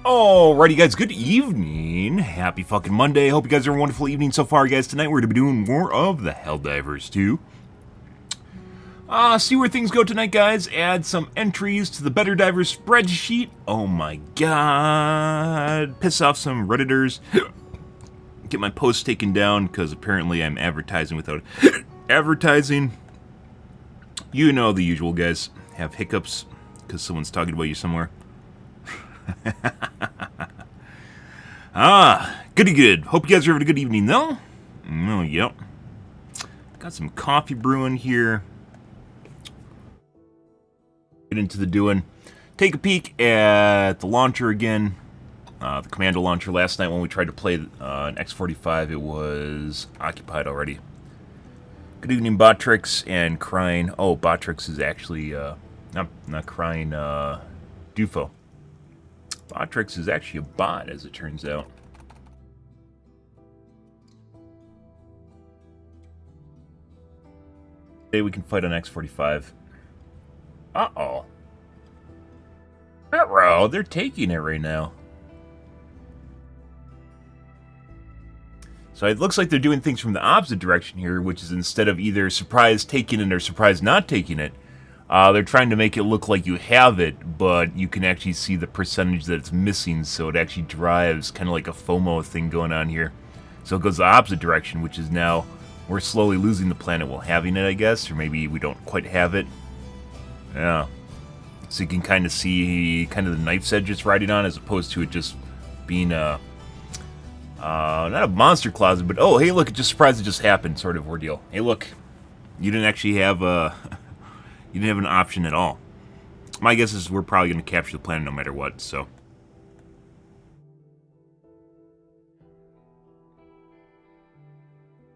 Alrighty guys, good evening. Happy fucking Monday. Hope you guys are having a wonderful evening so far, guys. Tonight we're going to be doing more of the Helldivers 2. See where things go tonight, guys. Add some entries to the Better Divers spreadsheet. Oh my god. Piss off some Redditors. Get my posts taken down, because apparently I'm advertising without advertising. You know the usual, guys. Have hiccups, because someone's talking about you somewhere. Goody good. Hope you guys are having a good evening, though. Oh, yep. Got some coffee brewing here. Get into the doing. Take a peek at the launcher again. The commando launcher. Last night when we tried to play an X45, it was occupied already. Good evening, Botrix and Crying. Oh, Botrix is actually, not Crying, Dufo. Botrix is actually a bot, as it turns out. Today we can fight on X45. Uh-oh. Uh-oh, they're taking it right now. So it looks like they're doing things from the opposite direction here, which is instead of either surprise taking it or surprise not taking it, they're trying to make it look like you have it, but you can actually see the percentage that it's missing, so it actually drives kind of like a FOMO thing going on here. So it goes the opposite direction, which is now we're slowly losing the planet while having it, I guess, or maybe we don't quite have it. Yeah. So you can kind of see kind of the knife's edge it's riding on, as opposed to it just being a, not a monster closet, but oh, hey, look, it just surprised it just happened sort of ordeal. Hey, look, you didn't actually have a... You didn't have an option at all. My guess is we're probably going to capture the planet no matter what, so.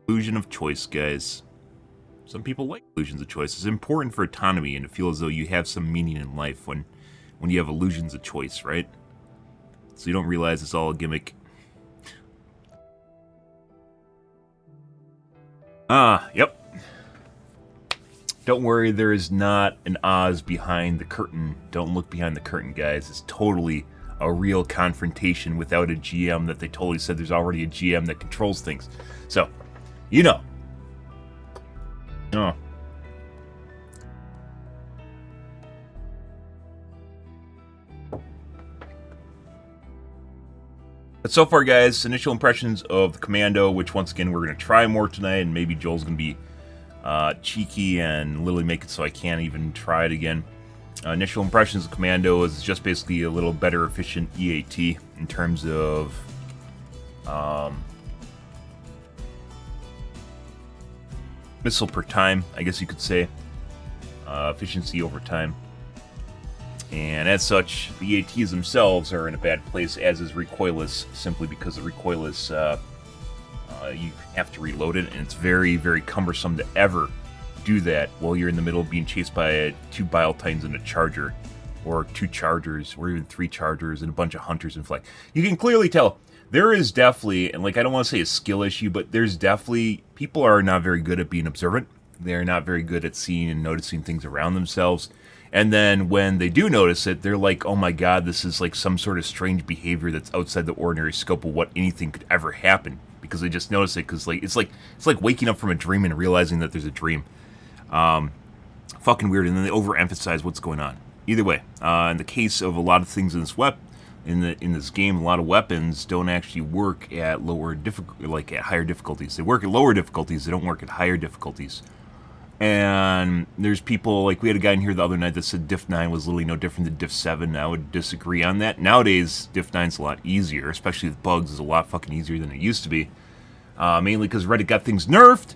Illusion of choice, guys. Some people like illusions of choice. It's important for autonomy and to feel as though you have some meaning in life when you have illusions of choice, right? So you don't realize it's all a gimmick. Yep. Don't worry, there is not an Oz behind the curtain. Don't look behind the curtain, guys. It's totally a real confrontation without a GM that they totally said there's already a GM that controls things. So, you know. Oh. But so far, guys, initial impressions of the Commando, which once again we're going to try more tonight, and maybe Joel's going to be cheeky and literally make it so I can't even try it again. Initial impressions of Commando is just basically a little better efficient EAT in terms of missile per time, I guess you could say. Efficiency over time. And as such, the EATs themselves are in a bad place, as is recoilless, simply because the recoilless you have to reload it, and it's very, very cumbersome to ever do that while you're in the middle of being chased by 2 Bile Titans and a Charger, or 2 Chargers, or even 3 Chargers and a bunch of Hunters in flight. You can clearly tell there is definitely, and like I don't want to say a skill issue, but there's definitely, people are not very good at being observant. They're not very good at seeing and noticing things around themselves. And then when they do notice it, they're like, oh my god, this is like some sort of strange behavior that's outside the ordinary scope of what anything could ever happen. Because they just notice it, because like it's like waking up from a dream and realizing that there's a dream. Fucking weird, and then they overemphasize what's going on. Either way, in the case of a lot of things in this in this game, a lot of weapons don't actually work at at higher difficulties. They work at lower difficulties. They don't work at higher difficulties. And there's people, like we had a guy in here the other night that said Diff 9 was literally no different than Diff 7. I would disagree on that. Nowadays, Diff 9's a lot easier, especially with bugs. It's a lot fucking easier than it used to be. Mainly because Reddit got things nerfed.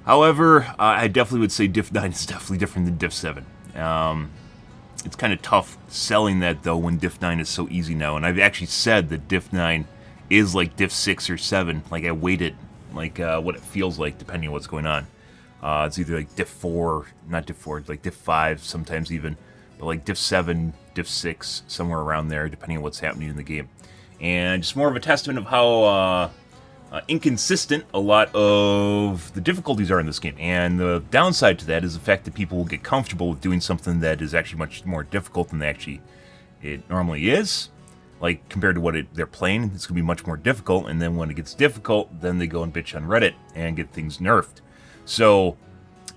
However, I definitely would say Diff 9 is definitely different than Diff 7. It's kind of tough selling that, though, when Diff 9 is so easy now. And I've actually said that Diff 9 is like Diff 6 or 7. Like, I weight it, like what it feels like, depending on what's going on. It's either like Diff 4, not Diff 4, like Diff 5 sometimes even, but like Diff 7, Diff 6, somewhere around there, depending on what's happening in the game. And just more of a testament of how inconsistent a lot of the difficulties are in this game. And the downside to that is the fact that people will get comfortable with doing something that is actually much more difficult than it normally is. Like, compared to what they're playing, it's going to be much more difficult, and then when it gets difficult, then they go and bitch on Reddit and get things nerfed. So,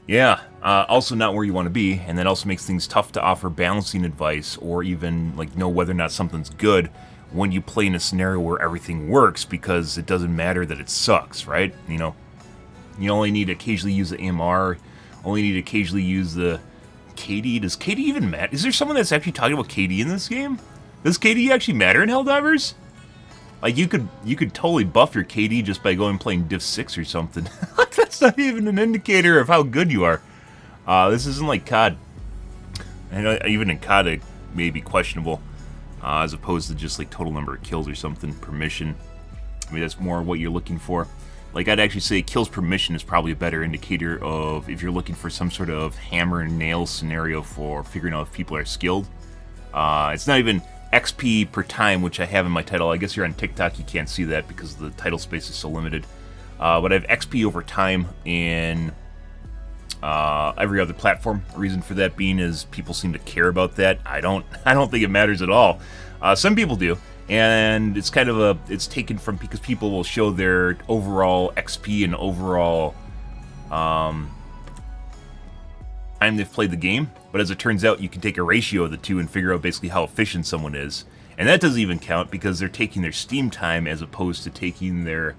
yeah, also not where you want to be, and that also makes things tough to offer balancing advice or even, like, know whether or not something's good when you play in a scenario where everything works, because it doesn't matter that it sucks, right? You know, you only need to occasionally use the AMR, only need to occasionally use the KD. Does KD even matter? Is there someone that's actually talking about KD in this game? Does KD actually matter in Helldivers? Like, you could totally buff your KD just by going and playing Div 6 or something. That's not even an indicator of how good you are. This isn't like COD. I know even in COD it may be questionable, as opposed to just like total number of kills or something per mission. I mean, that's more what you're looking for. Like, I'd actually say kills per mission is probably a better indicator of if you're looking for some sort of hammer and nail scenario for figuring out if people are skilled. It's not even XP per time, which I have in my title. I guess you're on TikTok, you can't see that because the title space is so limited. But I have XP over time in every other platform. The reason for that being is people seem to care about that. I don't think it matters at all. Some people do, and it's kind of it's taken from because people will show their overall XP and overall time they've played the game, but as it turns out, you can take a ratio of the two and figure out basically how efficient someone is. And that doesn't even count because they're taking their Steam time as opposed to taking their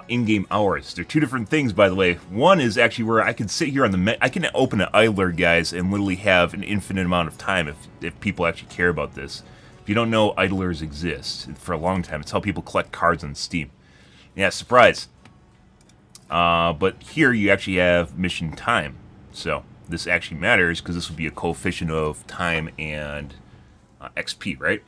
in-game hours. They're two different things, by the way. One is actually where I can sit here on the I can open an idler, guys, and literally have an infinite amount of time if people actually care about this. If you don't know, idlers exist for a long time. It's how people collect cards on Steam. Yeah, surprise. But here you actually have mission time. So this actually matters because this would be a coefficient of time and XP, right?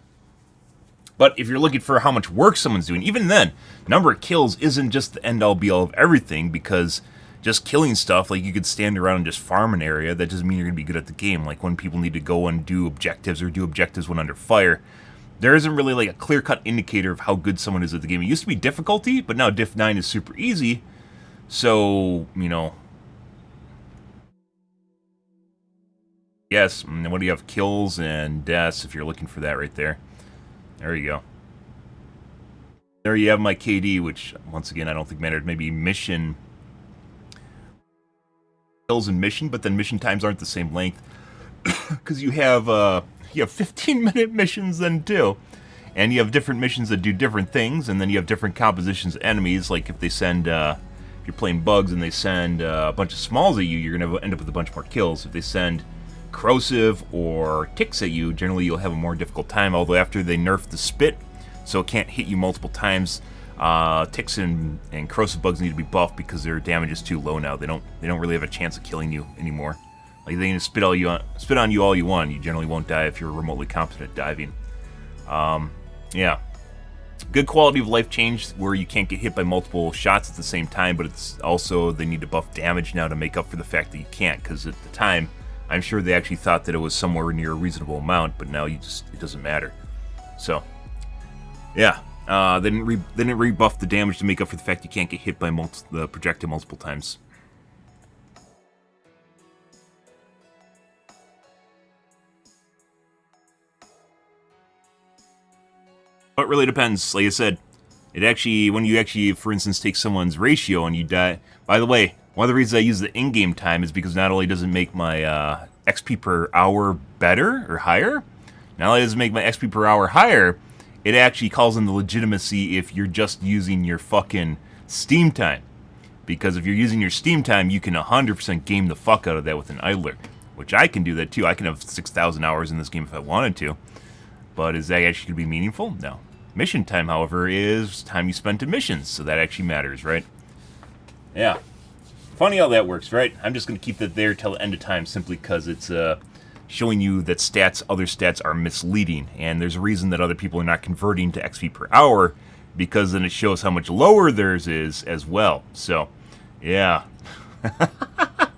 But if you're looking for how much work someone's doing, even then, number of kills isn't just the end-all be-all of everything, because just killing stuff, like you could stand around and just farm an area, that doesn't mean you're going to be good at the game. Like when people need to go and do objectives or do objectives when under fire, there isn't really like a clear-cut indicator of how good someone is at the game. It used to be difficulty, but now Diff 9 is super easy. So, you know, yes, and what do you have? Kills and deaths, if you're looking for that right there. There you go. There you have my KD, which, once again, I don't think mattered. Maybe mission kills and mission, but then mission times aren't the same length. Because you have 15-minute missions then, too. And you have different missions that do different things, and then you have different compositions of enemies. Like if they send, if you're playing bugs and they send a bunch of smalls at you, you're going to end up with a bunch more kills. If they send corrosive or ticks at you, generally you'll have a more difficult time, although after they nerf the spit, so it can't hit you multiple times, ticks and corrosive bugs need to be buffed because their damage is too low now. They don't really have a chance of killing you anymore. Like they can spit on you all you want. You generally won't die if you're remotely competent at diving. Yeah. Good quality of life change where you can't get hit by multiple shots at the same time, but it's also they need to buff damage now to make up for the fact that you can't, because at the time I'm sure they actually thought that it was somewhere near a reasonable amount, but now it doesn't matter. So, yeah, they didn't rebuff the damage to make up for the fact you can't get hit by the projectile multiple times. But it really depends. Like I said, when you actually, for instance, take someone's ratio and you die. By the way, one of the reasons I use the in-game time is because not only does it make my XP per hour better or higher, not only does it make my XP per hour higher, it actually calls in the legitimacy if you're just using your fucking Steam time. Because if you're using your Steam time, you can 100% game the fuck out of that with an idler, which I can do that too. I can have 6,000 hours in this game if I wanted to. But is that actually going to be meaningful? No. Mission time, however, is time you spent in missions, so that actually matters, right? Yeah. Funny how that works, right? I'm just going to keep that there till the end of time simply because it's showing you that other stats are misleading, and there's a reason that other people are not converting to XP per hour, because then it shows how much lower theirs is as well. So, yeah.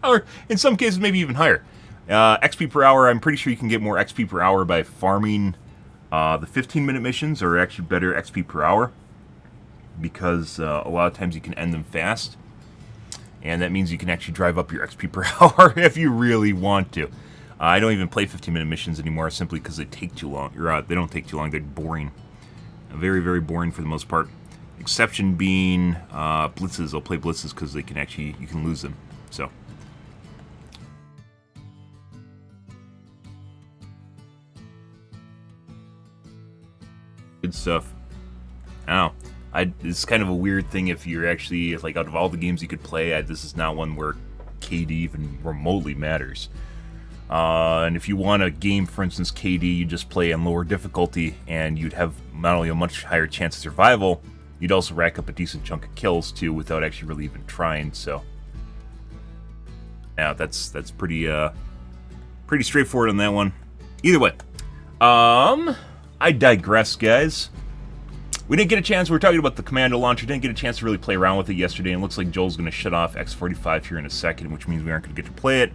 Or in some cases, maybe even higher. XP per hour, I'm pretty sure you can get more XP per hour by farming the 15-minute missions, or actually better XP per hour, because a lot of times you can end them fast. And that means you can actually drive up your XP per hour if you really want to. I don't even play 15-minute missions anymore simply because they take too long. They don't take too long. They're boring. Very, very boring for the most part. Exception being blitzes. I'll play blitzes because they can actually, you can lose them. So. Good stuff. I don't know. It's kind of a weird thing if you're actually, like, out of all the games you could play, this is not one where KD even remotely matters. And if you want a game, for instance, KD, you just play on lower difficulty, and you'd have not only a much higher chance of survival, you'd also rack up a decent chunk of kills, too, without actually really even trying, so. Yeah, that's pretty straightforward on that one. Either way. I digress, guys. We didn't get a chance, we were talking about the Commando launcher, didn't get a chance to really play around with it yesterday, and it looks like Joel's going to shut off X45 here in a second, which means we aren't going to get to play it.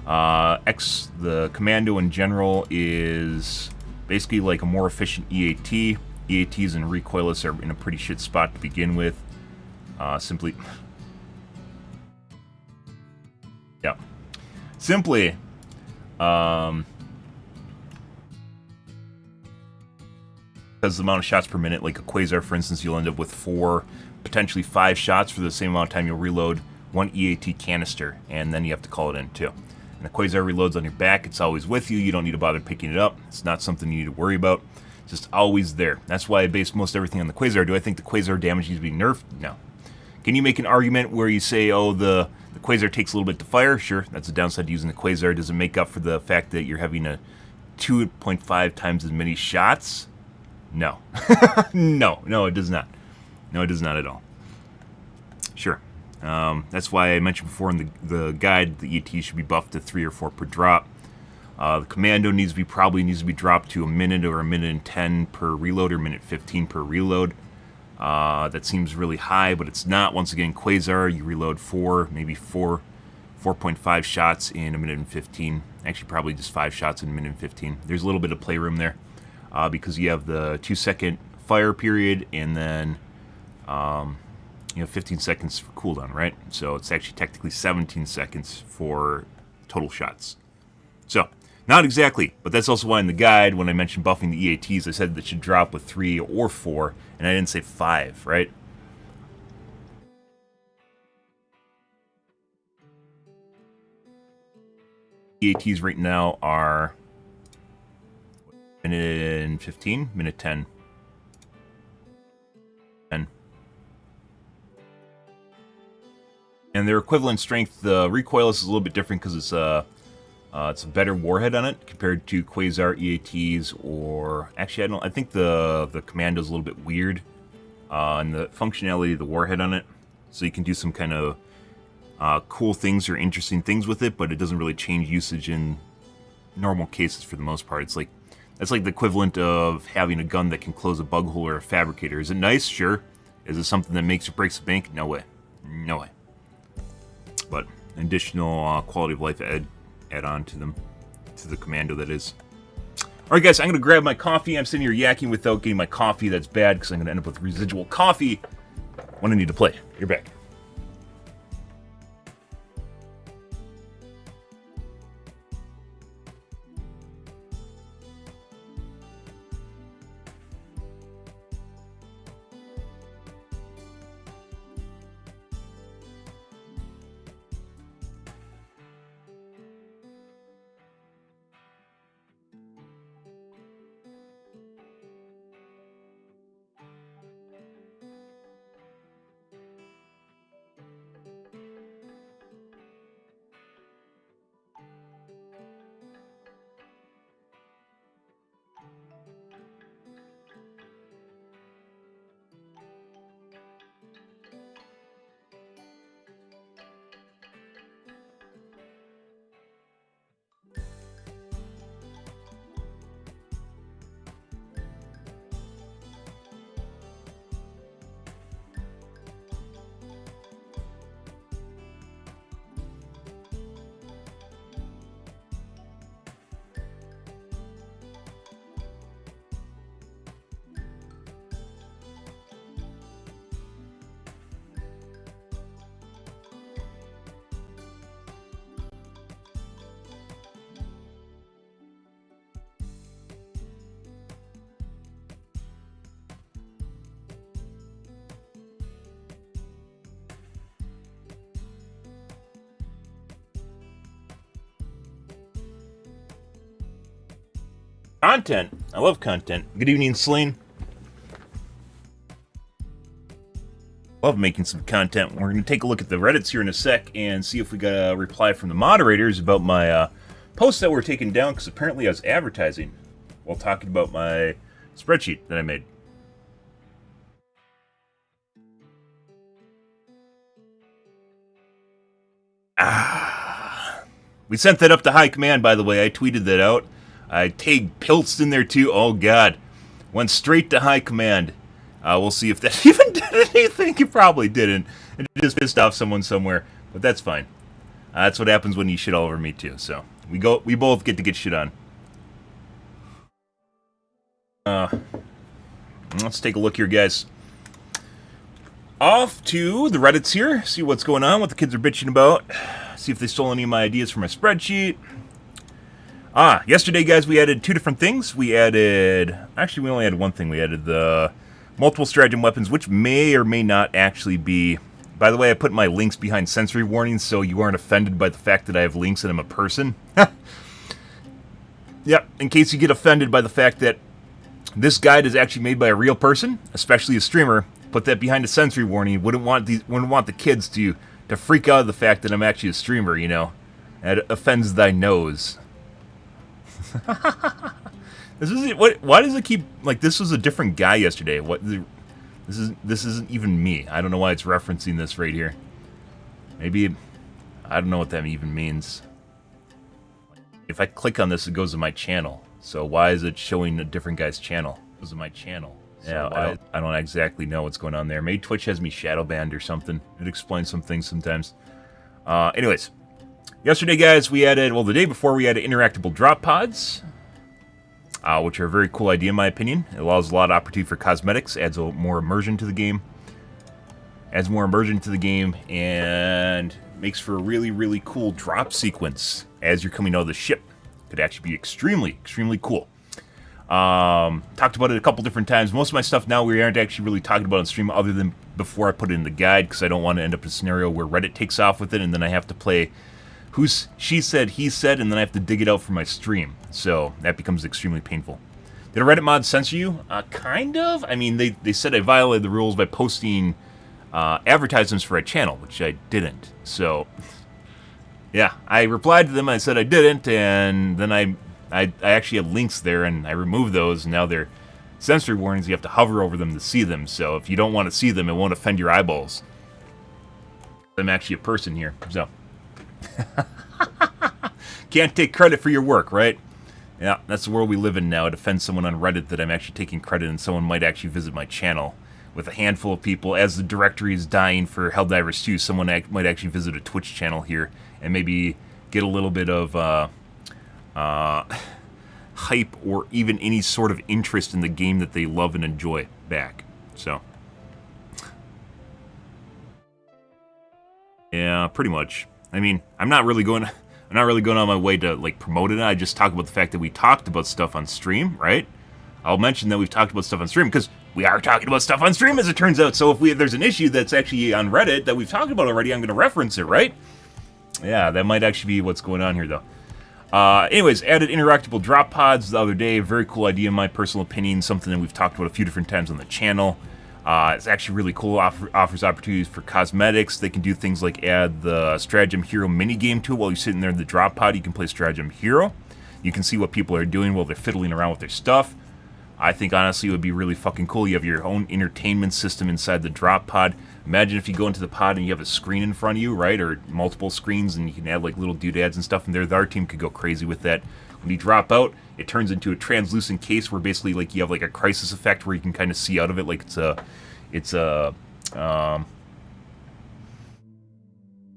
The Commando in general is basically like a more efficient EAT. EATs and recoilless are in a pretty shit spot to begin with. Simply, because the amount of shots per minute, like a Quasar, for instance, you'll end up with 4, potentially 5 shots for the same amount of time you'll reload 1 EAT canister, and then you have to call it in too. And the Quasar reloads on your back, it's always with you, you don't need to bother picking it up, it's not something you need to worry about, it's just always there. That's why I base most everything on the Quasar. Do I think the Quasar damage needs to be nerfed? No. Can you make an argument where you say, oh, the Quasar takes a little bit to fire? Sure, that's a downside to using the Quasar. Does it make up for the fact that you're having a 2.5 times as many shots? No. No, it does not. No, it does not at all. Sure. That's why I mentioned before in the guide the ET should be buffed to 3 or 4 per drop. The Commando probably needs to be dropped to a minute or a minute and 10 per reload or minute 15 per reload. That seems really high, but it's not. Once again, Quasar, you reload 4.5 shots in a minute and 15. Actually, probably just 5 shots in a minute and 15. There's a little bit of playroom there. Because you have the 2-second fire period and then 15 seconds for cooldown, right? So it's actually technically 17 seconds for total shots. So, not exactly, but that's also why in the guide, when I mentioned buffing the EATs, I said that should drop with 3 or 4, and I didn't say 5, right? EATs right now are minute and 15, minute 10. 10. And their equivalent strength, the recoilless is a little bit different because it's a better warhead on it compared to Quasar EATs, or actually I think the Commando is a little bit weird in the functionality of the warhead on it. So you can do some kind of cool things or interesting things with it, but it doesn't really change usage in normal cases for the most part. That's like the equivalent of having a gun that can close a bug hole or a fabricator. Is it nice? Sure. Is it something that makes or breaks the bank? No way. No way. But additional quality of life add on to them. To the Commando, that is. Alright guys, I'm going to grab my coffee. I'm sitting here yakking without getting my coffee. That's bad because I'm going to end up with residual coffee when I need to play. You're back. Content. I love content. Good evening, Slain. Love making some content. We're going to take a look at the Reddits here in a sec and see if we got a reply from the moderators about my posts that were taken down, because apparently I was advertising while talking about my spreadsheet that I made. We sent that up to high command, by the way. I tweeted that out. I tagged Piltz in there too. Oh god. Went straight to high command. We'll see if that even did anything. It probably didn't. It just pissed off someone somewhere. But that's fine. That's what happens when you shit all over me too. So we both get to get shit on. Let's take a look here, guys. Off to the Reddits here. See what's going on, what the kids are bitching about. See if they stole any of my ideas from my spreadsheet. Yesterday, guys, we added 2 different things. We added... Actually, we only added one thing. We added the multiple stratagem weapons, which may or may not actually be... By the way, I put my links behind sensory warnings, so you aren't offended by the fact that I have links and I'm a person. Yep, in case you get offended by the fact that this guide is actually made by a real person, especially a streamer, put that behind a sensory warning. Wouldn't want the kids to freak out of the fact that I'm actually a streamer, you know. That offends thy nose. This is what? Why does it keep like this was a different guy yesterday? This isn't even me. I don't know why it's referencing this right here. Maybe I don't know what that even means. If I click on this, it goes to my channel. So why is it showing a different guy's channel? It goes to my channel. So yeah, I don't exactly know what's going on there. Maybe Twitch has me shadow banned or something. It explains some things sometimes. Anyways, yesterday, guys, we added, well, the day before, we added interactable drop pods, which are a very cool idea in my opinion. It allows a lot of opportunity for cosmetics, adds more immersion to the game. And makes for a really, really cool drop sequence as you're coming out of the ship. Could actually be extremely, extremely cool. Talked about it a couple different times. Most of my stuff now we aren't actually really talking about on stream other than before I put it in the guide, because I don't want to end up in a scenario where Reddit takes off with it and then I have to play she said, he said, and then I have to dig it out for my stream. So that becomes extremely painful. Did a Reddit mod censor you? Kind of. I mean, they said I violated the rules by posting advertisements for a channel, which I didn't. So, yeah, I replied to them. I said I didn't, and then I actually had links there, and I removed those, and now they're sensory warnings. You have to hover over them to see them, so if you don't want to see them, it won't offend your eyeballs. I'm actually a person here, so. Can't take credit for your work, right? Yeah, that's the world we live in now. It offends someone on Reddit that I'm actually taking credit, and someone might actually visit my channel with a handful of people. As the directory is dying for Helldivers 2, someone might actually visit a Twitch channel here and maybe get a little bit of hype or even any sort of interest in the game that they love and enjoy back. So, yeah, pretty much. I mean, I'm not really going on my way to like promote it. I just talk about the fact that we talked about stuff on stream, right? I'll mention that we've talked about stuff on stream because we are talking about stuff on stream, as it turns out. So if there's an issue that's actually on Reddit that we've talked about already, I'm going to reference it, right? Yeah, that might actually be what's going on here, though. Anyways, added interactable drop pods the other day. Very cool idea, in my personal opinion. Something that we've talked about a few different times on the channel. It's actually really cool. Offers opportunities for cosmetics. They can do things like add the Stratagem Hero minigame to it while you're sitting there in the drop pod. You can play Stratagem Hero. You can see what people are doing while they're fiddling around with their stuff. I think, honestly, it would be really fucking cool. You have your own entertainment system inside the drop pod. Imagine if you go into the pod and you have a screen in front of you, right? Or multiple screens, and you can add like little doodads and stuff, and there our team could go crazy with that. When you drop out, it turns into a translucent case where basically like you have like a crisis effect where you can kind of see out of it, like it's a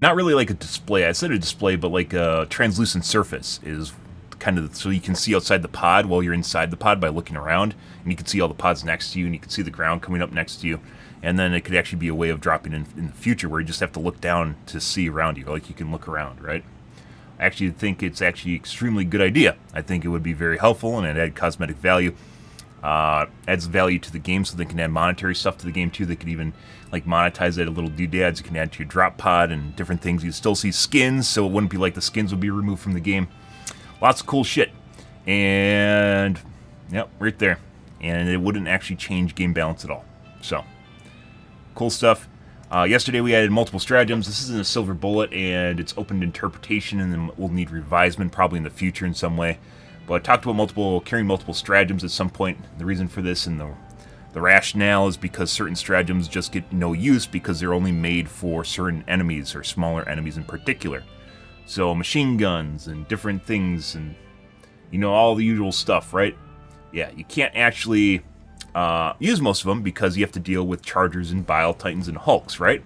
not really like a display. I said a display, but like a translucent surface is kind of so you can see outside the pod while you're inside the pod by looking around, and you can see all the pods next to you, and you can see the ground coming up next to you. And then it could actually be a way of dropping in the future where you just have to look down to see around you, like you can look around, right? I actually think it's actually extremely good idea. I think it would be very helpful, and it'd add cosmetic value. Adds value to the game, so they can add monetary stuff to the game too. They could even like monetize it, a little doodads you can add to your drop pod and different things. You still see skins, so it wouldn't be like the skins would be removed from the game. Lots of cool shit. And Yep, right there. And it wouldn't actually change game balance at all. So, cool stuff. Yesterday we added multiple stratagems. This isn't a silver bullet, and it's open to interpretation, and then we'll need revisement probably in the future in some way. But I talked about carrying multiple stratagems at some point. The reason for this and the rationale is because certain stratagems just get no use because they're only made for certain enemies or smaller enemies in particular. So machine guns and different things and, you know, all the usual stuff, right? Yeah, you can't actually use most of them because you have to deal with chargers and bile titans and hulks, right?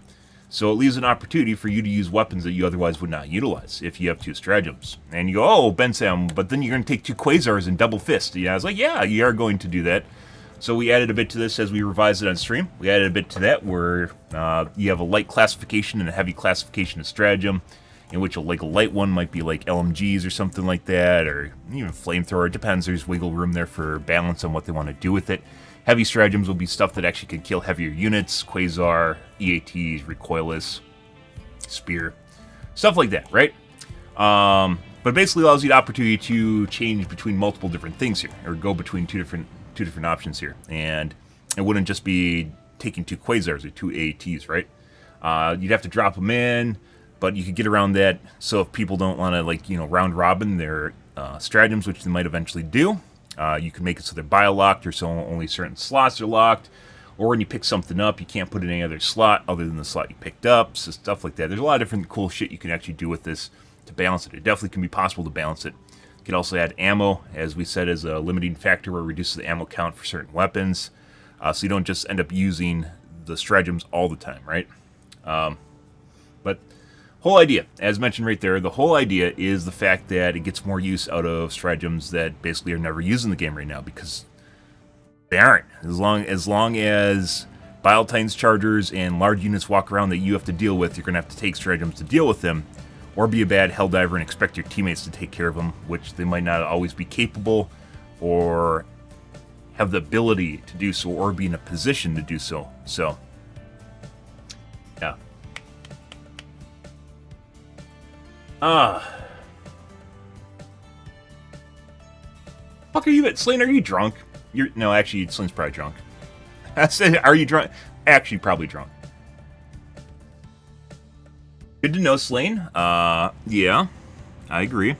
So it leaves an opportunity for you to use weapons that you otherwise would not utilize if you have two stratagems. And you go, oh, Ben Sam, but then you're going to take two quasars and double fist. Yeah, I was like, yeah, you are going to do that. So we added a bit to this as we revised it on stream. We added a bit to that where you have a light classification and a heavy classification of stratagem, in which a light one might be like LMGs or something like that, or even flamethrower. It depends. There's wiggle room there for balance on what they want to do with it. Heavy stratagems will be stuff that actually could kill heavier units, quasar, EATs, recoilless, spear, stuff like that, right? But basically allows you the opportunity to change between multiple different things here, or go between two different options here, and it wouldn't just be taking two quasars or two AATs, right? You'd have to drop them in, but you could get around that. So if people don't want to, like, you know, round robin their stratagems, which they might eventually do, you can make it so they're bio-locked, or so only certain slots are locked, or when you pick something up, you can't put it in any other slot other than the slot you picked up, so stuff like that. There's a lot of different cool shit you can actually do with this to balance it. It definitely can be possible to balance it. You can also add ammo, as we said, as a limiting factor where it reduces the ammo count for certain weapons, so you don't just end up using the stratagems all the time, right? But whole idea, as mentioned right there, the whole idea is the fact that it gets more use out of stratagems that basically are never used in the game right now, because they aren't. As long as Bile Titans, chargers, and large units walk around that you have to deal with, you're going to have to take stratagems to deal with them, or be a bad Helldiver and expect your teammates to take care of them, which they might not always be capable, or have the ability to do so, or be in a position to do so. So, yeah. Fuck are you at? Slain, are you drunk? No, actually, Slane's probably drunk. I said, are you drunk? Actually, probably drunk. Good to know, Slain. Yeah, I agree.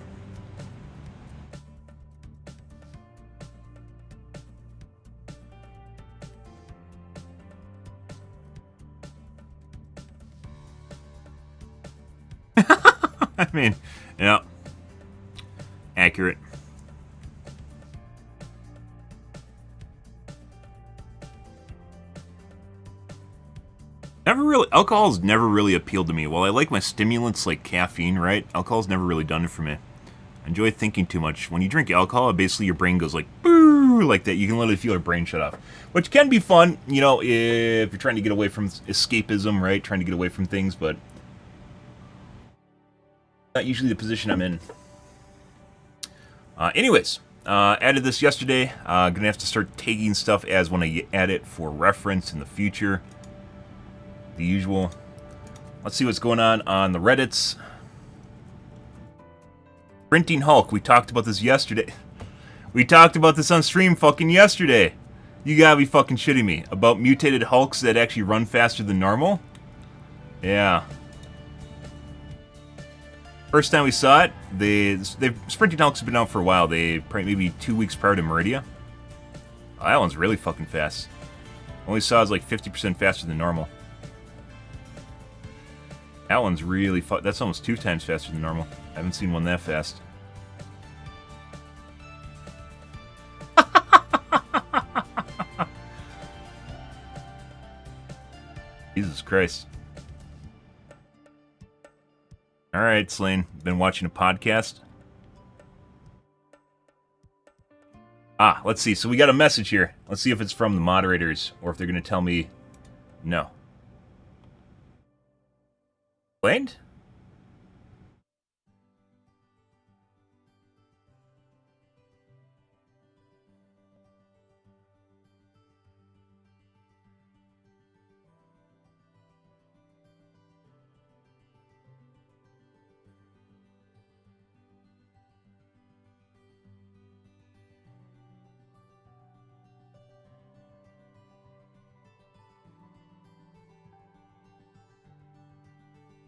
I mean, yeah, accurate. Alcohol's never really appealed to me. While I like my stimulants like caffeine, right? Alcohol's never really done it for me. I enjoy thinking too much. When you drink alcohol, basically your brain goes like, boo, like that. You can literally feel your brain shut off. Which can be fun, you know, if you're trying to get away from escapism, right? Trying to get away from things, but not usually the position I'm in. Anyways, added this yesterday. Gonna have to start tagging stuff as when I add it for reference in the future. The usual. Let's see what's going on the Reddits. Printing Hulk. We talked about this yesterday. We talked about this on stream fucking yesterday. You gotta be fucking shitting me. About mutated Hulks that actually run faster than normal? Yeah. First time we saw it, Sprinting Hulks have been out for a while. Maybe 2 weeks prior to Meridia. Oh, that one's really fucking fast. Only saw it's like 50% faster than normal. That one's really that's almost 2 times faster than normal. I haven't seen one that fast. Jesus Christ. Alright, Slain. Been watching a podcast? Let's see. So we got a message here. Let's see if it's from the moderators, or if they're going to tell me no. Explained?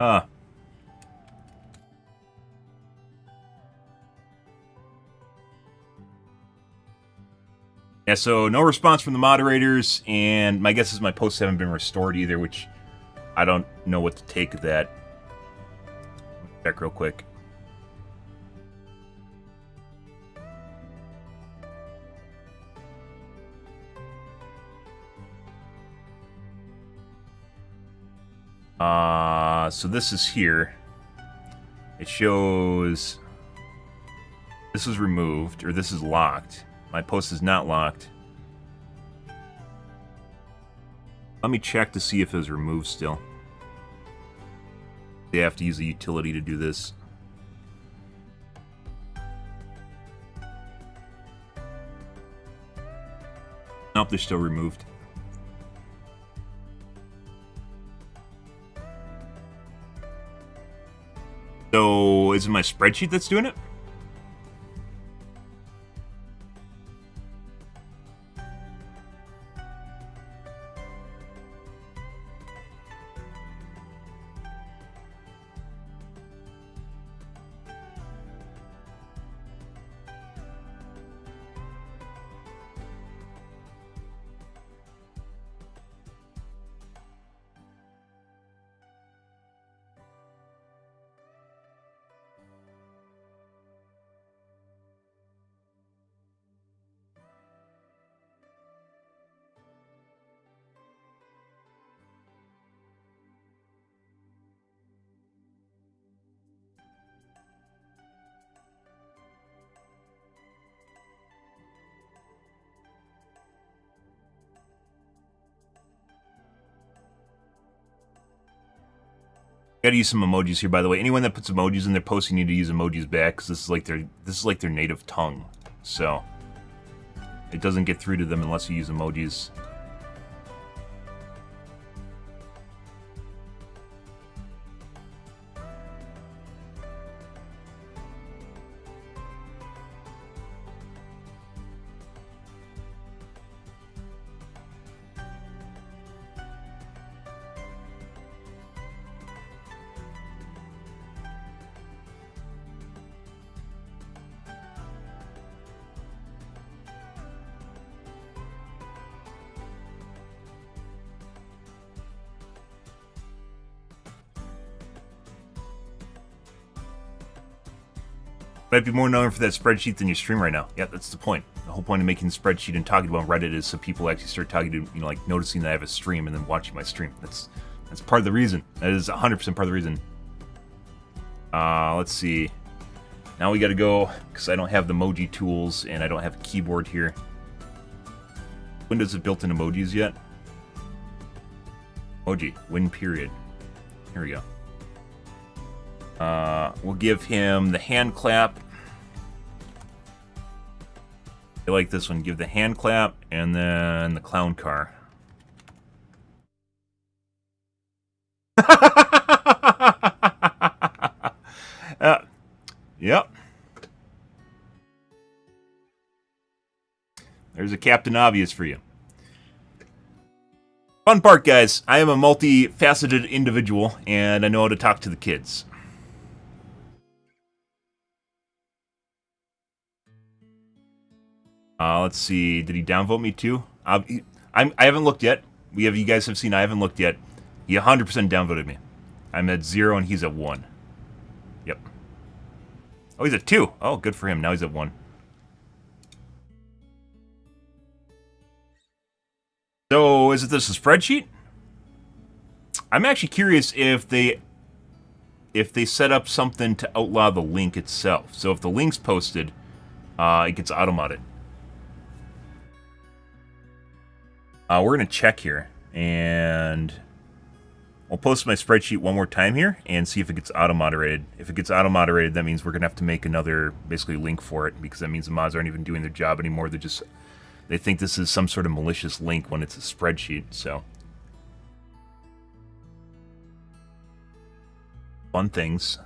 Uh, yeah, so no response from the moderators, and my guess is my posts haven't been restored either, which I don't know what to take of that. Check real quick. So this is here. It shows this is removed, or this is locked. My post is not locked. Let me check to see if it was removed still. They have to use a utility to do this. Nope, they're still removed. So, is it my spreadsheet that's doing it? Gotta use some emojis here, by the way. Anyone that puts emojis in their posts, you need to use emojis back, because this is like their native tongue. So it doesn't get through to them unless you use emojis. Might be more known for that spreadsheet than your stream right now. Yeah, that's the point. The whole point of making the spreadsheet and talking about Reddit is so people actually start talking to, you know, like noticing that I have a stream and then watching my stream. That's part of the reason. That is 100% part of the reason. Let's see. Now we gotta go, because I don't have the emoji tools and I don't have a keyboard here. Windows have built-in emojis yet? Emoji, win period. Here we go. We'll give him the hand clap. I like this one. Give the hand clap and then the clown car. Yep. There's a Captain Obvious for you. Fun part, guys. I am a multifaceted individual, and I know how to talk to the kids. Let's see. Did he downvote me too? I haven't looked yet. You guys have seen I haven't looked yet. He 100% downvoted me. I'm at 0 and he's at 1. Yep. Oh, he's at 2. Oh, good for him. Now he's at 1. So, is it this a spreadsheet? I'm actually curious if they set up something to outlaw the link itself. So if the link's posted, it gets automated. We're going to check here, and I'll post my spreadsheet one more time here and see if it gets auto-moderated. If it gets auto-moderated, that means we're going to have to make another, basically, link for it, because that means the mods aren't even doing their job anymore. They think this is some sort of malicious link when it's a spreadsheet, so. Fun things.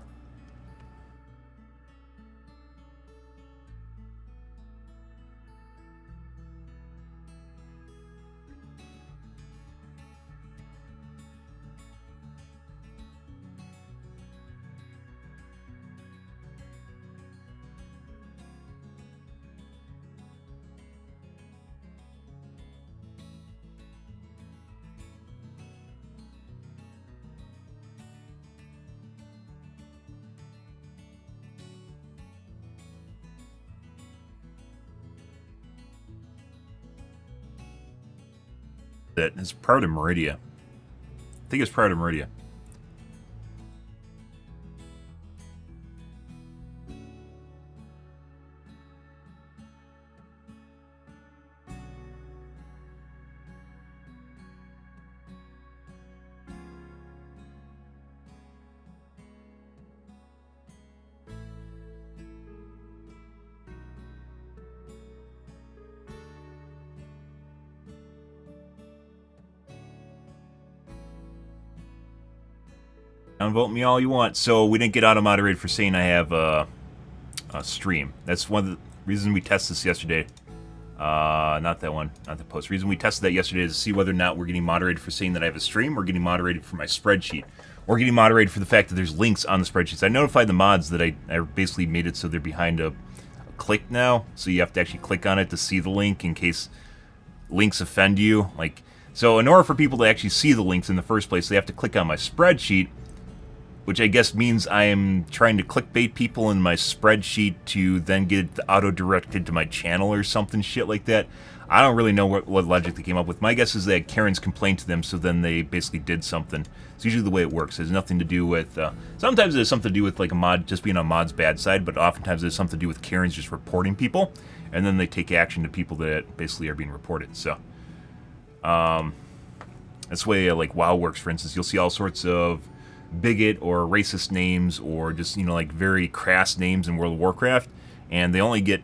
It's part of Meridia. I think it's part of Meridia. Downvote me all you want. So we didn't get auto-moderated for saying I have a stream. That's one of the reasons we tested this yesterday. Not that one, not the post. The reason we tested that yesterday is to see whether or not we're getting moderated for saying that I have a stream, or getting moderated for my spreadsheet, or getting moderated for the fact that there's links on the spreadsheets. I notified the mods that I basically made it so they're behind a click now, so you have to actually click on it to see the link in case links offend you. Like, so in order for people to actually see the links in the first place, they have to click on my spreadsheet, which I guess means I am trying to clickbait people in my spreadsheet to then get it auto-directed to my channel or something shit like that. I don't really know what logic they came up with. My guess is that Karen's complained to them, so then they basically did something. It's usually the way it works. It has nothing to do with... sometimes it has something to do with like a mod just being on mod's bad side, but oftentimes it has something to do with Karen's just reporting people, and then they take action to people that basically are being reported. So, that's the way like WoW works, for instance. You'll see all sorts of bigot or racist names, or just, you know, like very crass names in World of Warcraft, and they only get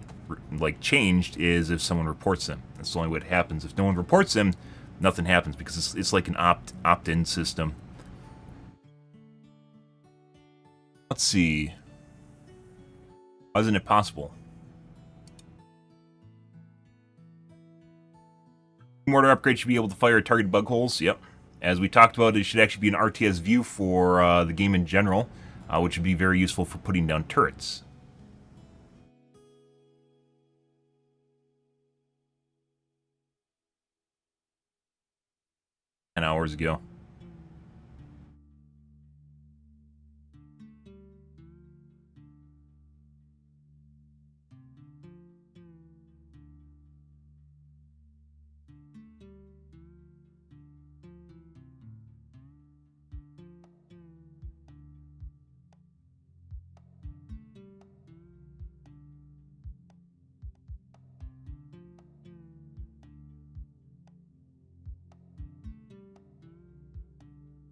like changed is if someone reports them. That's the only way it happens. If no one reports them, nothing happens, because it's like an opt-in system. Let's see. Why isn't it possible? Mortar upgrade should be able to fire target bug holes. Yep. As we talked about, it should actually be an RTS view for the game in general, which would be very useful for putting down turrets. An hours ago.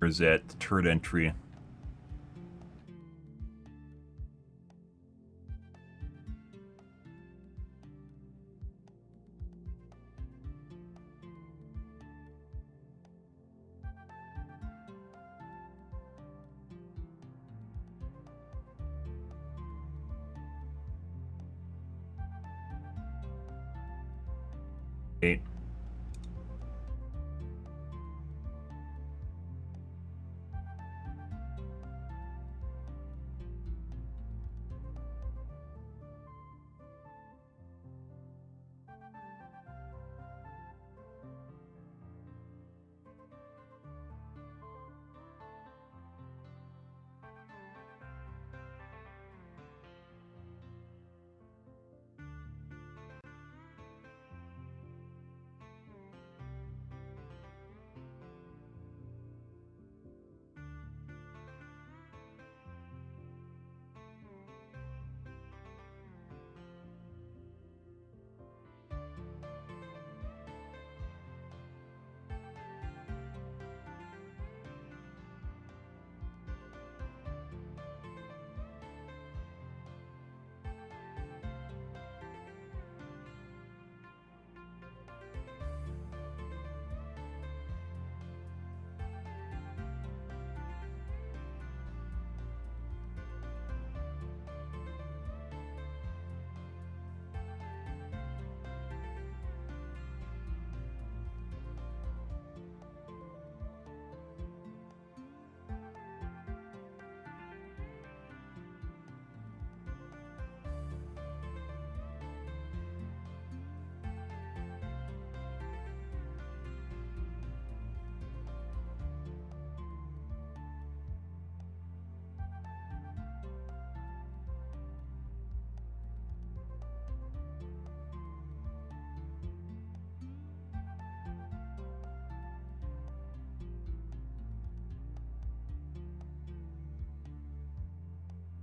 Or is that the turret entry? Eight.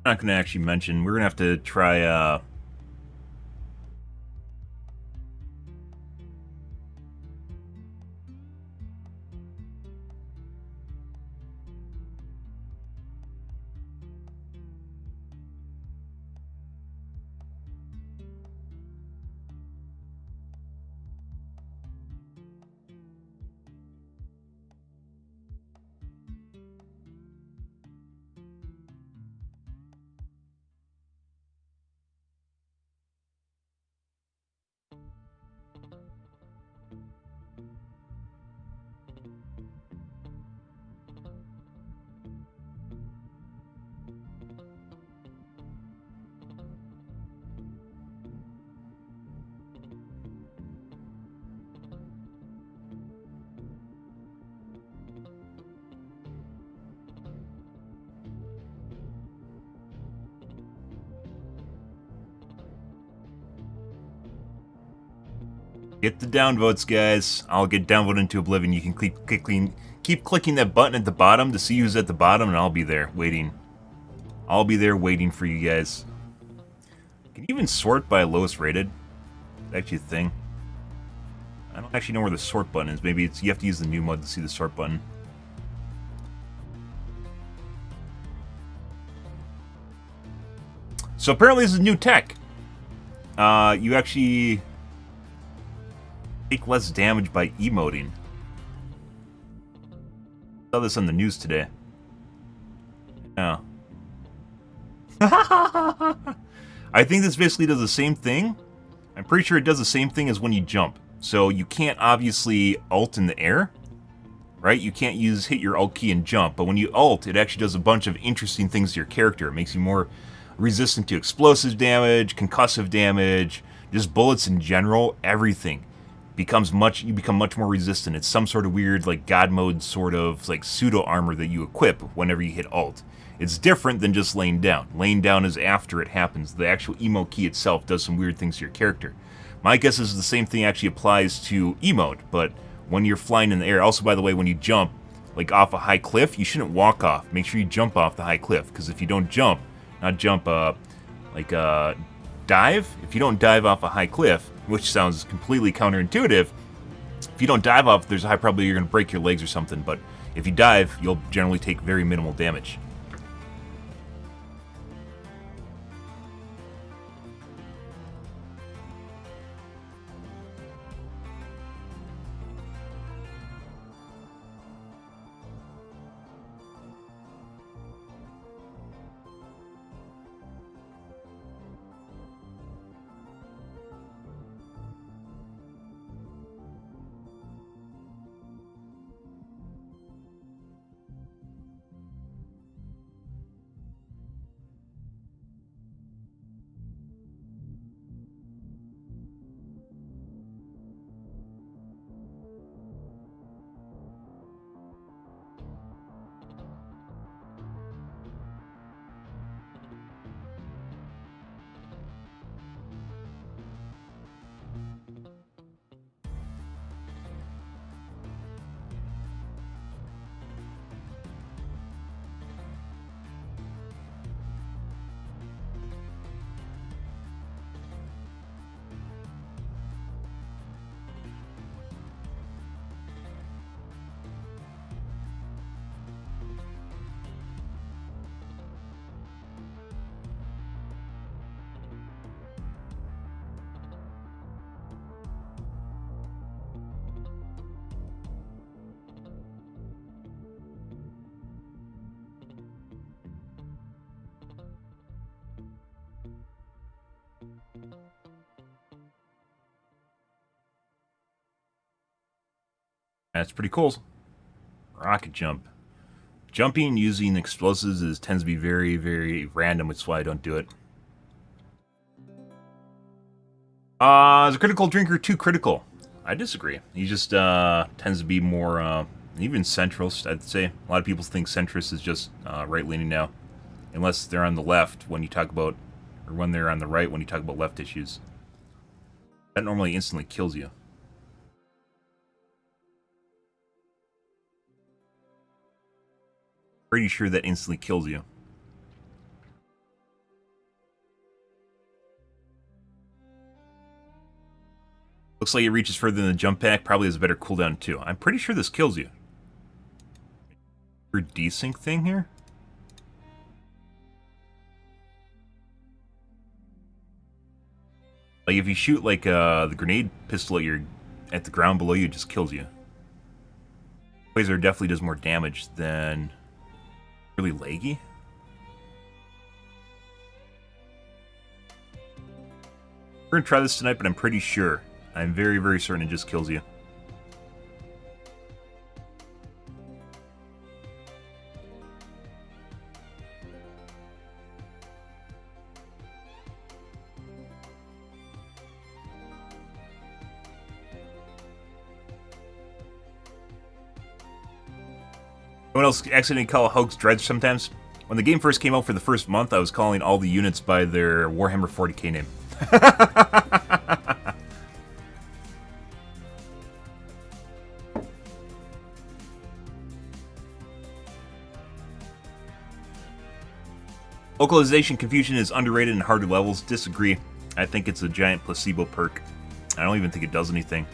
I'm not going to actually mention. We're going to have to try... Get the downvotes, guys. I'll get downvoted into oblivion. You can keep clicking that button at the bottom to see who's at the bottom, and I'll be there waiting. I'll be there waiting for you guys. Can you even sort by lowest rated? That's actually a thing. I don't actually know where the sort button is. Maybe it's you have to use the new mode to see the sort button. So apparently this is new tech. You actually take less damage by emoting. I saw this on the news today. Yeah. I think this basically does the same thing. I'm pretty sure it does the same thing as when you jump. So you can't obviously ult in the air, right? You can't hit your ult key and jump. But when you ult, it actually does a bunch of interesting things to your character. It makes you more resistant to explosive damage, concussive damage, just bullets in general, everything. You become much more resistant. It's some sort of weird, like, God mode sort of, like, pseudo armor that you equip whenever you hit ult. It's different than just laying down. Laying down is after it happens. The actual emote key itself does some weird things to your character. My guess is the same thing actually applies to emote, but when you're flying in the air, also, by the way, when you jump, like, off a high cliff, you shouldn't walk off. Make sure you jump off the high cliff, because if you don't jump, dive, if you don't dive off a high cliff, which sounds completely counterintuitive, if you don't dive off, there's a high probability you're going to break your legs or something, but if you dive, you'll generally take very minimal damage. That's pretty cool. Rocket jump. Jumping using explosives tends to be very, very random, which is why I don't do it. Is a critical drinker too critical? I disagree. He just tends to be more, even centrist, I'd say. A lot of people think centrist is just right-leaning now. Unless they're on the left when you talk about, or when they're on the right when you talk about left issues. That normally instantly kills you. Pretty sure that instantly kills you. Looks like it reaches further than the jump pack. Probably has a better cooldown too. I'm pretty sure this kills you. Weird desync thing here. Like if you shoot like the grenade pistol at the ground below you, it just kills you. Quasar definitely does more damage than really laggy. We're gonna try this tonight, but I'm pretty sure. I'm very, very certain it just kills you. What else accidentally call Hoax Dredge sometimes? When the game first came out for the first month, I was calling all the units by their Warhammer 40k name. Localization confusion is underrated in harder levels. Disagree. I think it's a giant placebo perk. I don't even think it does anything.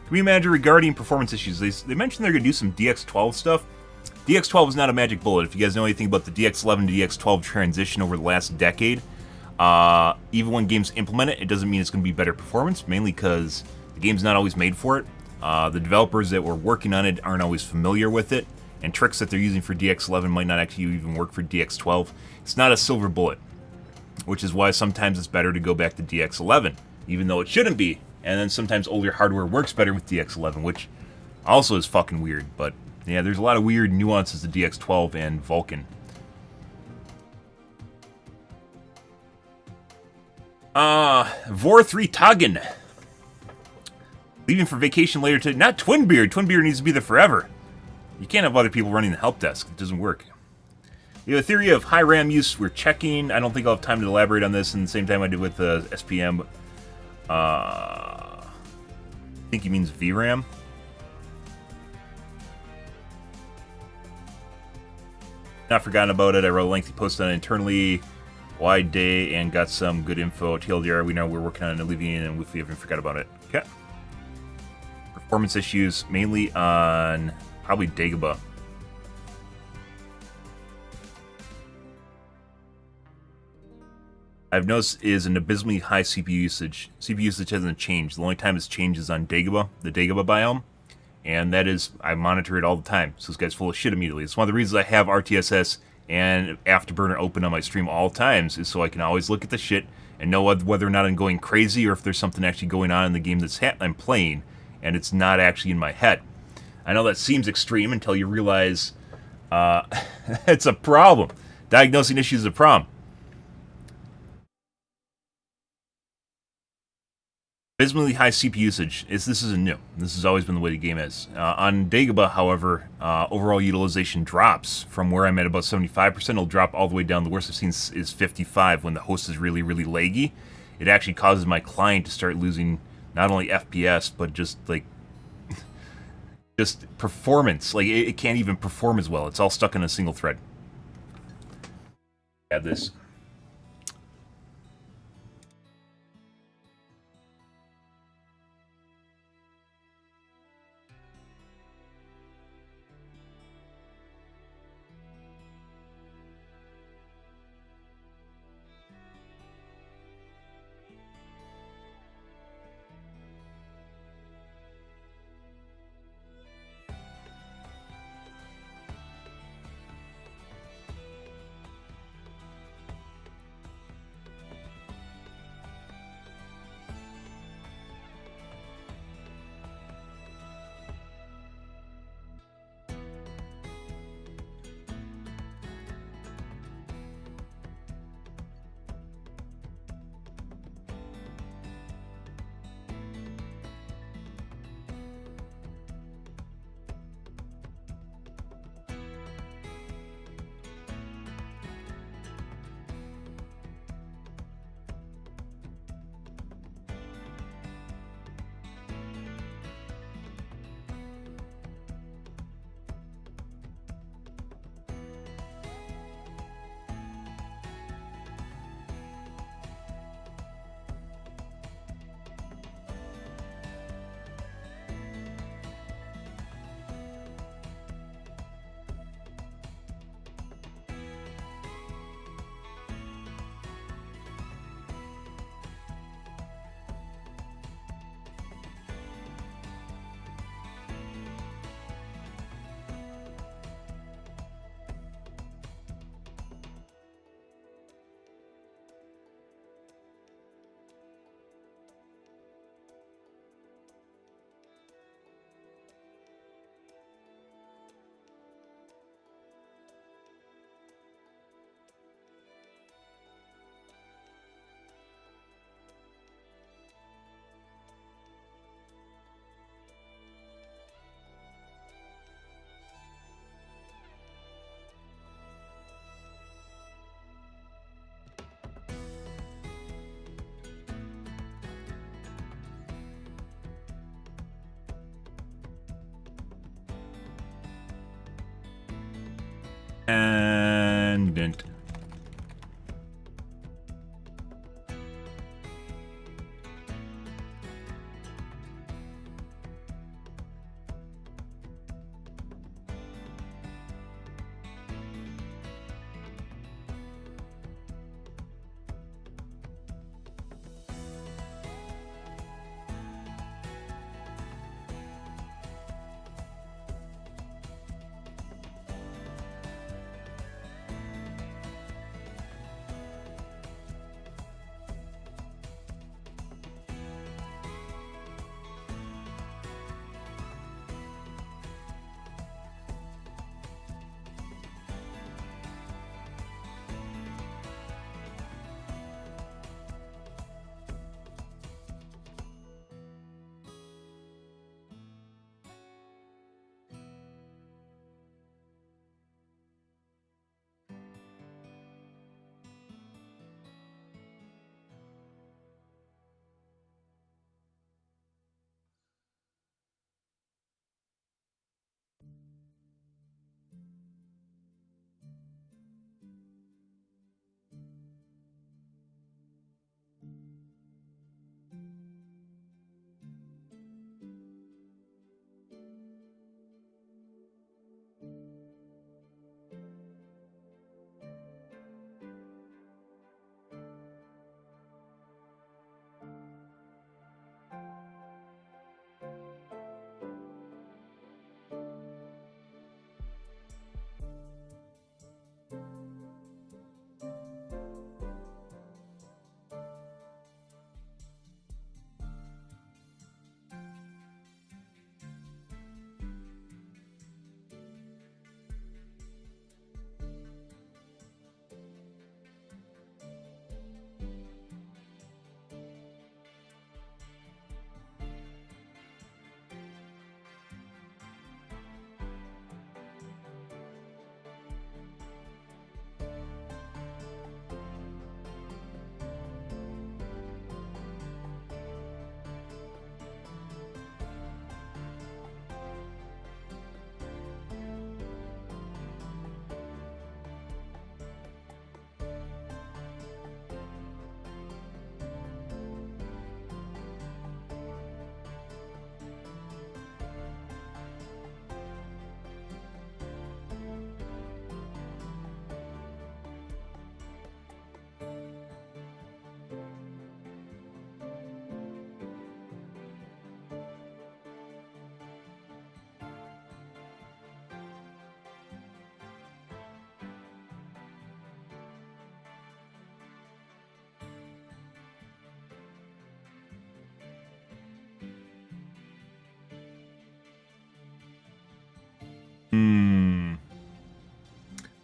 Community manager regarding performance issues. They mentioned they're going to do some DX12 stuff. DX12 is not a magic bullet. If you guys know anything about the DX11 to DX12 transition over the last decade, even when games implement it, it doesn't mean it's going to be better performance, mainly because the game's not always made for it. The developers that were working on it aren't always familiar with it, and tricks that they're using for DX11 might not actually even work for DX12. It's not a silver bullet, which is why sometimes it's better to go back to DX11, even though it shouldn't be. And then sometimes older hardware works better with DX11, which also is fucking weird. But yeah, there's a lot of weird nuances to DX12 and Vulcan. Vor3 Tagen. Leaving for vacation later today. Not Twinbeard. Twinbeard needs to be there forever. You can't have other people running the help desk. It doesn't work. You know, the theory of high RAM use, we're checking. I don't think I'll have time to elaborate on this in the same time I did with SPM. I think he means VRAM. Not forgotten about it. I wrote a lengthy post on it internally, wide day, and got some good info. TLDR, we know we're working on alleviating it, and if we haven't forgot about it. Okay. Performance issues, mainly on probably Dagobah. I've noticed is an abysmally high CPU usage. CPU usage hasn't changed. The only time it's changed is on Dagobah, the Dagobah biome. And that is, I monitor it all the time. So this guy's full of shit immediately. It's one of the reasons I have RTSS and Afterburner open on my stream all times, is so I can always look at the shit and know whether or not I'm going crazy or if there's something actually going on in the game that's I'm playing and it's not actually in my head. I know that seems extreme until you realize it's a problem. Diagnosing issues is a problem. Abysmally high CPU usage. This isn't new. This has always been the way the game is. On Dagobah, however, overall utilization drops from where I'm at about 75%. It'll drop all the way down. The worst I've seen is 55 when the host is really, really laggy. It actually causes my client to start losing not only FPS, but just like just performance. Like it can't even perform as well. It's all stuck in a single thread. Add this. And didn't.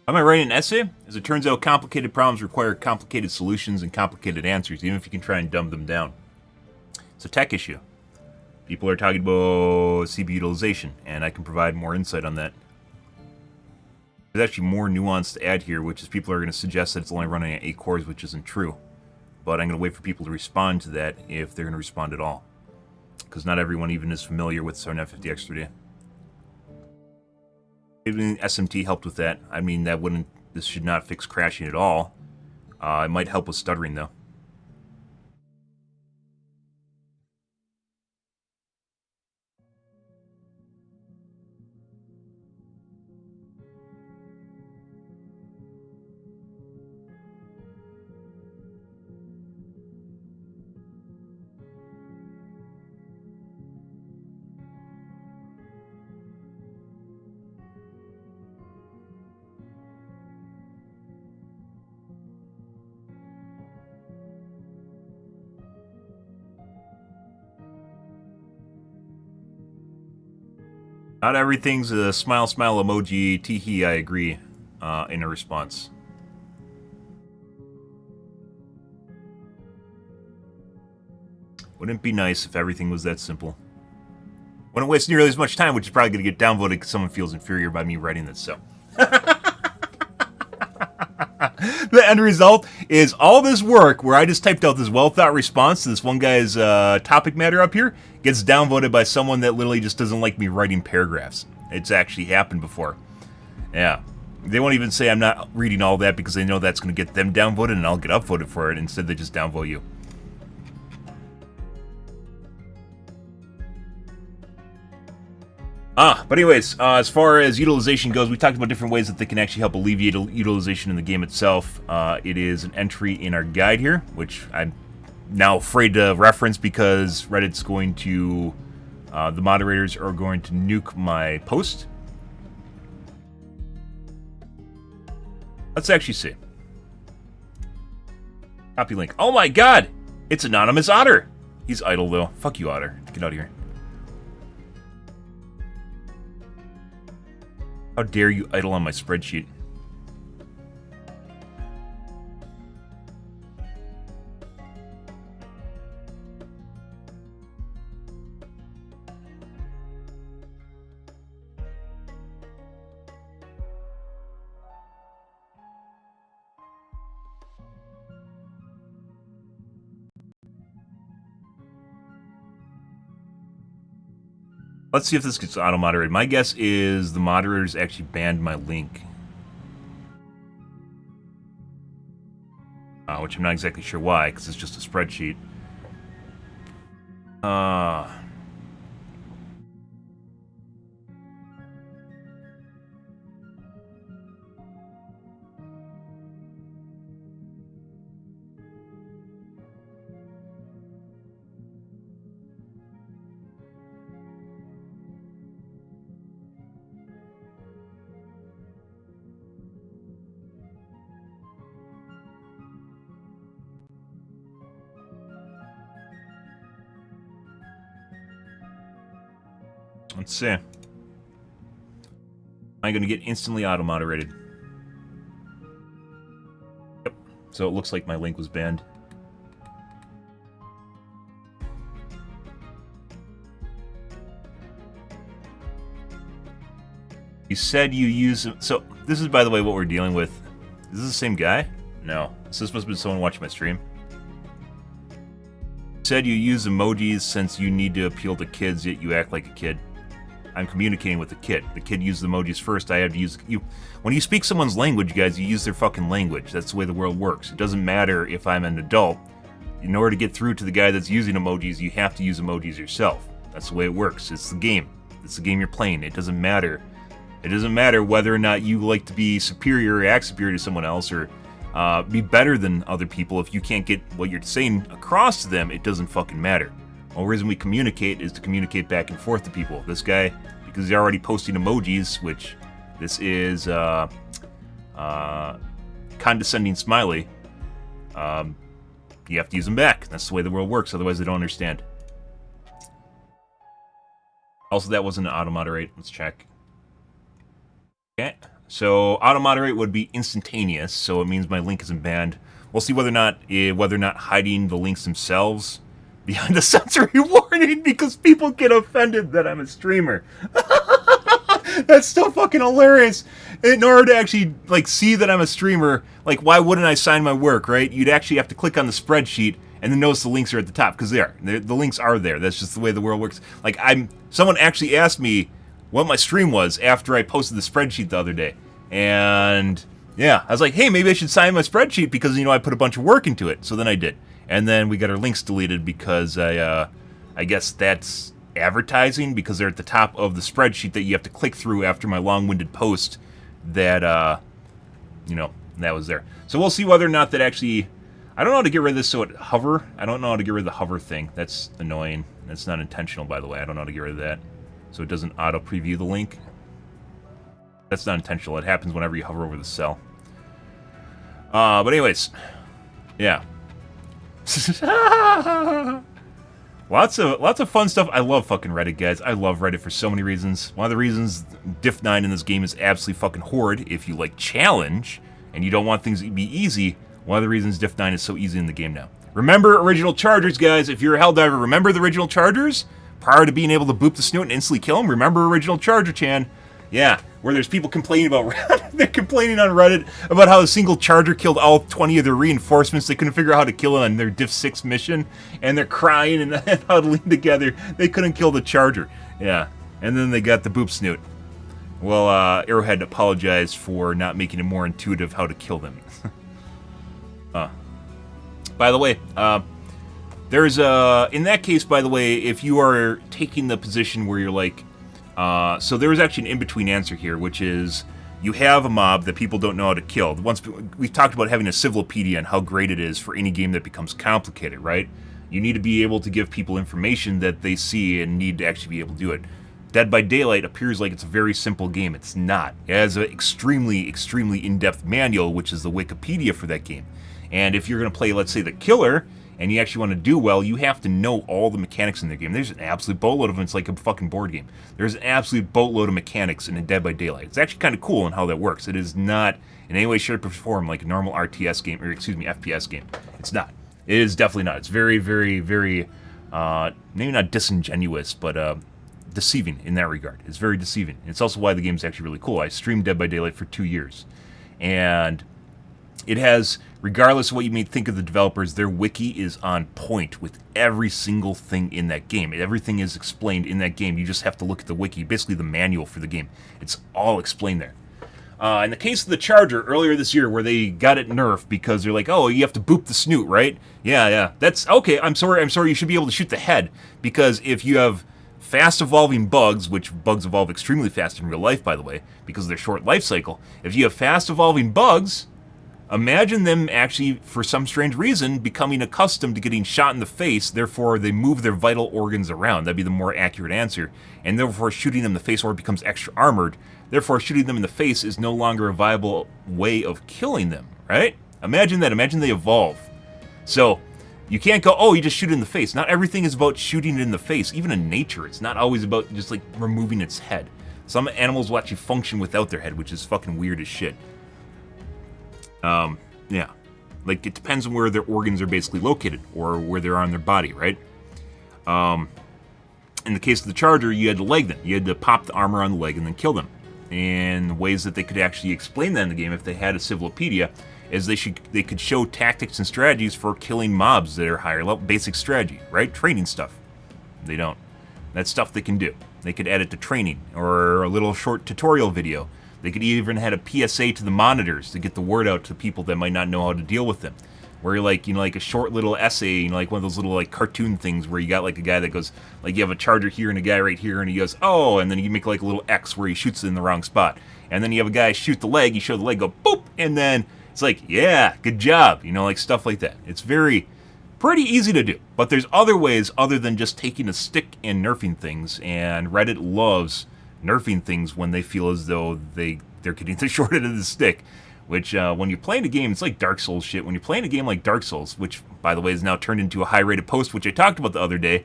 Am I writing an essay? As it turns out, complicated problems require complicated solutions and complicated answers, even if you can try and dumb them down. It's a tech issue. People are talking about CPU utilization, and I can provide more insight on that. There's actually more nuance to add here, which is people are going to suggest that it's only running at 8 cores, which isn't true. But I'm going to wait for people to respond to that if they're going to respond at all. Because not everyone even is familiar with 7950X3D. Even SMT helped with that. I mean, this should not fix crashing at all. It might help with stuttering, though. Not everything's a smile emoji, teehee, I agree, in a response. Wouldn't it be nice if everything was that simple? Wouldn't waste nearly as much time, which is probably going to get downvoted because someone feels inferior by me writing this, so. The end result is all this work where I just typed out this well-thought response to this one guy's topic matter up here gets downvoted by someone that literally just doesn't like me writing paragraphs. It's actually happened before. Yeah. They won't even say I'm not reading all that because they know that's going to get them downvoted and I'll get upvoted for it. Instead, they just downvote you. But anyways, as far as utilization goes, we talked about different ways that they can actually help alleviate utilization in the game itself. It is an entry in our guide here, which I'm now afraid to reference because Reddit's going to, the moderators are going to nuke my post. Let's actually see. Copy link. Oh my god! It's Anonymous Otter! He's idle though. Fuck you, Otter. Get out of here. How dare you idle on my spreadsheet? Let's see if this gets auto-moderated. My guess is the moderators actually banned my link. Which I'm not exactly sure why, because it's just a spreadsheet. Let's see. Am I going to get instantly auto-moderated? Yep. So it looks like my link was banned. You said you use... So, this is, by the way, what we're dealing with. Is this the same guy? No. Is this supposed to be someone watching my stream? You said you use emojis since you need to appeal to kids, yet you act like a kid. I'm communicating with the kid. The kid uses emojis first. I have to use... When you speak someone's language, guys, you use their fucking language. That's the way the world works. It doesn't matter if I'm an adult. In order to get through to the guy that's using emojis, you have to use emojis yourself. That's the way it works. It's the game. It's the game you're playing. It doesn't matter. It doesn't matter whether or not you like to be superior or act superior to someone else or be better than other people. If you can't get what you're saying across to them, it doesn't fucking matter. The only reason we communicate is to communicate back and forth to people. This guy, because he's already posting emojis, which this is condescending smiley, you have to use them back. That's the way the world works, otherwise they don't understand. Also, that wasn't an auto-moderate. Let's check. Okay, so auto-moderate would be instantaneous, so it means my link isn't banned. We'll see whether or not hiding the links themselves behind a sensory warning because people get offended that I'm a streamer. That's still fucking hilarious. In order to actually like see that I'm a streamer, like why wouldn't I sign my work, right? You'd actually have to click on the spreadsheet and then notice the links are at the top because the links are there. That's just the way the world works. Like someone actually asked me what my stream was after I posted the spreadsheet the other day, and yeah, I was like, hey, maybe I should sign my spreadsheet because I put a bunch of work into it. So then I did. And then we got our links deleted because I guess that's advertising because they're at the top of the spreadsheet that you have to click through after my long-winded post that, that was there. So we'll see whether or not that actually... I don't know how to get rid of this so it hover. I don't know how to get rid of the hover thing. That's annoying. That's not intentional, by the way. I don't know how to get rid of that. So it doesn't auto-preview the link. That's not intentional. It happens whenever you hover over the cell. But anyways, yeah. lots of fun stuff. I love fucking Reddit, guys. I love Reddit for so many reasons. One of the reasons Diff9 in this game is absolutely fucking horrid. If you like challenge and you don't want things to be easy, one of the reasons Diff9 is so easy in the game now. Remember original chargers, guys. If you're a Helldiver, remember the original chargers? Prior to being able to boop the snoot and instantly kill him, remember original charger Chan. Yeah, where there's people complaining about they're complaining on Reddit about how a single charger killed all 20 of their reinforcements. They couldn't figure out how to kill it on their Diff 6 mission, and they're crying and huddling together. They couldn't kill the charger. Yeah, and then they got the boop snoot. Well, Arrowhead apologized for not making it more intuitive how to kill them. By the way, there's in that case, by the way, if you are taking the position where you're like, so there is actually an in-between answer here, which is you have a mob that people don't know how to kill. Once we've talked about having a civilopedia and how great it is for any game that becomes complicated, right? You need to be able to give people information that they see and need to actually be able to do it. Dead by Daylight appears like it's a very simple game. It's not. It has an extremely, extremely in-depth manual, which is the Wikipedia for that game. And if you're going to play, let's say, the Killer, and you actually want to do well, you have to know all the mechanics in the game. There's an absolute boatload of them. It's like a fucking board game. There's an absolute boatload of mechanics in a Dead by Daylight. It's actually kind of cool in how that works. It is not in any way, shape, or form like a normal RTS game, or excuse me, FPS game. It's not. It is definitely not. It's very, very, very, maybe not disingenuous, but deceiving in that regard. It's very deceiving. It's also why the game's actually really cool. I streamed Dead by Daylight for 2 years. And it has, regardless of what you may think of the developers, their wiki is on point with every single thing in that game. Everything is explained in that game. You just have to look at the wiki, basically the manual for the game. It's all explained there. In the case of the Charger, earlier this year, where they got it nerfed because they're like, oh, you have to boop the snoot, right? Yeah. That's, okay, I'm sorry, you should be able to shoot the head, because if you have fast-evolving bugs, which bugs evolve extremely fast in real life, by the way, because of their short life cycle, if you have fast-evolving bugs, imagine them actually, for some strange reason, becoming accustomed to getting shot in the face, therefore they move their vital organs around. That'd be the more accurate answer. And therefore shooting them in the face, or it becomes extra armored, therefore shooting them in the face is no longer a viable way of killing them, right? Imagine that. Imagine they evolve. So you can't go, oh, you just shoot it in the face. Not everything is about shooting it in the face. Even in nature, it's not always about just like removing its head. Some animals will actually function without their head, which is fucking weird as shit. Yeah. Like, it depends on where their organs are basically located, or where they are on their body, right? In the case of the Charger, you had to leg them. You had to pop the armor on the leg and then kill them. And ways that they could actually explain that in the game, if they had a civilopedia, is they could show tactics and strategies for killing mobs that are higher level, basic strategy, right? Training stuff. They don't. That's stuff they can do. They could add it to training, or a little short tutorial video. They could even had a PSA to the monitors to get the word out to people that might not know how to deal with them. Where you're like, like a short little essay, like one of those little like cartoon things where you got like a guy that goes, like you have a Charger here and a guy right here, and he goes, oh, and then you make like a little X where he shoots it in the wrong spot. And then you have a guy shoot the leg, you show the leg, go boop, and then it's like, yeah, good job, like stuff like that. It's pretty easy to do. But there's other ways other than just taking a stick and nerfing things, and Reddit loves nerfing things when they feel as though they're getting the short end of the stick. Which, when you're playing a game, it's like Dark Souls shit. When you're playing a game like Dark Souls, which, by the way, is now turned into a high-rated post, which I talked about the other day,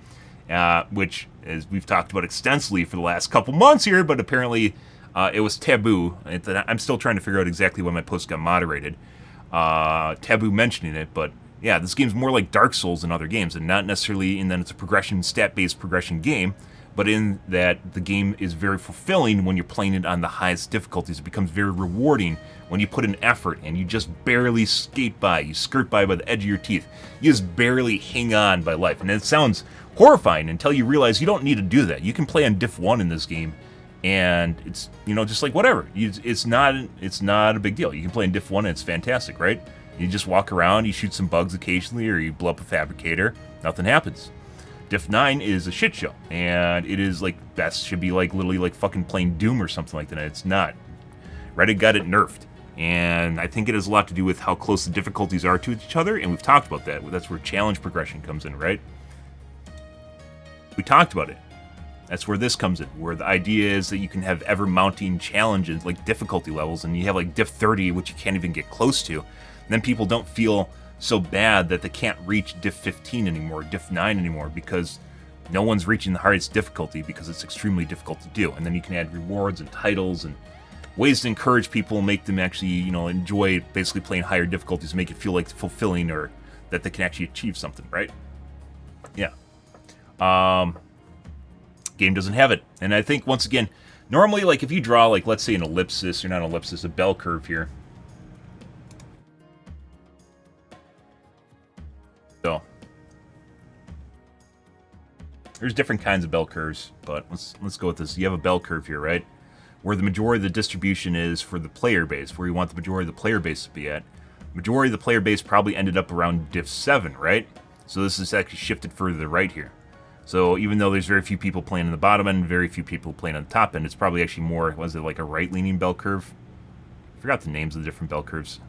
which, as we've talked about extensively for the last couple months here, but apparently it was taboo. I'm still trying to figure out exactly when my post got moderated. Taboo mentioning it, but yeah, this game's more like Dark Souls than other games, and not necessarily in that it's a stat-based progression game, but in that the game is very fulfilling when you're playing it on the highest difficulties. It becomes very rewarding when you put in effort and you just barely skate by. You skirt by the edge of your teeth. You just barely hang on by life. And it sounds horrifying until you realize you don't need to do that. You can play on diff 1 in this game, and it's, just like whatever. It's not a big deal. You can play in diff 1 and it's fantastic, right? You just walk around, you shoot some bugs occasionally, or you blow up a fabricator. Nothing happens. Diff 9 is a shit show, and it is like, that should be like literally like fucking playing Doom or something like that. It's not. Reddit got it nerfed, and I think it has a lot to do with how close the difficulties are to each other, and we've talked about that. That's where challenge progression comes in, right? We talked about it. That's where this comes in, where the idea is that you can have ever-mounting challenges, like difficulty levels, and you have like diff 30, which you can't even get close to, and then people don't feel so bad that they can't reach diff 15 anymore, diff 9 anymore, because no one's reaching the hardest difficulty because it's extremely difficult to do. And then you can add rewards and titles and ways to encourage people, make them actually, enjoy basically playing higher difficulties, make it feel like fulfilling, or that they can actually achieve something, right? Yeah. Game doesn't have it. And I think, once again, normally, like, if you draw, like, let's say an ellipsis, or not an ellipsis, a bell curve here. So, there's different kinds of bell curves, but let's go with this. You have a bell curve here, right? where the majority of the distribution is for the player base, where you want the majority of the player base to be at. Majority of the player base probably ended up around diff 7, right? So this is actually shifted further to the right here. So even though there's very few people playing on the bottom end, very few people playing on the top end, it's probably actually more, was it like a right-leaning bell curve? I forgot the names of the different bell curves.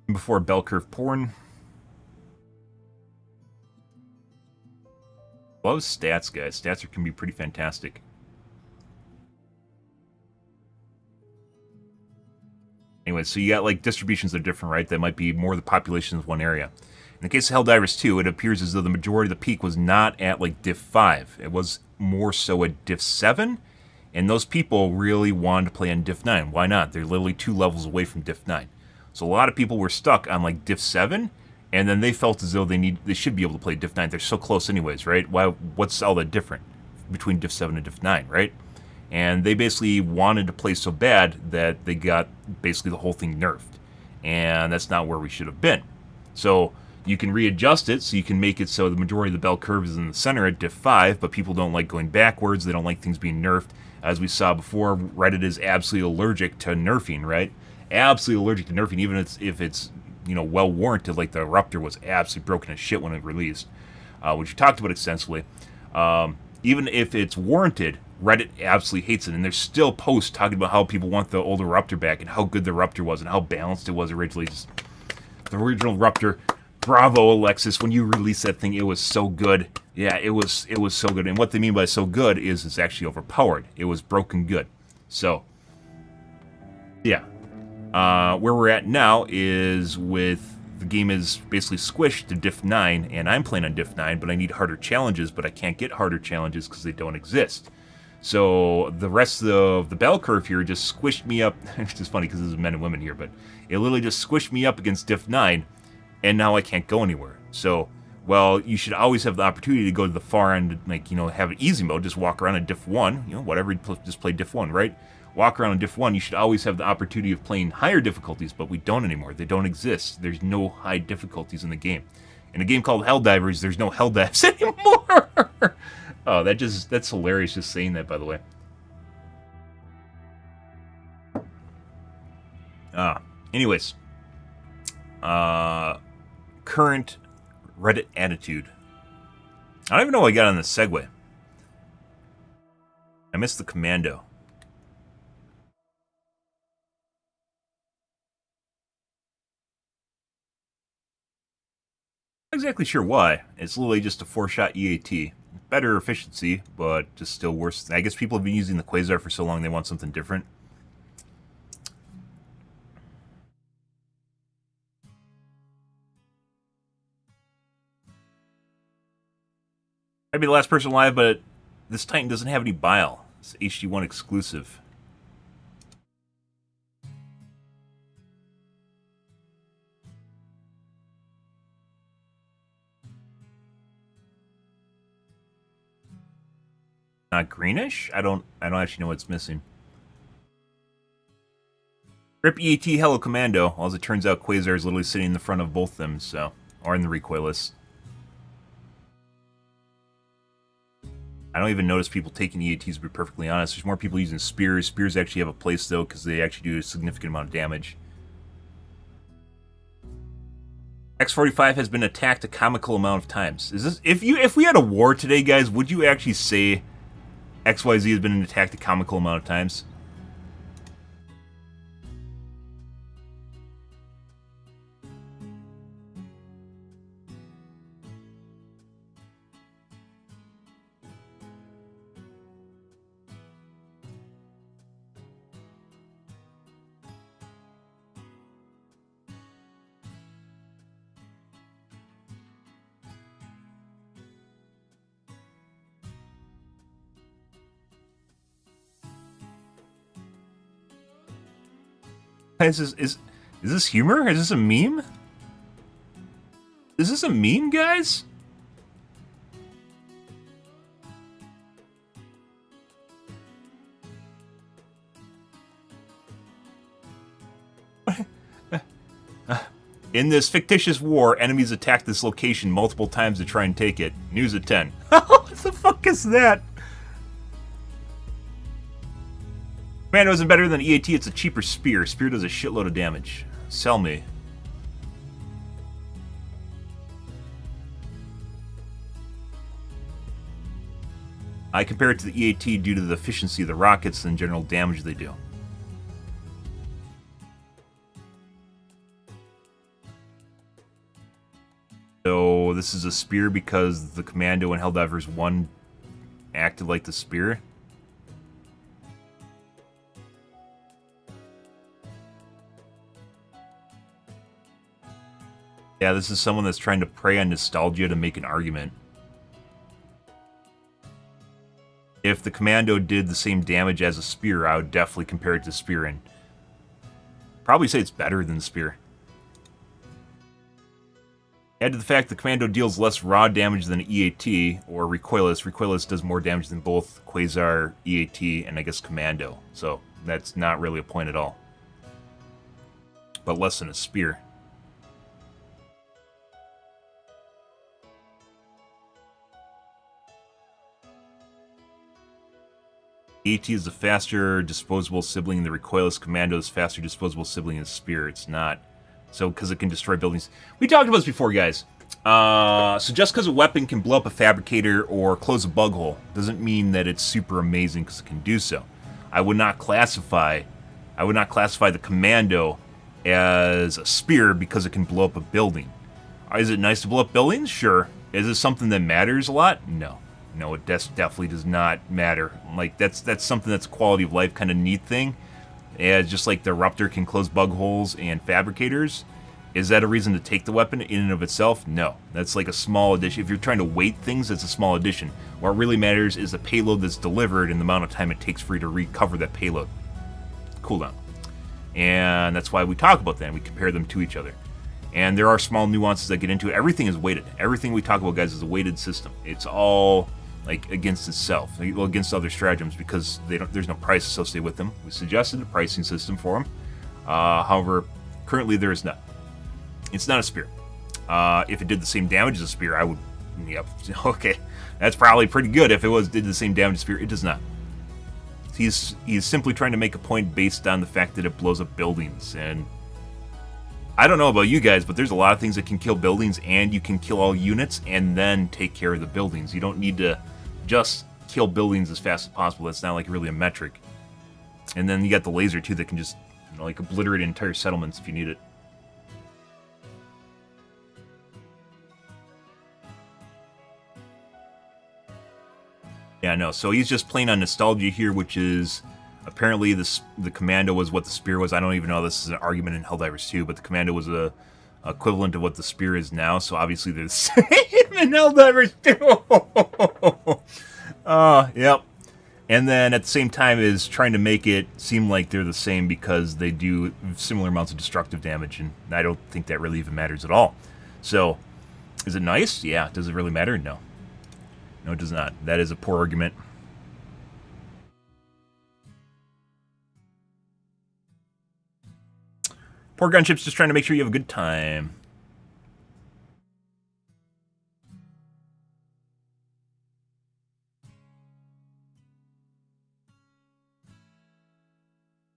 Before bell curve porn. Love stats, guys. Stats can be pretty fantastic. Anyway, so you got like distributions that are different, right? That might be more the population of one area. In the case of Helldivers 2, it appears as though the majority of the peak was not at like diff 5. It was more so at diff 7. And those people really wanted to play on diff 9. Why not? They're literally 2 levels away from diff 9. So a lot of people were stuck on like diff 7, and then they felt as though they should be able to play diff 9. They're so close anyways, right? What's all that different between diff 7 and diff 9, right? And they basically wanted to play so bad that they got basically the whole thing nerfed. And that's not where we should have been. So you can readjust it so you can make it so the majority of the bell curve is in the center at diff 5, but people don't like going backwards. They don't like things being nerfed. As we saw before, Reddit is absolutely allergic to nerfing, right? Absolutely allergic to nerfing, even if it's well warranted. Like the Eruptor was absolutely broken as shit when it released, which we talked about extensively. Even if it's warranted, Reddit absolutely hates it, and there's still posts talking about how people want the old Eruptor back and how good the Eruptor was and how balanced it was originally. Just the original Eruptor. Bravo, Alexis! When you released that thing, it was so good. Yeah, it was so good. And what they mean by so good is it's actually overpowered. It was broken good. So, yeah. Where we're at now is with the game is basically squished to diff 9, and I'm playing on diff 9, but I need harder challenges, but I can't get harder challenges because they don't exist. So the rest of the bell curve here just squished me up. It's just funny because this is men and women here, but it literally just squished me up against diff 9, and now I can't go anywhere. So, well, you should always have the opportunity to go to the far end, like, have an easy mode, just walk around in diff 1, whatever, just play diff 1, right? Walk around in diff 1, you should always have the opportunity of playing higher difficulties, but we don't anymore. They don't exist. There's no high difficulties in the game. In a game called Helldivers, there's no Helldives anymore! Oh, that's hilarious just saying that, by the way. Anyways. Current Reddit attitude. I don't even know what I got on the segue. I missed the commando. Not exactly sure why. It's literally just a 4-shot EAT. Better efficiency, but just still worse. I guess people have been using the Quasar for so long they want something different. I'd be the last person alive, but this Titan doesn't have any bile. It's HD1 exclusive. Not greenish? I don't actually know what's missing. Rip EAT, hello commando. Well, as it turns out, Quasar is literally sitting in the front of both of them, so, or in the recoilless. I don't even notice people taking EATs, to be perfectly honest. There's more people using spears. Spears actually have a place, though, because they actually do a significant amount of damage. X45 has been attacked a comical amount of times. Is this if we had a war today, guys, would you actually say XYZ has been attacked a comical amount of times? Is this humor? Is this a meme? Is this a meme, guys? In this fictitious war, enemies attack this location multiple times to try and take it. News at 10. What the fuck is that? Commando isn't better than EAT, it's a cheaper spear. Spear does a shitload of damage. Sell me. I compare it to the EAT due to the efficiency of the rockets and general damage they do. So this is a spear because the Commando and Helldivers 1 acted like the spear. Yeah, this is someone that's trying to prey on nostalgia to make an argument. If the Commando did the same damage as a spear, I would definitely compare it to spear and probably say it's better than spear. Add to the fact the Commando deals less raw damage than EAT or Recoilless. Recoilless does more damage than both Quasar, EAT, and I guess Commando. So that's not really a point at all. But less than a spear. EAT is the faster disposable sibling. The Recoilless Commando is faster disposable sibling as Spear. It's not. So, because it can destroy buildings. We talked about this before, guys. So just because a weapon can blow up a fabricator or close a bug hole doesn't mean that it's super amazing because it can do so. I would not classify the Commando as a spear because it can blow up a building. Is it nice to blow up buildings? Sure. Is it something that matters a lot? No. No, it definitely does not matter. Like, that's something that's a quality of life kind of neat thing. And just like the Ruptor can close bug holes and fabricators. Is that a reason to take the weapon in and of itself? No. That's like a small addition. If you're trying to weight things, it's a small addition. What really matters is the payload that's delivered and the amount of time it takes for you to recover that payload. Cooldown. And that's why we talk about that. We compare them to each other. And there are small nuances that get into it. Everything is weighted. Everything we talk about, guys, is a weighted system. It's all like against itself, well, against other stratagems, because there's no price associated with them. We suggested a pricing system for them. However, currently there is not. It's not a spear. If it did the same damage as a spear, I would, yep, okay, that's probably pretty good. If it did the same damage as a spear, it does not. He's simply trying to make a point based on the fact that it blows up buildings. And I don't know about you guys, but there's a lot of things that can kill buildings, and you can kill all units and then take care of the buildings. You don't need to just kill buildings as fast as possible. That's not like really a metric. And then you got the laser too that can just, like obliterate entire settlements if you need it. Yeah, no. So he's just playing on nostalgia here, which is apparently the Commando was what the Spear was. I don't even know if this is an argument in Helldivers 2, but the Commando was a equivalent of what the Spear is now. So obviously they're the same in Helldivers 2. Yep. And then at the same time is trying to make it seem like they're the same because they do similar amounts of destructive damage, and I don't think that really even matters at all. So, is it nice? Yeah. Does it really matter? No. No, it does not. That is a poor argument. Poor gunship's just trying to make sure you have a good time.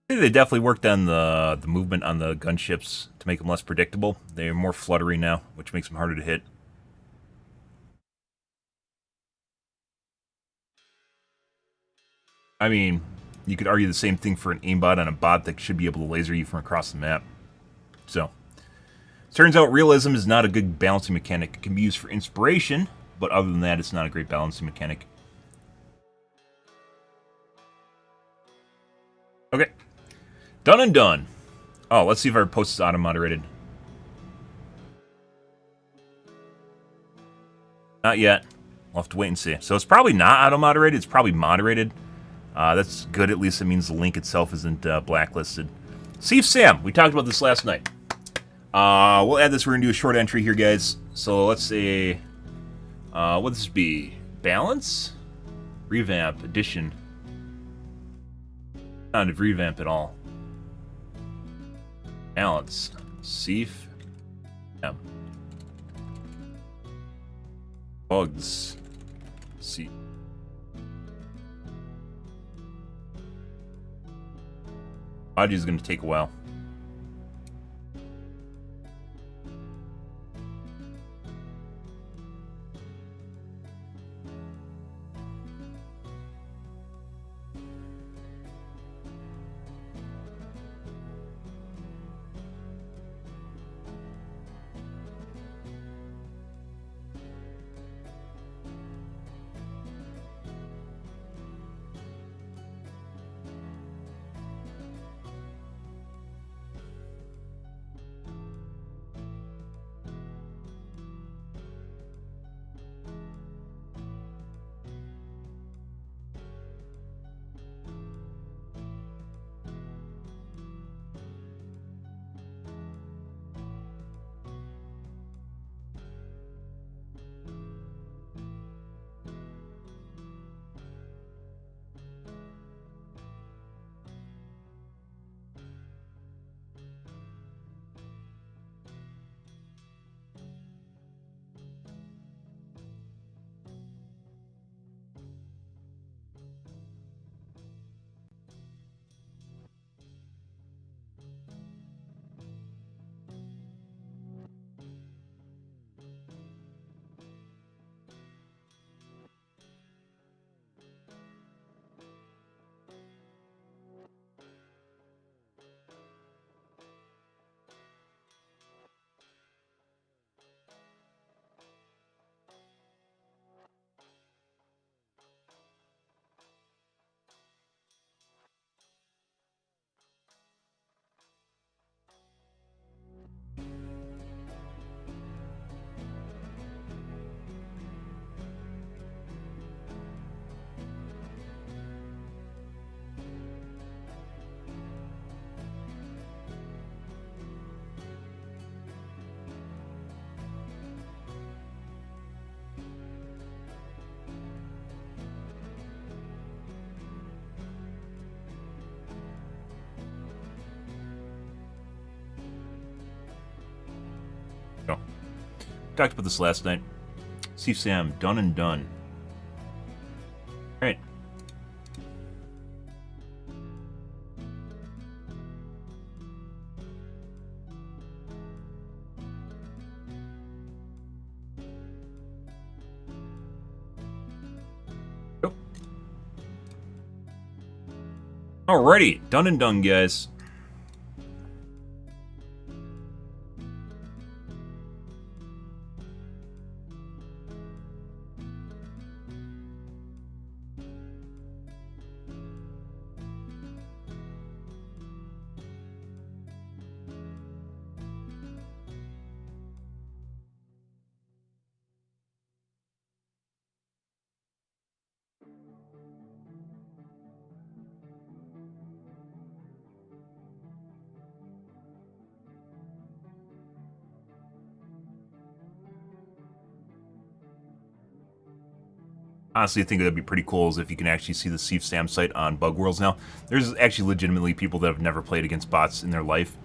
They definitely worked on the movement on the gunships to make them less predictable. They're more fluttery now, which makes them harder to hit. I mean, you could argue the same thing for an aimbot on a bot that should be able to laser you from across the map. So, turns out realism is not a good balancing mechanic. It can be used for inspiration, but other than that, it's not a great balancing mechanic. Okay. Done and done. Oh, let's see if our post is auto-moderated. Not yet. We'll have to wait and see. So it's probably not auto-moderated. It's probably moderated. That's good. At least it means the link itself isn't blacklisted. Steve Sam. We talked about this last night. We'll add this. We're going to do a short entry here, guys. So let's say... what would this be? Balance? Revamp. Addition. Not a revamp at all. Balance. Seif. Yeah. Bugs. Let's see. Body is going to take a while. Oh. Talked about this last night. See Sam, done and done. Alright. Go. Alrighty, done and done, guys. Honestly, I think that'd be pretty cool is if you can actually see the Steve Sam site on Bug Worlds now. There's actually legitimately people that have never played against bots in their life.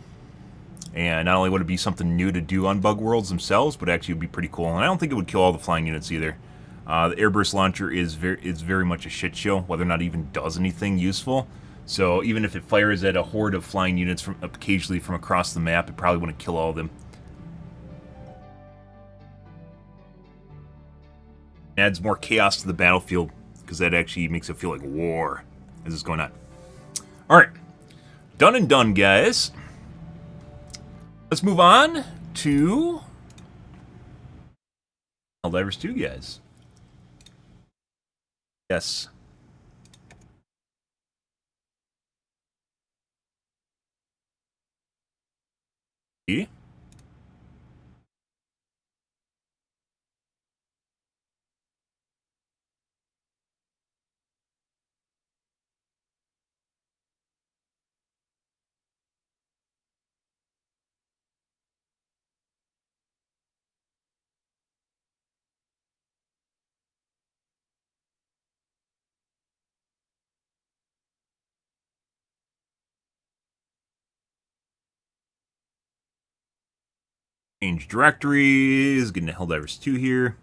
And not only would it be something new to do on Bug Worlds themselves, but actually it would be pretty cool. And I don't think it would kill all the flying units either. The airburst launcher is very much a shit show, whether or not it even does anything useful. So even if it fires at a horde of flying units from occasionally from across the map, it probably wouldn't kill all of them. It adds more chaos to the battlefield, because that actually makes it feel like war as it's going on. Alright. Done and done, guys. Let's move on to Helldivers 2, guys. Yes. See? Change directories, getting to Helldivers 2 here.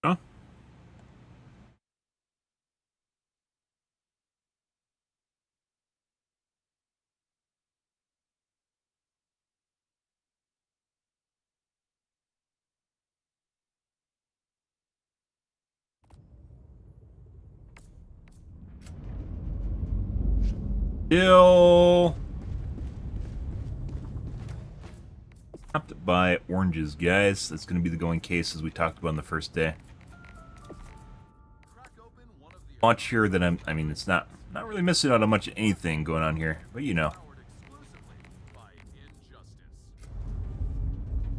Huh? Still have to buy oranges, guys. That's going to be the going case as we talked about on the first day. Watch here that I mean, it's not really missing out on much of anything going on here, but you know.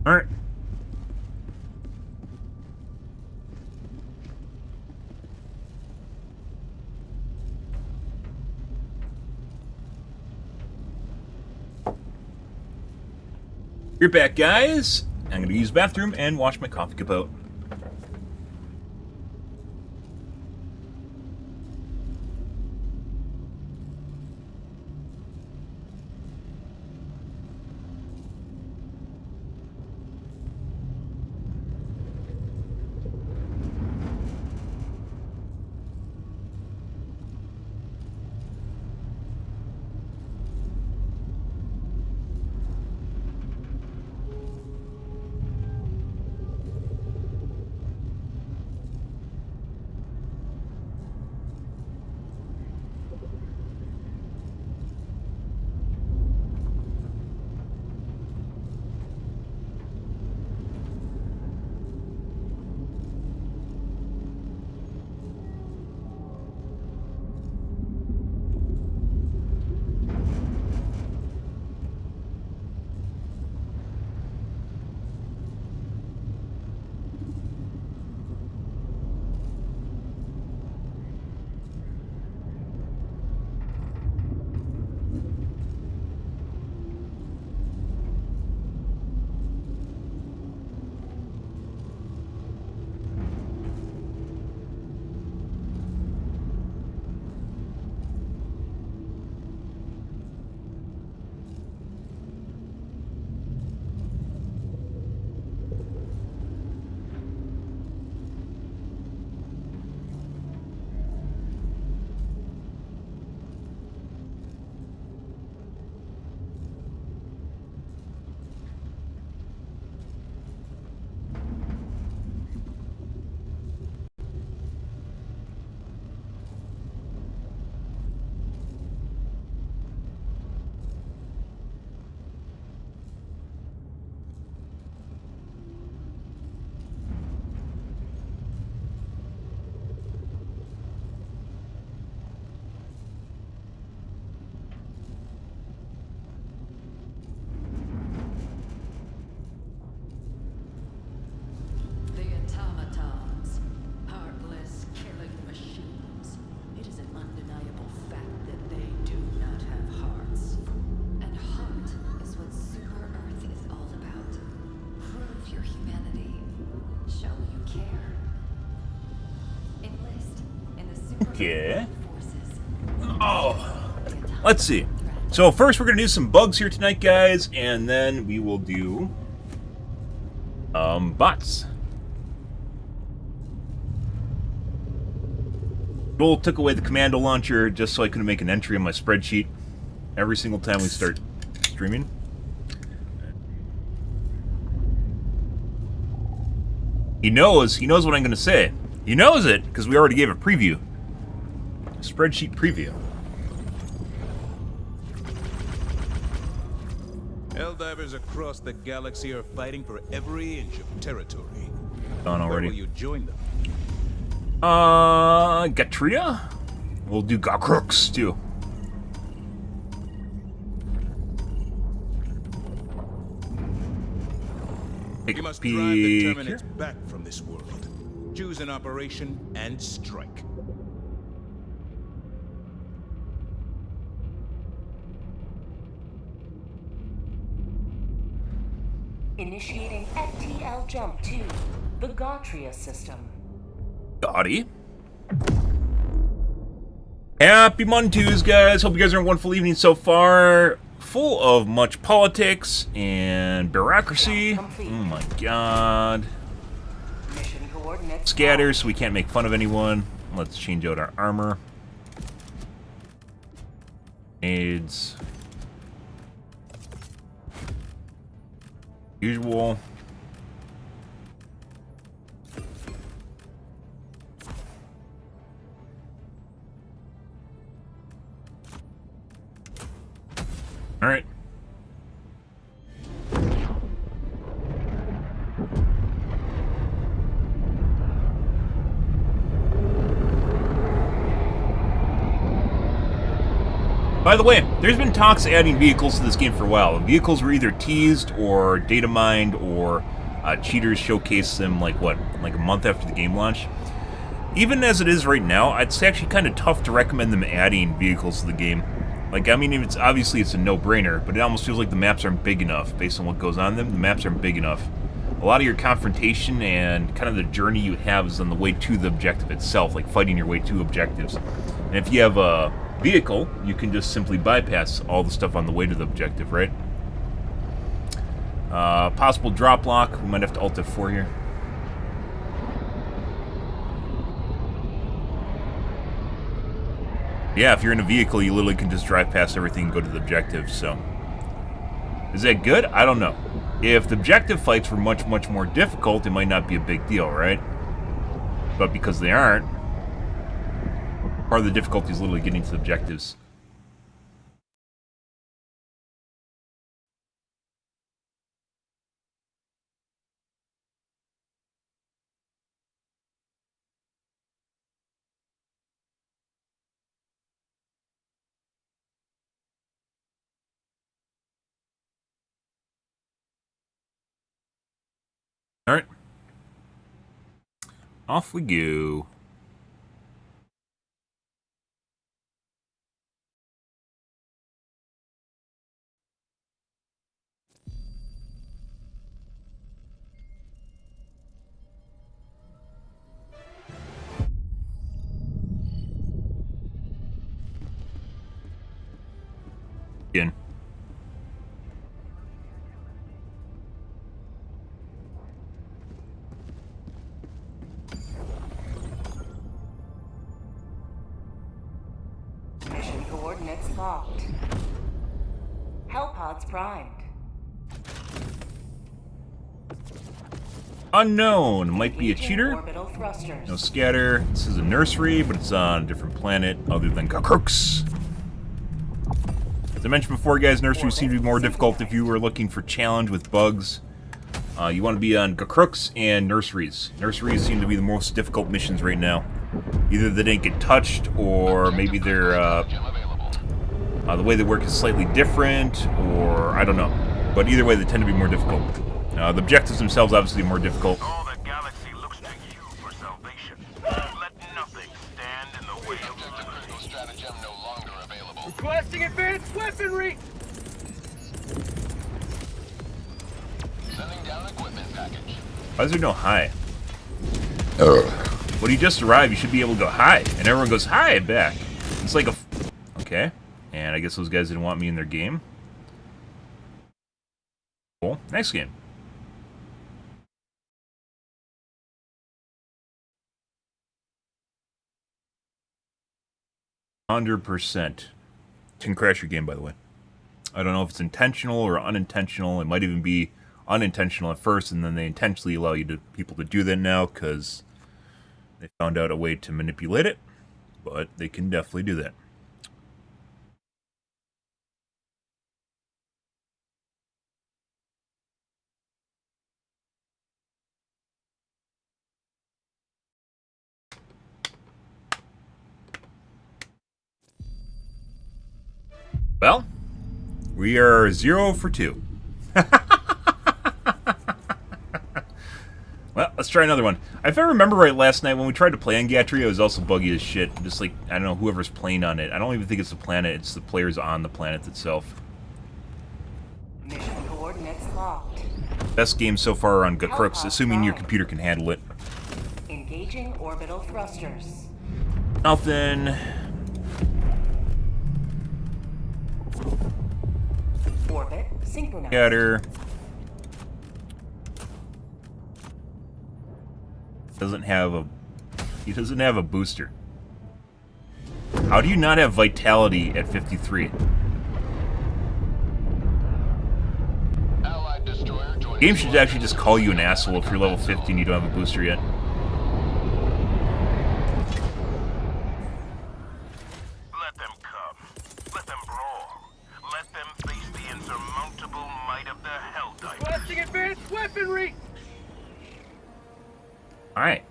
All right. You're back, guys. I'm going to use the bathroom and wash my coffee cup out. Okay. Oh, let's see. So first we're going to do some bugs here tonight, guys, and then we will do bots. Joel took away the commando launcher just so I couldn't make an entry on my spreadsheet every single time we start streaming. He knows what I'm going to say. He knows it, because we already gave a preview. A spreadsheet preview. Helldivers across the galaxy are fighting for every inch of territory. Done already. Where will you join them? Gatria? We'll do Gakrooks, too. You must drive the Terminates back from this world. Choose an operation and strike. Initiating FTL jump to the Gatria system. Gotti. Happy Mondays, guys. Hope you guys are having a wonderful evening so far. Full of much politics and bureaucracy. Oh my god. Mission coordinates. Scatter, so we can't make fun of anyone. Let's change out our armor. AIDS. Usual. All right. By the way, there's been talks adding vehicles to this game for a while. Vehicles were either teased or data mined or cheaters showcased them like a month after the game launch. Even as it is right now, it's actually kind of tough to recommend them adding vehicles to the game. Like, I mean, it's a no-brainer, but it almost feels like the maps aren't big enough based on what goes on them. The maps aren't big enough. A lot of your confrontation and kind of the journey you have is on the way to the objective itself, like fighting your way to objectives. And if you have a vehicle, you can just simply bypass all the stuff on the way to the objective, right? Possible drop lock. We might have to Alt F4 here. Yeah, if you're in a vehicle, you literally can just drive past everything and go to the objective, so. Is that good? I don't know. If the objective fights were much, much more difficult, it might not be a big deal, right? But because they aren't, part of the difficulty is literally getting to the objectives. Alright. Off we go. Again. Mission coordinates locked. Hellpods primed. Unknown. Might be a cheater. Orbital thrusters. No scatter. This is a nursery, but it's on a different planet other than Kakrooks. As I mentioned before, guys, nurseries seem to be more difficult if you were looking for challenge with bugs. You want to be on Kakrooks and nurseries. Nurseries seem to be the most difficult missions right now. Either they didn't get touched, or maybe they're the way they work is slightly different, or I don't know. But either way, they tend to be more difficult. The objectives themselves obviously are more difficult. All the galaxy looks to you for salvation. Let nothing stand in the way of liberty. Stratagem no longer available. Requesting advanced weaponry! Sending down equipment package. Why is there no hi? When you just arrive, you should be able to go hi, and everyone goes hi back. It's like a okay, and I guess those guys didn't want me in their game. Cool. Next game. %. Can crash your game, by the way. I don't know if it's intentional or unintentional. It might even be unintentional at first, and then they intentionally allow people to do that now because they found out a way to manipulate it. But they can definitely do that. Well, we are 0 for 2. Well, let's try another one. If I remember right, last night when we tried to play on Gatria, it was also buggy as shit. Just like, I don't know, whoever's playing on it. I don't even think it's the planet, it's the players on the planet itself. Mission coordinates locked. Best game so far on Crooks, assuming your computer can handle it. Engaging orbital thrusters. Nothing. Orbit synchronized. Got her. He doesn't have a booster. How do you not have vitality at 53? Allied destroyer joining Game should actually just call you an asshole if you're level 50 and you don't have a booster yet. Let them come. Let them brawl. Let them face the insurmountable might of the Helldiver. Requesting advanced weaponry! Alright.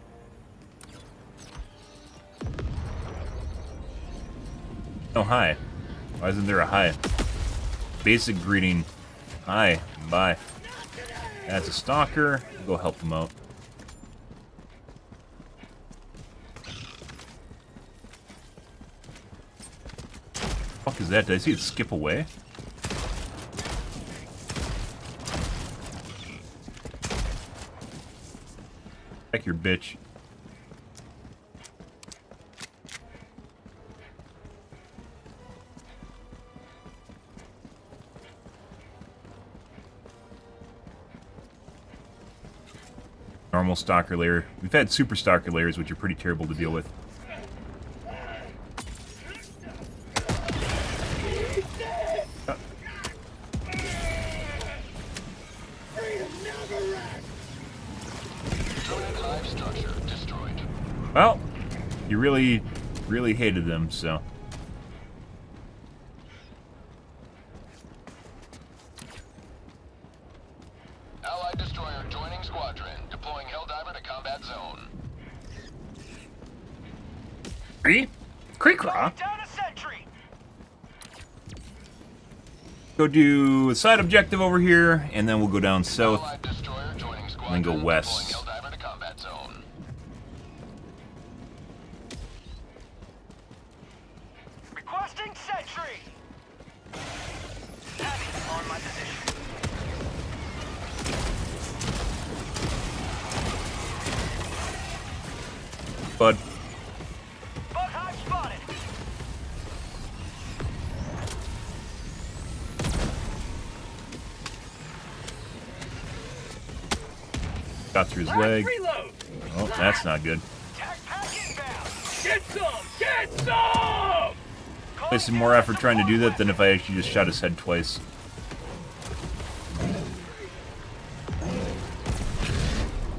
Oh, hi. Why isn't there a hi? Basic greeting. Hi. Bye. That's a stalker. Go help him out. What the fuck is that? Did I see it skip away? Heck, your bitch. Normal stalker layer. We've had super stalker layers, which are pretty terrible to deal with. Well, you really hated them, so. Allied destroyer joining squadron. Deploying Helldiver to combat zone. Creek-craw. Down a sentry! Go do a side objective over here, and then we'll go down south, Allied destroyer joining squadron. and then go west. Deploying Helldiver to combat zone. Requesting sentry! Heavy on my position. Bud. Bug hive spotted! Got through his leg. Reload! Oh, that's not good. Tac pack inbound! Get some! Get some! Wasted more effort trying to do that than if I actually just shot his head twice.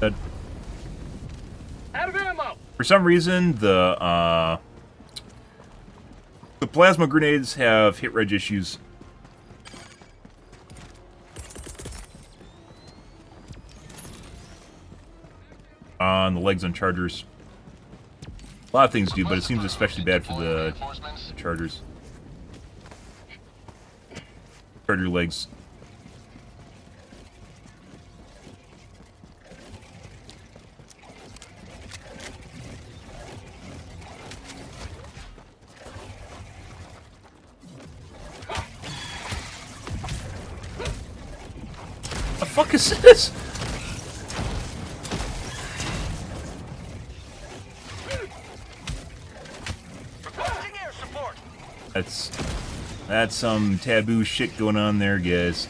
Dead. Out of ammo! For some reason, the plasma grenades have hit reg issues. On the legs on chargers. A lot of things do, but it seems especially bad for the chargers. Charger legs. The fuck is this? Requesting air support! That's some taboo shit going on there, guys.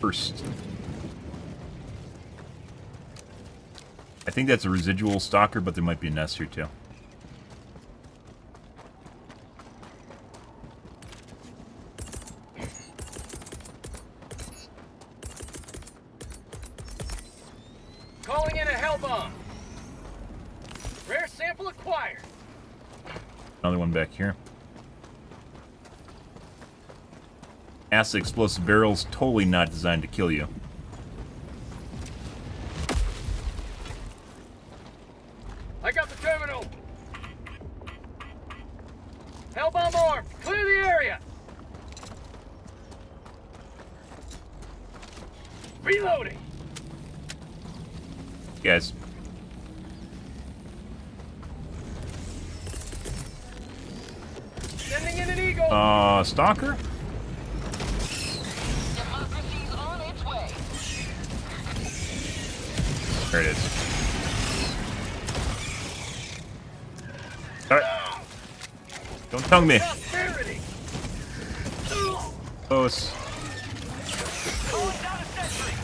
First. I think that's a residual stalker, but there might be a nest here too. Calling in a hell bomb. Rare sample acquired. Another one back here. Acid explosive barrels, totally not designed to kill you. I got the terminal. Hell bomb armed. Clear the area. Reloading. Guys. Sending in an eagle. Stalker? Democracy's on its way. There it is. Alright. Don't tongue me. Prosperity. Close. Calling down a sentry.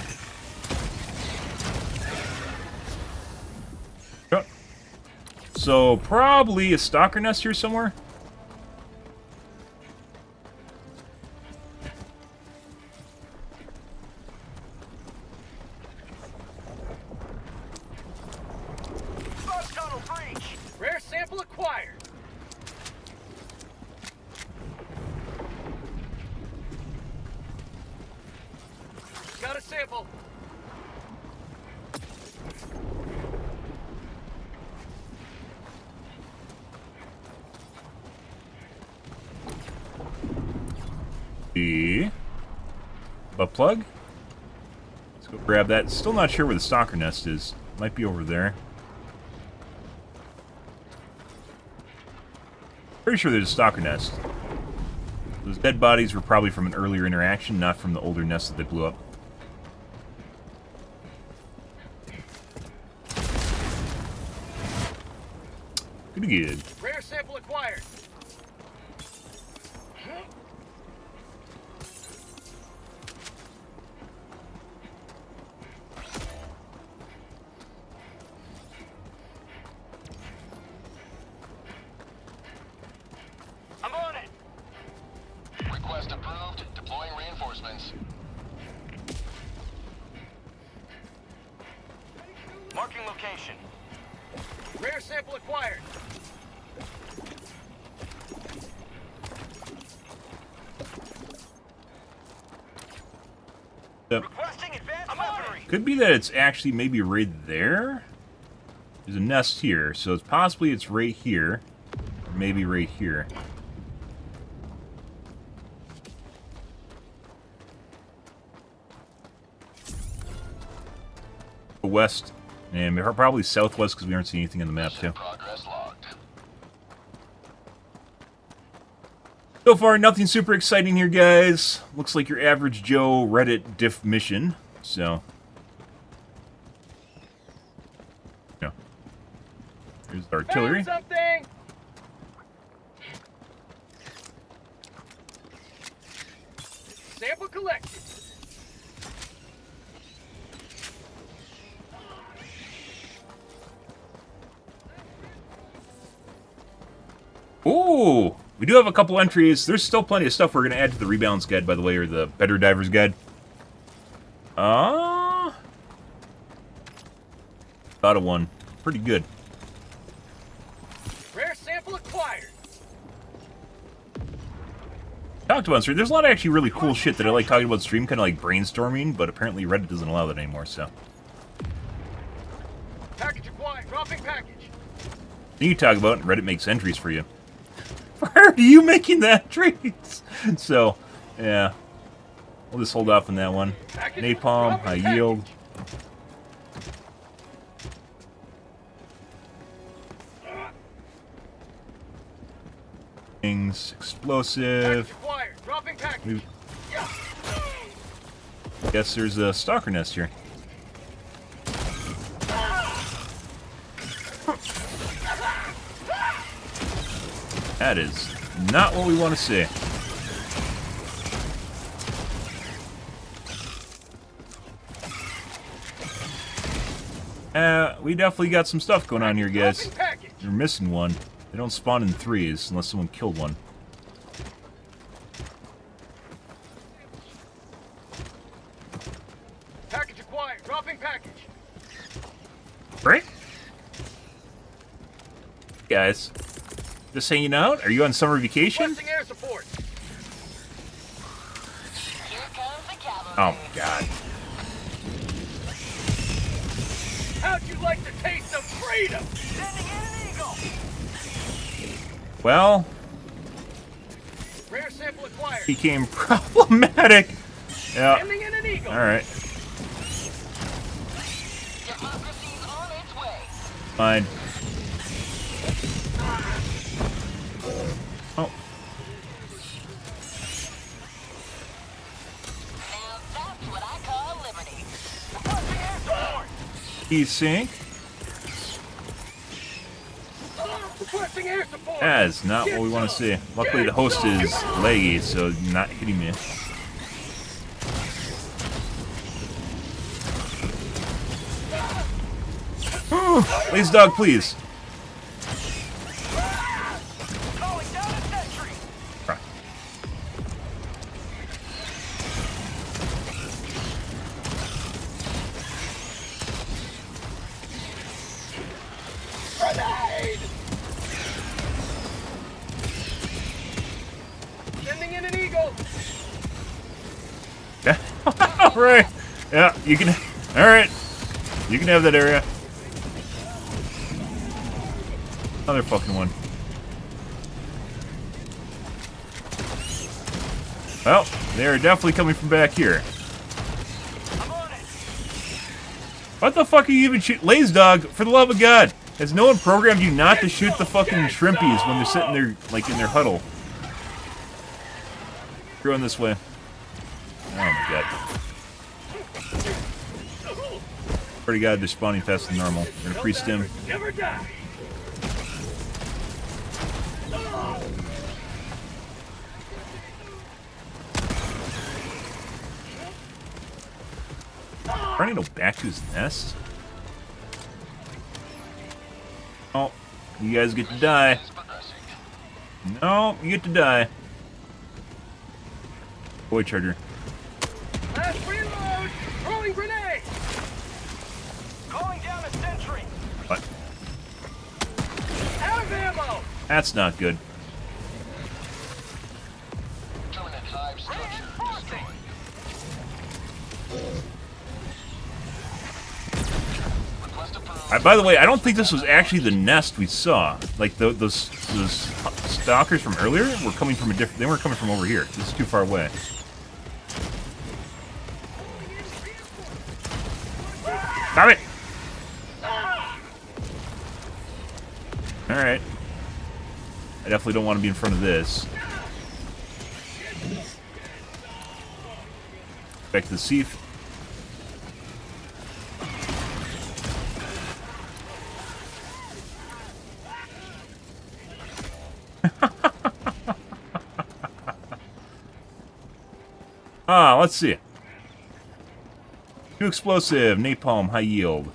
Oh. So, probably a stalker nest here somewhere? Bug tunnel breach. Rare sample acquired. Got a sample. The butt plug. Let's go grab that. Still not sure where the stalker nest is. Might be over there. Pretty sure there's a stalker nest. Those dead bodies were probably from an earlier interaction, not from the older nest that they blew up. Good. Rare sample acquired. I'm on it. Request approved. Deploying reinforcements. Marking location. Rare sample acquired. Requesting advanced weaponry. Could be that it's actually maybe right there. There's a nest here, so it's possibly it's right here. Or maybe right here. West, and probably southwest because we aren't seeing anything on the map too. Progress logged. So far, nothing super exciting here, guys. Looks like your average Joe Reddit diff mission. So, yeah. Here's the artillery. Found something. Sample collected. Ooh, we do have a couple entries. There's still plenty of stuff we're going to add to the rebalance guide, by the way, or the better divers guide. About a one. Pretty good. Rare sample acquired. Talked about stream. There's a lot of actually really cool shit that I like talking about stream, kind of like brainstorming, but apparently Reddit doesn't allow that anymore, so. Package acquired. Dropping package. You talk about it, and Reddit makes entries for you. Where are you making the entries? So, yeah. We'll just hold off on that one. Napalm, high yield. Things, explosive. Package acquired. Dropping package. Guess there's a stalker nest here. That is not what we want to see. We definitely got some stuff going on here, guys. You're missing one. They don't spawn in threes unless someone killed one. Package acquired. Dropping package. Right? Guys, just hanging out? Are you on summer vacation? Requesting air support. Here comes the cavalry. Oh my god. How'd you like the taste of freedom? Sending in an eagle. Well, Rare sample acquired. became problematic. Yeah. Sending in an eagle. Alright. Democracy's on its way. Fine. Oh. Now that's what I call liberty. Requesting air support. Desync. Requesting air support. That is not what we want to see. Luckily the host is laggy, so not hitting me. Lazy dog, please. Calling down a sentry. Right. Grenade. Sending in an eagle. Yeah. Alright. Yeah, you can. Alright. You can have that area. Another fucking one. Well, they are definitely coming from back here. I'm on it. What the fuck are you even shooting? Lazy dog, for the love of God. Has no one programmed you not to shoot the fucking shrimpies when they're sitting there, like, in their huddle? Going this way. Oh my god. Pretty god, they're spawning faster than normal. We're gonna pre-stim. Never die. Trying to go back to his nest? Oh, you guys get to die. No, you get to die. Boy charger. Last reload. Throwing grenade. Calling down a sentry. What? Out of ammo. That's not good. Permanent hive structure destroyed. Request approved. By the way, I don't think this was actually the nest we saw. Like those stalkers from earlier were coming from a different. They weren't coming from over here. This is too far away. Stop it! All right. I definitely don't want to be in front of this. Back to the Seif. Let's see. Too explosive, napalm, high yield.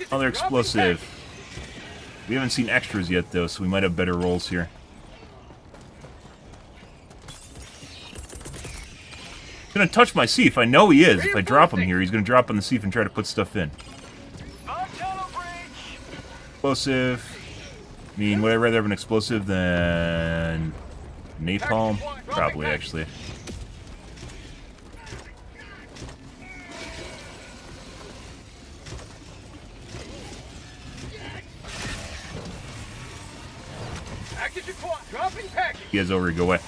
Another explosive. We haven't seen extras yet, though, so we might have better rolls here. He's gonna touch my Seif. I know he is. If I drop him here, he's gonna drop on the Seif and try to put stuff in. Explosive. I mean, would I rather have an explosive than napalm? Probably, actually. You guys over here, go away.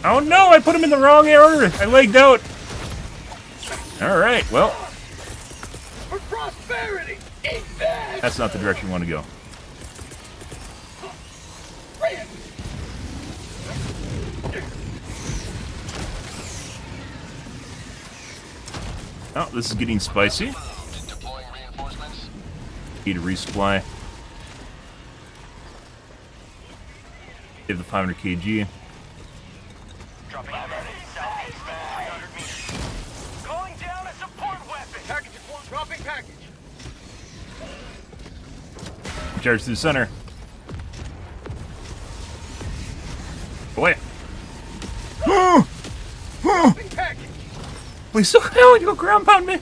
Oh no, I put him in the wrong order. I legged out. Alright, well. For prosperity. Eat that. That's not the direction you want to go. Oh, this is getting spicy. Deploying reinforcements. Need to resupply. Give the 500 kg. Dropping southeast 300 meters. Calling down a support weapon. Package dropping package. Charge to the center. Away. Dropping package. me so hell, you go ground pound me.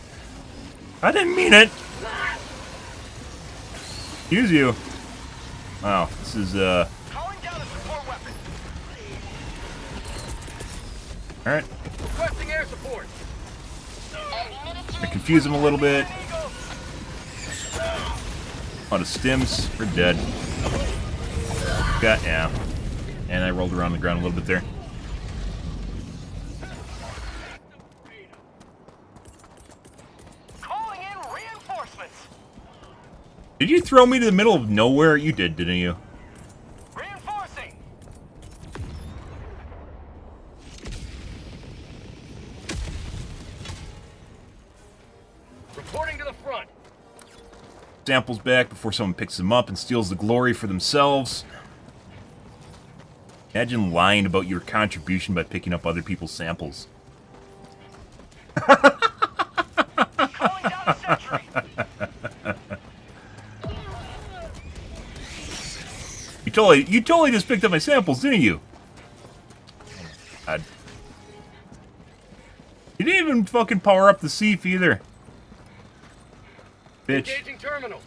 I didn't mean it. Excuse you. Wow, this is Calling down a support weapon. alright. Requesting air support. I confuse him a little bit. A lot of stims. We're dead. Got yeah. And I rolled around the ground a little bit there. Calling in reinforcements. Did you throw me to the middle of nowhere? You did, didn't you? Reinforcing. Reporting to the front. Samples back before someone picks them up and steals the glory for themselves. Imagine lying about your contribution by picking up other people's samples. Calling down a sentry. You totally just picked up my samples, didn't you? God. You didn't even fucking power up the Seif either. Bitch. Engaging terminal.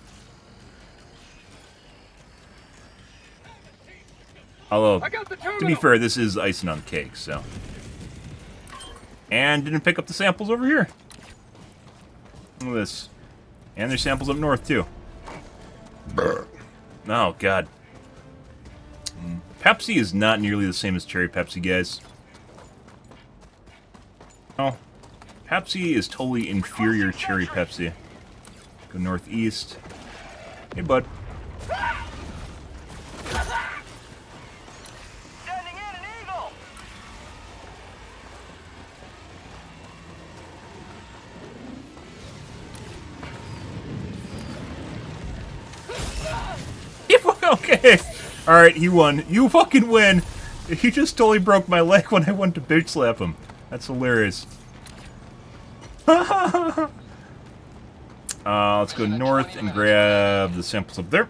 Although, I got the terminal. to be fair, this is icing on the cake, so. And didn't pick up the samples over here. Look at this. And there's samples up north, too. Oh, God. Pepsi is not nearly the same as cherry Pepsi, guys. Oh. Pepsi is totally inferior cherry Pepsi. Go northeast. Hey, bud. Sending in an eagle. Okay. Alright, he won. You fucking win. He just totally broke my leg when I went to bitch slap him. That's hilarious. Let's go north and grab the samples up there.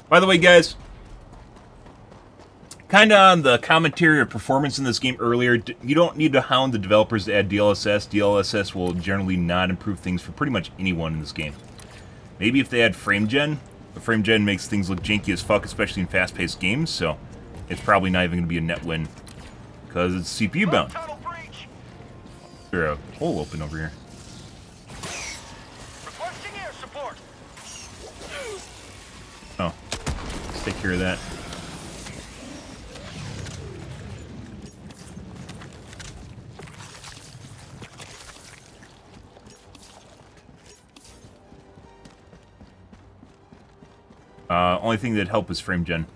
By the way, guys, kind of on the commentary or performance in this game earlier, you don't need to hound the developers to add DLSS. DLSS will generally not improve things for pretty much anyone in this game. Maybe if they add frame gen, but frame gen makes things look janky as fuck, especially in fast-paced games, so it's probably not even going to be a net win, because it's CPU bound. Tunnel breach. There's a hole open over here. Requesting air support. Oh, let's take care of that. Only thing that'd help is frame gen.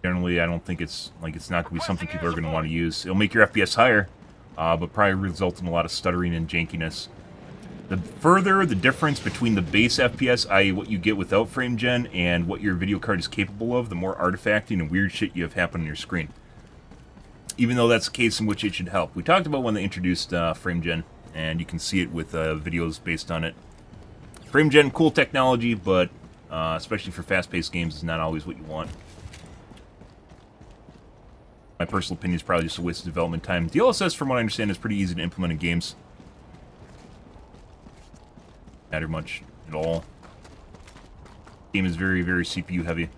Generally, I don't think it's not going to be something people are going to want to use. It'll make your FPS higher, but probably result in a lot of stuttering and jankiness. The further the difference between the base FPS, i.e. what you get without frame gen, and what your video card is capable of, the more artifacting and weird shit you have happen on your screen. Even though that's the case in which it should help. We talked about when they introduced frame gen, and you can see it with videos based on it. Frame gen, cool technology, but especially for fast-paced games, is not always what you want. My personal opinion is probably just a waste of development time. DLSS, from what I understand, is pretty easy to implement in games. Matter much at all. Game is very, very CPU heavy.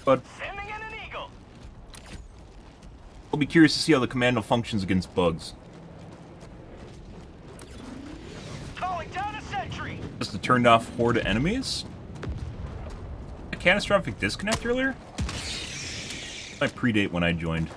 But Sending in an eagle. I'll be curious to see how the commando functions against bugs. Calling down a sentry. Just a turned off horde of enemies? A catastrophic disconnect earlier? I predate when I joined.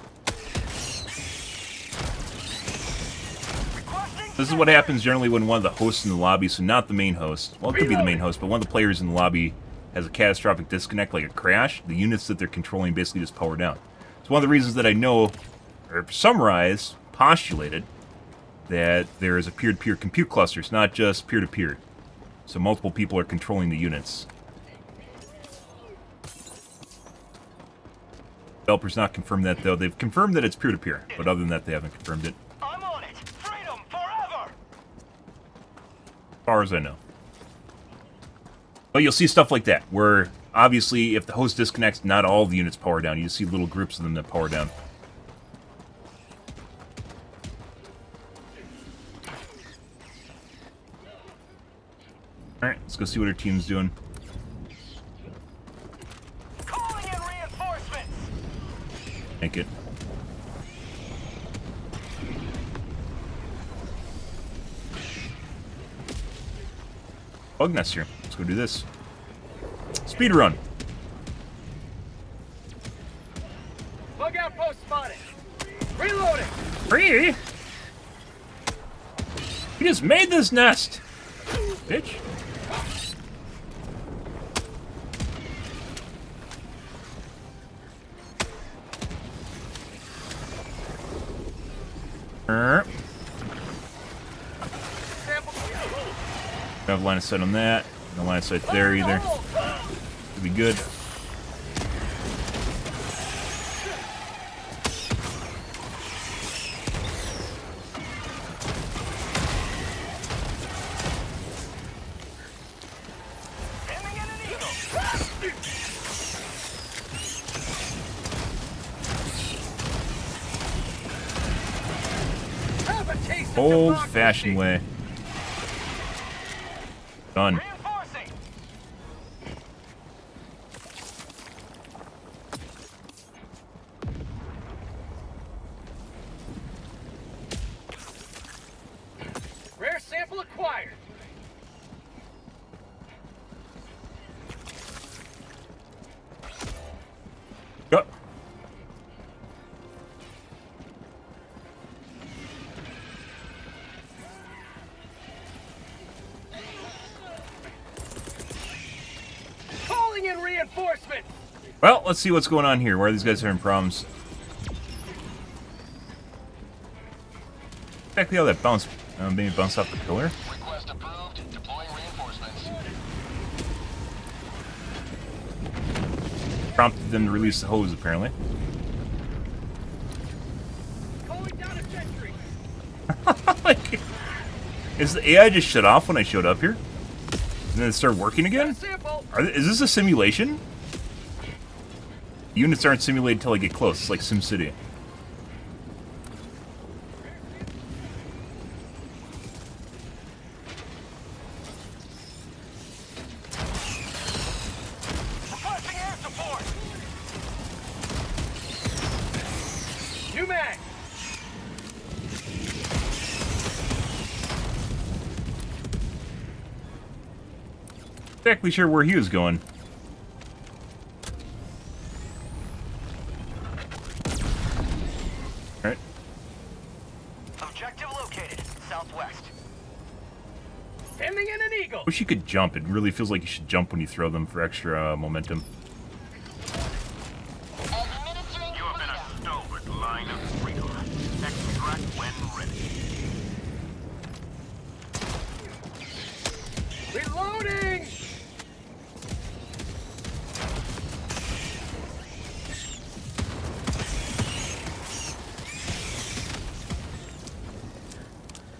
This is what happens generally when one of the hosts in the lobby, so not the main host, well, it could be the main host, but one of the players in the lobby has a catastrophic disconnect, like a crash. The units that they're controlling basically just power down. It's one of the reasons that I know, or summarize, postulated, that there is a peer-to-peer compute cluster. It's not just peer-to-peer. So multiple people are controlling the units. Developers not confirmed that, though. They've confirmed that it's peer-to-peer, but other than that, they haven't confirmed it. I'm on it. Freedom forever. As far as I know. But you'll see stuff like that, where obviously if the host disconnects, not all the units power down. You see little groups of them that power down. Alright, let's go see what our team's doing. Calling in reinforcements. Make it. Bug nest here. Let's go do this. Speed run. Bug outpost spotted. Reloading. Free? We just made this nest, bitch. Don't have line of sight on that. No line of sight there either. Should be good. Old-fashioned way. Done. Reinforcing. Rare sample acquired. Go. Calling in reinforcements. Well, let's see what's going on here. Where are these guys having problems? Exactly how that bounced. Maybe bounced off the pillar. Request approved. Deploying reinforcements. Prompted them to release the hose, apparently. Calling down a sentry. Like, is the AI just shut off when I showed up here? And then it started working again? Sample. Is this a simulation? Units aren't simulated until I get close. It's like SimCity. Requesting air support. New mag. Exactly sure where he was going. Alright. Objective located. Southwest. Sending in an eagle. Wish you could jump. It really feels like you should jump when you throw them for extra momentum. You have been a stalwart line of freedom. Extract when ready. Reloading.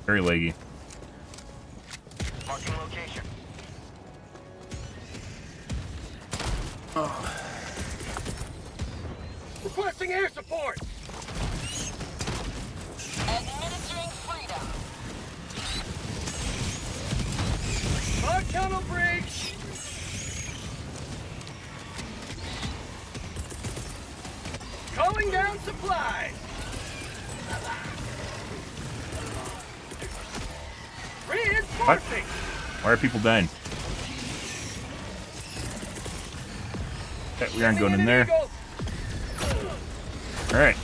Very laggy. Marking location. Requesting air support. Administering freedom. Bug tunnel breach. Calling down supplies. Reinforcing. Why are people dying? Okay, we aren't going in there. Alright.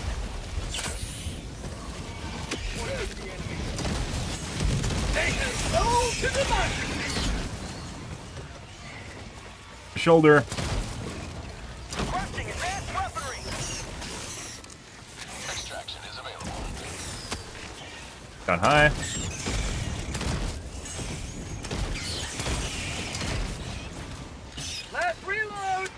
Shoulder. Requesting advanced weaponry. Extraction is available. Got high. Last reload!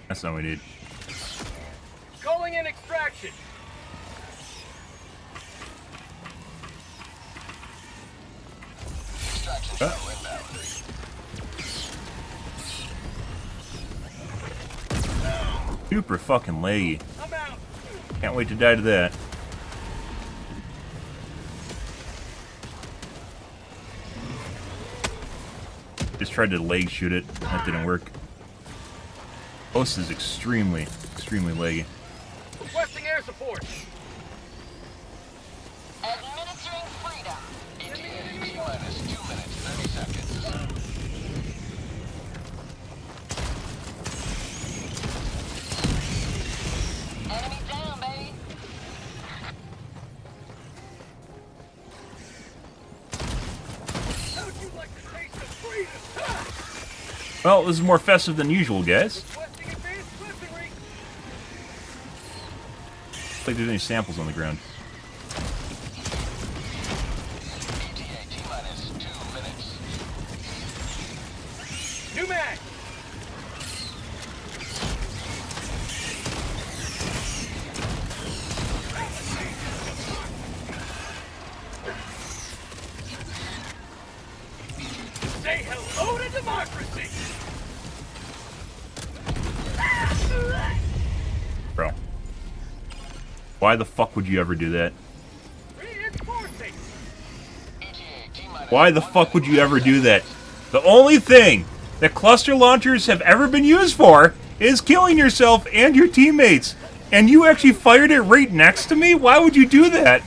That's not what we need. Calling in extraction. Super fucking laggy. I'm out. Can't wait to die to that. Just tried to leg shoot it. That didn't work. Post is extremely laggy. Requesting air support. Administering freedom. T-minus 2 minutes, 30 seconds. Enemy down, baby. How'd you like the taste of freedom? Well, this is more festive than usual, guys. Requesting advanced weaponry. Looks like there's any samples on the ground. ETA T-minus 2 minutes. New mag. Say hello to democracy. Bro. Why the fuck would you ever do that? Reinforcing. ETA T-minus Why the fuck would you ever do that? The only thing that cluster launchers have ever been used for is killing yourself and your teammates. And you actually fired it right next to me? Why would you do that?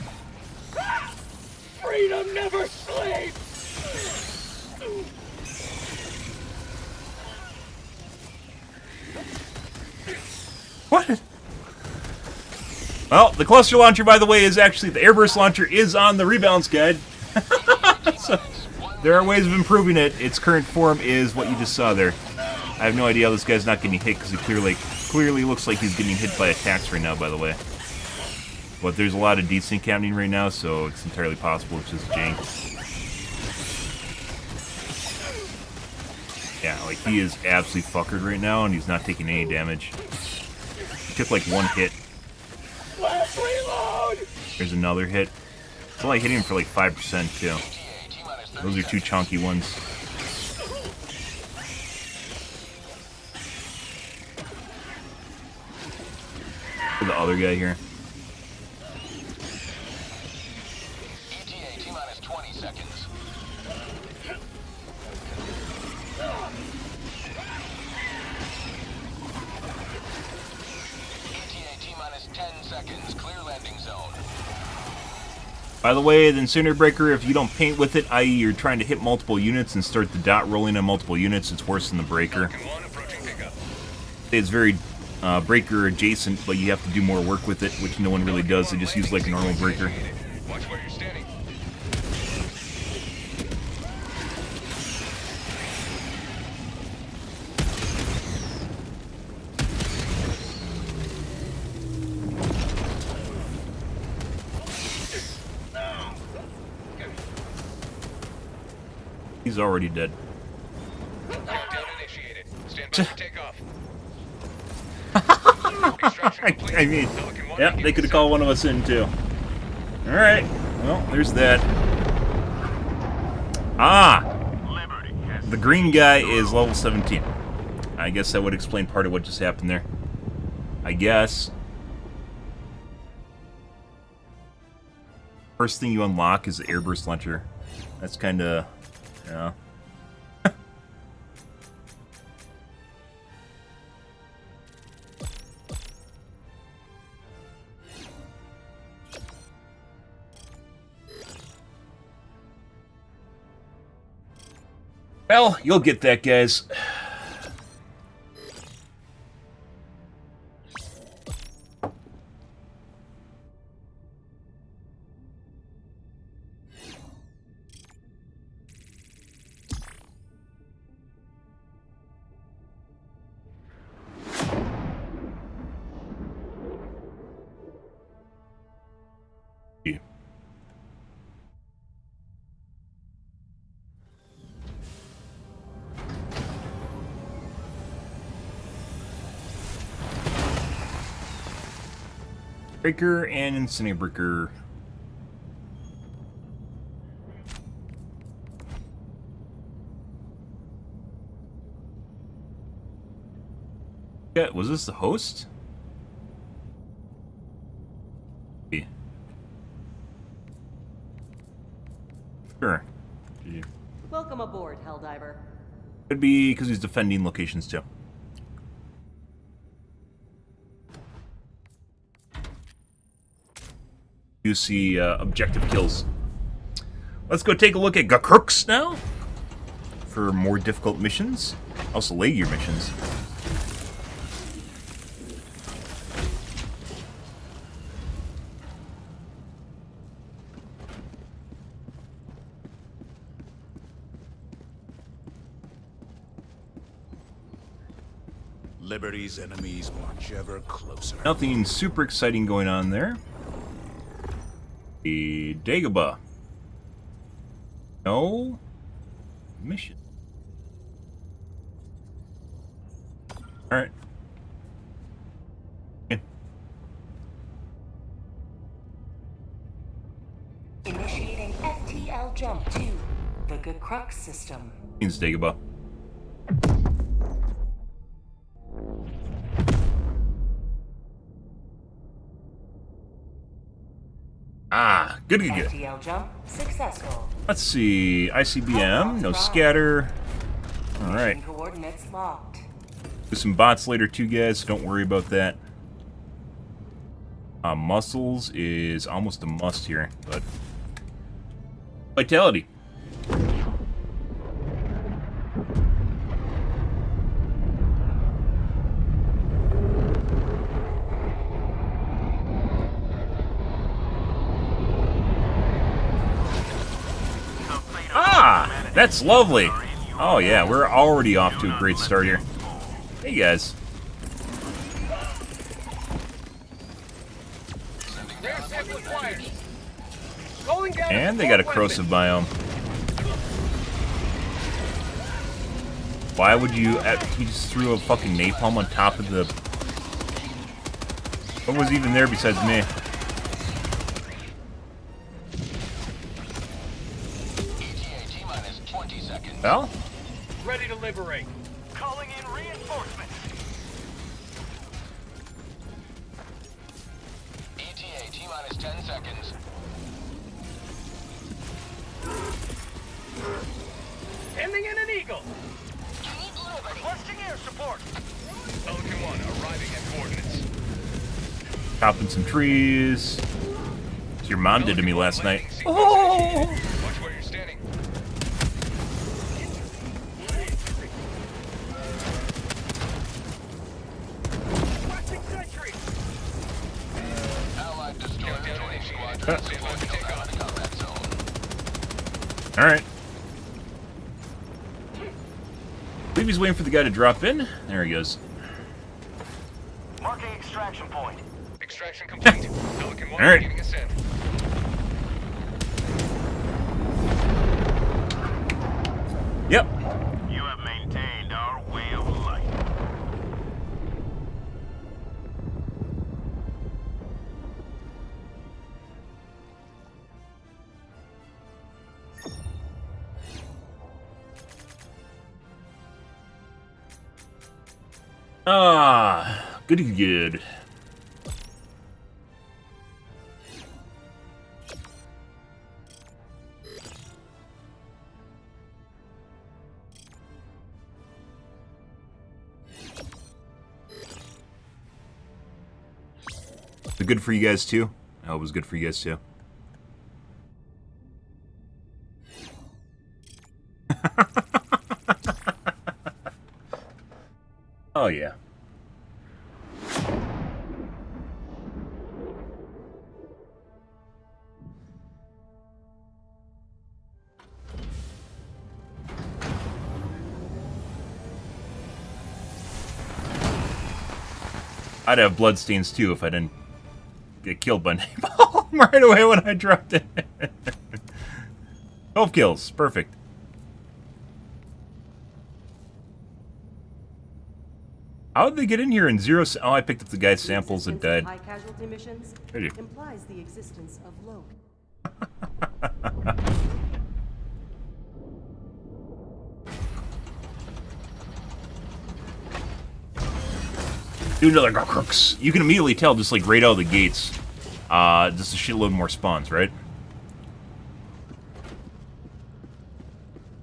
Freedom never sleeps. What? Well, the cluster launcher, by the way, is actually the airburst launcher is on the rebalance guide. So, there are ways of improving it. Its current form is what you just saw there. I have no idea how this guy's not getting hit because he clearly looks like he's getting hit by attacks right now, by the way. But there's a lot of desync happening right now, so it's entirely possible it's just jank. Yeah, like he is absolutely fuckered right now, and he's not taking any damage. He took like one hit. Last reload. There's another hit. It's only hitting him for like 5% too. Those are two chunky ones. For the other guy here. ETA T-minus 20 seconds. ETA T-minus 10 seconds. Clear landing zone. By the way, the Incinerator Breaker, if you don't paint with it, i.e. you're trying to hit multiple units and start the dot rolling on multiple units, it's worse than the Breaker. It's very Breaker adjacent, but you have to do more work with it, which no one really does. They just use like a normal Breaker. Watch where you're standing. He's already dead. Countdown initiated. Stand by for takeoff. I mean, yeah, they could have called one of us in too. Alright, well, there's that. Ah! The green guy is level 17. I guess that would explain part of what just happened there. I guess. First thing you unlock is the airburst launcher. That's kinda... yeah. Well, you'll get that, guys. Breaker and Incendiary Breaker. Yeah, was this the host? Yeah. Sure. Welcome aboard, Helldiver. Could be because he's defending locations too. You see objective kills. Let's go take a look at Gakrooks now for more difficult missions. Also lay gear missions. Liberty's enemies march ever closer. Nothing super exciting going on there. The Dagobah. No mission. Alright. Initiating FTL jump to the Gakrooks system. Means Dagobah. Ah, good. FTL jump successful. Let's see. ICBM, no scatter. Alright. Mission coordinates locked. Do some bots later too, guys. Don't worry about that. Muscles is almost a must here, but vitality. Ah, that's lovely. Oh yeah, we're already off to a great start here. Hey guys. Rare sample acquired. Calling down And they got a corrosive biome. Why would you... He just threw a fucking napalm on top of the... What was even there besides me? Well? Ready to liberate. Calling in reinforcements. ETA T-minus 10 seconds. Sending in an eagle. Requesting air support. Pelican 1 arriving at coordinates. Chopping some trees. As your mom did to me last night. Oh! Watch where you're standing. Watching sentry. Allied destroyer joining squad. Combat zone. Alright. I believe he's waiting for the guy to drop in. There he goes. Marking extraction point. Extraction complete. Pelican 1 Alright. giving us in. Yep. You have maintained our way of life. Ah, good. Was it good for you guys too? I hope it was good for you guys too. Oh yeah. I'd have bloodstains too if I didn't get killed by napalm right away when I dropped it. 12 kills, perfect. How did they get in here in zero? Oh, I picked up the guy's samples that died. High casualty missions There you. implies the existence of low. Do another crooks. You can immediately tell just like right out of the gates. Just a shitload more spawns, right?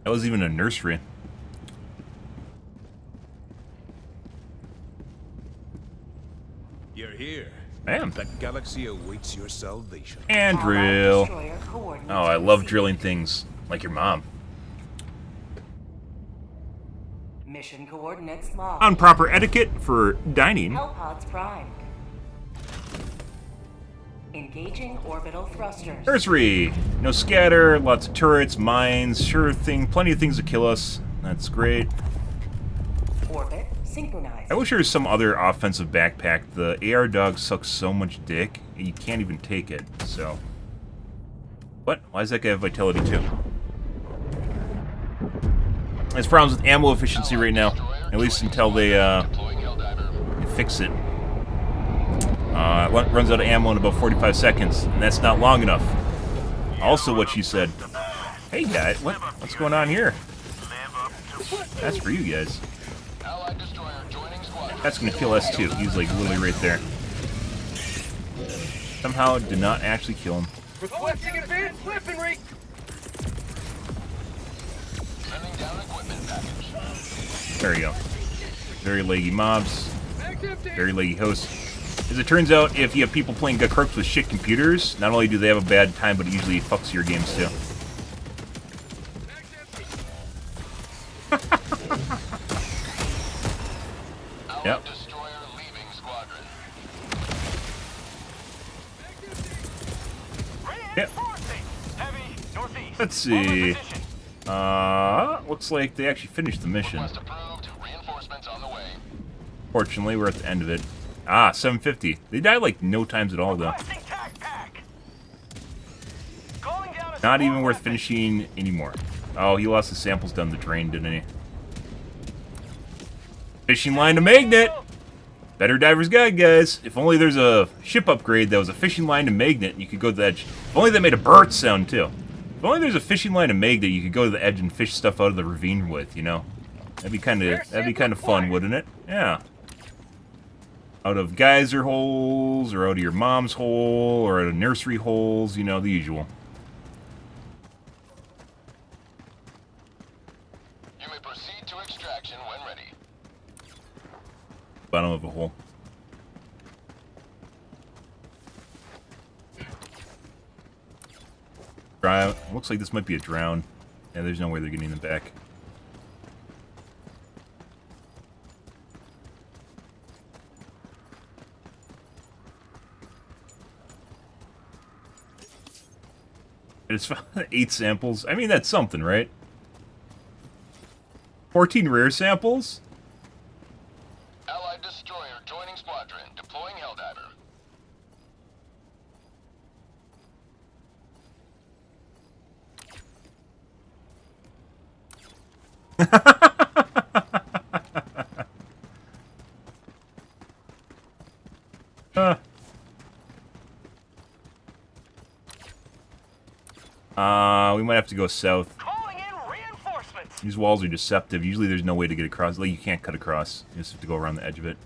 That was even a nursery. You're here. I am. The galaxy awaits your salvation. And Allied drill. destroyer coordinates Oh, I love received. drilling things like your mom. Mission coordinates logged. On proper etiquette for dining. Hellpods primed. Engaging orbital thrusters. Nursery. No scatter, lots of turrets, mines, sure thing, plenty of things to kill us. That's great. Orbit synchronized. I wish there was some other offensive backpack. The AR dog sucks so much dick, you can't even take it, so. What? Why does that guy have vitality too? There's problems with ammo efficiency right now, at least until they fix it. It runs out of ammo in about 45 seconds, and that's not long enough. Also what she said. Hey guys, what's going on here? That's for you guys. That's gonna kill S2. He's like literally right there. Somehow did not actually kill him. Requesting advanced weaponry. Sending down equipment package. There you go. Very leggy mobs. Mag's empty. Very leggy hosts. As it turns out, if you have people playing Gut Crooks with shit computers, not only do they have a bad time, but it usually fucks your games too. Mag's empty. Yep. Destroyer leaving squadron. Yep. Heavy northeast. Let's see. Looks like they actually finished the mission. Request approved. Reinforcements on the way. Fortunately, we're at the end of it. Ah, 750. They died like no times at all, though. Requesting tac pack. Calling down a Not even support worth weapon. finishing anymore. Oh, he lost the samples down the drain, didn't he? Fishing line to magnet! Better Diver's Guide, guys. If only there's a ship upgrade that was a fishing line to magnet and you could go to the edge. If only they made a bird sound, too. If only there's a fishing line to magnet you could go to the edge and fish stuff out of the ravine with, you know? That'd be kind of fun, wouldn't it? Yeah. Out of geyser holes, or out of your mom's hole, or out of nursery holes, you know, the usual. You may proceed to extraction when ready. Bottom of a hole. Dry. Looks like this might be a drown. Yeah, there's no way they're getting them back. It's 8 samples. I mean, that's something, right? 14 rare samples? Allied destroyer joining squadron. Deploying Helldiver. We might have to go south. Calling in reinforcements. These walls are deceptive. Usually there's no way to get across. Like, you can't cut across. You just have to go around the edge of it.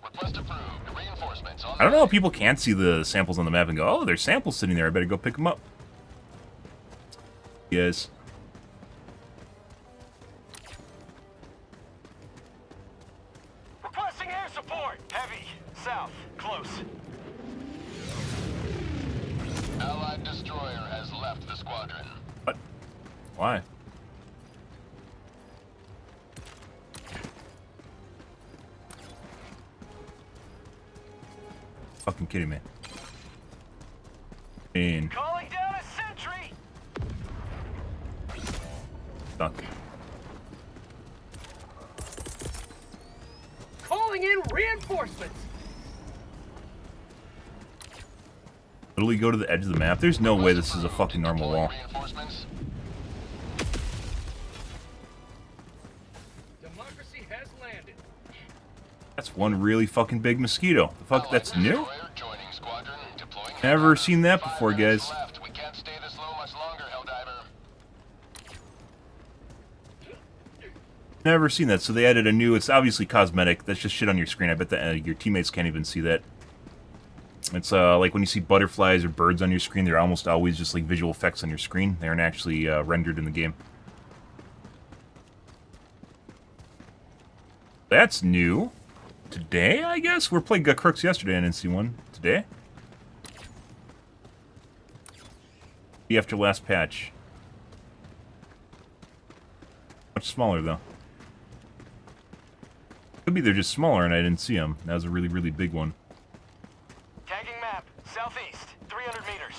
Request approved. Reinforcements on I don't know how people can't see the samples on the map and go, oh, there's samples sitting there. I better go pick them up. Yes. Requesting air support. Heavy. South. Close. Allied destroyer has left the squadron. What? Why? Fucking kidding me. Calling down a sentry. Stuck. Calling in reinforcements. Literally go to the edge of the map. There's no way this is a fucking normal wall. Reinforcements. That's one really fucking big mosquito. The fuck, that's new? Destroyer joining squadron, deploying Never Helldiver. seen that 5 before, minutes guys. left. We can't stay this low much longer, Helldiver. Never seen that. So they added a new, it's obviously cosmetic. That's just shit on your screen. I bet that your teammates can't even see that. It's like when you see butterflies or birds on your screen, they're almost always just like visual effects on your screen. They aren't actually rendered in the game. That's new. Today, I guess? We played Crooks yesterday, I didn't see one. Today? Be after last patch. Much smaller, though. Could be they're just smaller and I didn't see them. That was a really, really big one. Tagging map, southeast, 300 meters.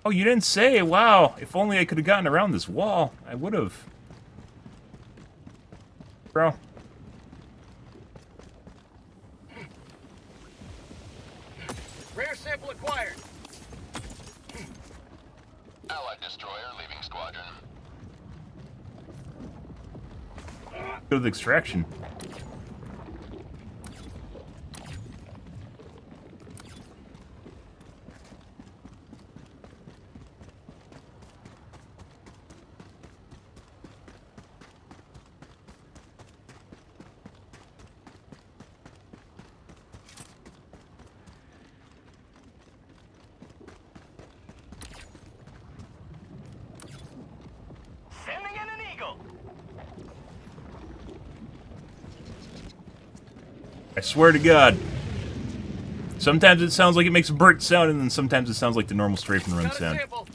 Oh, you didn't say? Wow. If only I could have gotten around this wall. I would have. Bro. Rare sample acquired. Allied destroyer leaving squadron. Go to the extraction. Sending in an eagle. I swear to God. Sometimes it sounds like it makes a burnt sound, and then sometimes it sounds like the normal strafe and run Got a sound. sample.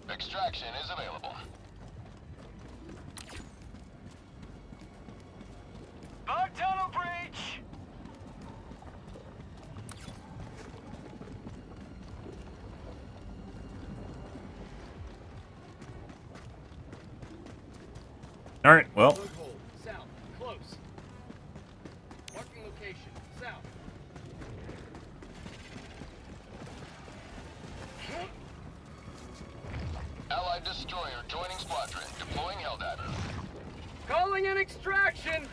Extraction is available. Bug tunnel breach. Alright, well, Bug hole, south, close. Marking location, south. Allied destroyer joining squadron, deploying Helldiver. Calling in extraction.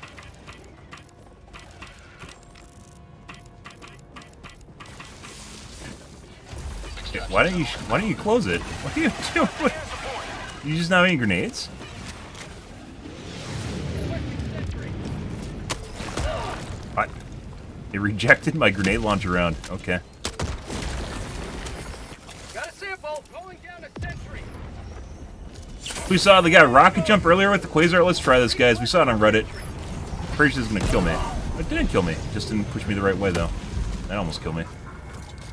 why don't you close it? What are you doing? You just not have any grenades? What? It rejected my grenade launcher round. Okay. Got a sample. Calling down a sentry. We saw the guy rocket jump earlier with the quasar. Let's try this, guys. We saw it on Reddit. Pretty sure it's gonna kill me. It didn't kill me. Just didn't push me the right way, though. That almost killed me.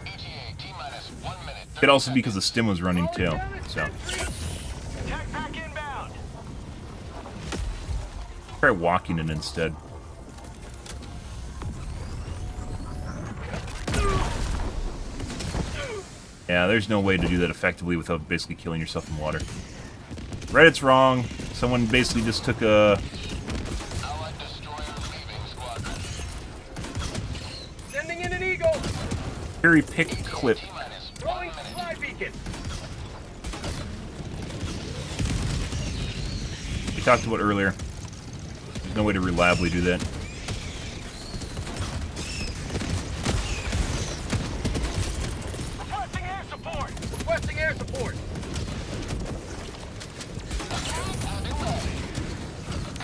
ETA T-minus 1 minute. Could also be because the stim was running, too. Calling down a So, sentry. Attack pack inbound. try walking it instead. Yeah, there's no way to do that effectively without basically killing yourself in water. Reddit's wrong. Someone basically just took a... Allied destroyer leaving squadron. Sending in an eagle. very pick clip. T-minus 1 Throwing minute. fly beacon. We talked about earlier. There's no way to reliably do that. Requesting air support. Requesting air support.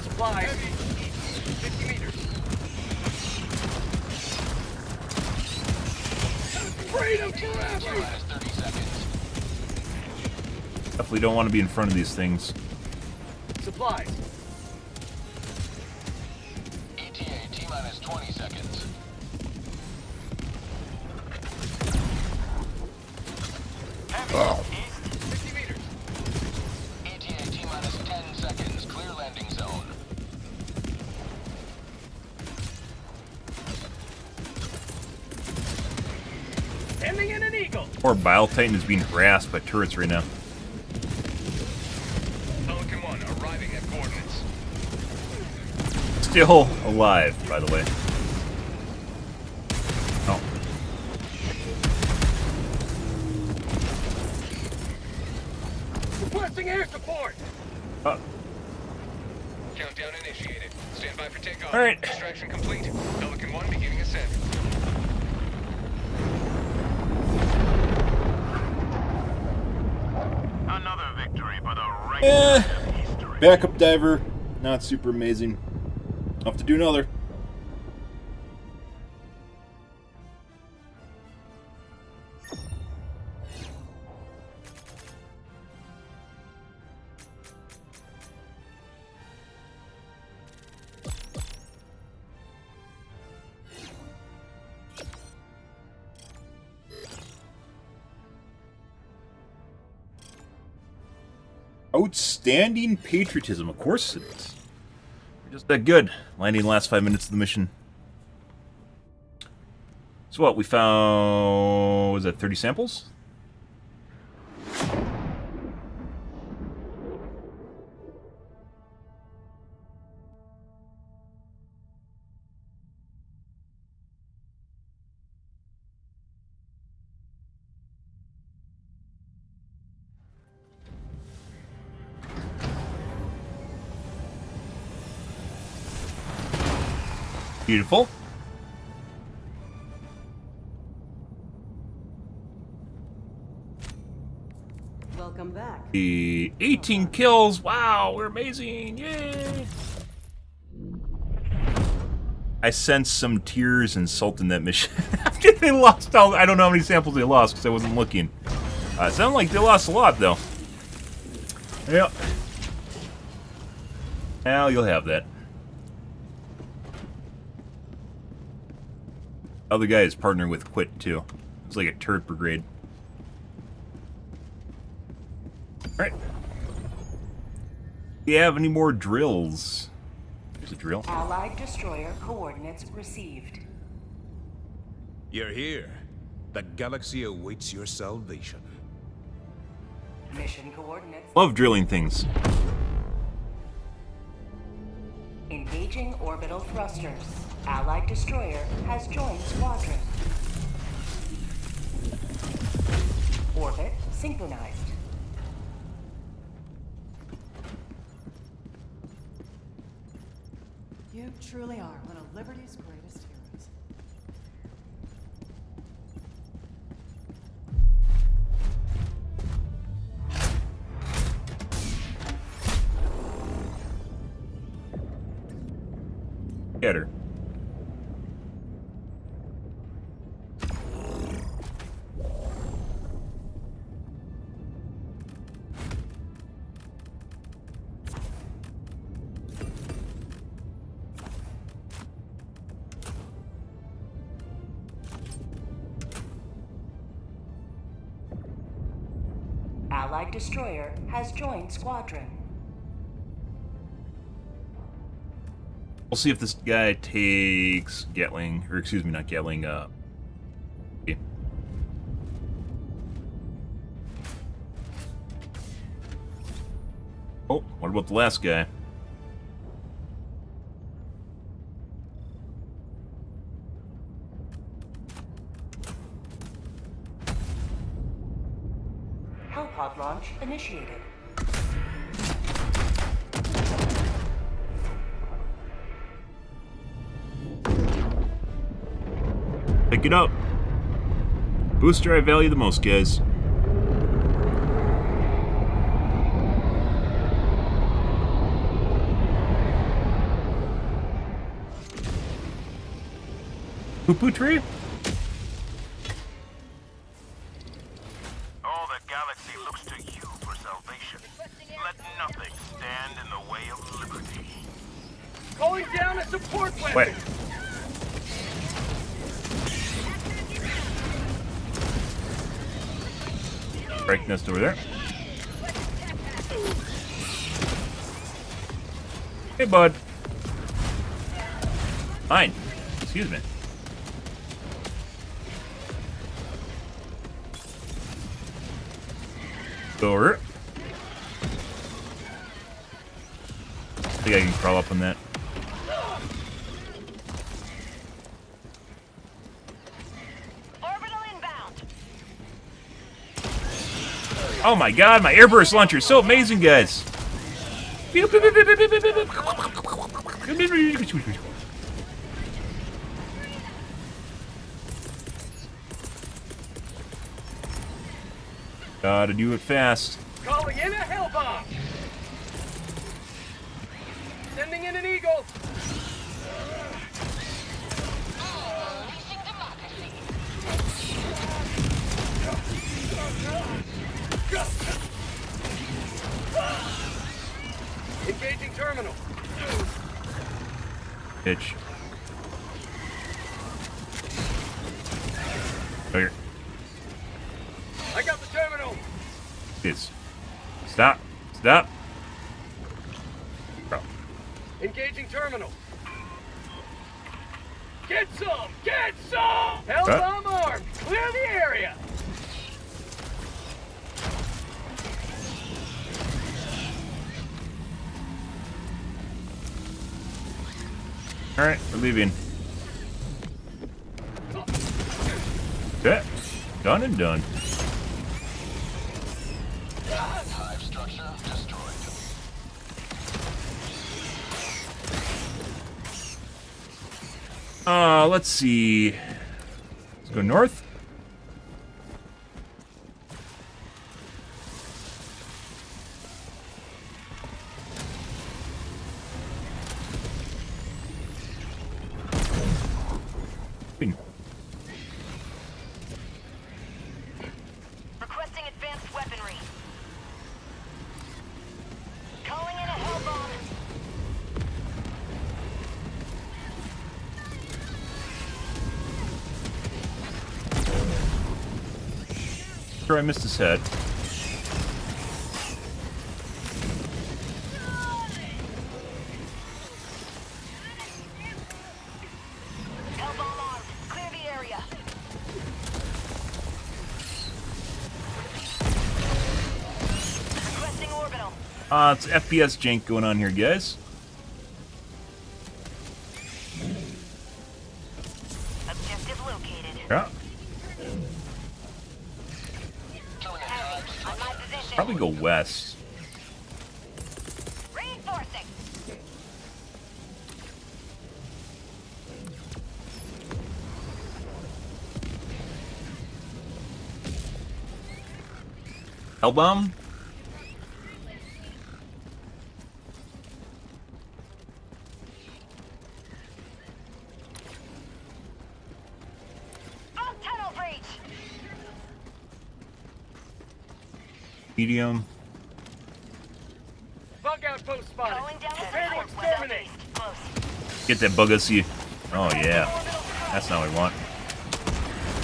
Supplies. 50 meters. Freedom forever. T-minus 30 seconds. Definitely don't want to be in front of these things. Supplies. ETA T-minus 20 seconds. Heavy. East. 50 meters. ETA T-minus 10 seconds. Clear landing zone. Sending in an eagle. Poor Bile Titan is being harassed by turrets right now. Pelican 1 arriving at coordinates. Still alive, by the way. Oh. Requesting air support. Countdown initiated. Stand by for takeoff. All right. Extraction complete. Pelican 1 beginning ascent. Another victory for the right of history. Backup diver, not super amazing. I'll have to do another. Outstanding patriotism. Of course it is. We're just that good. Landing the last 5 minutes of the mission. So what, we found... was that 30 samples? Beautiful. Welcome back. 18 kills. Wow, we're amazing. Yay. I sensed some tears and salt in that mission. After they lost all, I don't know how many samples they lost because I wasn't looking. It sounded like they lost a lot though. Yep. Now you'll have that. Other guy is partnering with Quit too. It's like a turret brigade. Alright. Do you have any more drills? There's a drill. Allied destroyer coordinates received. You're here. The galaxy awaits your salvation. Mission coordinates. Love drilling things. Engaging orbital thrusters. Allied destroyer has joined squadron. Orbit synchronized. You truly are one of Liberty's greatest heroes. Get her. Allied destroyer has joined squadron. We'll see if this guy takes Gatling, or excuse me, not Gatling, okay. Oh, what about the last guy? Hellpod launch initiated. Pick it up. Booster I value the most, guys. Poo-poo tree? All the galaxy looks to you for salvation. Let nothing stand in the way of liberty. Calling down a support weapon. Wait. Break nest over there. Hey, bud. Fine. Excuse me. Go over. I think I can crawl up on that. Orbital inbound. Oh my god, my airburst launcher is so amazing, guys. Gotta do it fast. Calling in a hell bomb. Sending in an eagle. Engaging terminal. Pitch. Okay. I got the terminal. This. Stop. Stop. Bro. Engaging terminal. Get some! Get some! Hellbomb armed! Clear the area! Alright, we're leaving. Okay. Done and done. Hive structure destroyed. Let's see. Let's go north. Requesting advanced weaponry. Calling in a hell bomb. Sure, I missed his head. Hell bomb armed. Clear the area. Requesting orbital. It's FPS jank going on here, guys. Objective located. Yeah. Heavy. On my position. Probably go west. Reinforcing. Hellbomb? On tunnel breach. Medium. Bug outpost spotted. Calling down Prepare to support. exterminate. Southeast. Close. Get that bug see. Oh yeah. That's not what we want.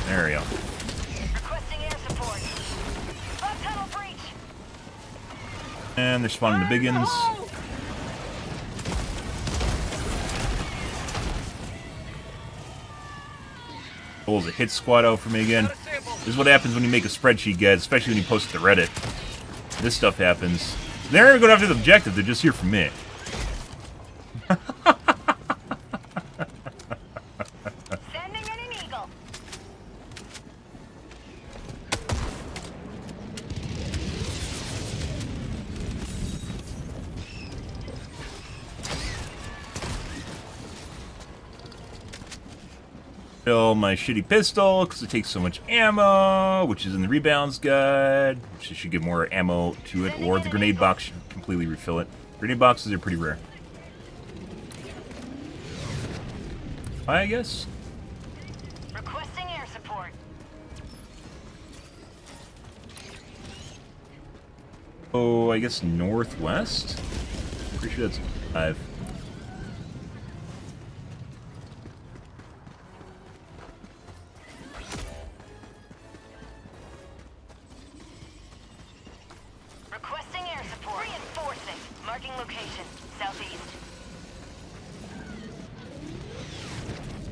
There we go. Requesting air support. On tunnel breach. And they're spawning the biggins. Pulls a hit squad out for me again. This is what happens when you make a spreadsheet, guys, especially when you post it to Reddit. This stuff happens. They're not even going after the objective, they're just here for me. Sending in an eagle. Fill my shitty pistol, because it takes so much ammo, which is in the rebalance guide, which should give more ammo to it, or the grenade box should completely refill it. Grenade boxes are pretty rare. I guess. Requesting air support. Oh, I guess northwest? Pretty sure that's 5. Requesting air support. Reinforcing. Marking location. Southeast.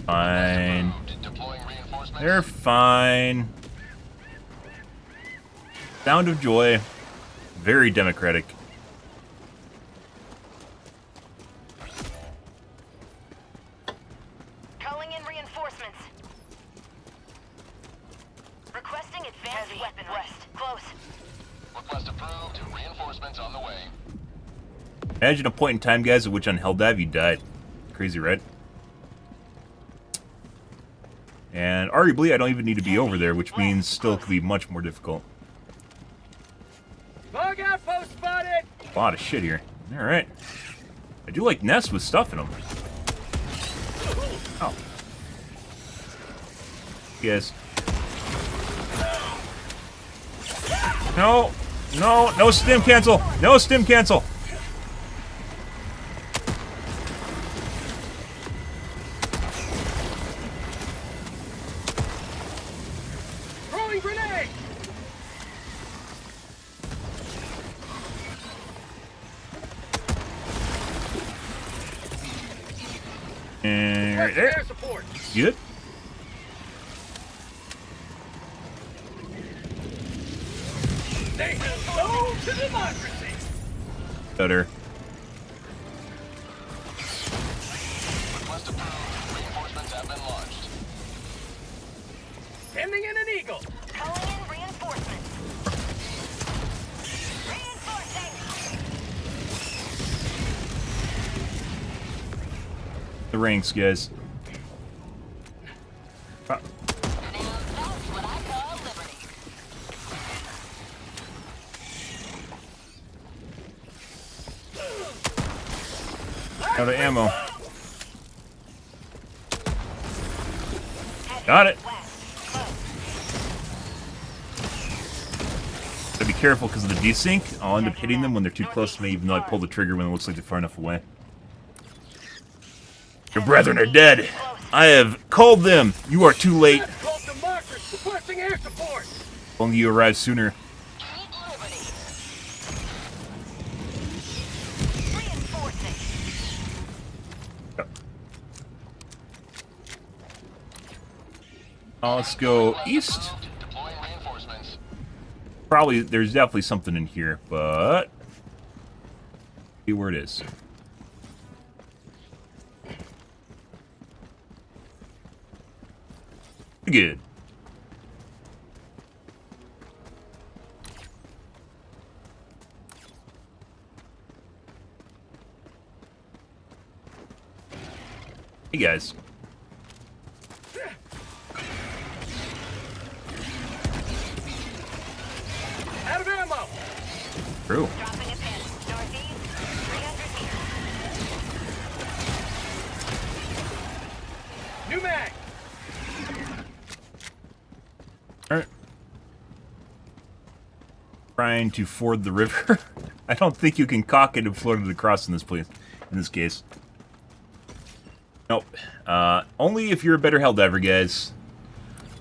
Fine. Deploying reinforcements. They're fine. Sound of joy. Very democratic. Calling in reinforcements. Requesting advanced weaponry. West. Close. Request approved. Reinforcements on the way. Imagine a point in time, guys, at which on Hell Dive you died. Crazy, right? And arguably, I don't even need to be over there, which means still it could be much more difficult. Bug outpost spotted! A lot of shit here. Alright. I do like nests with stuff in them. Oh. Yes. No! No! No stim cancel! No stim cancel! Throwing grenade! And right Requesting there. air support! Good. They have no to democracy! Better. Request approved. Reinforcements have been launched. Sending in an eagle! Calling in reinforcements. Reinforcing. The ranks, guys. Now that's what I call liberty. Out of ammo. Got it. West. Close. Gotta be careful because of the desync. I'll end up hitting them when they're too close to me, even though I pull the trigger when it looks like they're far enough away. Your brethren are dead. I have called them. You are too late. Let's call democracy! Requesting air support! If only you arrived sooner. Keep liberty. Reinforcing. Let's go east. Deploying reinforcements. Probably, there's definitely something in here, but... see where it is. Good. Hey guys. Out of ammo! True. Dropping a pin. Northeast. 300 meters. New mag! Alright. Trying to ford the river. I don't think you can cock it and float it across in this place. In this case. Nope. Only if you're a better Helldiver, guys.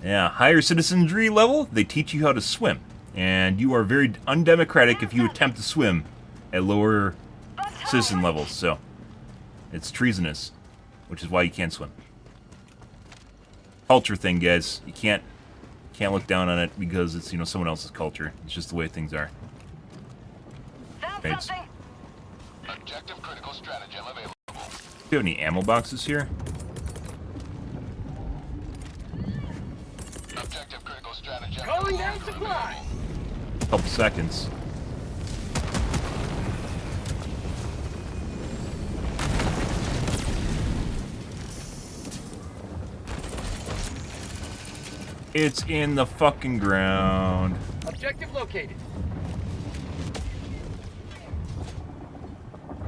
Yeah, higher citizenry level, they teach you how to swim. And you are very undemocratic if you attempt to swim at lower citizen levels, so it's treasonous, which is why you can't swim. Culture thing, guys. You can't look down on it because it's, you know, someone else's culture. It's just the way things are. Found Right. something. Objective critical stratagem available. Do you have any ammo boxes here? Objective critical stratagem. Calling down supply! Couple seconds. It's in the fucking ground. Objective located.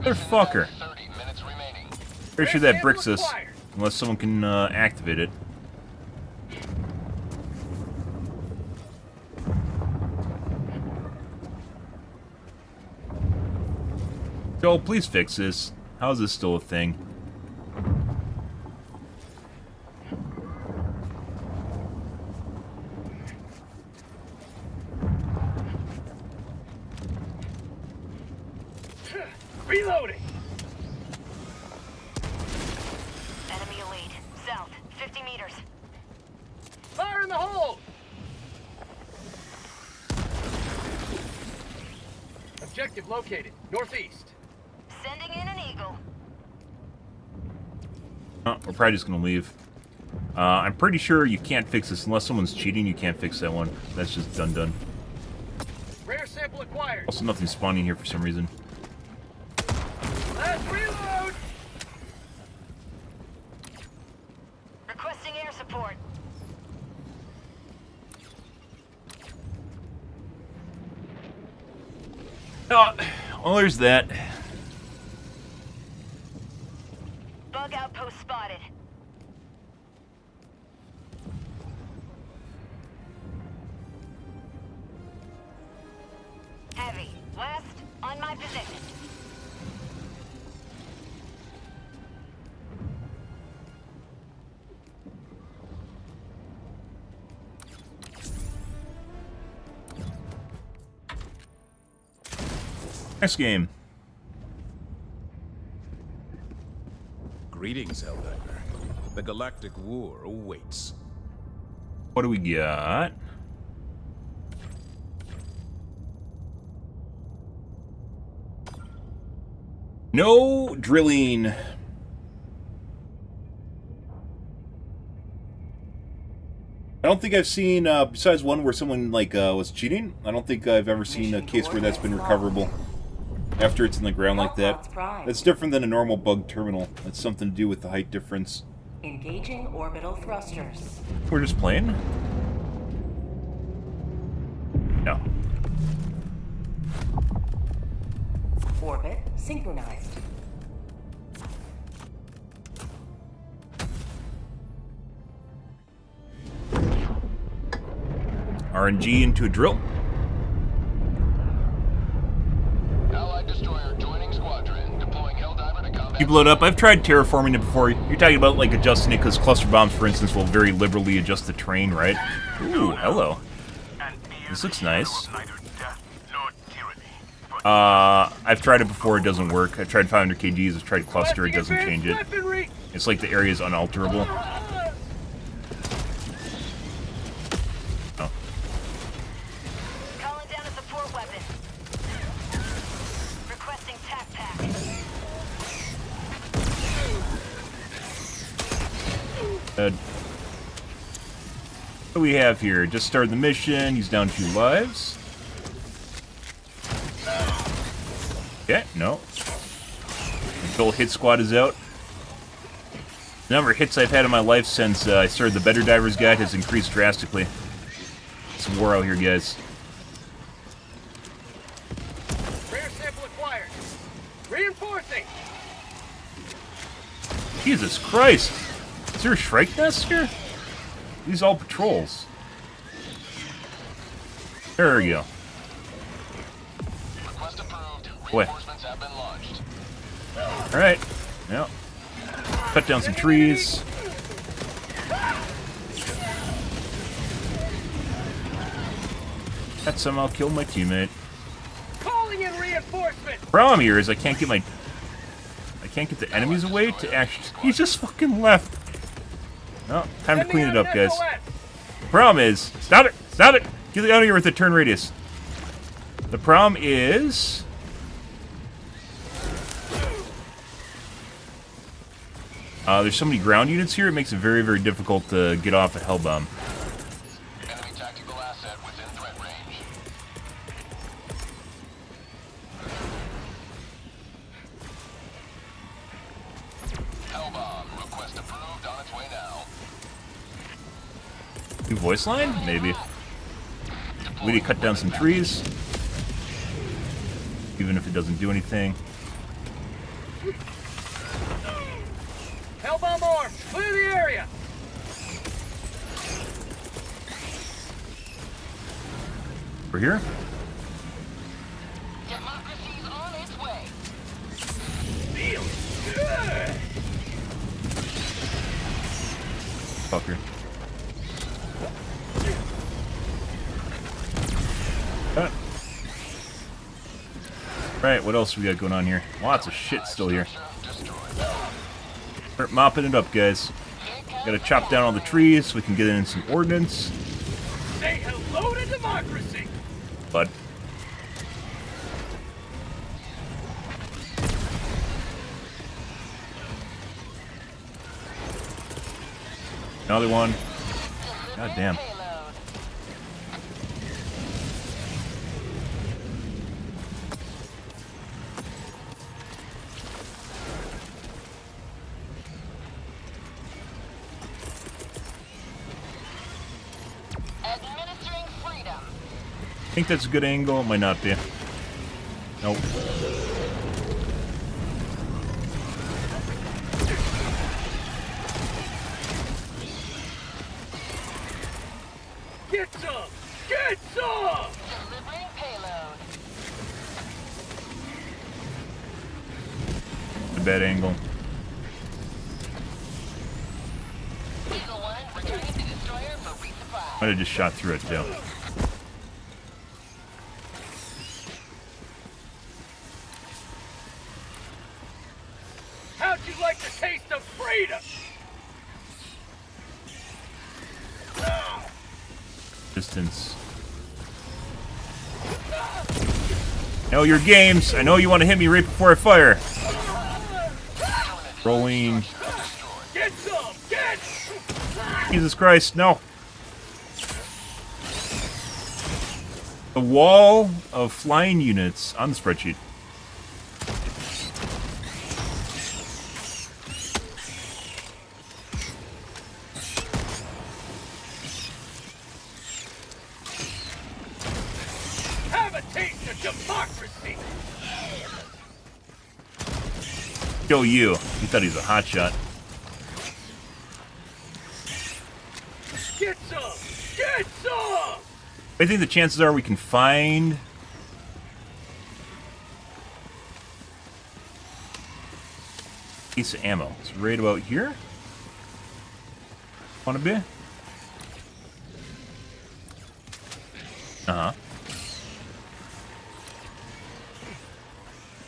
Motherfucker. 30 minutes remaining. Pretty sure that bricks us. Unless someone can activate it. Joel, please fix this. How is this still a thing? Reloading! Enemy elite. South. 50 meters. Fire in the hole! Objective located. Northeast. Sending in an eagle. Oh, we're probably just gonna leave. I'm pretty sure you can't fix this unless someone's cheating. You can't fix that one. That's just done. Rare sample acquired. Also, nothing spawning here for some reason. Oh, well, there's that. Bug outpost spotted. Heavy. West, on my position. Next game. Greetings, Helldiver. The galactic war awaits. What do we got? No drilling. I don't think I've seen, besides one where someone, like, was cheating, I don't think I've ever seen a case where that's been recoverable after it's in the ground like that. That's different than a normal bug terminal. That's something to do with the height difference. Engaging orbital thrusters. We're just playing? No. Orbit synchronized. RNG into a drill. Allied destroyer joining squadron. Deploying Helldiver to combat. You blow it up. I've tried terraforming it before. You're talking about like adjusting it because cluster bombs, for instance, will very liberally adjust the terrain, right? Ooh, hello. This looks nice. I've tried it before. It doesn't work. I've tried 500 kgs. I've tried cluster. It doesn't change it. It's like the area is unalterable. Oh. Calling down a support weapon. Requesting tac pack. What do we have here? Just started the mission. He's down 2 lives. Yeah, no. Until hit squad is out. The number of hits I've had in my life since I started the Better Divers Guide has increased drastically. It's war out here, guys. Rare sample acquired. Reinforcing. Jesus Christ! Is there a Shrike nest here? These all patrols. There we go. Request approved. Boy. Reinforcements have been launched. Alright. Yep. Cut down some trees. That somehow killed my teammate. Calling in reinforcement. Problem here is I can't get the enemies away to actually. He just fucking left. No, time to clean it up, guys. The problem is, stop it, stop it. Get out of here with the turn radius. The problem is. There's so many ground units here, it makes it very, very difficult to get off a Hellbomb. Enemy tactical asset within threat range. Hellbomb. Request approved. On its way now. New voice line? Maybe. We need to cut down some trees. Even if it doesn't do anything. Hellbomb armed. Clear the area. We're here? Democracy's on its way. Fucker. Right, what else we got going on here? Lots of shit still here. Start mopping it up, guys. Gotta chop down all the trees so we can get in some ordnance. Say hello to democracy. Bud. Another one. God damn. Payload. Administering freedom. I think that's a good angle. It might not be. Nope. Get some! Get some! Delivering payload. A bad angle. Eagle 1, returning to destroyer for resupply. Might have just shot through it too. How'd you like the taste of freedom? Distance. Know your games. I know you want to hit me right before I fire. Rolling. Get some! Get! Jesus Christ, no. The wall of flying units on the spreadsheet. Have a taste of democracy! Kill you. He thought he was a hotshot. Get some! Get some! I think the chances are we can find a piece of ammo. It's right about here. Wanna be? Uh-huh.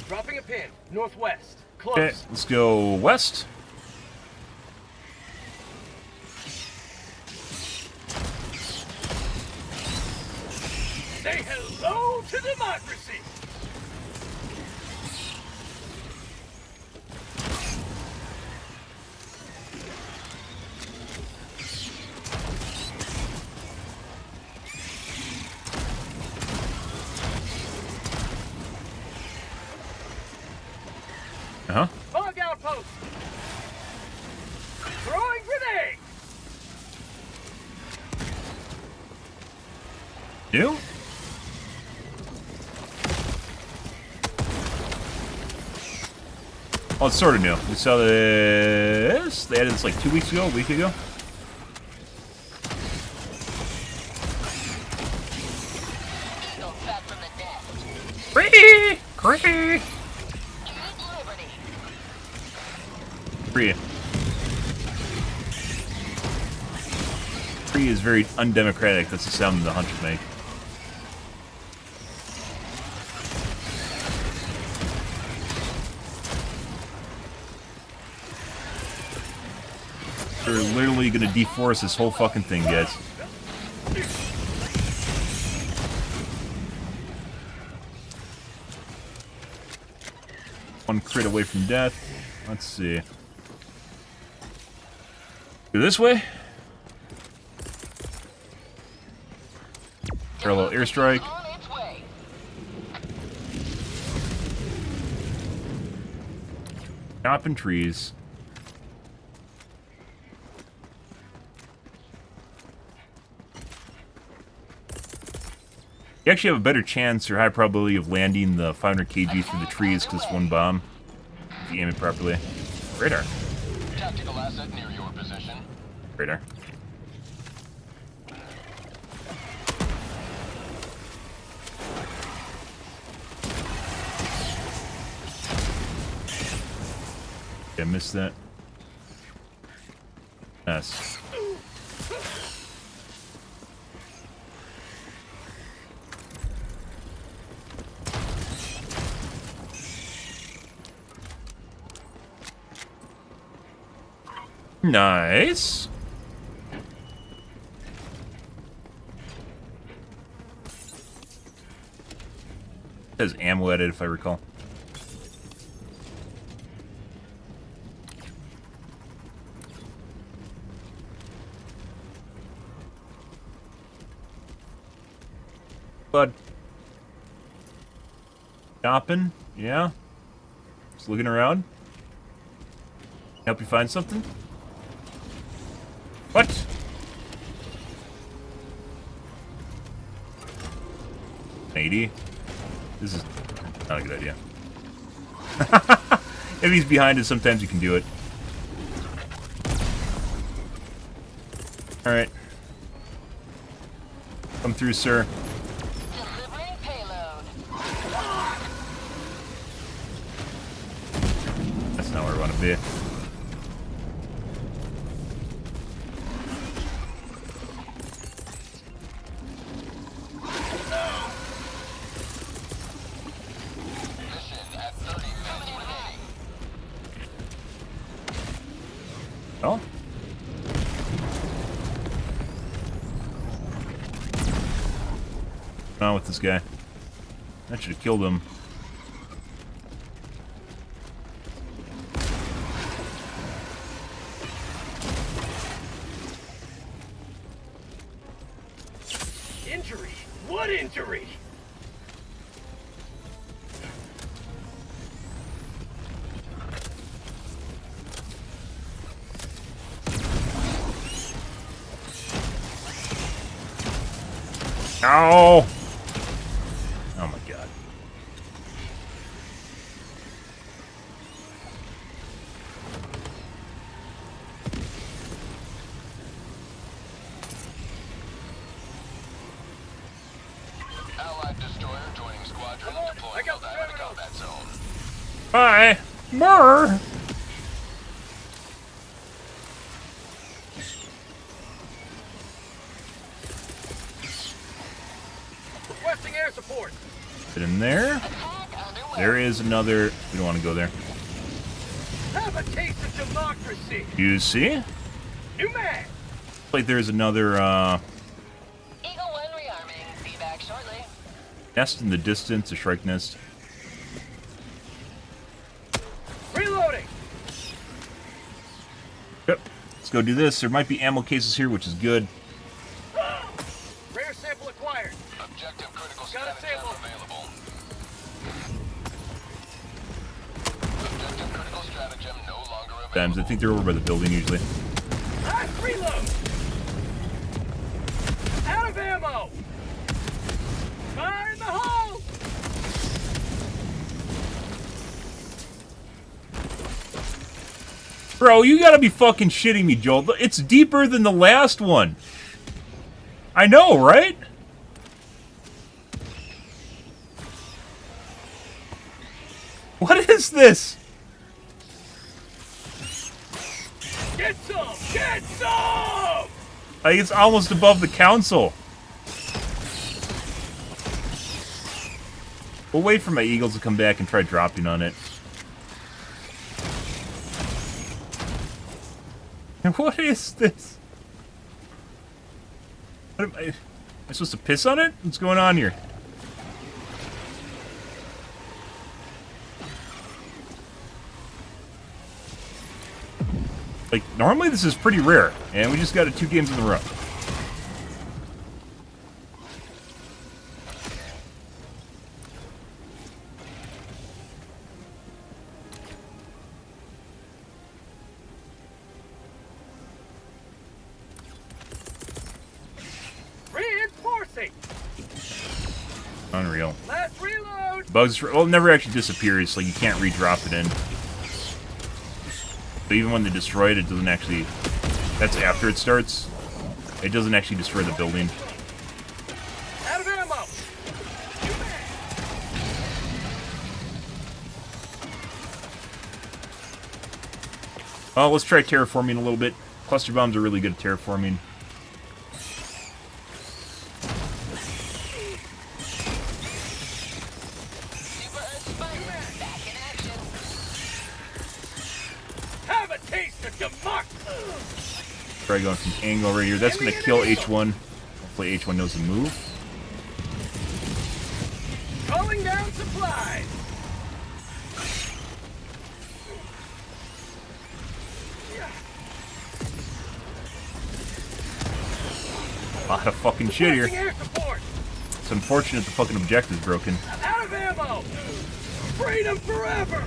Dropping a pin. Northwest. Close. Okay, let's go west. Say hello to democracy! Uh-huh. Fog outpost! Throwing grenade! New? Oh, it's sort of new. We saw this. They added this like 2 weeks ago, a week ago. Eagle back from the dead. Free! Free! Choose liberty. Free. Free is very undemocratic. That's the sound the hunters make. They're literally gonna deforest this whole fucking thing, guys. One crit away from death. Let's see. Go this way. Parallel airstrike. On its way. Chopping trees. You actually have a better chance or high probability of landing the 500 kg through the trees because it's one bomb. If you aim it properly. Radar. Tactical asset near your position. Radar. I missed that. Yes. Nice. It has ammo at it, if I recall. Bud. Shopping? Yeah? Just looking around? Help you find something? What? $80? This is Not a good idea. If he's behind us, sometimes you can do it. Alright. Come through, sir. Delivering payload. That's not where I want to be. Mission at 30 minutes remaining. Oh? What's wrong with this guy? I should have killed him. Injury? What injury? Ow! Oh my god. Allied destroyer joining squadron. I Deploying got Helldiver to terminals. combat zone. Bye! Brr! Requesting air support. Get in there. Attack underway. There is another... We don't want to go there. Have a taste of democracy. You see? New man. Like there's another, Eagle 1 rearming. Be back shortly. nest in the distance, a shrike nest. Reloading. Yep. Let's go do this. There might be ammo cases here, which is good. Rare sample acquired. Objective critical Got a stratagem sample. available. Objective critical stratagem no longer available. Times. I think they're over by the building usually. Last reload. Out of ammo. Fire in the hole. Bro, you gotta be fucking shitting me, Joel. It's deeper than the last one. I know, right? What is this? Get some. Get some. Like, it's almost above the council. We'll wait for my eagles to come back and try dropping on it. What is this? What am I supposed to piss on it? What's going on here? Like, normally this is pretty rare, and we just got it 2 games in a row. Reinforcing. Unreal. Last reload. Bugs, well, it never actually disappears, like you can't re-drop it in. So even when they destroy it, it doesn't actually... That's after it starts. It doesn't actually destroy the building. Out of ammo. Oh, let's try terraforming a little bit. Cluster bombs are really good at terraforming. Super Earth Spider back in action. Have a taste of democracy. Try going from angle right here. That's going to kill H1. Hopefully H1 knows the move. Calling down supplies. A lot of fucking shit here. Requesting air support. It's unfortunate the fucking objective's broken. Out of ammo. Freedom forever.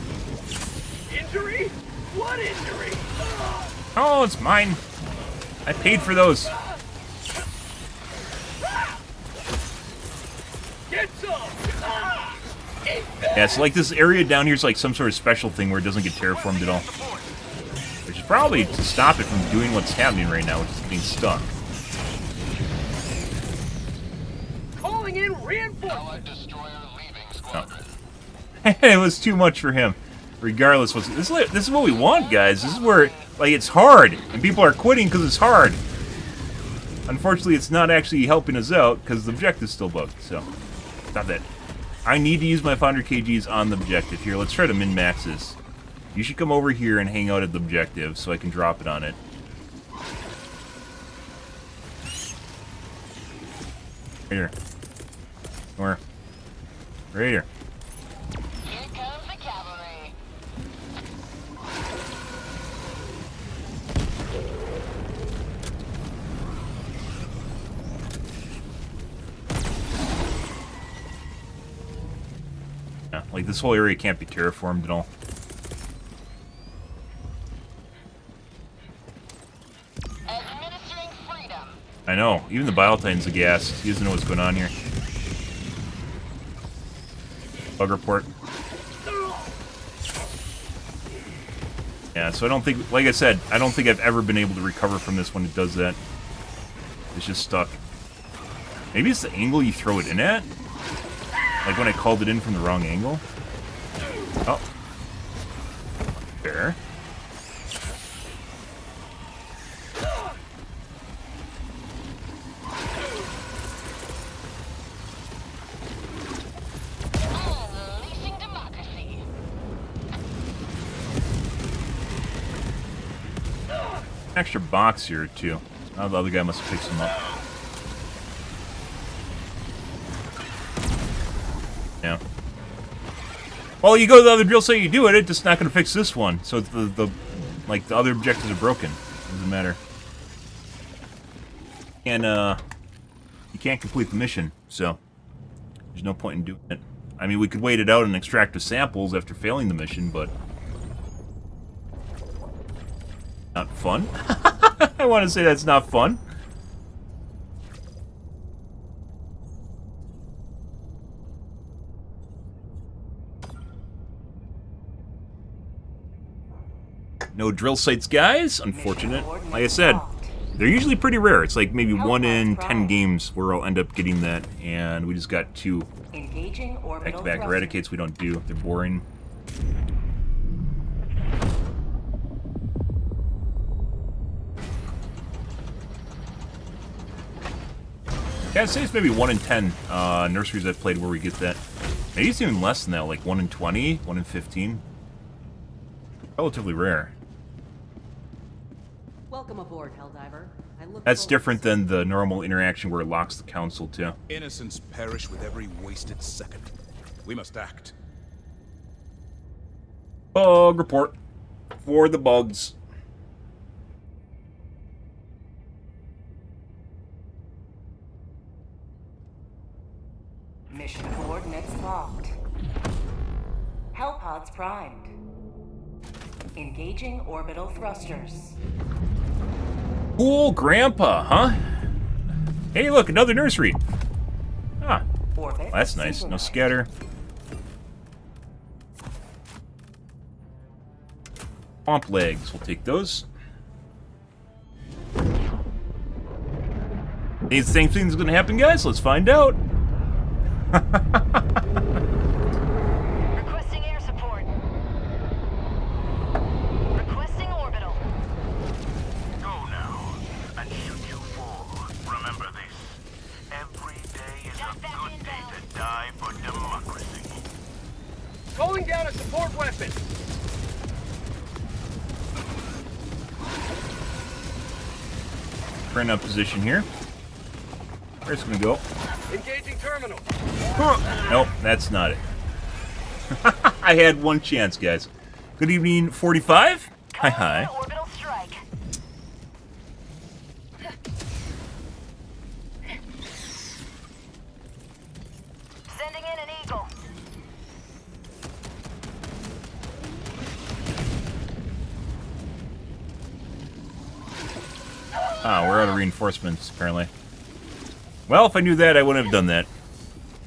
Injury? What injury? Oh, it's mine. I paid for those. Get some. Eat this. Yeah, so like this area down here is like some sort of special thing where it doesn't get terraformed at all. Which is probably to stop it from doing what's happening right now, which is being stuck. Calling in reinforcements. Allied destroyer leaving squadron. It was too much for him. Regardless, this is what we want, guys. This is where, like, it's hard, and people are quitting because it's hard. Unfortunately, it's not actually helping us out because the objective's still bugged. So, stop that. I need to use my 500 kgs on the objective. Here, let's try to min-max this. You should come over here and hang out at the objective so I can drop it on it. Right here. Or right here. Here comes the cavalry. Yeah, like this whole area can't be terraformed at all. Administering freedom. I know. Even the Biotitan's aghast. He doesn't know what's going on here. Bug report. Yeah, so I don't think, like I said, I don't think I've ever been able to recover from this when it does that. It's just stuck. Maybe it's the angle you throw it in at? Like when I called it in from the wrong angle? Oh. There. Unleashing democracy. Extra box here, too. Oh, the other guy must have picked some up. Yeah. Well, you go to the other drill site, you do it, it's just not going to fix this one. So the other objectives are broken. Doesn't matter. And, you can't complete the mission, so there's no point in doing it. I mean, we could wait it out and extract the samples after failing the mission, but not fun. I want to say that's not fun. No drill sites, guys. Unfortunate. Like I said, they're usually pretty rare. It's like maybe 1 in 10 games where I'll end up getting that, and we just got 2 Engaging orbital back-to-back eradicates we don't do. They're boring. Yeah, I'd say it's maybe 1 in 10 nurseries I've played where we get that. Maybe it's even less than that, like 1 in 20, 1 in 15. Relatively rare. Welcome aboard, Helldiver. I look That's forward different to than the normal interaction where it locks the council, too. Innocents perish with every wasted second. We must act. Bug report for the bugs. Mission coordinates locked. Hellpods primed. Engaging orbital thrusters. Cool grandpa, huh? Hey, look, another nursery. Ah, Orbit well, that's nice. No synchronized. scatter. Swamp legs, we'll take those. Think the same thing's gonna happen, guys? Let's find out. Requesting air support. Requesting orbital. Go now and shoot you full. Remember this. Every day is a good day to die for democracy. Calling down a support weapon. Print up position here. Where's it gonna go? Engaging terminal. Nope, that's not it. I had one chance, guys. Good evening, 45. Hi, hi. Orbital strike. Sending in an eagle. Ah, we're out of reinforcements, apparently. Well, if I knew that, I wouldn't have done that.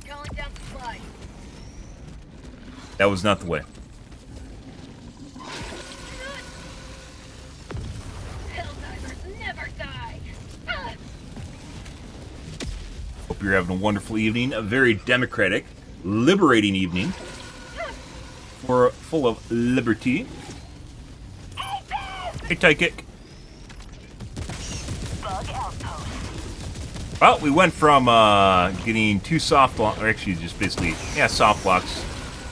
Calling down supply. That was not the way. Helldivers never die. Hope you're having a wonderful evening. A very democratic, liberating evening. Full of liberty. Hey, tie kick. Well, we went from getting 2 soft blocks, or actually just basically, yeah, soft blocks,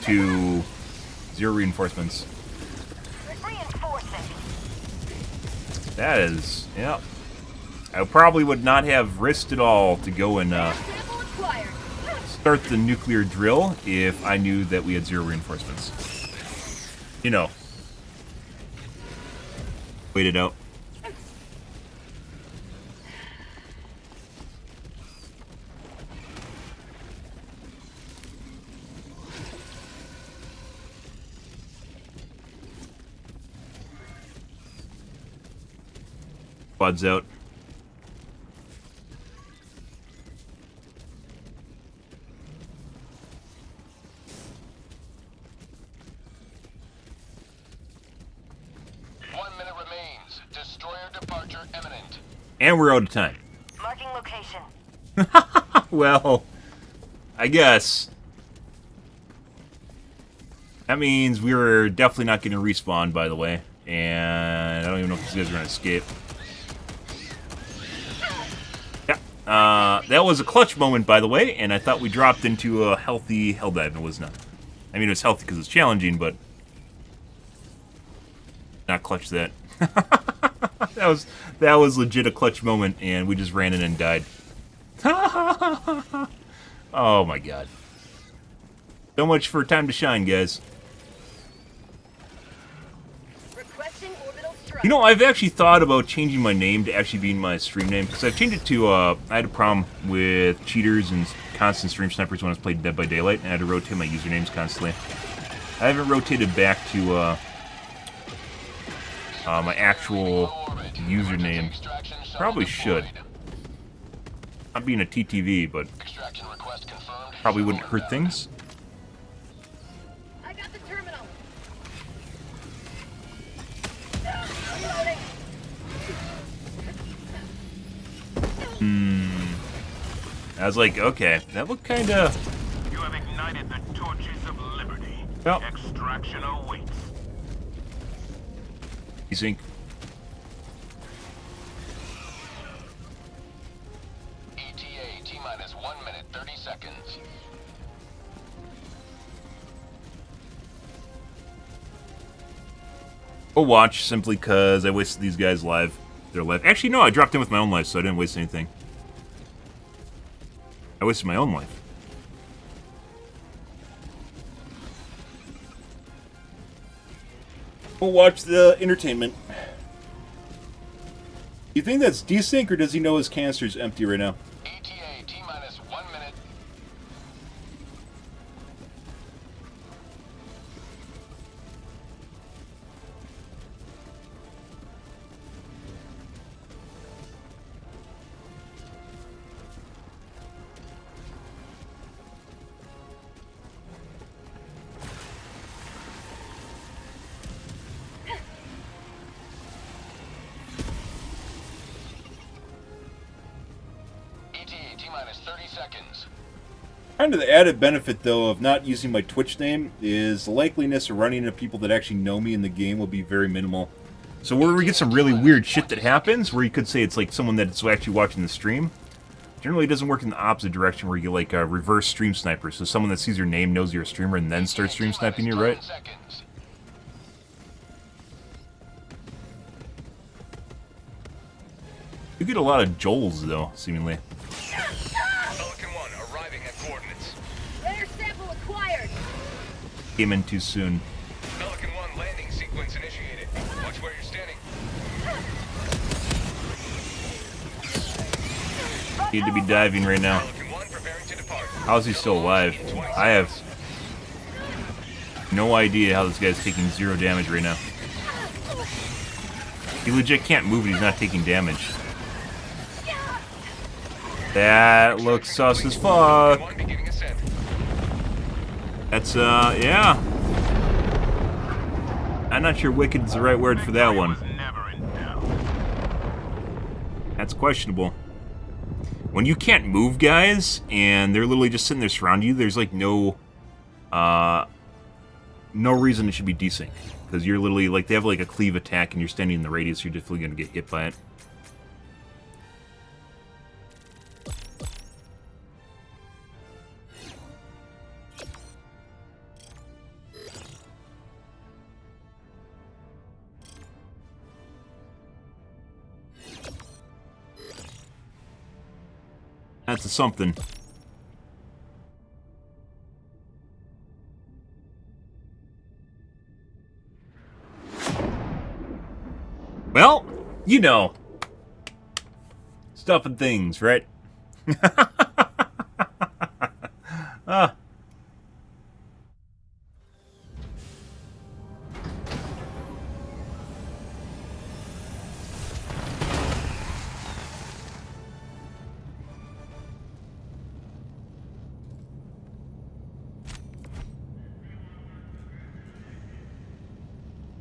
to 0 reinforcements. That is, yeah. I probably would not have risked it all to go and start the nuclear drill if I knew that we had 0 reinforcements. You know. Wait it out. Quads out. And we're out of time. Marking location. Well, I guess. That means we were definitely not getting respawned, by the way. And I don't even know if these guys are going to escape. Yeah. That was a clutch moment, by the way, and I thought we dropped into a healthy hell dive. It was not. I mean, it was healthy because it's challenging, but not clutch that. That was legit a clutch moment, and we just ran in and died. Oh my god. So much for time to shine, guys. You know, I've actually thought about changing my name to actually being my stream name, because I've changed it to, I had a problem with cheaters and constant stream snipers when I was playing Dead by Daylight, and I had to rotate my usernames constantly. I haven't rotated back to, my actual username. Probably should. Not being a TTV, but probably wouldn't hurt things. I got the terminal. I was like, okay, that looked kind of. You have ignited the torches of liberty. Yep. Extraction awaits. Sync. ETA T-minus 1 minute 30 seconds. We'll watch simply because I wasted these guys' their life. Actually, no, I dropped in with my own life, so I didn't waste anything. I wasted my own life. We'll watch the entertainment. You think that's desync, or does he know his canister's empty right now? ETA T-minus 1 minute. ETA T-minus 30 seconds. Kind of the added benefit, though, of not using my Twitch name is the likeliness of running into people that actually know me in the game will be very minimal. So where we get some really weird shit that happens, where you could say it's like someone that's actually watching the stream, generally it doesn't work in the opposite direction where you get like a reverse stream sniper. So someone that sees your name knows you're a streamer and then starts stream sniping you, right? You get a lot of Joels, though, seemingly. Pelican 1 arriving at coordinates. Rare sample acquired. Came in too soon. Pelican 1 landing sequence initiated. Watch where you're standing. Need to be diving right now. Pelican 1 preparing to depart. How is he still alive? I have no idea how this guy's taking 0 damage right now. He legit can't move and he's not taking damage. That looks sus as fuck. Pelican 1 beginning ascent. That's, yeah. I'm not sure wicked is the right word for that one. Was never in doubt. That's questionable. When you can't move guys, and they're literally just sitting there surrounding you, there's like no reason it should be desync. Because you're literally, like, they have like a cleave attack and you're standing in the radius, you're definitely going to get hit by it. That's a something. Well, you know. Stuff and things, right? Ah.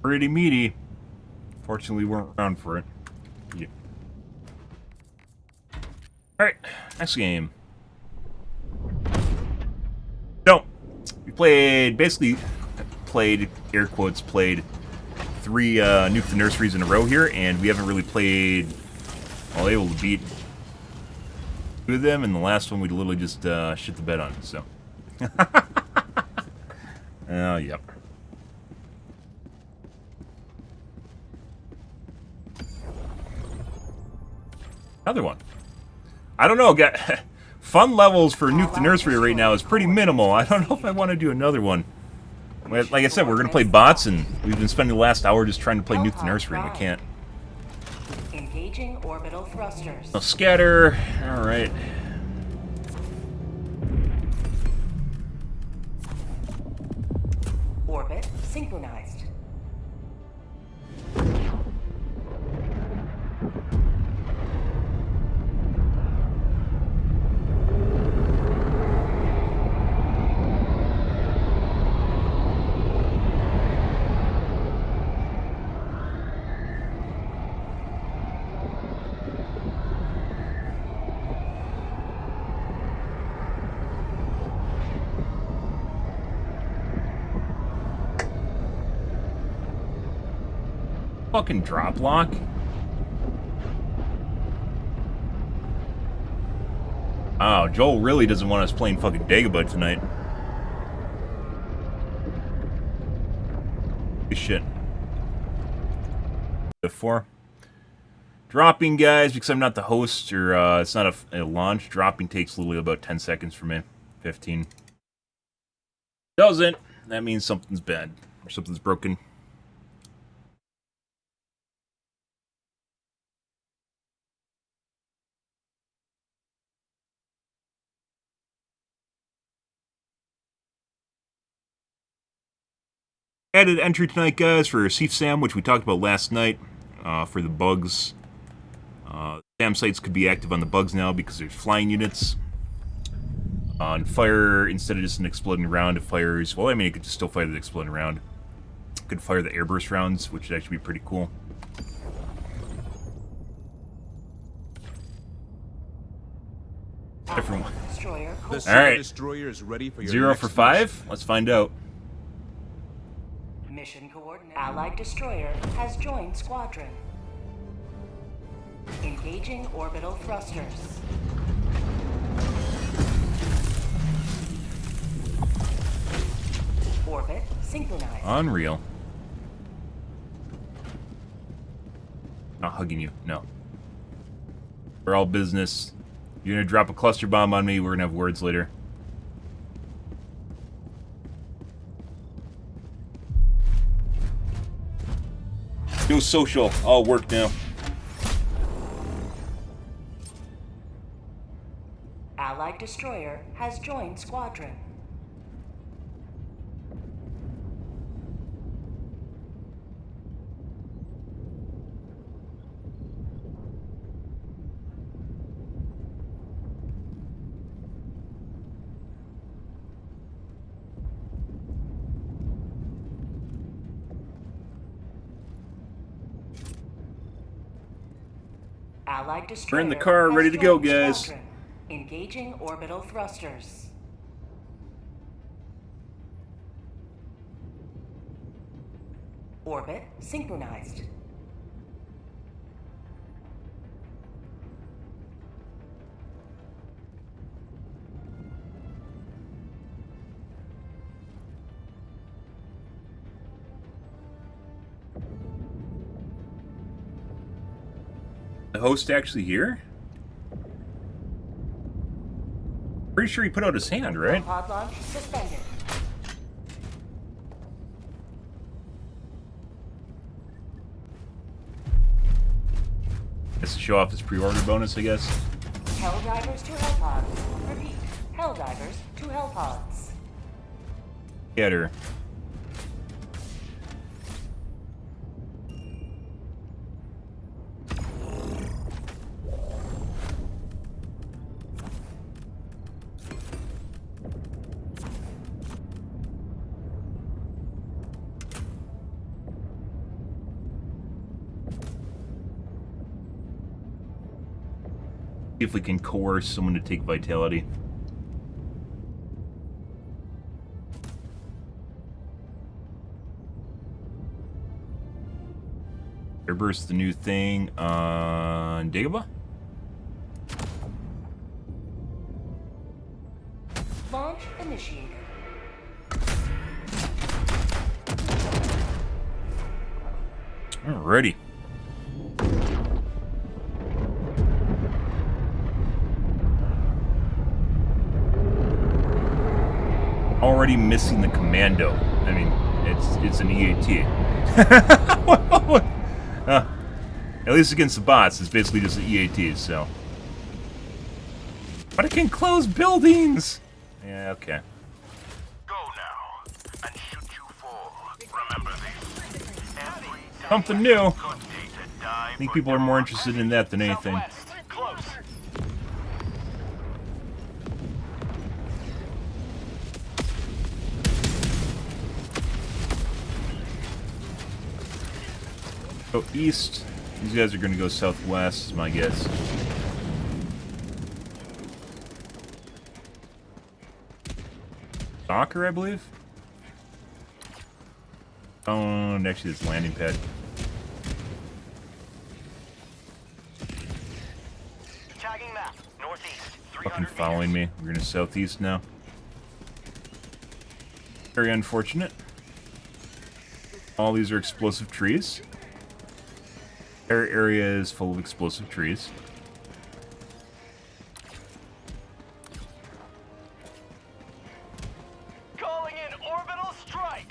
Pretty meaty. Fortunately, we weren't around for it. Yeah. Alright, next game. So, we basically played, air quotes, played 3 Nuke the Nurseries in a row here, and we haven't really played, well, able to beat 2 of them, and the last one we literally just shit the bed on, so. Oh, yep. Another one. I don't know, fun levels for Nuke the Nursery right now is pretty minimal. I don't know if I want to do another one. Like I said, we're going to play bots, and we've been spending the last hour just trying to play Nuke the Nursery, and we can't. Engaging orbital thrusters. Oh, scatter. Alright. Orbit synchronized. Fucking drop lock. Oh, Joel really doesn't want us playing fucking Dagobah tonight. Good shit. Before dropping, guys, because I'm not the host, or it's not a launch. Dropping takes literally about 10 seconds for me. 15. Doesn't. That means something's bad or something's broken. Added entry tonight, guys, for Seif Sam, which we talked about last night, for the bugs. SAM sites could be active on the bugs now because there's flying units. On fire, instead of just an exploding round, it fires... Well, I mean, it could just still fire the exploding round. It could fire the airburst rounds, which would actually be pretty cool. Different one. The Alright. destroyer is ready for your 0 for 5? Let's find out. Mission coordinate. Allied destroyer has joined squadron. Engaging orbital thrusters. Orbit synchronized. Unreal. Not hugging you, no. We're all business. You're gonna drop a cluster bomb on me, we're gonna have words later. No social, all work now. Allied destroyer has joined squadron. Allied destroyer. We're in the car, has ready to go, joined guys. squadron. Engaging orbital thrusters. Orbit synchronized. The host actually here? Pretty sure he put out his hand, right? Pod launch suspended. Has to show off his pre-order bonus, I guess. Helldivers to Hellpods. Repeat. Helldivers to Hellpods. Get her. See if we can coerce someone to take vitality. Airburst's the new thing on Dagobah? Launch initiated. Alrighty. Already missing the commando. I mean, it's an EAT. At least against the bots, it's basically just the EATs, so. But I can close buildings! Yeah, okay. Go now and shoot you fall. Remember this. Every day Something new. is a good day to die I think for people are more interested in that than anything. Southwest. Close. Go east. These guys are going to go southwest, is my guess. Soccer, I believe? Oh, and actually, it's landing pad. Tagging map. Northeast. Fucking following me. We're going to southeast now. Very unfortunate. All these are explosive trees. Our area is full of explosive trees. Calling in orbital strike.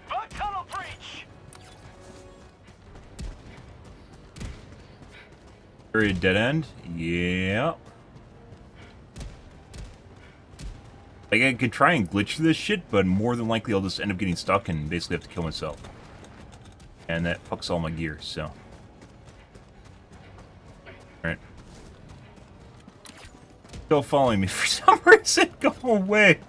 Bug tunnel breach. Area dead end? Yeah. Like, I could try and glitch this shit, but more than likely I'll just end up getting stuck and basically have to kill myself. And that fucks all my gear, so. Alright. Still following me for some reason. Go away.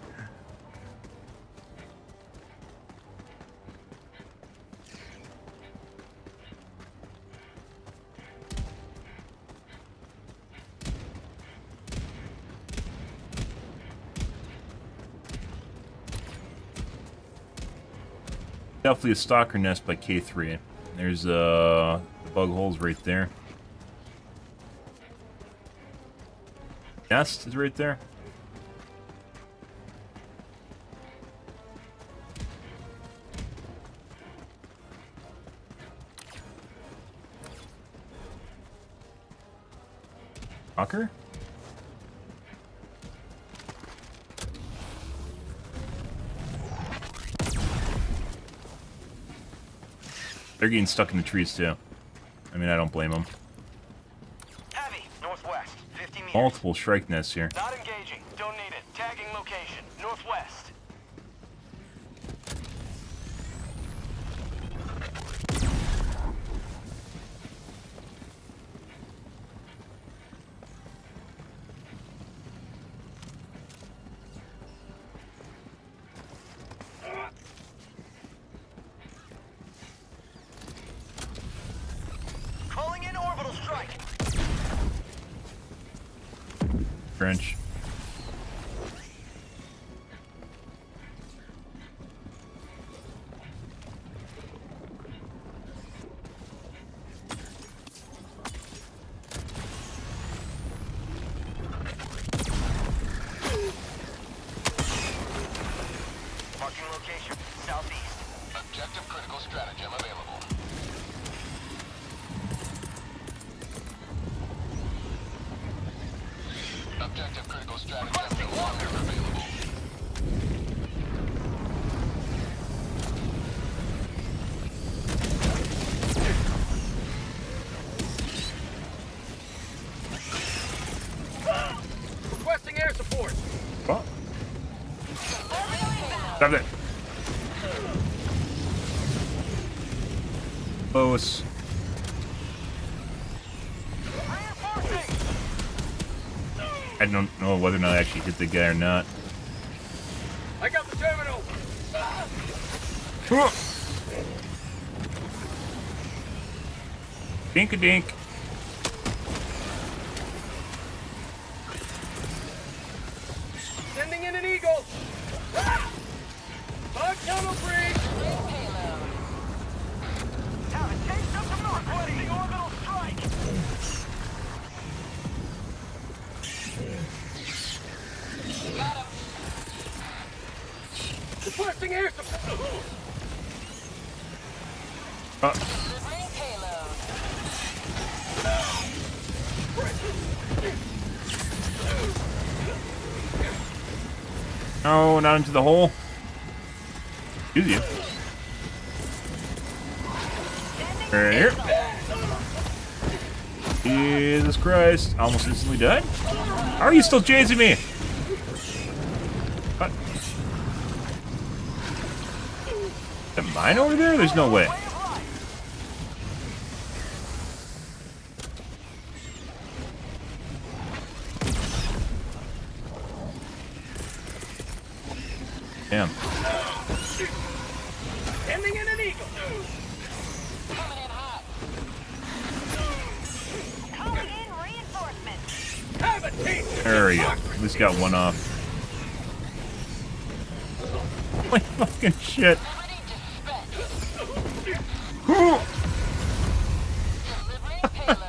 Definitely a stalker nest by K3. There's the bug holes right there. Nest is right there. Stalker? They're getting stuck in the trees too. I mean, I don't blame them. Heavy. Northwest. 50 meters. Multiple strike nests here. Not engaging. Don't need it. Tagging location. Northwest. trench. Marking location, southeast. Objective critical stratagem available. Objective critical stratagem no longer available. Requesting air support. Oh. Stop it. Close. I don't know whether or not I actually hit the guy or not. I got the terminal. Dink-a-dink. Sending in an eagle. Bug tunnel breach. Have a taste of the Northwest orbital strike. Requesting air support. Delivering payload. No, not into the hole. Excuse you. Right here. Jesus Christ. Almost instantly died. How are you still chasing me? What? Is that mine over there? There's no way. Damn. Sending in an eagle. Coming in hot. Calling in reinforcements. Have a taste. There we go. At least got one off. Holy fucking shit. Ready to spec. Delivering payload.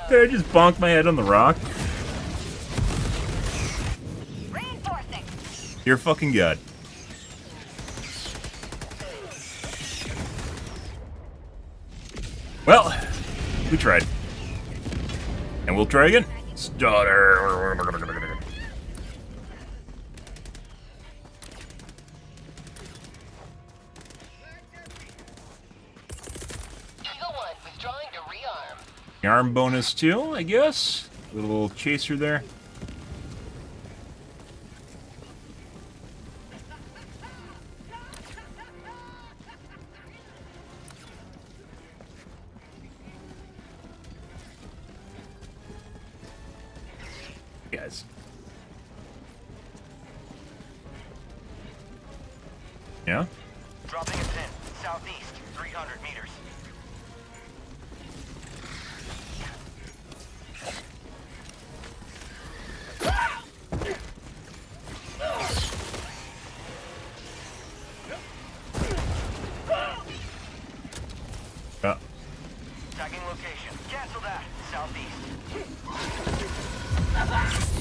Did I just bonk my head on the rock? Reinforcing. You're a fucking god. Well, we tried. And we'll try again. Stutter. Eagle 1 withdrawing to rearm. Arm bonus too, I guess. Little chaser there. Guys. Yeah? Dropping a pin, southeast, 300 meters. Tagging location. Cancel that. Southeast.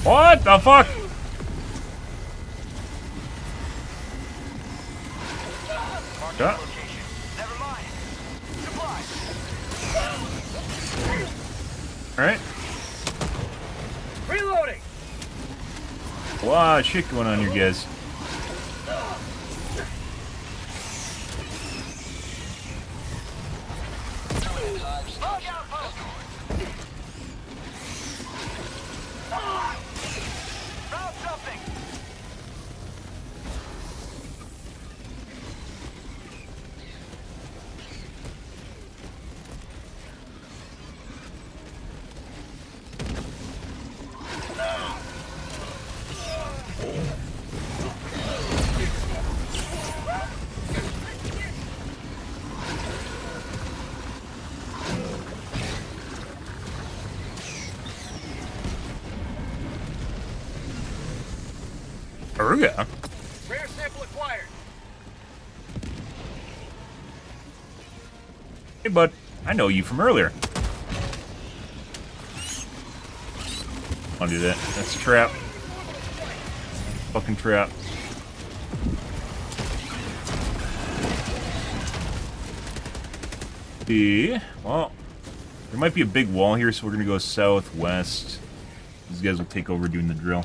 What the fuck? Marking Yeah. location. Never mind. Supplies. Alright. Reloading. A lot of shit going on here, guys. Bug outpost. Found something. yeah. Rare sample acquired. Hey, bud. I know you from earlier. I'll do that. That's a trap. Fucking trap. Well, there might be a big wall here, so we're gonna go southwest. These guys will take over doing the drill.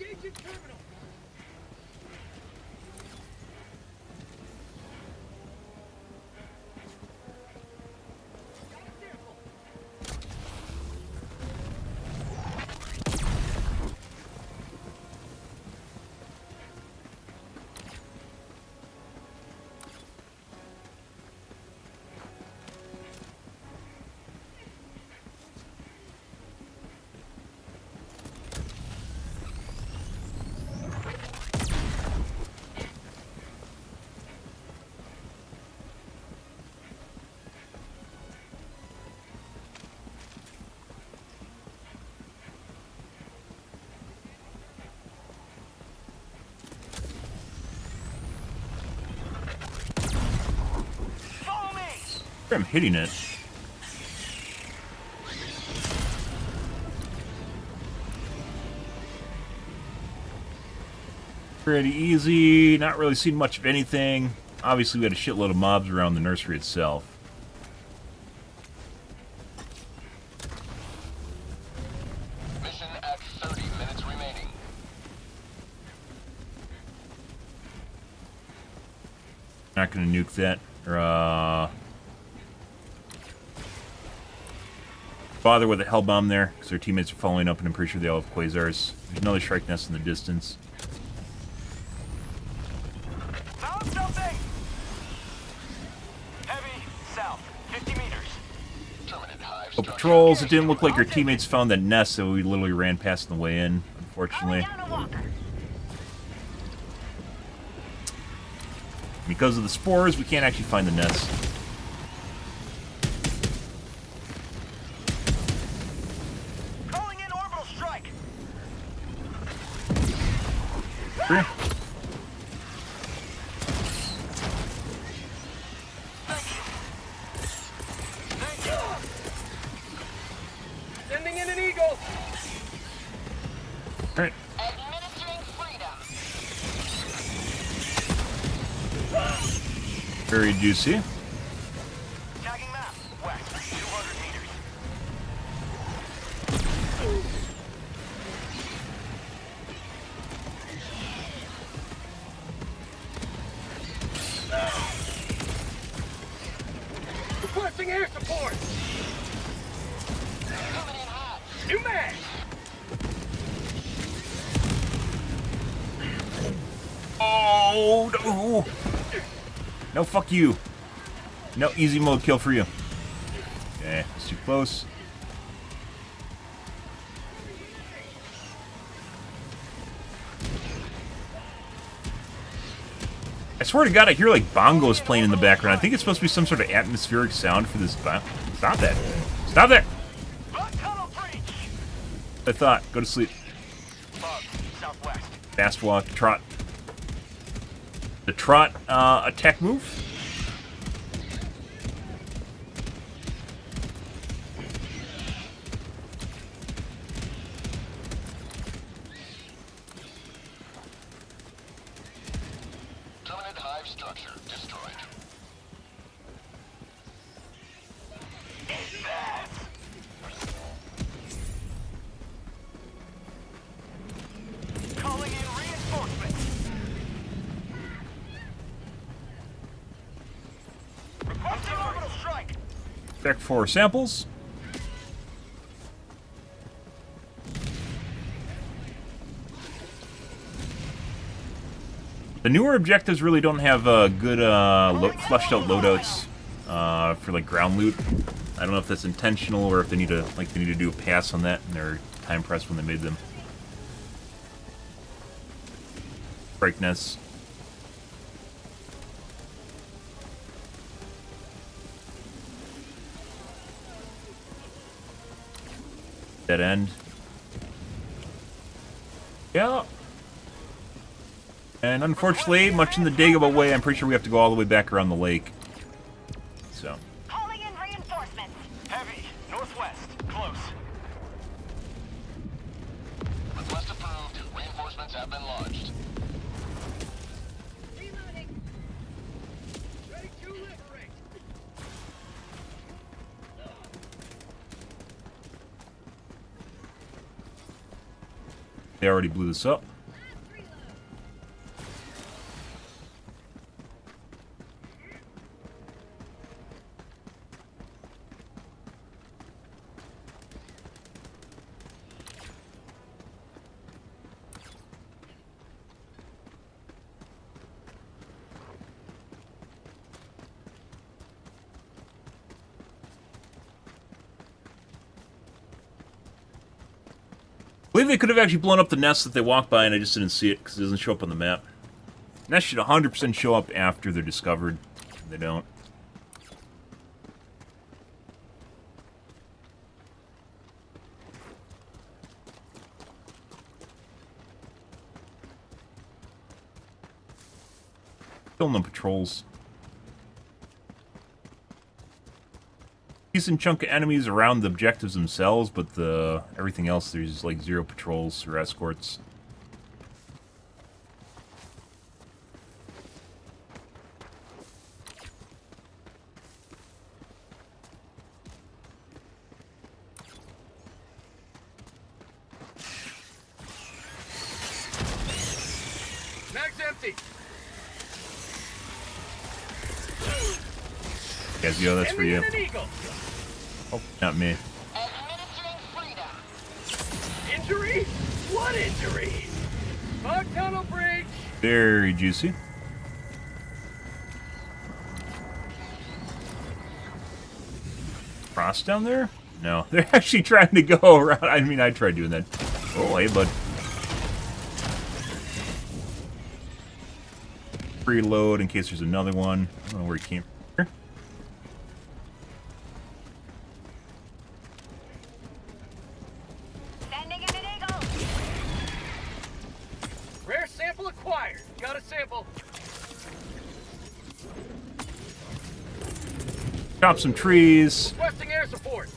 Engaging terminal. I'm hitting it. Pretty easy. Not really seen much of anything. Obviously, we had a shitload of mobs around the nursery itself. Mission at 30 minutes remaining. Not gonna nuke that. Or, bother with a hell bomb there, because their teammates are following up, and I'm pretty sure they all have quasars. There's another strike nest in the distance. Found something! Heavy, south, 50 meters. Terminate hive So structure. patrols, it didn't look like our teammates found that nest, so we literally ran past on the way in, unfortunately. Because of the spores, we can't actually find the nest. Calling in orbital strike. Free. Thank you. Sending in an eagle. Alright. Administering freedom. Very juicy. Tagging map. West, 200 meters. Requesting air support. Coming in hot. New mag. Oh, no. No, fuck you. No, easy mode kill for you. Okay, it's too close. I swear to God, I hear like bongos playing in the background. I think it's supposed to be some sort of atmospheric sound for this. Stop that. Stop that. Blood tunnel breach. I thought. Go to sleep. Bug, southwest. Fast walk, trot. The trot attack move. Terminate hive structure destroyed. Calling in reinforcements. Requesting orbital strike. Check for samples. The newer objectives really don't have good fleshed out loadouts for like ground loot. I don't know if that's intentional or if they need to do a pass on that and they're time pressed when they made them. Breakness. Dead end. Yeah. And unfortunately, much in the Dagobah way, I'm pretty sure we have to go all the way back around the lake. So. Calling in reinforcements. Heavy. Northwest. Close. Request approved. Reinforcements have been launched. Reloading. Ready to liberate. They already blew this up. I believe they could have actually blown up the nest that they walked by, and I just didn't see it because it doesn't show up on the map. Nests should 100% show up after they're discovered. They don't. Still no patrols. Decent chunk of enemies around the objectives themselves, but everything else, there's like 0 patrols or escorts. Mag's empty. Gazio, that's for you. An eagle. Oh, not me. Administering freedom. Injury? What injury? Fog tunnel breach. Very juicy. Frost down there? No, they're actually trying to go around. I mean, I tried doing that. Oh, hey, bud. Preload in case there's another one. I don't know where he came from. Sending in an eagle. Rare sample acquired. Got a sample. Chop some trees. Requesting air support.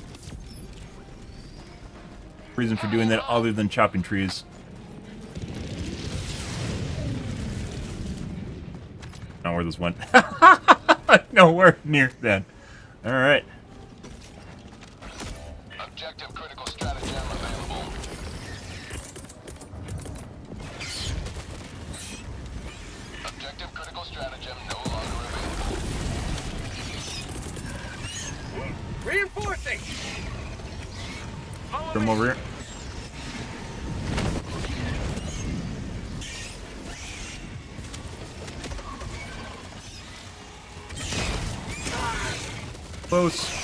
Reason for doing that other than chopping trees. Not where this went. Nowhere near that. Alright. Objective critical stratagem available. Objective critical stratagem no longer available. Reinforcing. Put him over here. Close.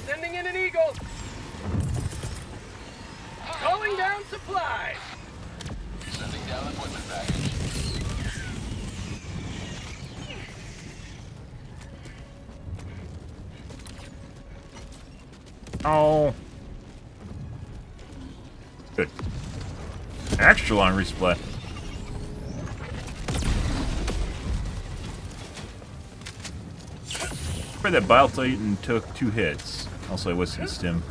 Sending in an eagle. Calling down supplies. Sending down equipment package. Oh. Good. Extra long resupply. For that Bile Titan took 2 hits. Also, I wasted a stim.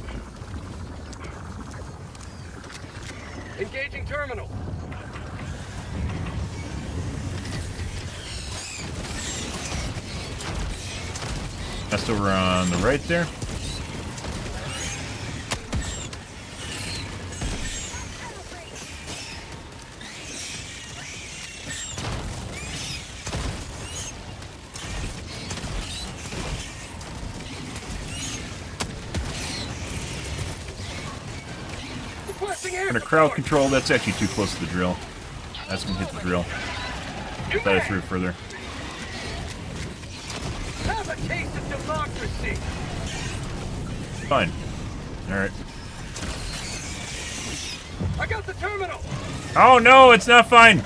Engaging terminal. Nest over on the right there. Requesting air Under crowd support. control, that's actually too close to the drill. That's gonna hit the drill. Thought I threw it further. Have a taste of democracy. Fine. Alright. I got the terminal. Oh no, it's not fine.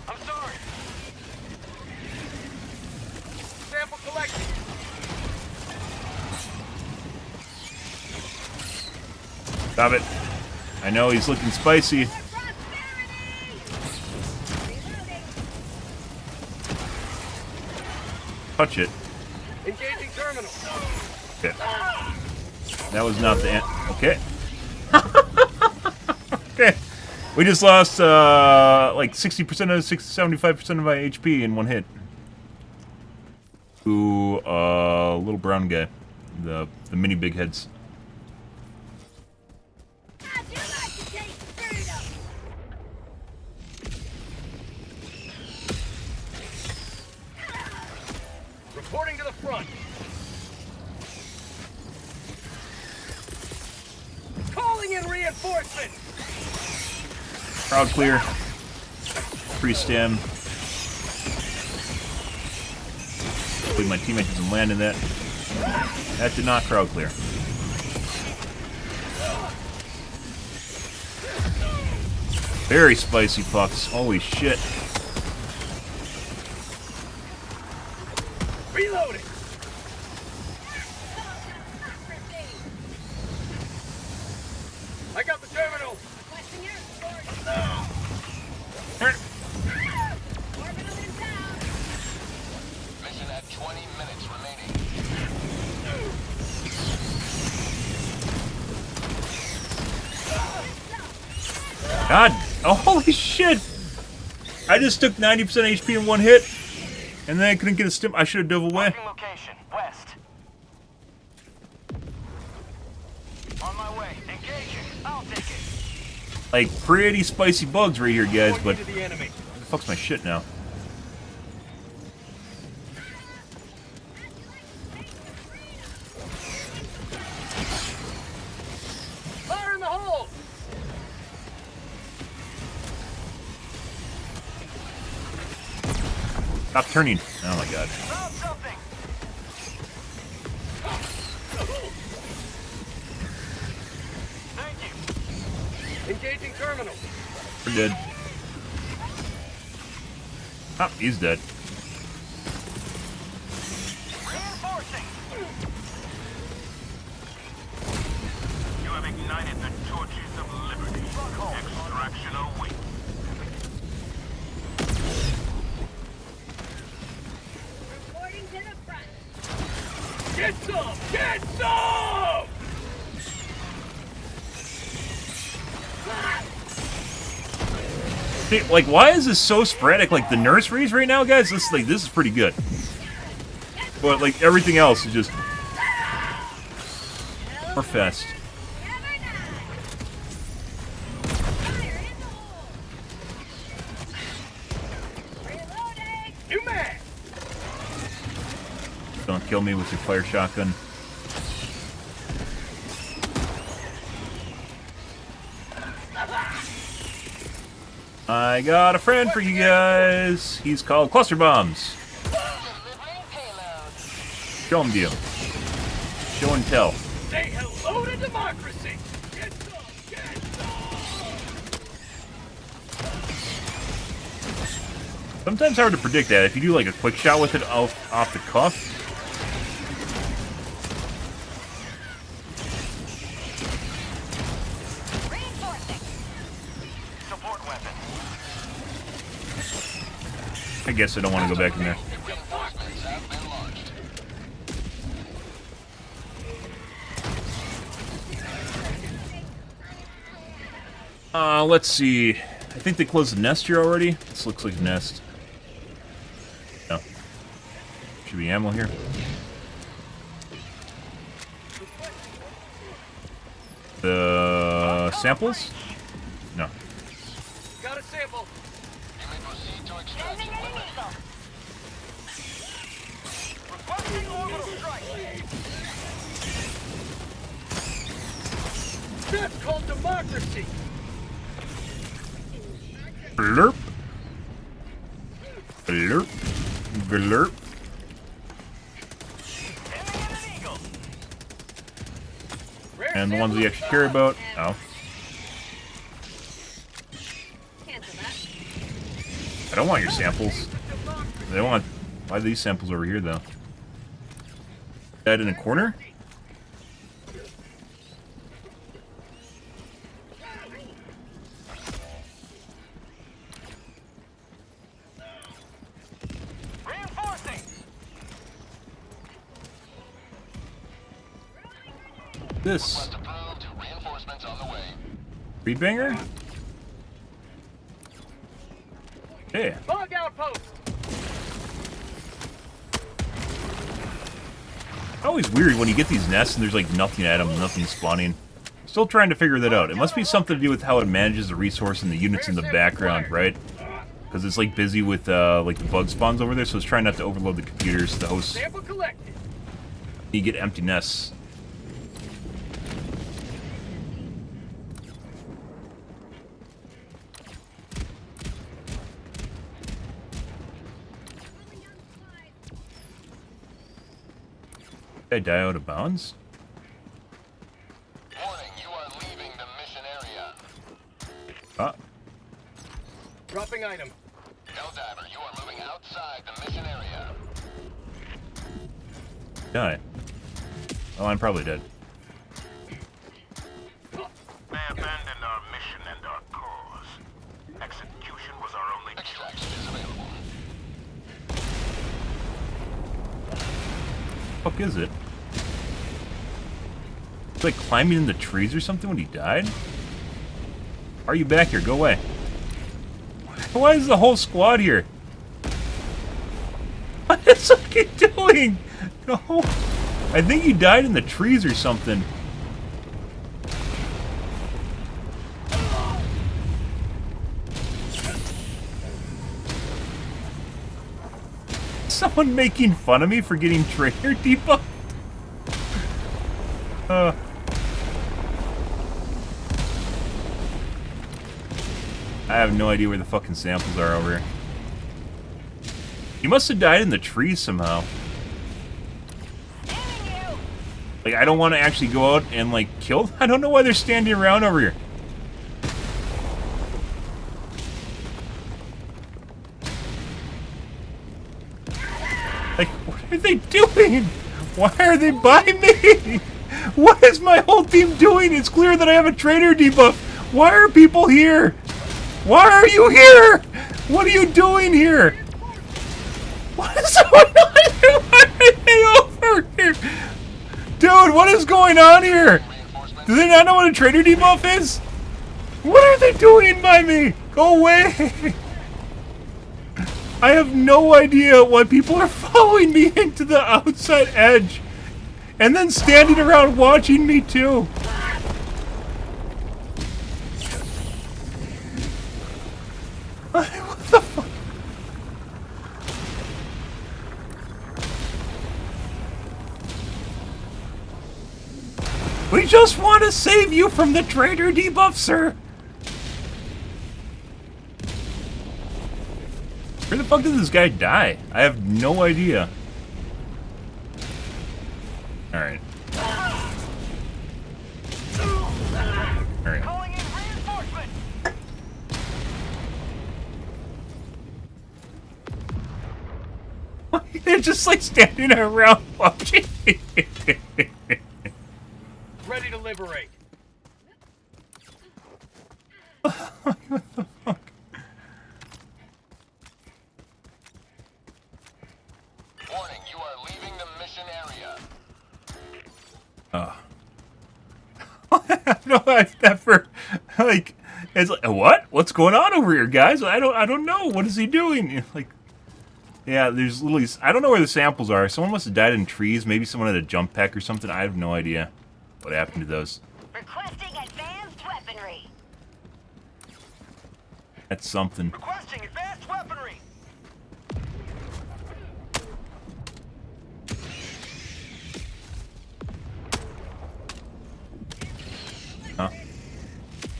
I'm sorry. Sample collected. Stop it. I know he's looking spicy. Touch it. Engaging terminal. Okay. That was not the end. Okay. Okay. We just lost like 60% of 75% of my HP in one hit. To little brown guy. The mini big heads. Reporting to the front. Calling in reinforcements. Crowd clear. Pre-stem. Hopefully my teammate doesn't land in that. That did not crowd clear. Very spicy pucks. Holy shit. Reloading. I got the terminal. Mission at 20 minutes remaining. God. Oh, holy shit. I just took 90% HP in one hit. And then I couldn't get a stim. I should have dove away. Marking location west. On my way. Engaging. I'll take it. Like, pretty spicy bugs right here, guys, but... Pointing to the enemy. Where the fuck's my shit now? Fire in the hole. Stop turning. Oh my god. Found something. Thank you. Engaging terminal. We're dead. Oh, he's dead. Reinforcing. You have ignited the torches of liberty. Extraction awaits. Reporting to the front. Get some. Get some. See, like, why is this so sporadic? Like, the nurseries right now, guys, this is pretty good. But, like, everything else is just... more fast. New man. Don't kill me with your fire shotgun. I got a friend for you guys. He's called Cluster Bombs. Delivering payload. Show him to you. Show and tell. Say hello to democracy. Get some. Get some. Sometimes hard to predict that. If you do like a quick shot with it off the cuff. Reinforcing. Support weapon. I guess I don't want to go back in there. Reinforcements have been launched. Let's see. I think they closed the nest here already. This looks like a nest. No. Should be ammo here. The samples? No. Got a sample. You may proceed to extraction limit. Requesting orbital strike. That's called democracy. Blurp. Glurp. Glurp. And the ones we actually care about. Oh. I don't want your samples. I don't want. Why are these samples over here, though? That in a corner? Reinforcing. This. Approved. Reinforcements on the way. Speed banger? Yeah. Bug outpost. Always weird when you get these nests and there's like nothing at them, nothing spawning. Still trying to figure that out. It must be something to do with how it manages the resource and the units in the background, right? Because it's like busy with like the bug spawns over there, so it's trying not to overload the computers, the hosts. Sample collected. You get empty nests. Did I die out of bounds? Warning, you are leaving the mission area. Ah. Dropping item. Helldiver, you are moving outside the mission area. Die. Oh, I'm probably dead. They abandoned our mission and our cause. Execution was our only choice. Extraction is available. What the fuck is it? It's like climbing in the trees or something when he died? Are you back here? Go away. Why is the whole squad here? What is he doing? No. I think he died in the trees or something. Someone making fun of me for getting trainer debuffed? I have no idea where the fucking samples are over here. He must have died in the trees somehow. Like, I don't want to actually go out and, like, kill them. I don't know why they're standing around over here. Like, what are they doing? Why are they by me? What is my whole team doing? It's clear that I have a trainer debuff. Why are people here? Why are you here? What are you doing here? What is going on here? Why are they over here? Dude, what is going on here? Do they not know what a trainer debuff is? What are they doing by me? Go away! I have no idea why people are following me into the outside edge. And then standing around watching me too. What the fuck? We just want to save you from the trader debuff, sir. Where the fuck did this guy die? I have no idea. Alright. Alright. Calling in reinforcement. They're just like standing around watching. Ready to liberate. What the fuck? Warning, you are leaving the mission area. No, I've never like. It's like, what? What's going on over here, guys? I don't know. What is he doing? Like, yeah, there's literally. I don't know where the samples are. Someone must have died in trees. Maybe someone had a jump pack or something. I have no idea what happened to those. Requesting advanced weaponry. That's something. Requesting advanced weaponry. Huh?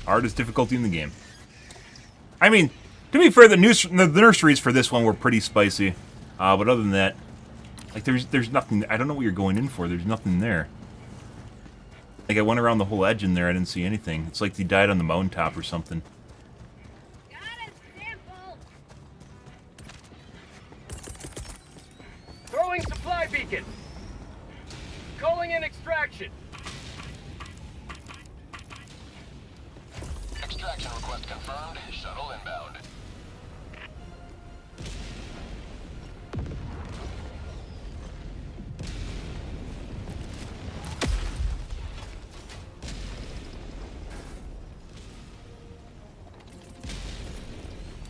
Hardest difficulty in the game. I mean, To be fair, the nurseries for this one were pretty spicy. But other than that, like, there's nothing... I don't know what you're going in for. There's nothing there. Like, I went around the whole edge in there. I didn't see anything. It's like they died on the mountaintop or something. Got a sample. Throwing supply beacon. Calling in extraction. Extraction request confirmed. Shuttle inbound.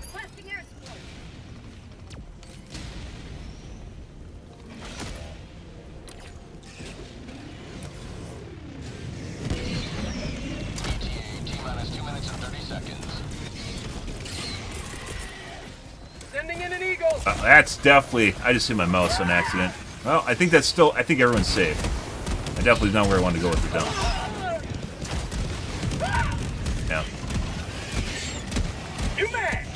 Requesting air support. ETA T-minus 2 minutes and 30 seconds. Sending in an eagle. That's definitely... I just hit my mouse on accident. Well, I think that's still... I think everyone's safe. I definitely not where I want to go with the dump. Yeah. New mag.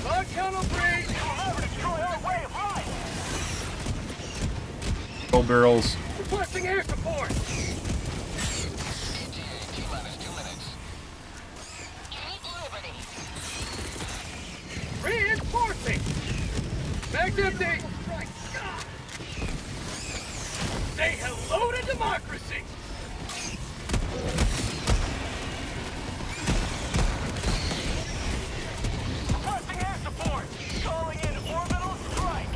Log tunnel breach. Full barrels. Requesting air support. ETA T-minus 2 minutes. Keep liberty. Reinforcing. Mag's empty. Say hello to democracy. Requesting air support. Calling in orbital strike.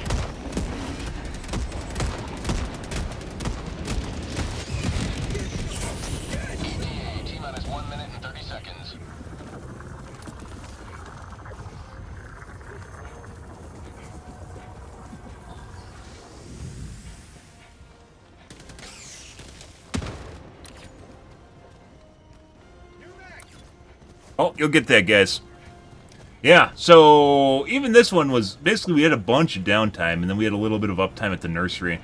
ETA T-minus 1 minute and 30 seconds. Oh, you'll get that, guys. Yeah, so even this one was... Basically, we had a bunch of downtime, and then we had a little bit of uptime at the nursery.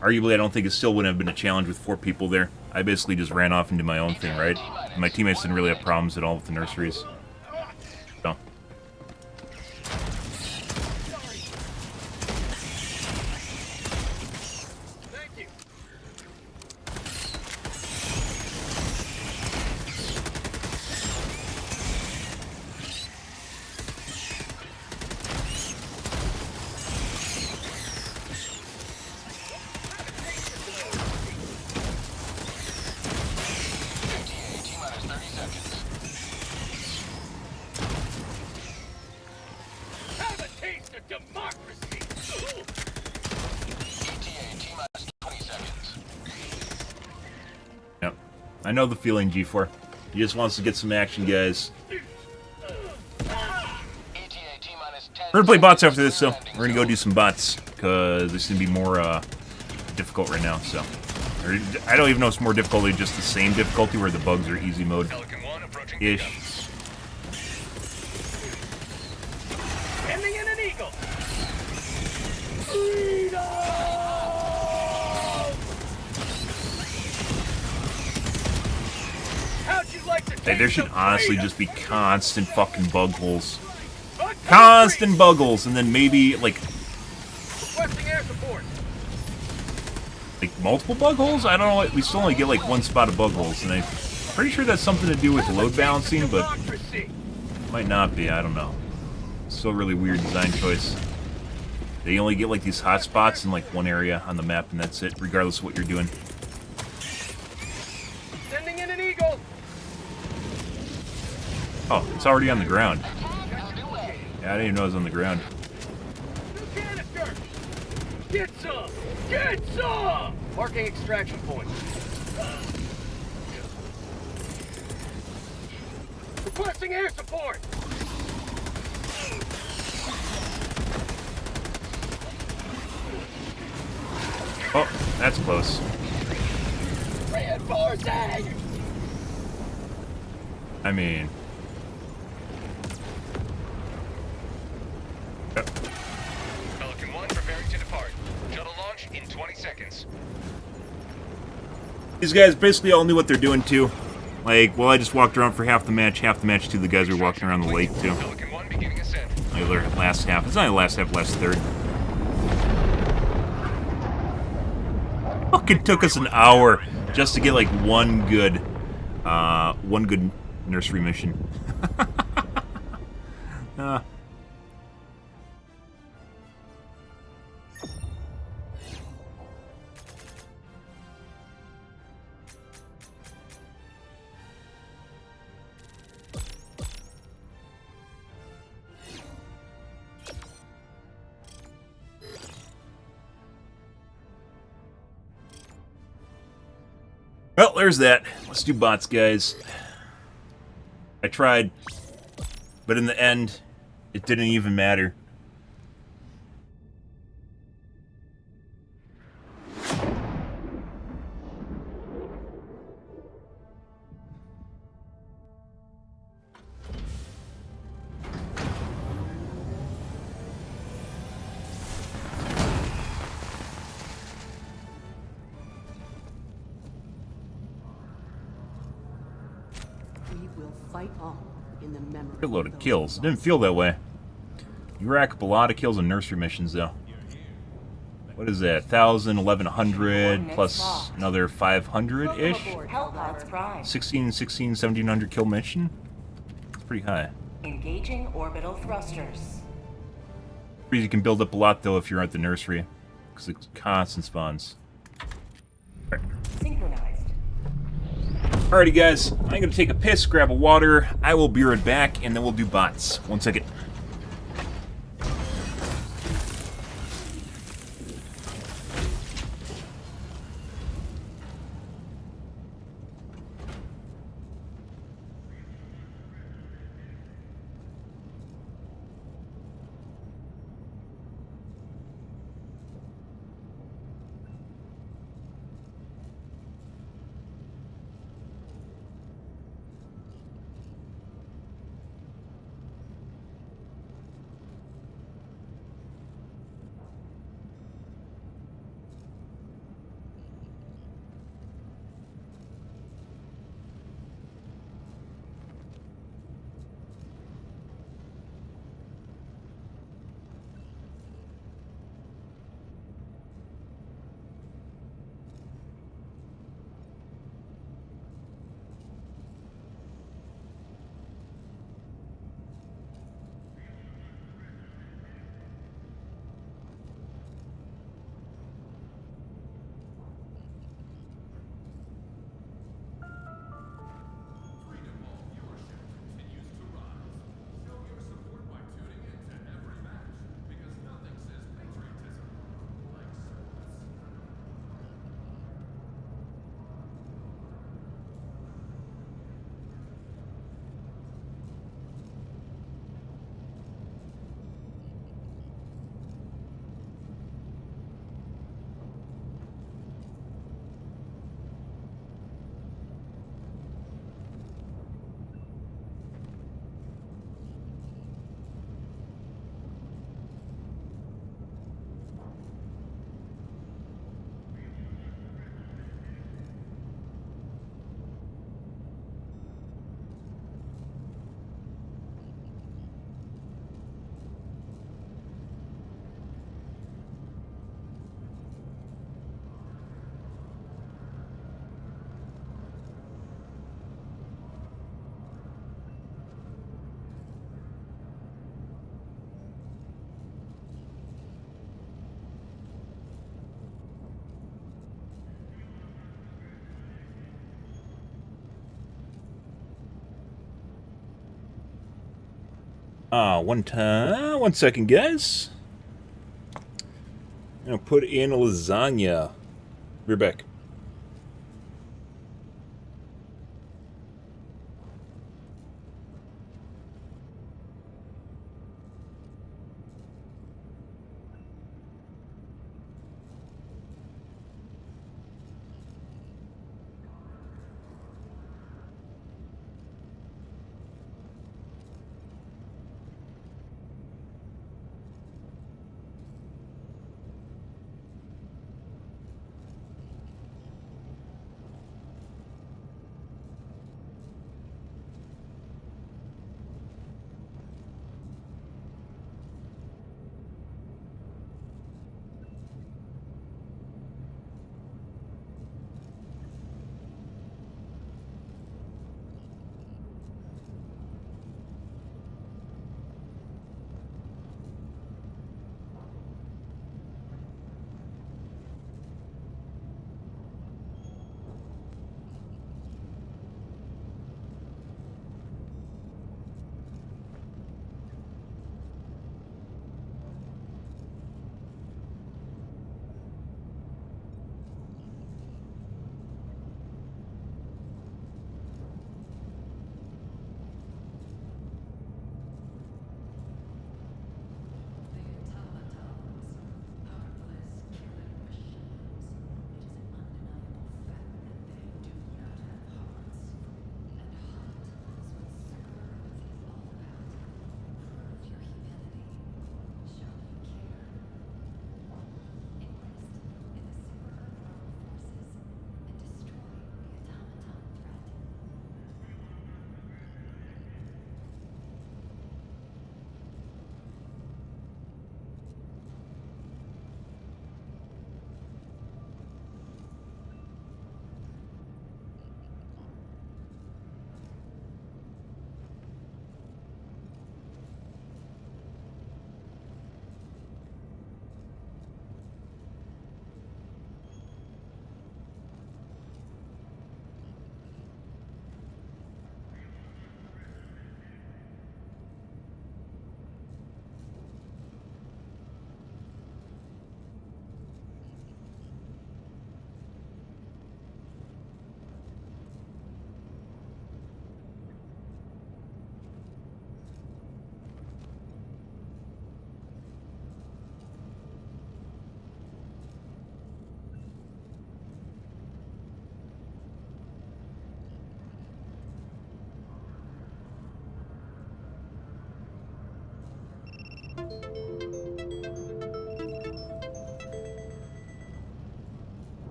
Arguably, I don't think it still wouldn't have been a challenge with 4 people there. I basically just ran off and did my own thing, right? And my teammates didn't really have problems at all with the nurseries. So... Thank you. ETA T-minus 30 seconds. Have a taste of democracy. ETA T-minus 20 seconds. Yep. I know the feeling, G4. He just wants to get some action, guys. ETA T-minus 10 We're gonna play bots seconds after this, so landing we're gonna go zone. do some bots, because this is gonna be more, difficult right now, so... Or, I don't even know if it's more difficulty, just the same difficulty where the bugs are easy mode-ish. Pelican 1 approaching. Sending in an eagle. How'd you like to Hey, taste there should some honestly freedom? just be constant fucking bug holes. Bug Constant bug holes, and then maybe, like, Requesting air support. multiple bug holes? I don't know, we still only get, like, one spot of bug holes, and I'm pretty sure that's something to do with load balancing, but Democracy. might not be, I don't know. Still a really weird design choice. They only get, like, these hot spots in, like, one area on the map, and that's it, regardless of what you're doing. Sending in an eagle. Oh, it's already on the ground. Yeah, I didn't even know it was on the ground. New canister. Get some. Get some. Marking extraction point. Requesting air support. Oh, that's close. Reinforcing. I mean... Yep. Pelican 1 preparing to depart. Shuttle launch in 20 seconds. These guys basically all knew what they're doing, too. Like, well, I just walked around for half the match too. The guys were walking around the lake too. Pelican 1 beginning ascent. Like, the last half. It's not the last half, last third. Fucking took us an hour just to get like one good nursery mission. Well, there's that. Let's do bots, guys. I tried, but in the end, it didn't even matter. We will fight on in the memory. A load of kills. It didn't feel that way. You rack up a lot of kills on nursery missions, though. What is that? 1,000, 1,100, plus another 500-ish? Hellpods Prime. 16, 1,700 kill mission? It's pretty high. Engaging orbital thrusters. You can build up a lot, though, if you're at the nursery. Because it's constant spawns. Synchronized. Alrighty, guys. I'm going to take a piss, grab a water. I will be right back, and then we'll do bots. 1 second. One second, guys. I'm gonna put in a lasagna. We're back.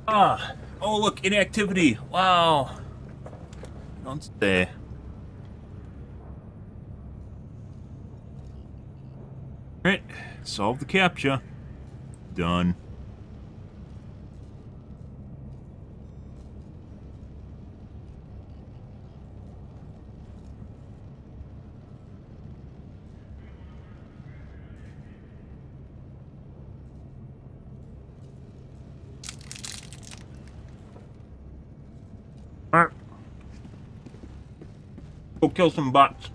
Ah! Oh, look, inactivity! Wow! Don't stay. Alright, solve the CAPTCHA. Done. Alright. Go kill some bots.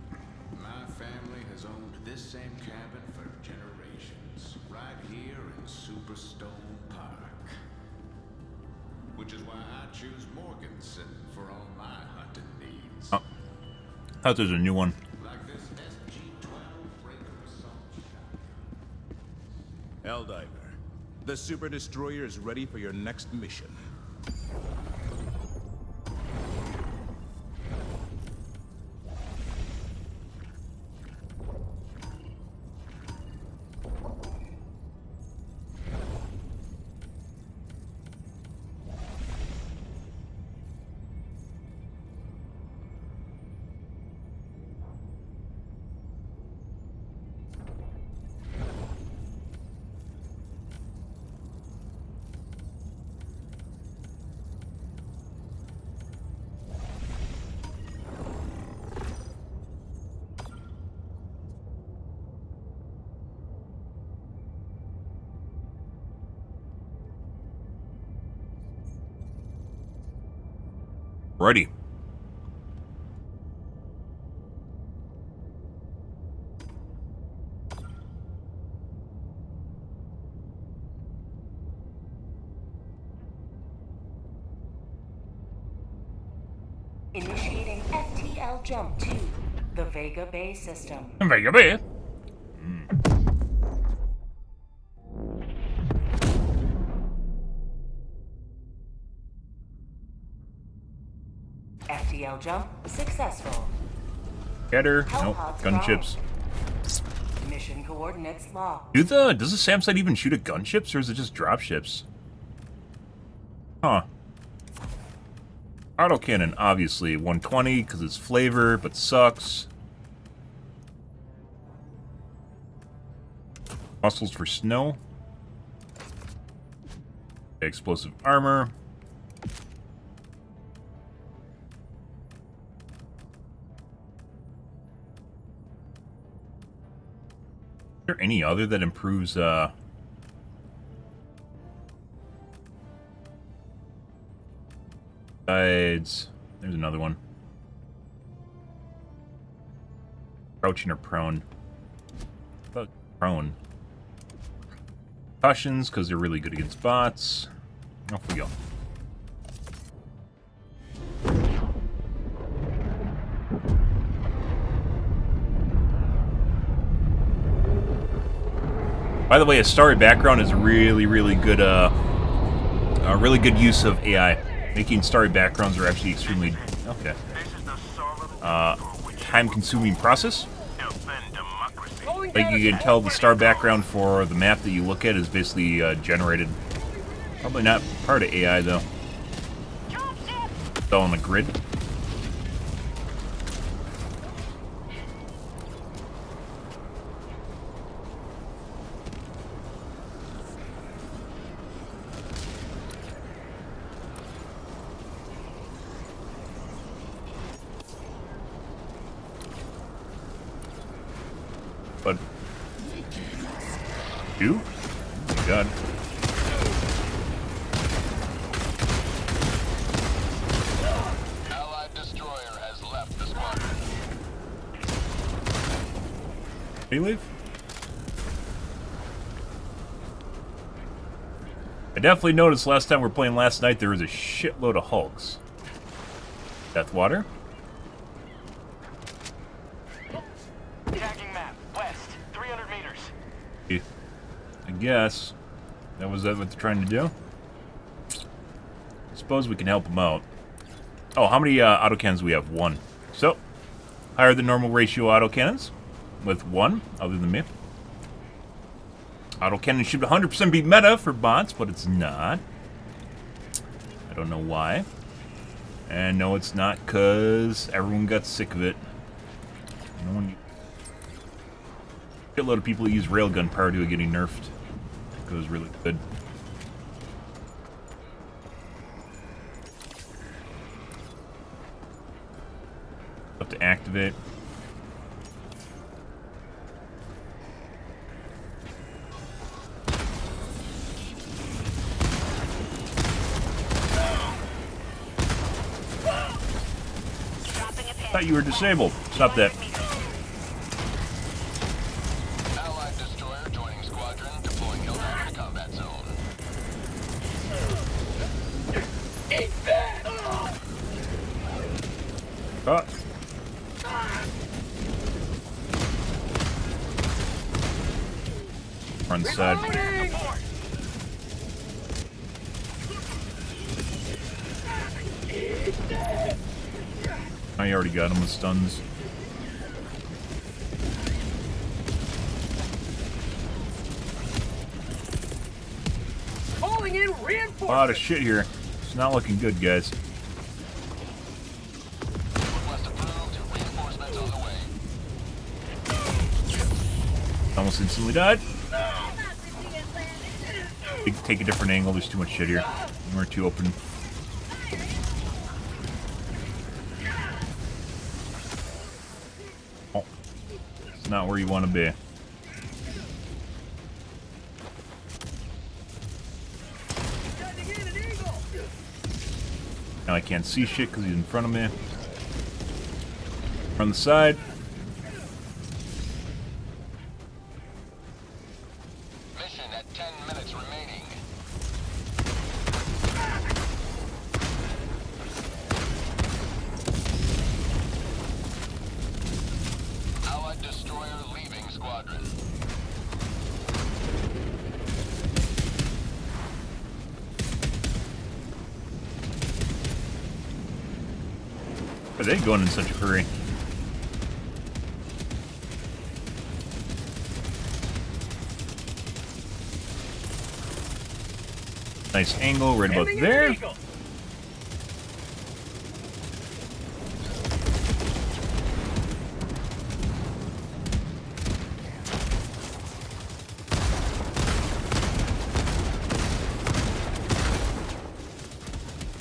My family has owned this same cabin for generations, right here in Superstone Park. Which is why I choose Morganson for all my hunting needs. Oh. I thought there's a new one. Like this SG-12 breaker assault shotgun. Eldiver, the Super Destroyer is ready for your next mission. Ready. Initiating FTL jump to the Vega Bay system. Vega Bay. FTL jump successful. Getter. Hell Nope. pods Gunships. Mission coordinates locked. Does the SAM site even shoot at gunships, or is it just dropships? Huh. Autocannon, obviously. 120, because it's flavor, but sucks. Muscles for snow. Explosive armor. Is there any other that improves, Besides, there's another one. Crouching or prone? About prone. Cautions, because they're really good against bots. Off we go. By the way, a starry background is a really good, really good use of AI. Making starry backgrounds are actually extremely, okay, time-consuming process. Like you can tell, the star background for the map that you look at is basically generated. Probably not part of AI though. It's all on the grid. But two? Oh my god. Allied destroyer has left the squadron. Did he leave? I definitely noticed last time we were playing last night there was a shitload of Hulks. Deathwater? Tagging map, west, 300 meters. I guess. That was what they're trying to do? I suppose we can help them out. Oh, how many autocannons do we have? One. So, higher than normal ratio autocannons. With one, other than me. Autocannon should 100% be meta for bots, but it's not. I don't know why. And no, it's not, because everyone got sick of it. No one... A lot of people use railgun power to it getting nerfed. It goes really good. Have to activate. I thought you were disabled. Stop that. Allied destroyer joining squadron, deploying Helldiver to combat zone. Cut. Front side. I already got him with stuns. Calling in A lot of reinforcements. shit here. It's not looking good, guys. Request approved. Reinforcements on the way. Almost instantly died. Take a different angle. There's too much shit here. We're too open. Oh, it's not where you want to be. Now I can't see shit because he's in front of me. From the side. Mission at 10 minutes remaining. Allied destroyer leaving squadron. Why are they going in such a hurry? Nice angle right about there.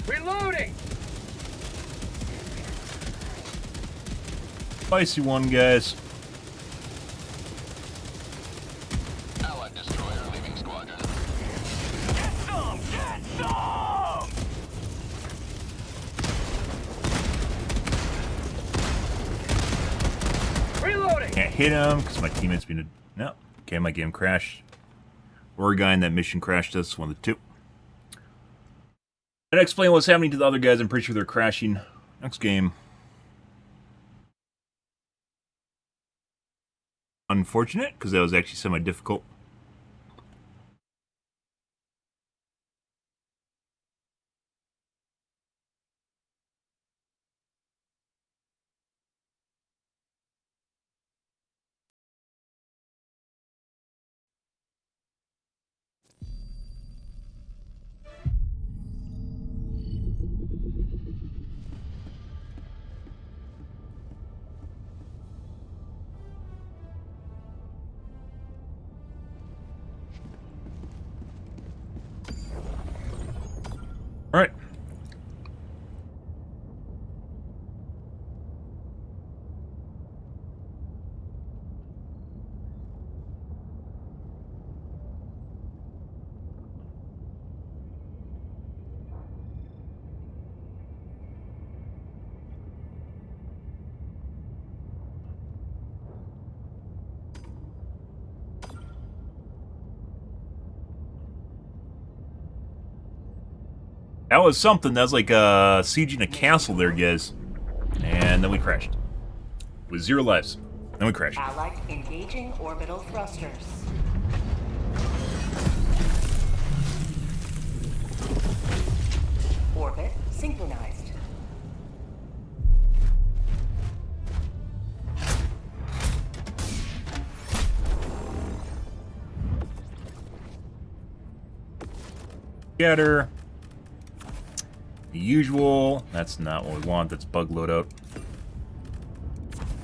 Reloading. Spicy one, guys. Allied destroyer leaving squadron. Get some. Get some. Reloading. Can't hit him because my teammate's been... No. Okay, my game crashed. Or a guy in that mission crashed us. One of the two. And explain what's happening to the other guys. I'm pretty sure they're crashing. Next game. Unfortunate, because that was actually semi-difficult. All right. That was something. That was like sieging a castle there, guys. And then we crashed. With 0 lives. Then we crashed. Allied engaging orbital thrusters. Orbit synchronized. Scatter. The usual. That's not what we want. That's bug loadout.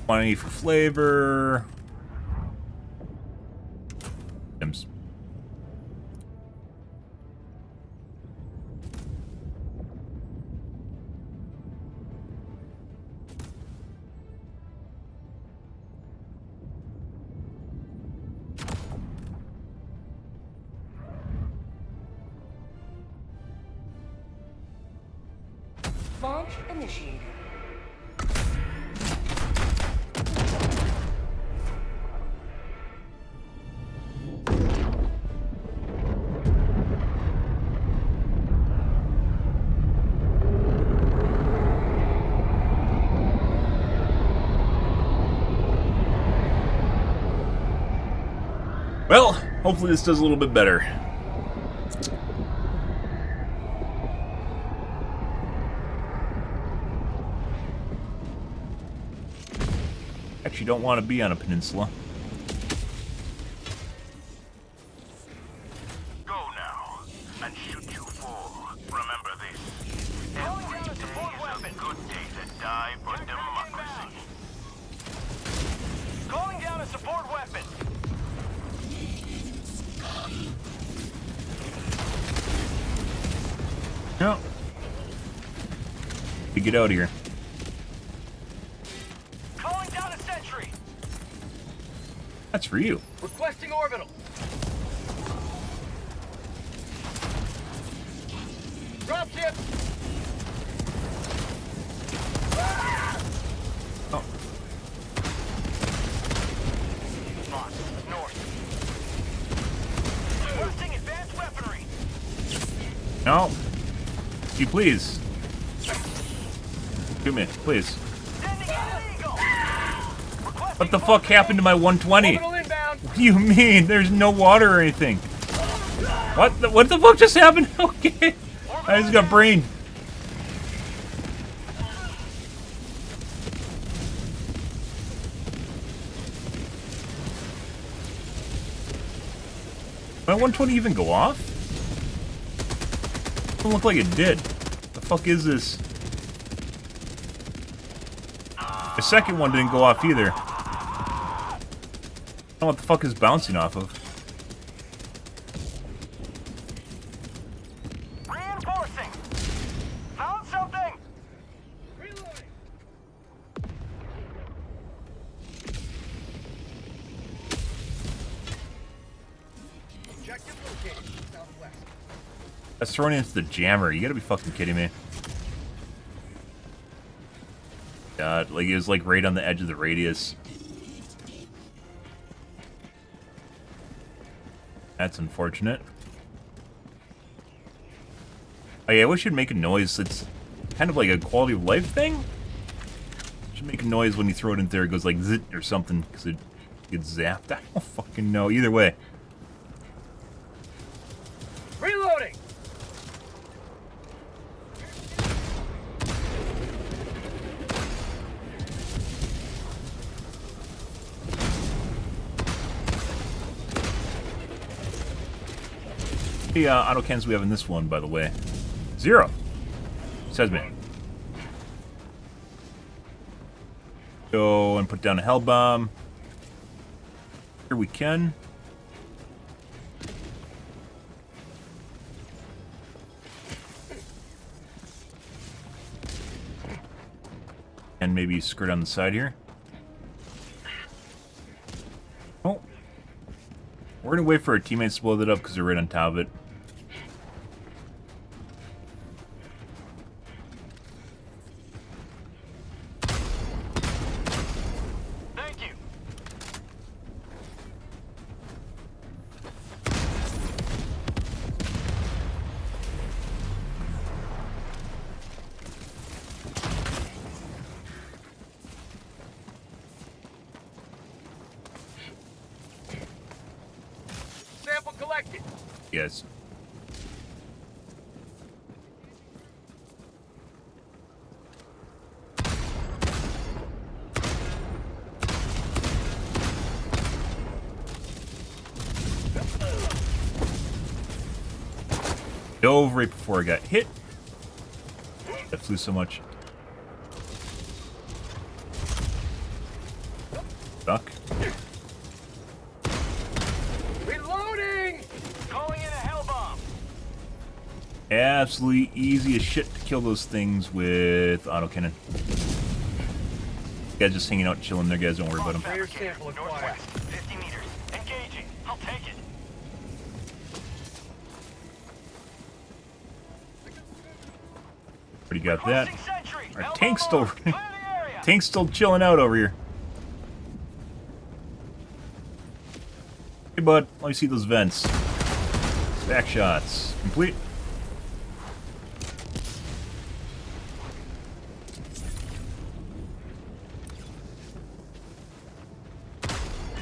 Quantity for flavor. Items. Launch initiated. Well, hopefully this does a little bit better. Actually, don't want to be on a peninsula. Go now and shoot you fall. Remember this. Every day is a good day to die for democracy. Calling down a support weapon. No. We get out of here. Calling down a sentry. That's for you. Requesting orbital. Dropship. Oh. North. Requesting advanced weaponry. No. You please. Shoot me, please. Sending in an eagle. What the fuck happened to my 120? Orbital inbound. What do you mean? There's no water or anything. What the fuck just happened? Okay. I just got brained. Did my 120 even go off? Doesn't look like it did. The fuck is this? The second one didn't go off either. I don't know what the fuck is bouncing off of. Reinforcing. Found something. Reloading. Objective located. Southwest. That's thrown into the jammer. You gotta be fucking kidding me. God, like it was like right on the edge of the radius. That's unfortunate. Oh yeah, I wish you'd make a noise. It's kind of like a quality of life thing. It should make a noise when you throw it in there. It goes like zit or something because it gets zapped. I don't fucking know. Either way. Reloading. The autocans we have in this one, by the way. 0. Says me. Go and put down a hell bomb. Here we can. And maybe skirt on the side here. Oh. We're gonna wait for our teammates to blow that up because they're right on top of it. Thank you. Sample collected. Yes. Dove right before I got hit. That flew so much. Duck. Reloading! Calling in a hell bomb. Absolutely easy as shit to kill those things with autocannon. Guys just hanging out, chilling there, guys. Don't worry about them. Rare sample acquired. Northwest, 50 meters. Engaging. I'll take it. Already got that. Crossing sentry. Our Elbow tank's still mark. Clear the area. tank's still chilling out over here. Hey, bud. Let me see those vents. Back shots complete.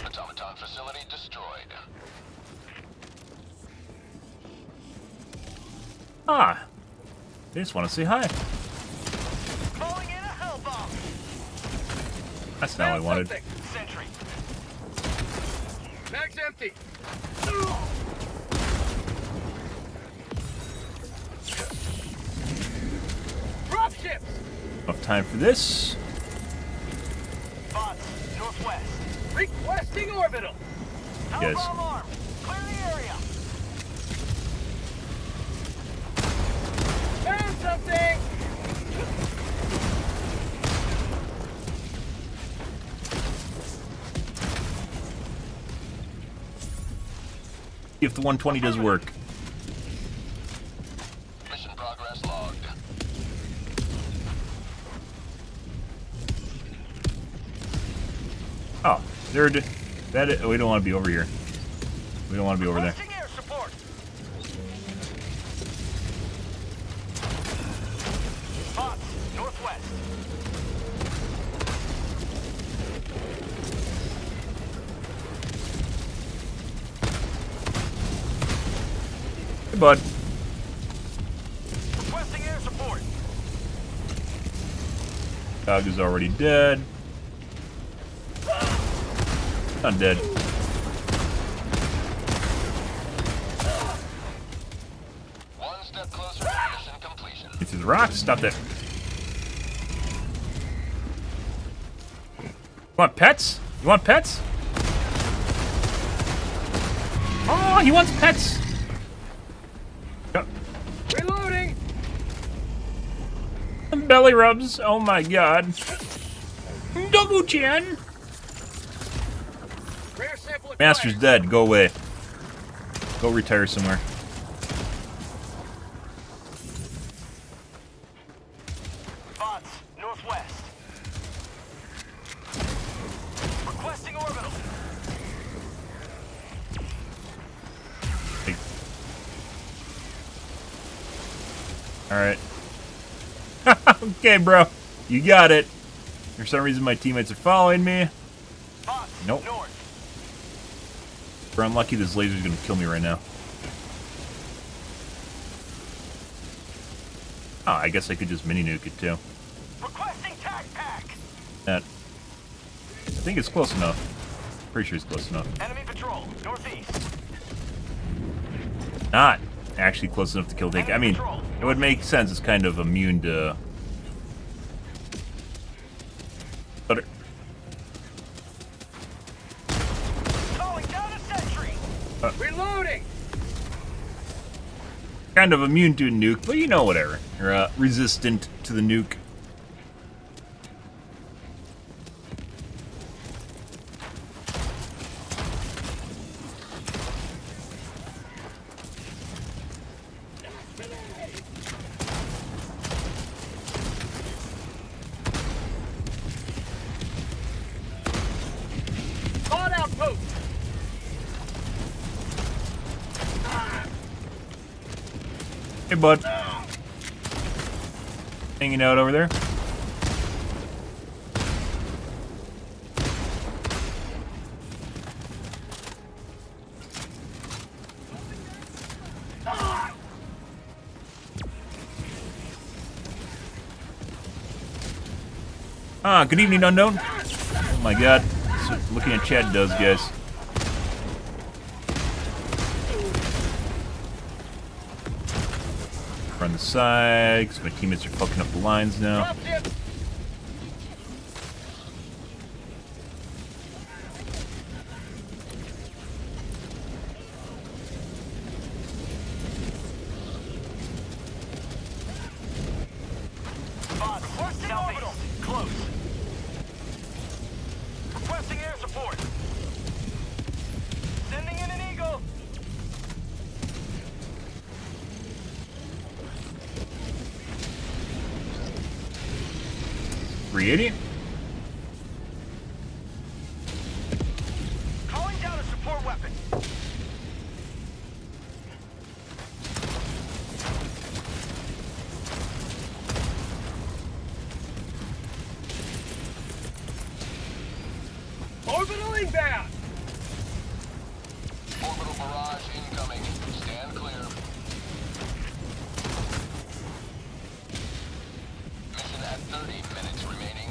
Automaton facility destroyed. Ah, they just want to say hi. Calling in a hell bomb. That's not what I wanted. Sentry. Mag's empty. Drop ships. Enough time for this. Bots. Northwest. Requesting orbital. Hell Yes. bomb arm. Clear the area. Found something. See if the 120 does work. Mission progress logged. Oh, there. That we don't want to be over here. We don't want to be over there. Requesting air support. Bots. Northwest. Hey, bud. Requesting air support. Dog is already dead. Not dead. One step closer to mission completion. Get through the rocks. Stop that. You want pets? You want pets? Oh, he wants pets. Yep. Reloading. Belly rubs. Oh my god. Dogu-chan. Rare sample acquired. Master's dead. Go away. Go retire somewhere. Bots. Northwest. Requesting orbital. Hey. Alright. Okay, bro. You got it. For some reason, my teammates are following me. Bots. Nope. North. We're unlucky this laser's gonna kill me right now. Oh, I guess I could just mini nuke it too. Requesting tac pack. That. I think it's close enough. Pretty sure it's close enough. Enemy patrol. Northeast. Not actually close enough to kill tank. I mean, it would make sense. It's kind of immune to. But Calling down a sentry. Reloading. kind of immune to a nuke, but you know, whatever. Or resistant to the nuke. Call outpost. Hey, bud. Hanging out over there. Ah, good evening, unknown. Oh my god. That's what looking at chat does, guys. on the side, because my teammates are fucking up the lines now. Dropship. Requesting orbital. Close. Requesting air support. Sending in an eagle. .380. Calling down a support weapon. Orbital inbound. Orbital barrage incoming. Stand clear. Mission at 30 minutes remaining.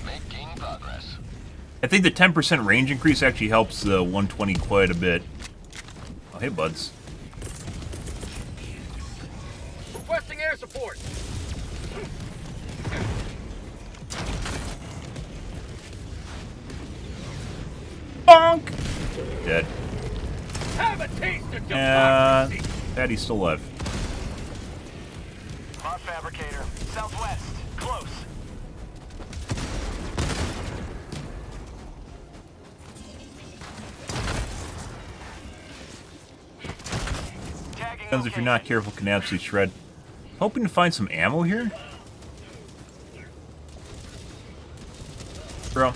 Making progress. I think the 10% range increase actually helps the 120 quite a bit. Oh, hey, buds. Requesting air support. Bonk! Dead. Have a taste of And democracy. Patty's still alive. Mod fabricator. Southwest. Close. Tagging Guns, if you're not careful, can absolutely shred. Hoping to find some ammo here? Bro.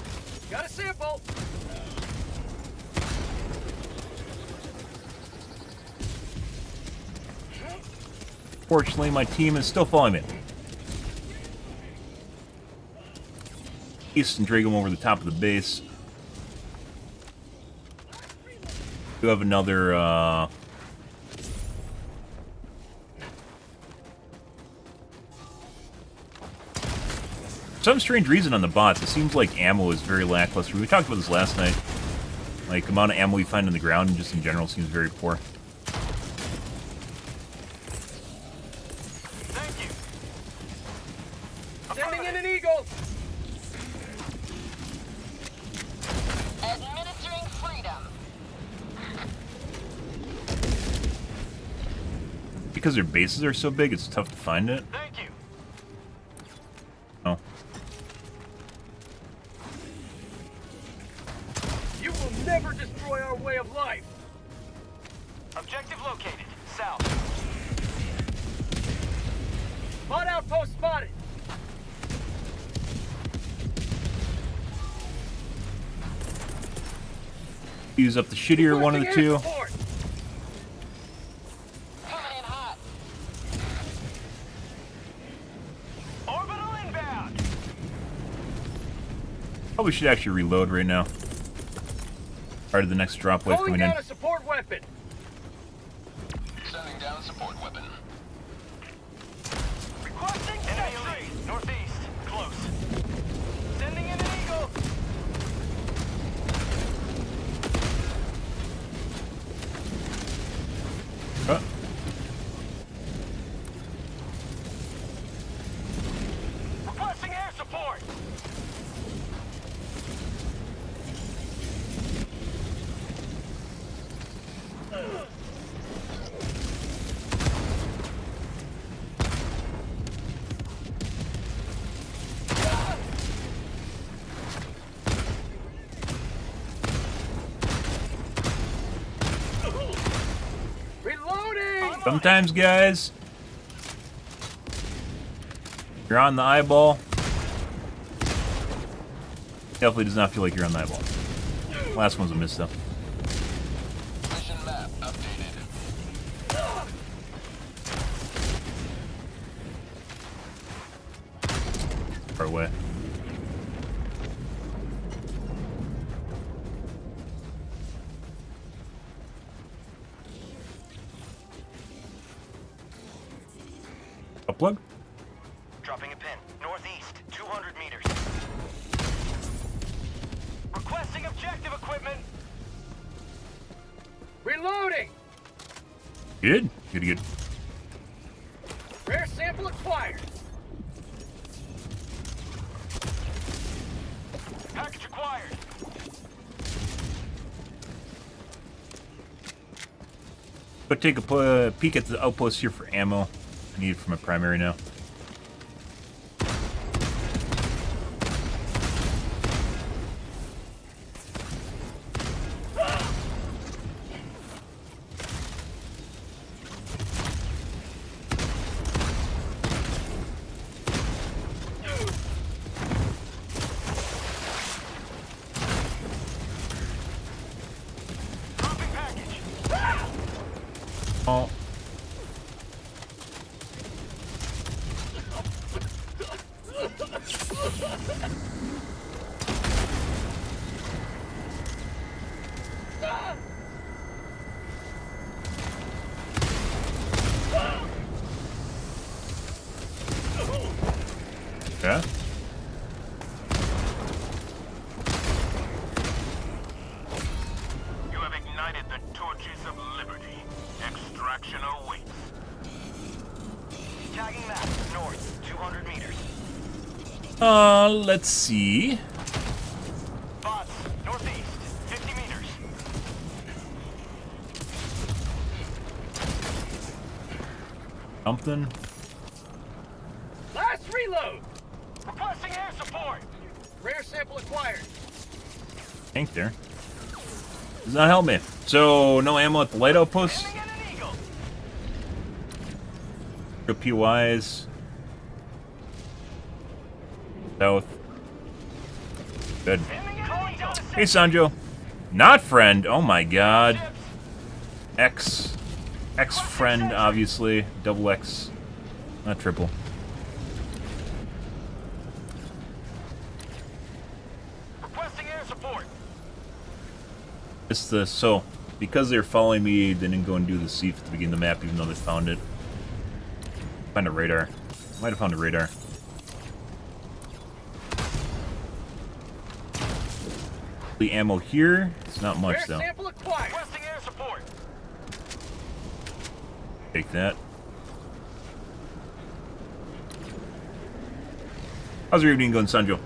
Got a sample. Fortunately, my team is still following me. East and drag him over the top of the base. We have another, For some strange reason on the bots, it seems like ammo is very lackluster. We talked about this last night. Like, the amount of ammo you find on the ground, just in general, seems very poor. Thank you. Sending in an eagle. Administering freedom. Because their bases are so big, it's tough to find it. Thank you. Oh. You will never destroy our way of life. Objective located. South. Mod outpost spotted. Use up the shittier one of the Requesting air two. support. Coming in hot. Orbital inbound. Probably should actually reload right now. Prior to the next drop wave Calling coming in. down a support weapon. Sending down support weapon. Requesting sentry. Northeast. Close. Sending in an eagle. Requesting air support. Reloading. Sometimes, guys, you're on the eyeball. Definitely does not feel like you're on the eyeball. Last one's a miss, though. Mission map updated. Far away. Upplug? Dropping a pin. Northeast. 200 meters. Requesting objective equipment. Reloading! Good. Good. Rare sample acquired. Package acquired. Go take a peek at the outpost here for ammo. I need it for my primary now. Dropping package. Oh. Yeah. You have ignited the torches of liberty. Extraction awaits. Tagging map, north, 200 meters. Let's see. Bots, northeast, 50 meters. Something. Last reload! Requesting air support. Rare sample acquired. Tank there. Does not help me. So, no ammo at the light outpost. Aiming at an eagle. Go PYs. South. Good. Aiming at an eagle. Hey, Sanjo. Not friend. Oh my god. X. X friend, obviously. Double X. Not triple. Requesting air support. It's the so because they're following me, they didn't go and do the seaf at the beginning of the map, even though they found it. Find a radar. Might have found a radar. The ammo here. It's not much Rare though. sample acquired. Requesting air support. Take that. How's your evening going, Sanjo?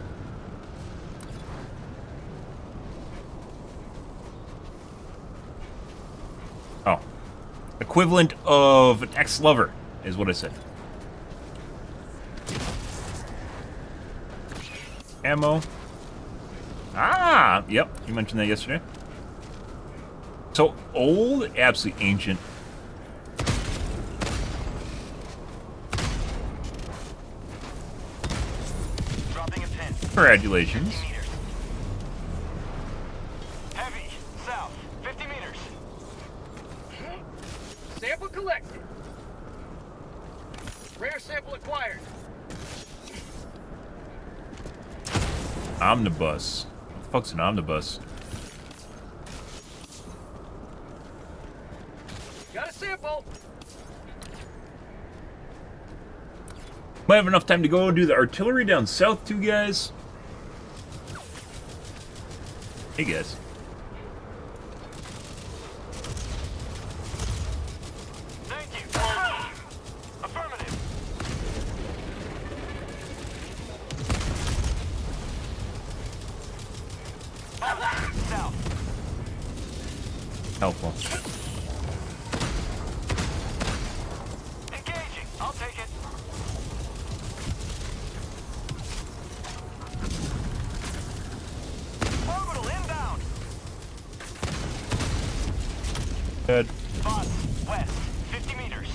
Oh. Equivalent of an ex-lover, is what I said. Ammo. Ah! Yep, you mentioned that yesterday. So, old, absolutely ancient. Dropping a pin. Congratulations. 50 meters. Heavy, south, 50 meters. Sample collected. Rare sample acquired. Omnibus. What the fuck's an omnibus? Got a sample. Might have enough time to go do the artillery down south too, guys. Hey, guys. Thank you. Affirmative. South. Helpful. Engaging. I'll take it. Orbital inbound. Good. Bots, west, 50 meters.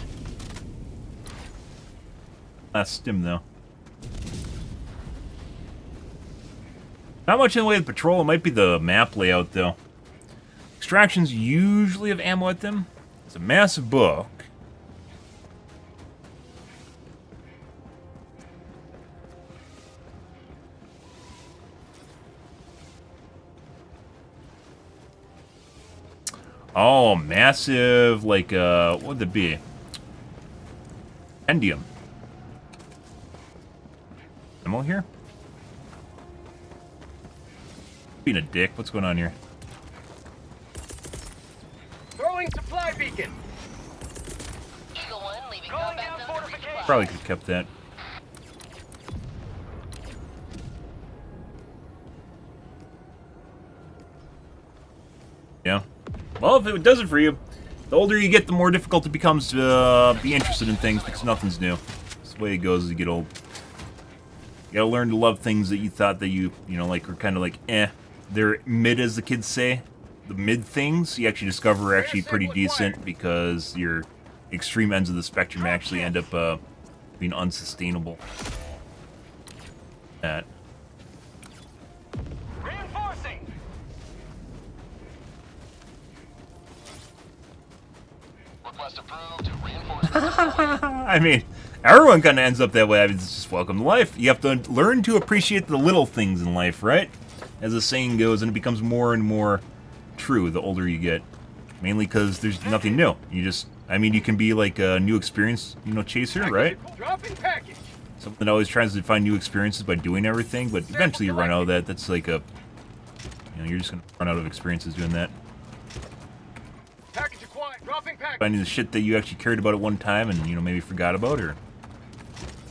Last stim, though. Not much in the way of patrol. It might be the map layout, though. Extractions usually have ammo at them. It's a massive book. Oh, massive, like, what would it be? Endium. Ammo here? Being a dick. What's going on here? Throwing Tracking. Eagle 1 leaving Calling combat down zone to fortification. resupply. Probably could have kept that. Yeah. Well, if it does it for you, the older you get, the more difficult it becomes to be interested in things because nothing's new. It's the way it goes as you get old. You gotta learn to love things that you thought that you know, like, were kind of like, eh. They're mid, as the kids say. The mid things you actually discover are actually pretty decent because your extreme ends of the spectrum actually end up being unsustainable. That. Reinforcing. Request approved. Reinforcements. I mean, everyone kind of ends up that way. I mean, it's just welcome to life. You have to learn to appreciate the little things in life, right? As the saying goes, and it becomes more and more true the older you get. Mainly because there's nothing new. You just, I mean, you can be like a new experience, you know, chaser, right? Dropping package. Something that always tries to find new experiences by doing everything, but eventually you run out of that. That's like a, you know, you're just gonna run out of experiences doing that. Package acquired. Dropping package. Finding the shit that you actually cared about at one time and, you know, maybe forgot about or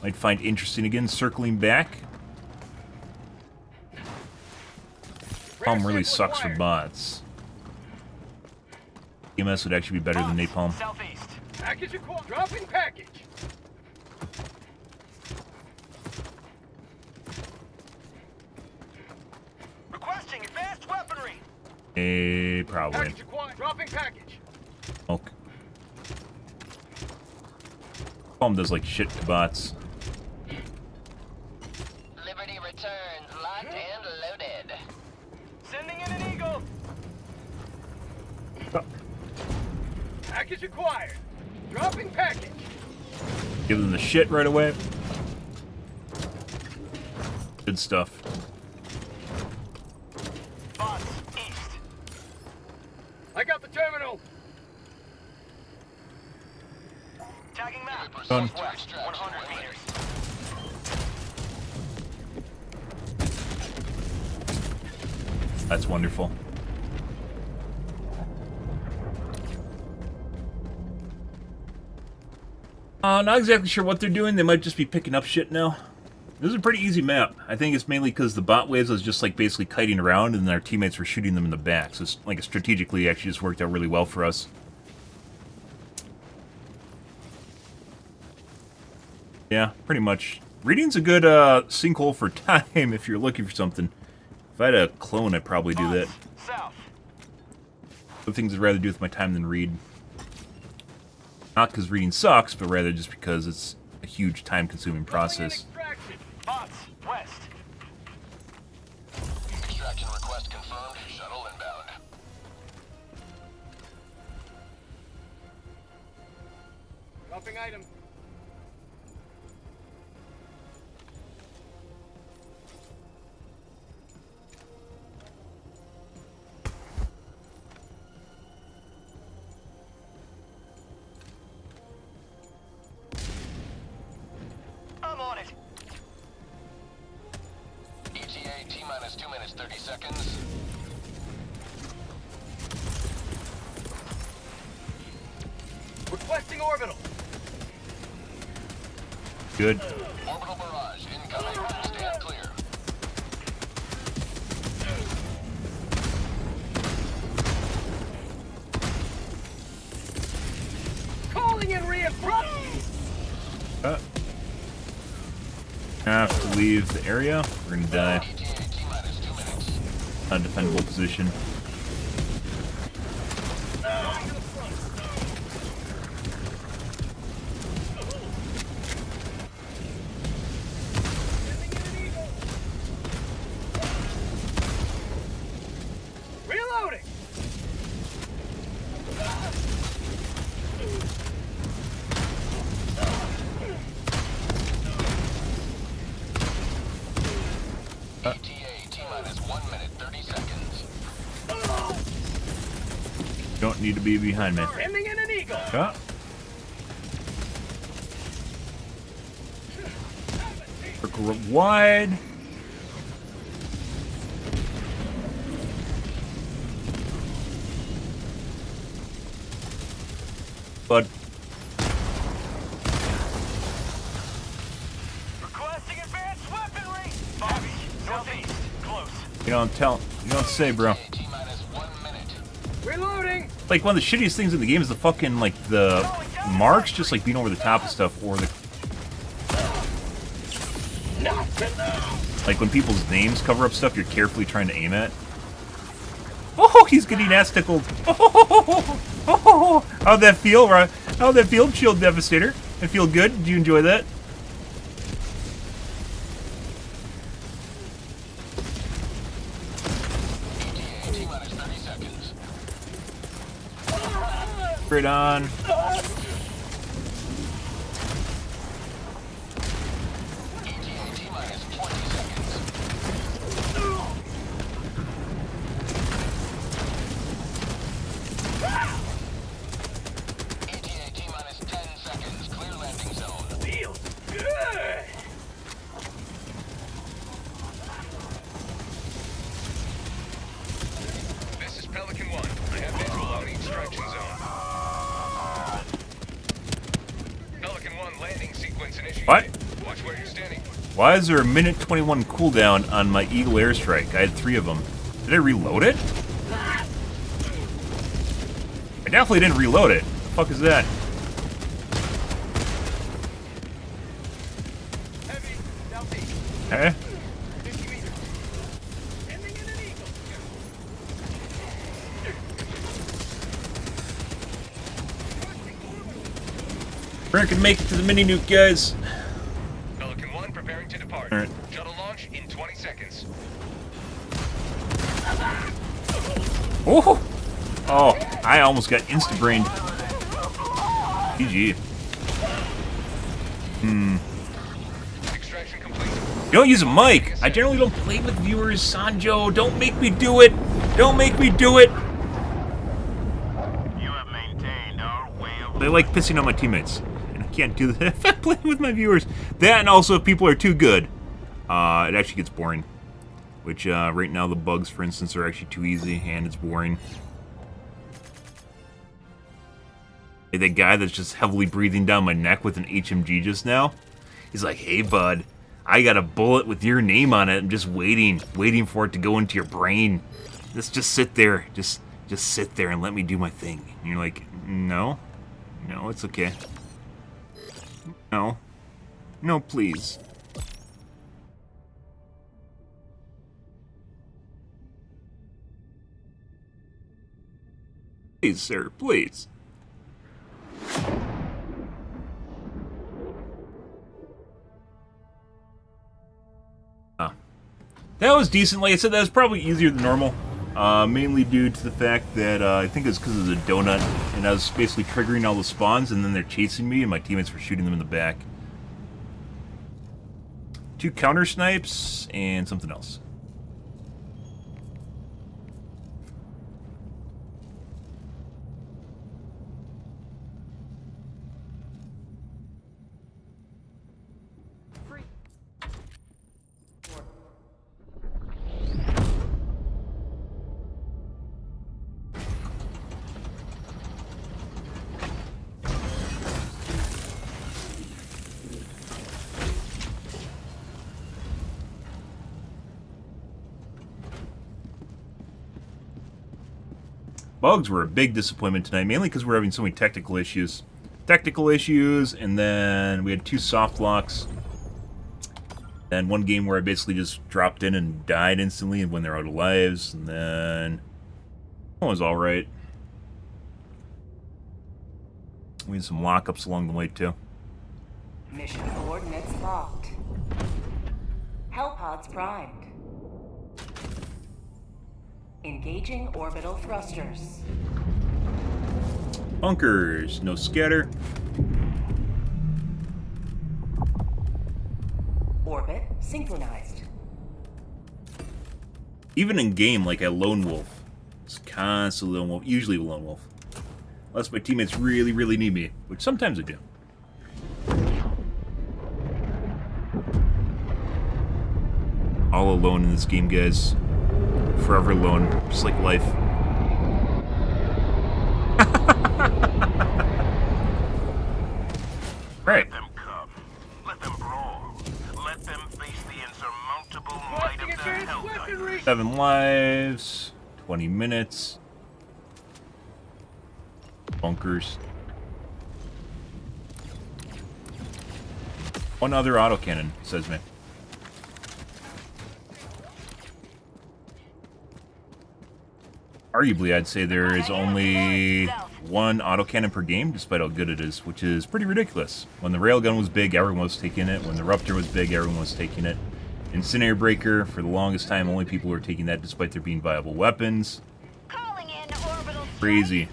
might find interesting again, circling back. Napalm really sucks for bots. EMS would actually be better than Napalm. Southeast. Package acquired. Dropping package. Requesting advanced weaponry. Probably. Package acquired. Dropping package. Smoke. Napalm does like shit to bots. Liberty returns, locked and loaded. Sending in an eagle. Package acquired. Dropping package. Give them the shit right away. Good stuff. Bots east. I got the terminal. Tagging map. Done. West, 100 meters. That's wonderful. Not exactly sure what they're doing. They might just be picking up shit now. This is a pretty easy map. I think it's mainly because the bot waves was just like basically kiting around and our teammates were shooting them in the back. So it's like strategically actually just worked out really well for us. Yeah, pretty much. Reading's a good sinkhole for time if you're looking for something. If I had a clone, I'd probably do that. South. Other things I'd rather do with my time than read. Not because reading sucks, but rather just because it's a huge time-consuming process. Bots west. Extraction request confirmed. Shuttle inbound. Dropping item. I'm on it. ETA T-minus 2 minutes 30 seconds. Requesting orbital. Good. Orbital barrage incoming. Stand clear. Calling in reinforcements. Have to leave the area. We're gonna die. ETA T-minus 2 minutes. Undefendable position. Reloading. ETA T-minus 1 minute 30 seconds. Don't need to be behind me. Sending in an eagle. Yeah. Circle wide. But Requesting advanced weaponry. Bobby, northeast, close. you don't say, bro. T-minus 1 minute. Reloading. Like, one of the shittiest things in the game is the fucking, like, the marks just, like, being over the top of stuff, or the... Like, when people's names cover up stuff you're carefully trying to aim at. Oh, he's getting ass tickled. Oh, how'd that feel, right? How'd that feel, Shield Devastator? It feel good? Did you enjoy that? T-minus 30 seconds. Right on. T-minus 20 seconds. ETA T-minus 10 seconds. Clear landing zone. Feels good. This is Pelican 1. I have visual on the extraction zone. Pelican 1 landing sequence initiated. What? Watch where you're standing. Why is there a minute 21 cooldown on my Eagle Airstrike? I had 3 of them. Did I reload it? I definitely didn't reload it. The fuck is that? Heavy, southeast. Eh? 50 meters. Ending in an eagle. Where can make it to the mini nuke, guys? Pelican 1 preparing to depart. Alright. Shuttle launch in 20 seconds. Oh! Oh, I almost got insta-brained. GG. Extraction complete. Don't use a mic! I generally don't play with viewers, Sanjo. Don't make me do it! Don't make me do it! You have maintained our way of They like pissing on my teammates. And I can't do that if I'm playing with my viewers. That, and also if people are too good, it actually gets boring. Which, right now the bugs, for instance, are actually too easy, and it's boring. Hey, that guy that's just heavily breathing down my neck with an HMG just now, he's like, hey, bud, I got a bullet with your name on it. I'm just waiting for it to go into your brain. Let's just sit there. Just sit there and let me do my thing. And you're like, no, it's okay. No, please. Please, sir, please. That was decent. Like I said, that was probably easier than normal. Mainly due to the fact that I think it's because of the donut, and I was basically triggering all the spawns, and then they're chasing me, and my teammates were shooting them in the back. 2 counter snipes and something else. Bugs were a big disappointment tonight, mainly because we're having so many technical issues. And then we had 2 soft locks. And one game where I basically just dropped in and died instantly when they're out of lives. And then one was alright. We had some lockups along the way, too. Mission coordinates locked. Hellpods primed. Engaging orbital thrusters. Bunkers, no scatter. Orbit synchronized. Even in game, like a lone wolf. It's constantly lone wolf, usually a lone wolf. Unless my teammates really, really need me, which sometimes I do. All alone in this game, guys. Forever alone, just like life. 7 lives, 20 minutes. Bunkers. One other autocannon, says me. Arguably, I'd say there is only one autocannon per game, despite how good it is, which is pretty ridiculous. When the railgun was big, everyone was taking it. When the Ruptor was big, everyone was taking it. Incendiary Breaker, for the longest time, only people were taking that despite there being viable weapons. Crazy.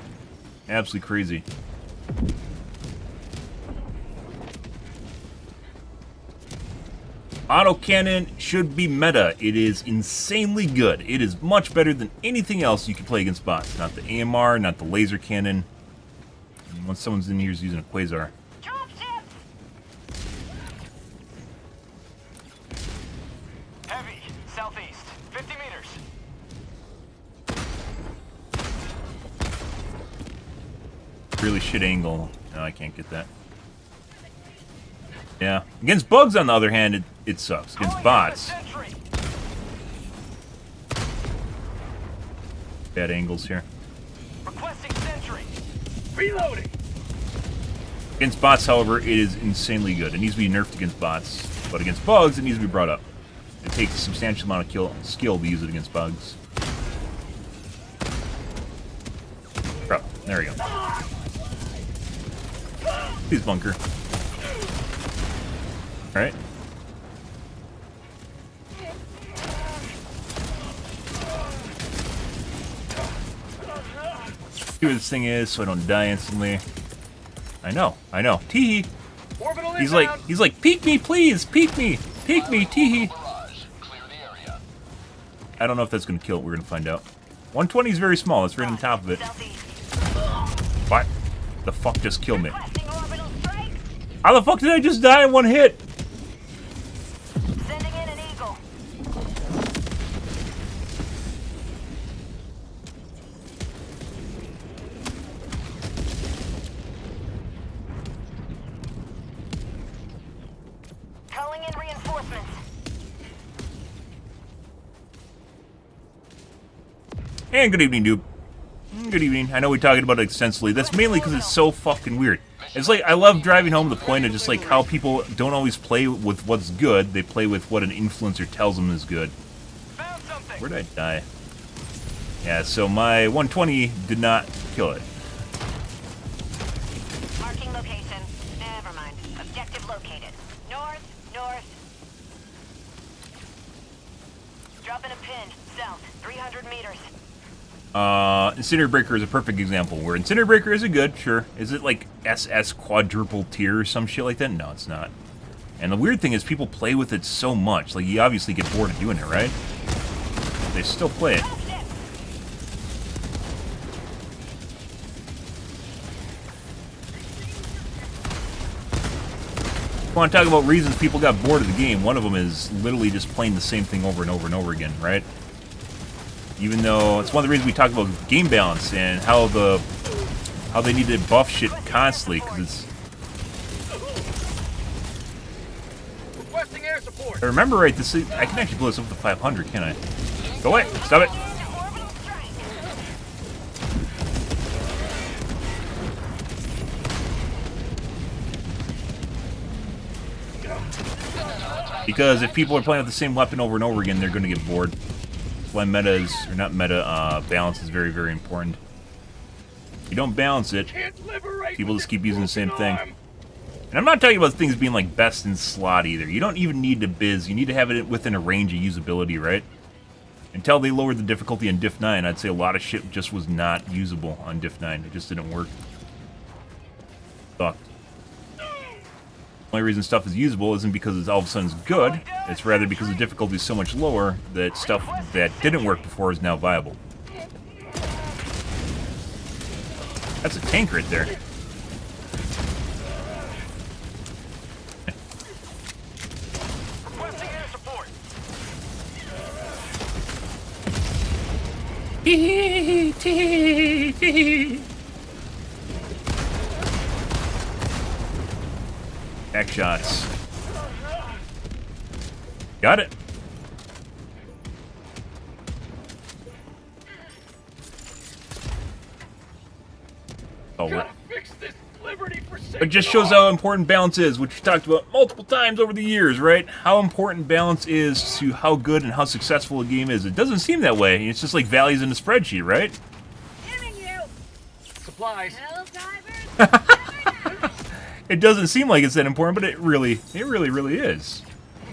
Absolutely crazy. Autocannon should be meta. It is insanely good. It is much better than anything else you can play against bots. Not the AMR, not the laser cannon. Once someone's in here is using a quasar. Heavy, southeast, 50 meters. Really shit angle. No, I can't get that. Yeah. Against bugs, on the other hand, it sucks. Against bots. Bad angles here. Requesting sentry. Reloading. Against bots, however, it is insanely good. It needs to be nerfed against bots. But against bugs, it needs to be brought up. It takes a substantial amount of skill to use it against bugs. Oh, there we go. Please bunker. Alright. See what this thing is so I don't die instantly. I know. Teehee. He's like, peek me, please, peek me, teehee. I don't know if that's gonna kill it. We're gonna find out. 120 is very small. It's right on top of it. What? The fuck just killed me? How the fuck did I just die in one hit? Sending in an eagle. Calling in reinforcements. And good evening, dude. Good evening. I know we talked about it extensively. That's mainly because it's so fucking weird. It's like, I love driving home the point of just like how people don't always play with what's good. They play with what an influencer tells them is good. Where'd I die? Yeah, so my 120 did not kill it. Marking location. Never mind. Objective located. North. Dropping a pin. South. 300 meters. Incendiary Breaker is a perfect example, where Incendiary Breaker is good, sure. Is it like SS quadruple tier or some shit like that? No, it's not. And the weird thing is people play with it so much. Like, you obviously get bored of doing it, right? They still play it. I want to talk about reasons people got bored of the game. One of them is literally just playing the same thing over and over and over again, right? Even though it's one of the reasons we talk about game balance and how they need to buff shit constantly, because it's. Requesting air support. If I remember right, this is, I can actually blow this up to 500, can I? Go away! Stop it! Because if people are playing with the same weapon over and over again, they're going to get bored. Why meta is, or not meta, balance is very, very important. If you don't balance it, people just keep using the same thing. And I'm not talking about things being like best in slot either. You don't even need to biz. You need to have it within a range of usability, right? Until they lowered the difficulty on Diff 9, I'd say a lot of shit just was not usable on Diff 9. It just didn't work. Sucked. The only reason stuff is usable isn't because it's all of a sudden good. It's rather because the difficulty is so much lower that stuff that didn't work before is now viable. That's a tank right there. Requesting air support. Back shots. Got it. Oh, Gotta fix this Liberty for it just shows how important balance is, which we talked about multiple times over the years, right? How important balance is to how good and how successful a game is. It doesn't seem that way. It's just like values in a spreadsheet, right? Supplies. It doesn't seem like it's that important, but it really is.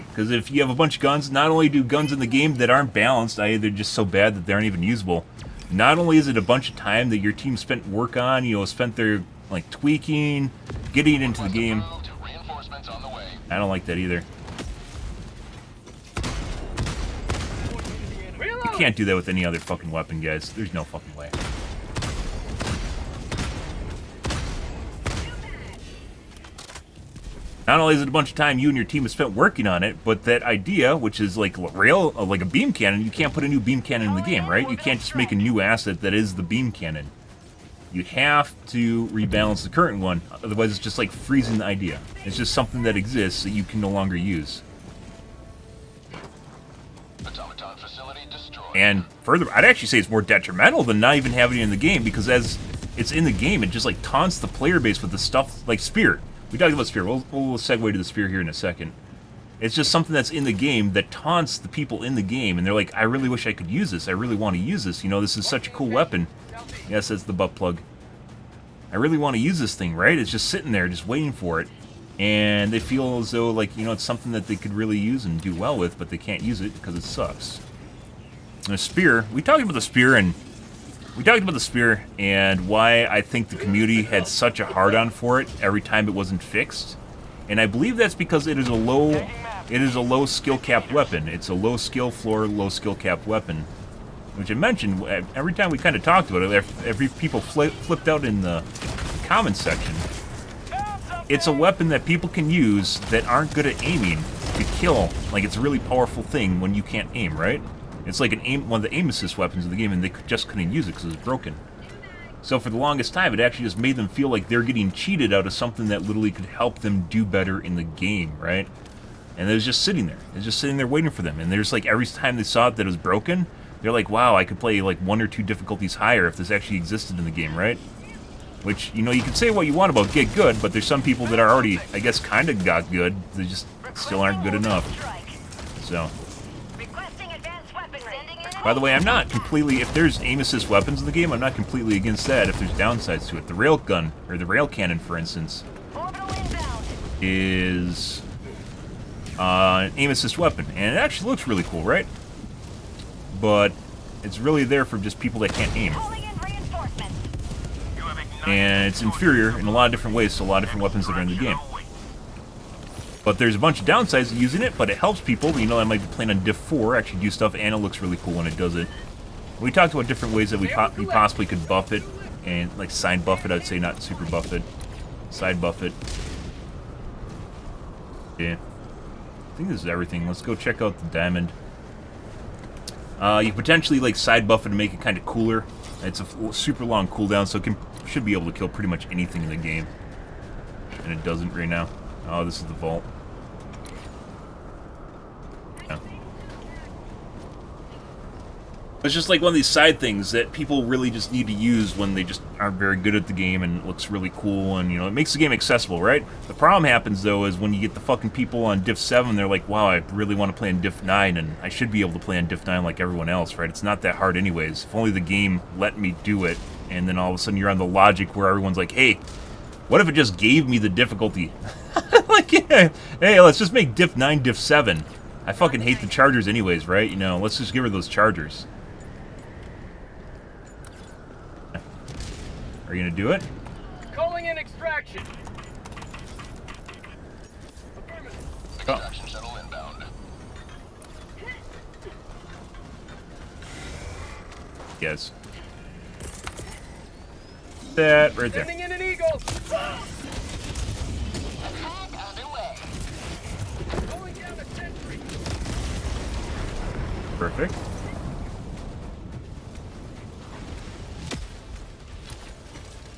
Because if you have a bunch of guns, not only do guns in the game that aren't balanced, i.e. they're just so bad that they aren't even usable, not only is it a bunch of time that your team spent work on, you know, spent their, like, tweaking, getting into the game. I don't like that either. You can't do that with any other fucking weapon, guys. There's no fucking way. Not only is it a bunch of time you and your team have spent working on it, but that idea, which is like like a beam cannon, you can't put a new beam cannon in the game, right? You can't just make a new asset that is the beam cannon. You have to rebalance the current one, otherwise it's just like freezing the idea. It's just something that exists that you can no longer use. Automaton facility destroyed. And further, I'd actually say it's more detrimental than not even having it in the game, because as it's in the game, it just like taunts the player base with the stuff like Spear. We talked about Spear. We'll segue to the Spear here in a second. It's just something that's in the game that taunts the people in the game, and they're like, I really wish I could use this. I really want to use this. You know, this is such a cool weapon. Yes, that's the butt plug. I really want to use this thing, right? It's just sitting there, just waiting for it. And they feel as though, like, you know, it's something that they could really use and do well with, but they can't use it because it sucks. And the Spear, we talked about the Spear and why I think the community had such a hard-on for it every time it wasn't fixed. And I believe that's because it is a low skill cap weapon. It's a low skill floor, low skill cap weapon. Which I mentioned every time we kind of talked about it, every people flipped out in the comments section. It's a weapon that people can use that aren't good at aiming to kill. Like, it's a really powerful thing when you can't aim, right? It's like one of the aim assist weapons in the game, and they just couldn't use it because it was broken. So for the longest time, it actually just made them feel like they're getting cheated out of something that literally could help them do better in the game, right? And it was just sitting there. It was just sitting there waiting for them. And there's like, every time they saw it that it was broken, they're like, wow, I could play like 1 or 2 difficulties higher if this actually existed in the game, right? Which, you know, you can say what you want about get good, but there's some people that are already, I guess, kind of got good. They just still aren't good enough. So... By the way, I'm not completely, if there's aim assist weapons in the game, I'm not completely against that if there's downsides to it. The rail gun, or the rail cannon, for instance, is an aim assist weapon. And it actually looks really cool, right? But it's really there for just people that can't aim. And it's inferior in a lot of different ways to a lot of different weapons that are in the game. But there's a bunch of downsides to using it, but it helps people. You know, I might be playing on diff 4, actually do stuff, and it looks really cool when it does it. We talked about different ways that we possibly could buff it, and like side buff it, I'd say, not super buff it. Side buff it. Yeah. I think this is everything. Let's go check out the diamond. You potentially like side buff it to make it kind of cooler. It's a super long cooldown, so it should be able to kill pretty much anything in the game. And it doesn't right now. Oh, this is the vault. Yeah. It's just like one of these side things that people really just need to use when they just aren't very good at the game, and it looks really cool, and, you know, it makes the game accessible, right? The problem happens, though, is when you get the fucking people on diff 7, they're like, wow, I really want to play on diff 9, and I should be able to play on diff 9 like everyone else, right? It's not that hard anyways. If only the game let me do it, and then all of a sudden you're on the logic where everyone's like, hey, what if it just gave me the difficulty? Like, yeah, hey, let's just make diff 9 diff 7. I fucking hate the chargers anyways, right? You know, let's just give her those chargers. Are you gonna do it? Calling in extraction. Extraction shuttle inbound. Yes. That right there. Sending in an eagle. Attack underway. Going down a sentry. Perfect.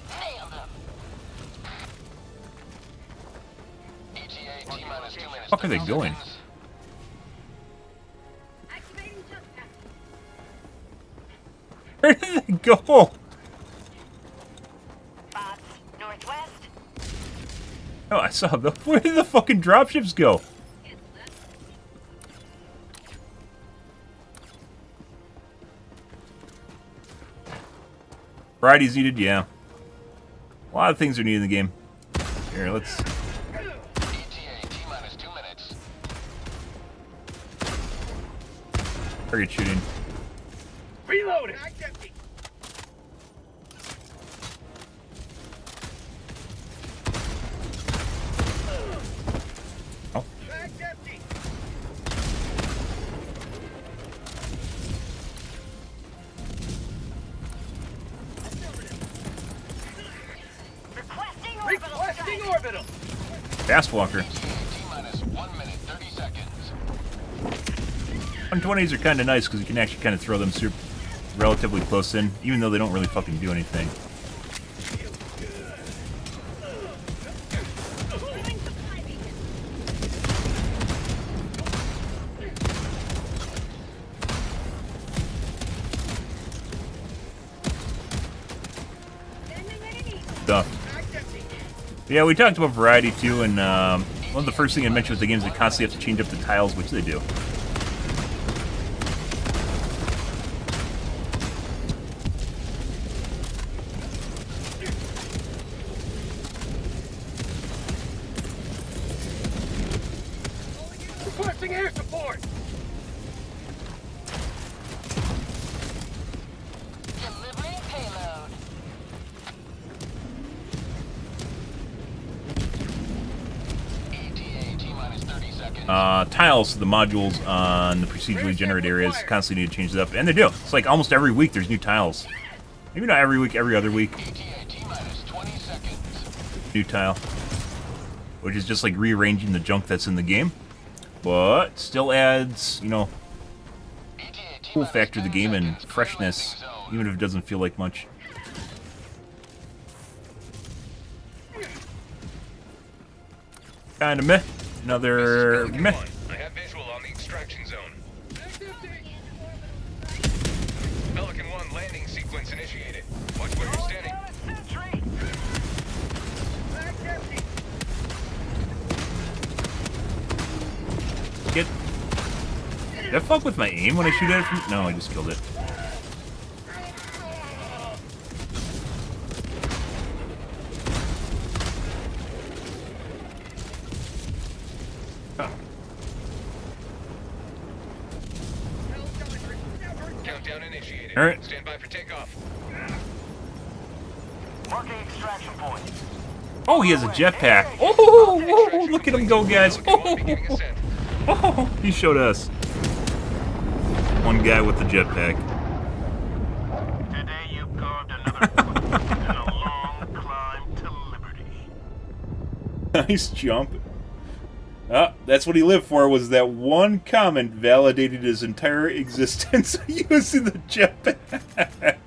Nailed them. ETA T-minus 2 minutes. Fuck are they going? Where did they go? Oh, I saw the... Where did the fucking dropships go? Variety's needed, yeah. A lot of things are needed in the game. Here, let's... ETA T-minus 2 minutes. Target shooting. Reloading. Oh. Requesting orbital. Fast walker. T-minus 1 minute 30 seconds. 120s are kind of nice because you can actually kind of throw them relatively close in, even though they don't really fucking do anything. Stuff. Yeah, we talked about variety too, and one of the first things I mentioned with the games is they constantly have to change up the tiles, which they do. Requesting air support. Delivering payload. ETA T-minus 30 seconds. Tiles, the modules on the procedurally generated areas constantly need to change it up, and they do. It's like almost every week there's new tiles. Maybe not every week, every other week. ETA T-minus 20 seconds. New tile. Which is just like rearranging the junk that's in the game. But still adds, you know, cool factor to the game and freshness, even if it doesn't feel like much. Kinda meh. Another meh. I have visual on the extraction zone. Pelican 1 landing sequence initiated. Watch where you're standing. Get. Did I fuck with my aim when I shoot at it from? No, I just killed it. Oh. Countdown initiated. All right. Stand by for takeoff. Marking extraction point. Oh, he has a jetpack. Oh, look at him go, guys. Beginning ascent. Oh, he showed us. One guy with the jetpack. Today you've carved another foot in a long climb to liberty. Nice jump. That's what he lived for, was that one comment validated his entire existence using the jetpack.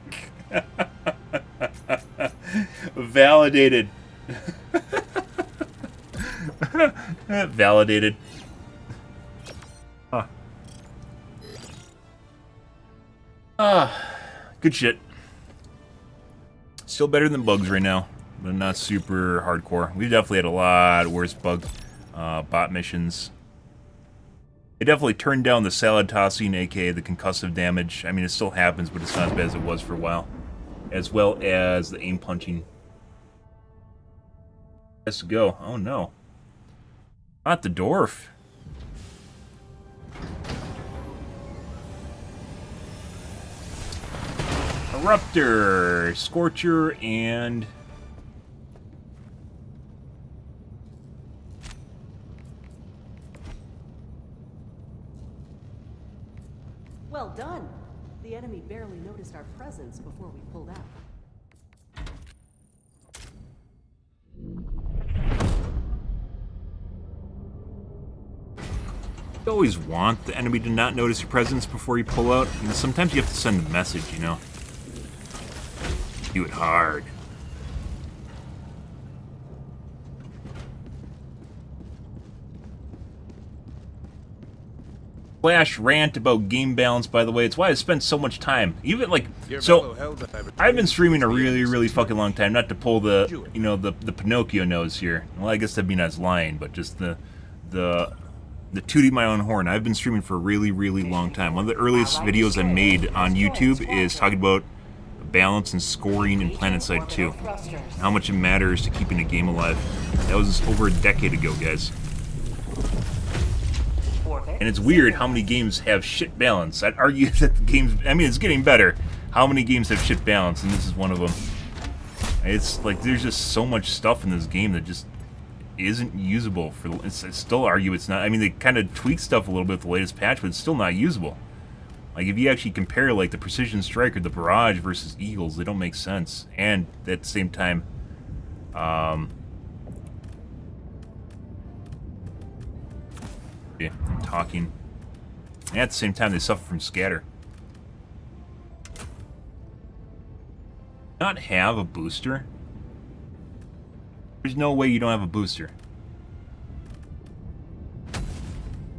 Validated. Validated. Good shit. Still better than bugs right now, but not super hardcore. We definitely had a lot worse bug bot missions. It definitely turned down the salad tossing, aka the concussive damage. I mean, it still happens, but it's not as bad as it was for a while. As well as the aim punching. Has to go. Oh no. Not the dwarf. Eruptor, Scorcher, and... Well done. The enemy barely noticed our presence before we pulled out. You always want the enemy to not notice your presence before you pull out. You know, sometimes you have to send a message, you know. Do it hard. Flash rant about game balance, by the way. It's why I spent so much time. Even like Your so fellow Helldiver I've been streaming a is really, the really answer. fucking long time. Not to pull the the Pinocchio nose here. Well, I guess that'd be not lying, but just the tooting my own horn. I've been streaming for a really, really long time. One of the earliest videos I made on YouTube is talking about balance and scoring in PlanetSide 2. And how much it matters to keeping a game alive. That was over a decade ago, guys. And it's weird how many games have shit balance. I'd argue that the games, I mean, it's getting better. How many games have shit balance, and this is one of them. It's like there's just so much stuff in this game that just isn't usable. I still argue it's not. I mean, they kind of tweak stuff a little bit with the latest patch, but it's still not usable. Like, if you actually compare, like, the Precision Strike or the Barrage versus Eagles, they don't make sense. And at the same time, yeah, I'm talking. And at the same time, they suffer from scatter. Not have a booster? There's no way you don't have a booster.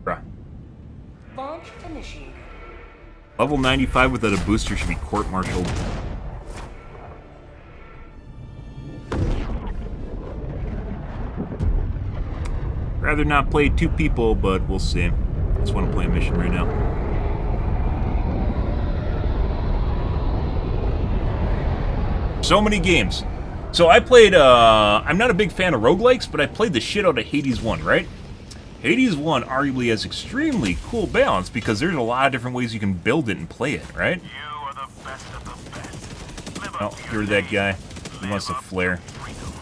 Bruh. Launch initiated. Level 95 without a booster should be court-martialed. Rather not play 2 people, but we'll see. I just want to play a mission right now. So many games. So I played, I'm not a big fan of roguelikes, but I played the shit out of Hades 1, right? Hades 1 arguably has extremely cool balance because there's a lot of different ways you can build it and play it, right? You are the best of the best. Live Oh, up to your you're that name. guy. He wants to Live up flare. to freedom.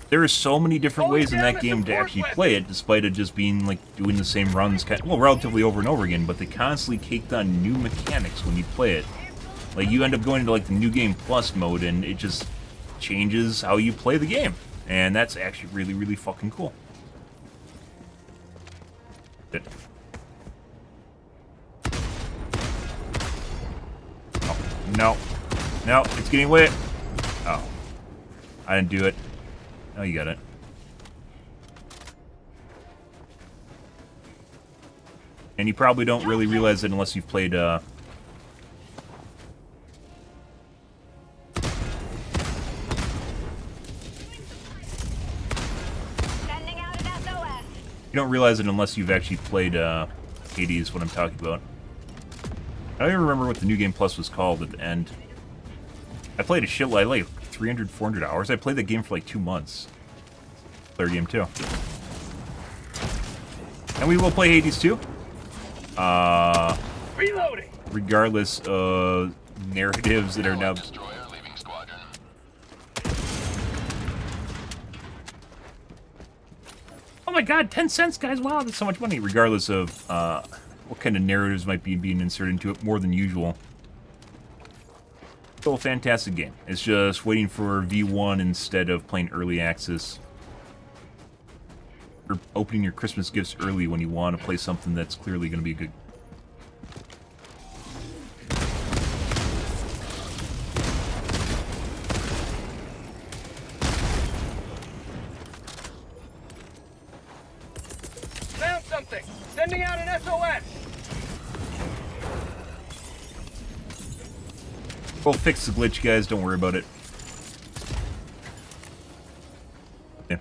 There are so many different ways in that game to actually play it, despite it just being like doing the same runs, well, relatively over and over again. But they constantly caked on new mechanics when you play it. Like, you end up going into like the New Game Plus mode, and it just changes how you play the game, and that's actually really, really fucking cool. Good. Oh, no, no, it's getting wet. Oh, I didn't do it. Oh, you got it. And you probably don't really realize it unless you've played, Sending out an SOS. You don't realize it unless you've actually played, Hades, what I'm talking about. I don't even remember what the New Game Plus was called at the end. I played a shitload, like 300, 400 hours. I played that game for like 2 months. Player game too. And we will play Hades too. Reloading. Regardless of narratives that are now... Destroyer leaving squadron. Oh my god, 10 cents, guys! Wow, that's so much money. Regardless of what kind of narratives might be being inserted into it more than usual. Still a fantastic game. It's just waiting for V1 instead of playing early access. Or opening your Christmas gifts early when you want to play something that's clearly going to be good. Found something. Sending out an SOS. We'll fix the glitch, guys. Don't worry about it. Yeah.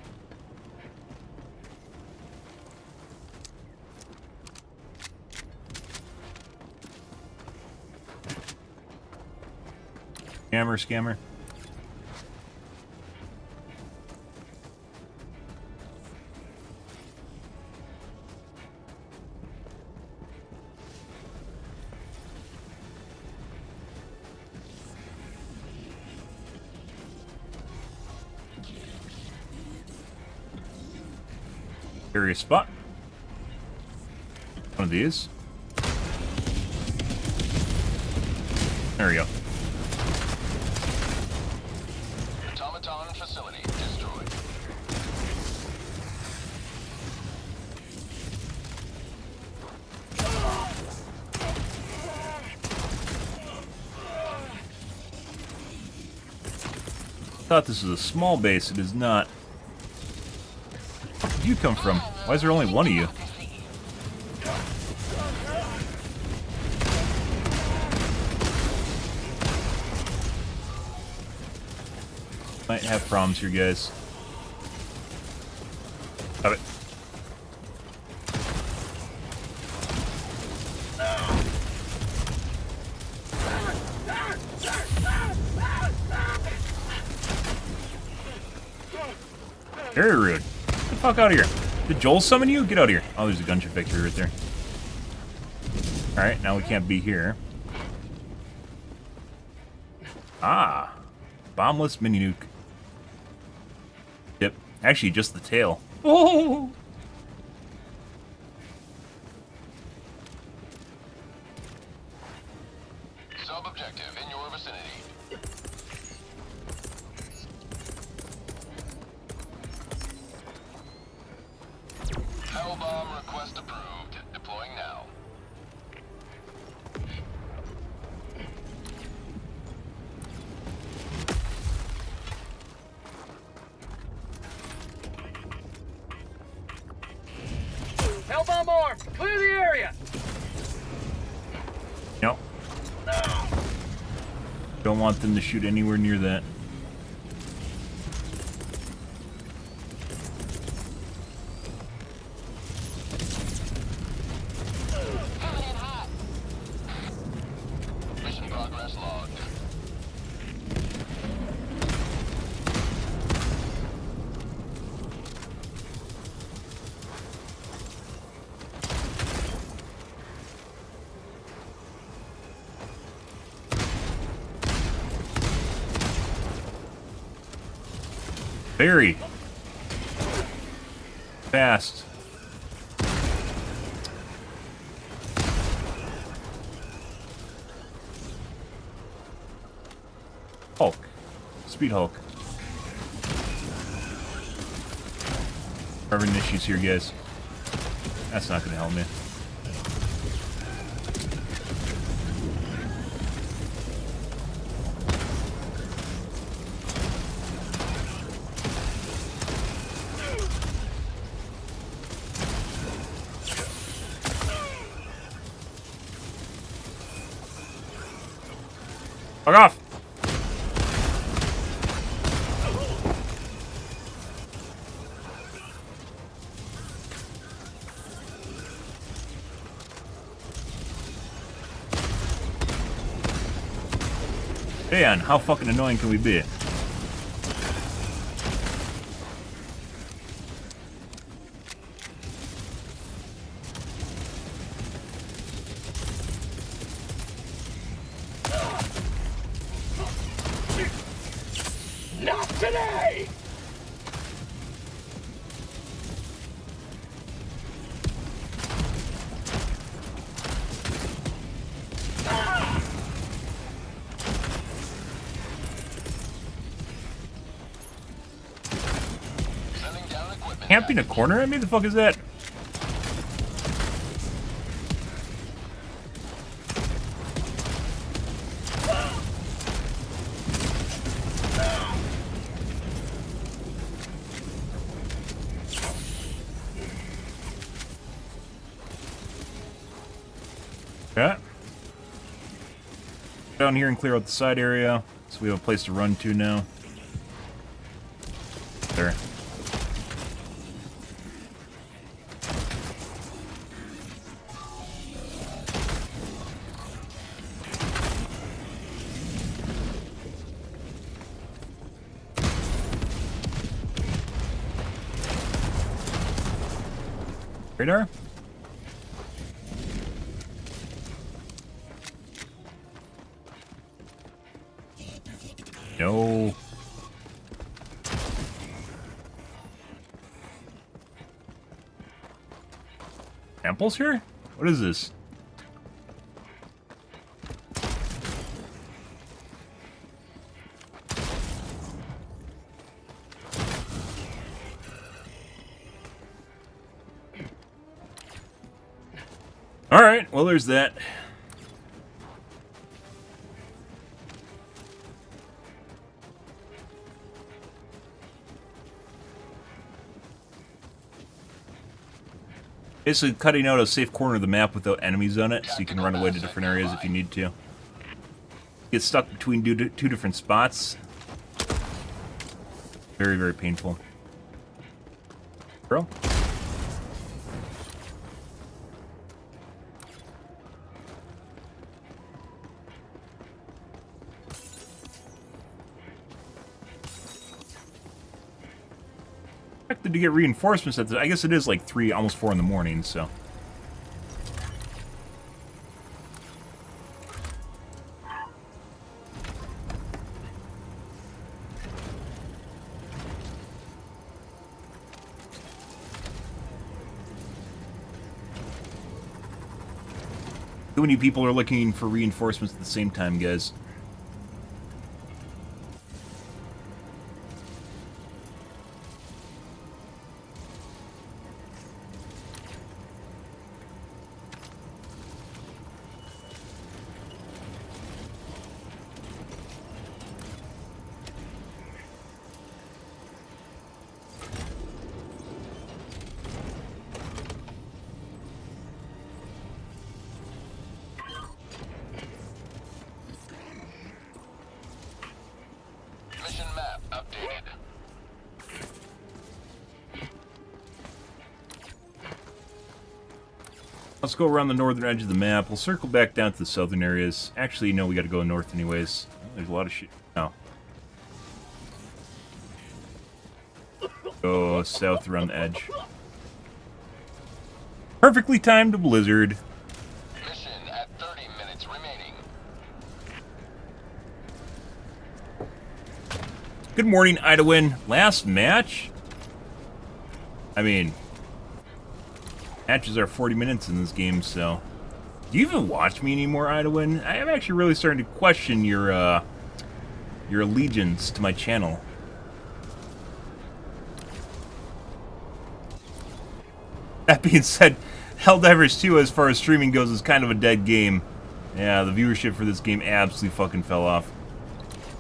Scammer. Area spot. One of these. There we go. Automaton facility destroyed. I thought this was a small base. It is not. did you come from? Why is there only one of you? Might have problems here, guys. Have it. Very rude. Get the fuck out of here. Did Joel summon you? Get out of here. Oh, there's a gunship victory right there. Alright, now we can't be here. Ah. Bombless mini nuke. Yep. Actually, just the tail. Oh! Sub-objective in your vicinity. Hellbomb request approved. Deploying now. Hellbomb armed! Clear the area! Nope. Don't want them to shoot anywhere near that. Mission progress logged. Very fast. Hulk. Speed Hulk. Having issues here, guys. That's not gonna help me. Fuck off! Man, how fucking annoying can we be? Not today! Sending down equipment. Camping a corner at me? The fuck is that? Okay. Down here and clear out the side area, so we have a place to run to now. There. Radar? No. Samples here? What is this? Alright, well there's that. Basically cutting out a safe corner of the map without enemies on it, so you can run away to different areas if you need to. Get stuck between two different spots. Very, very painful. Bro? Expected to get reinforcements at I guess it is like 3, almost 4 in the morning, so. Too many people are looking for reinforcements at the same time, guys. Mission map updated. Let's go around the northern edge of the map. We'll circle back down to the southern areas. Actually, no, we gotta go north anyways. There's a lot of shit. No. Go south around the edge. Perfectly timed blizzard. Mission at 30 minutes remaining. Good morning, Idawin. Last match? I mean, matches are 40 minutes in this game, so... Do you even watch me anymore, Idawin? I am actually really starting to question your allegiance to my channel. That being said, Helldivers 2, as far as streaming goes, is kind of a dead game. Yeah, the viewership for this game absolutely fucking fell off.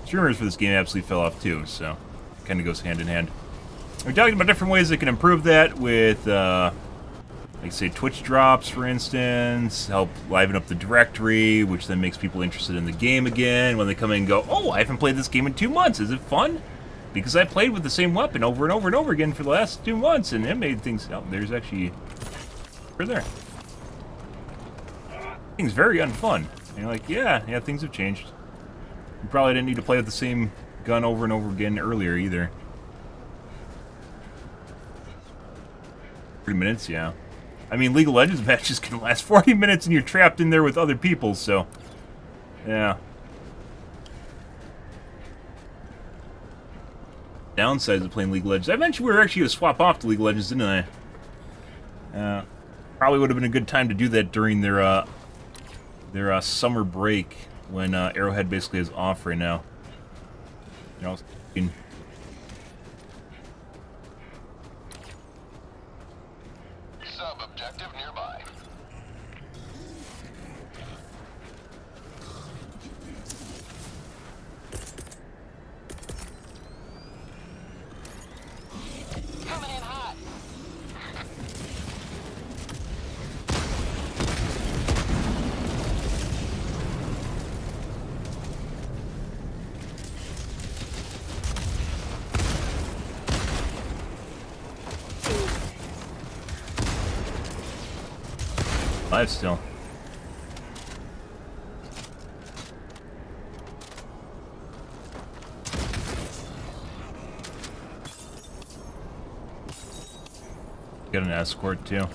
Streamers for this game absolutely fell off too, so it kind of goes hand in hand. We're talking about different ways that can improve that with, like say, Twitch drops, for instance, help liven up the directory, which then makes people interested in the game again when they come in and go, oh, I haven't played this game in 2 months. Is it fun? Because I played with the same weapon over and over and over again for the last 2 months, and it made things... Oh, there's actually... Over there. Things very unfun. And you're like, yeah, things have changed. You probably didn't need to play with the same gun over and over again earlier, either. 40 minutes, yeah. I mean, League of Legends matches can last 40 minutes and you're trapped in there with other people, so... Yeah. Downsides of playing League of Legends. I mentioned we were actually going to swap off to League of Legends, didn't I? Probably would have been a good time to do that during their summer break when Arrowhead basically is off right now. You know, Sub-objective nearby. Coming in hot. Alive still. Got an escort too.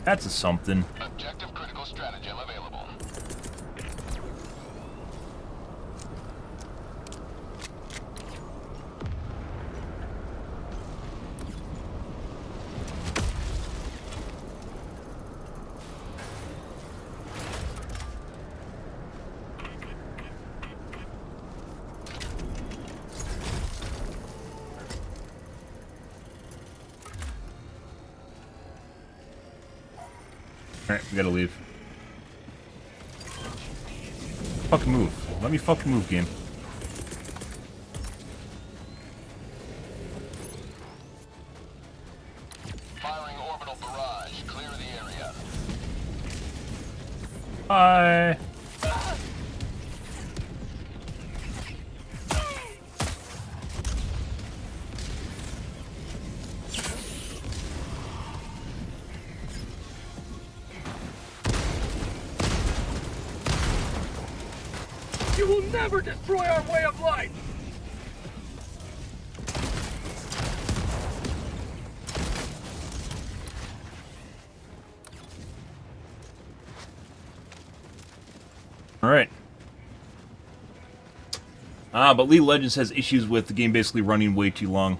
That's a something. Objective critical stratagem available. Alright, we gotta leave. Fucking move. Let me fucking move, game. Firing orbital barrage. barrage. Clear the area. Bye. You will never destroy our way of life! All right. But League of Legends has issues with the game basically running way too long.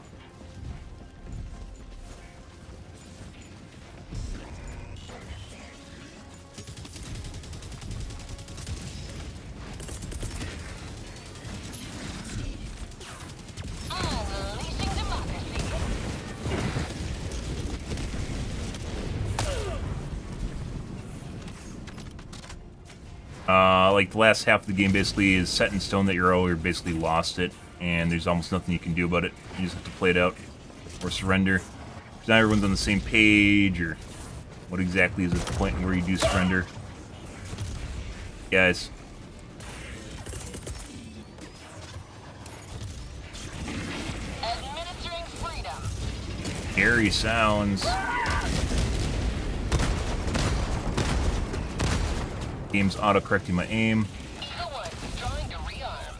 Unleashing democracy. Like the last half of the game basically is set in stone that you're basically lost it, and there's almost nothing you can do about it. You just have to play it out or surrender. Because not everyone's on the same page, or what exactly is at the point where you do surrender. Guys. Administering freedom. Scary sounds. Game's auto-correcting my aim. Eagle One withdrawing to rearm.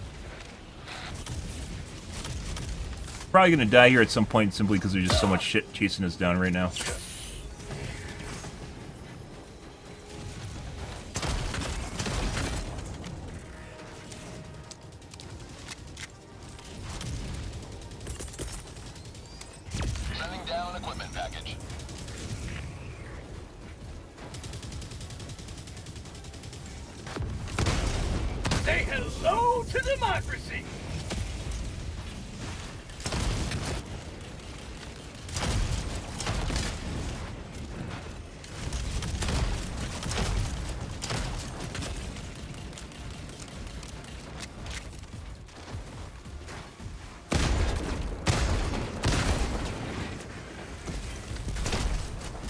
Probably gonna die here at some point simply because there's just so much shit chasing us down right now. Sending down equipment package. Say hello to democracy!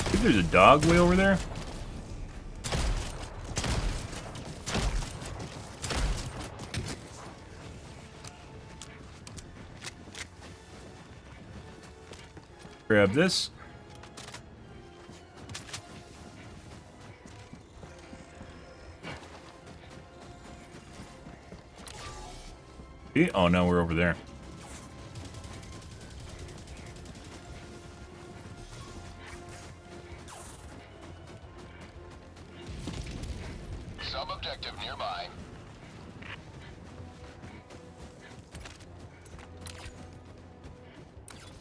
I think there's a dog way over there. Grab this. Oh, no, we're over there. Sub-objective nearby.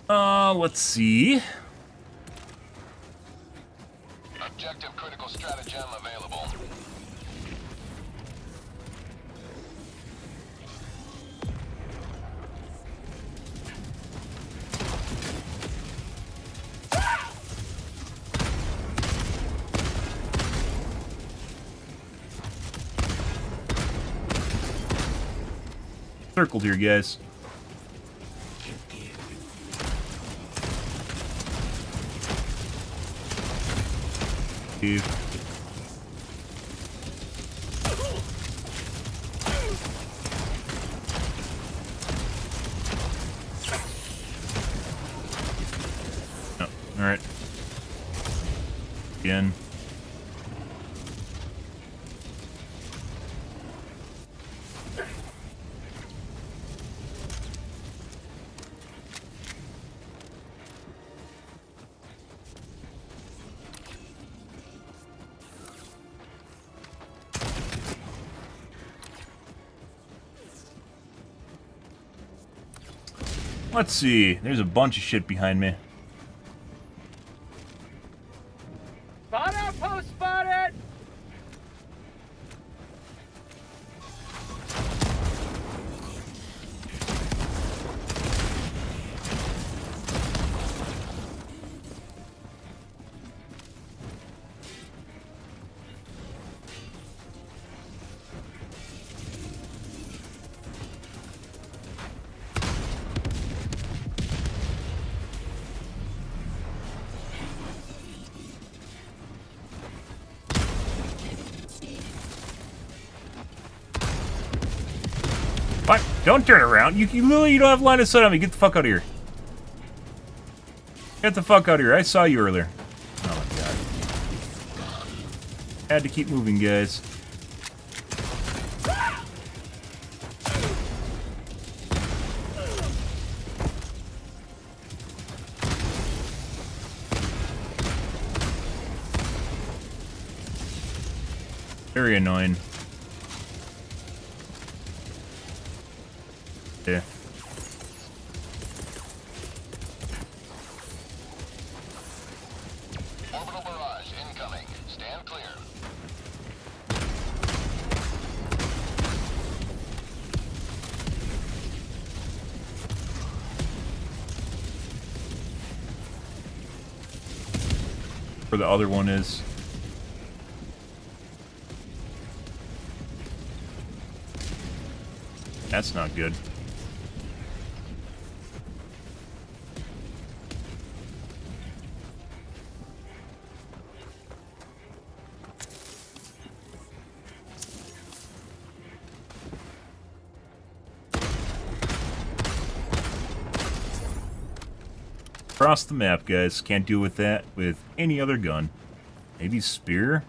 Let's see. Objective critical stratagem available. Circled here, guys. Steve. Oh, all right. Again. Let's see. There's a bunch of shit behind me. Spot outpost spotted! What? Don't turn around. You literally don't have line of sight on me. Get the fuck out of here. Get the fuck out of here. I saw you earlier. Oh my god. Had to keep moving, guys. Very annoying. Yeah. Orbital barrage incoming. Stand clear. Where the other one is. That's not good. Across the map, guys. Can't deal with that with any other gun. Maybe spear?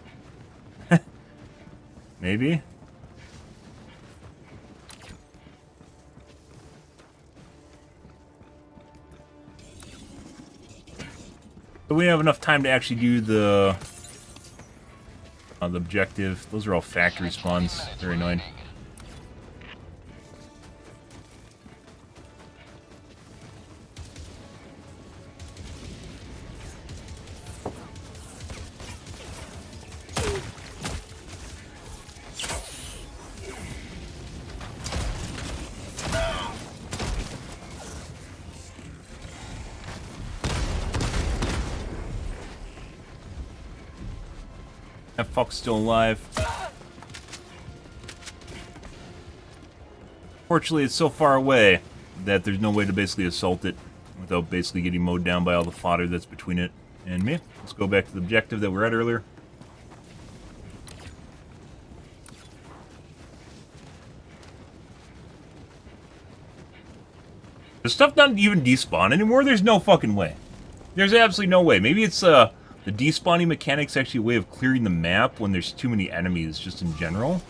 Maybe? But we have enough time to actually do the objective. Those are all factory spawns. Very annoying. That fuck's still alive. Fortunately, it's so far away that there's no way to basically assault it without basically getting mowed down by all the fodder that's between it and me. Let's go back to the objective that we were at earlier. Does stuff not even despawn anymore? There's no fucking way. There's absolutely no way. Maybe it's the despawning mechanic's actually a way of clearing the map when there's too many enemies, just in general.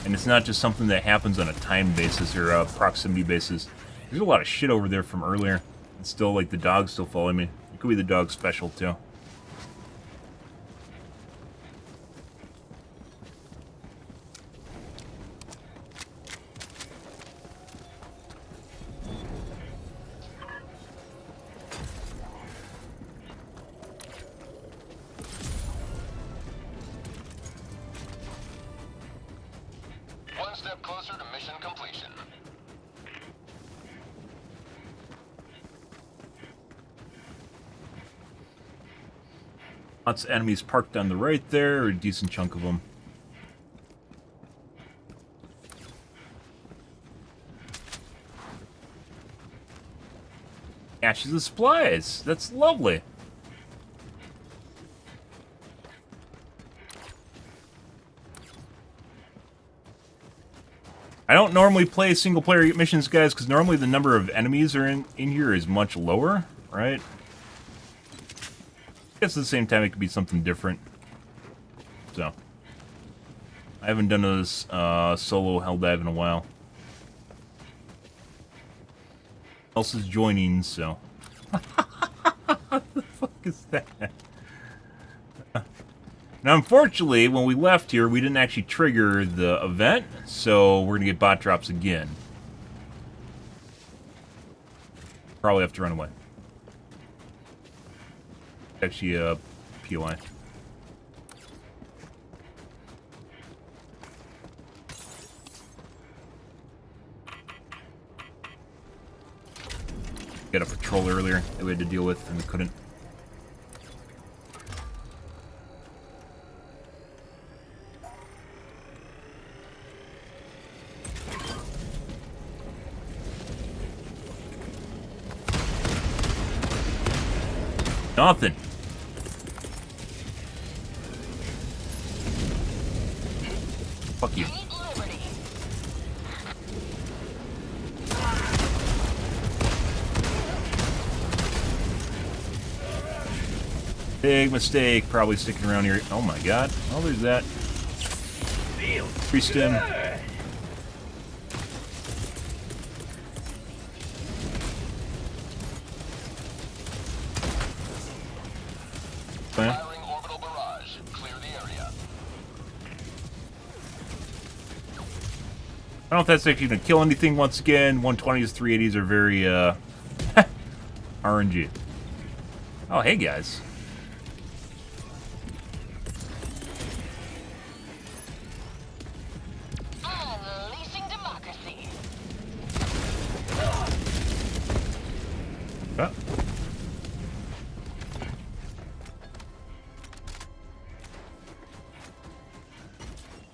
And it's not just something that happens on a time basis or a proximity basis. There's a lot of shit over there from earlier. It's still, like, the dog's still following me. It could be the dog special, too. One step closer to mission completion. Lots of enemies parked on the right there, or a decent chunk of them. Caches of supplies. That's lovely. I don't normally play single-player missions, guys, because normally the number of enemies are in here is much lower, right? I guess at the same time, it could be something different. So, I haven't done this solo hell dive in a while. Else is joining, so. What the fuck is that? Now, unfortunately, when we left here, we didn't actually trigger the event, so we're gonna get bot drops again. Probably have to run away. Actually, POI. Got a patrol earlier that we had to deal with, and we couldn't. Nothing. Fuck you. Big mistake, probably sticking around here. Oh my god. Oh, there's that. Priest him. Firing orbital barrage. Clear the area. I don't know if that's actually going to kill anything once again. 120s, 380s are very, RNG. Oh, hey, guys. Unleashing democracy. Oh.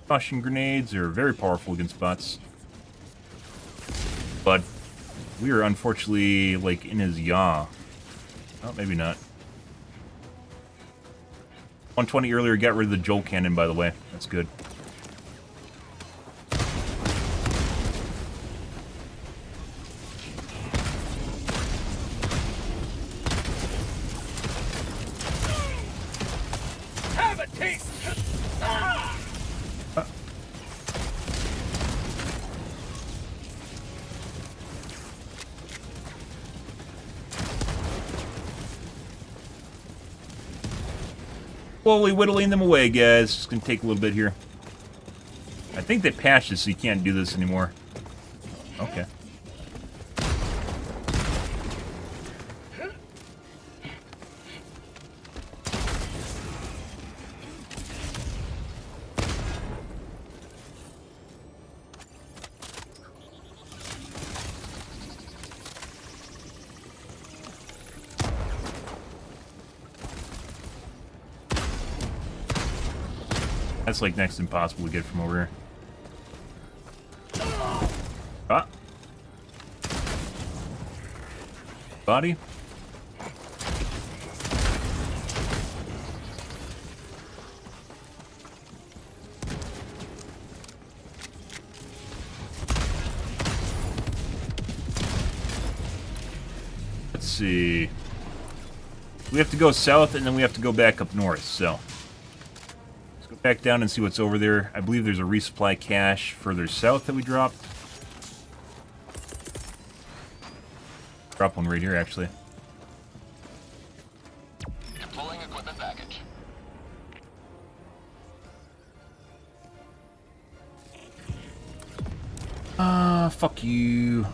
Caution grenades are very powerful against bots. But we are unfortunately, like, in his yaw. Oh, maybe not. 120 earlier got rid of the Jolt Cannon, by the way. That's good. Have a taste! Slowly whittling them away, guys. It's gonna take a little bit here. I think they patched this so you can't do this anymore. Okay. That's like next to impossible to get from over here. Ah. Body. Let's see. We have to go south and then we have to go back up north, so. Back down and see what's over there. I believe there's a resupply cache further south that we dropped. Drop one right here, actually. Deploying equipment package. Fuck you.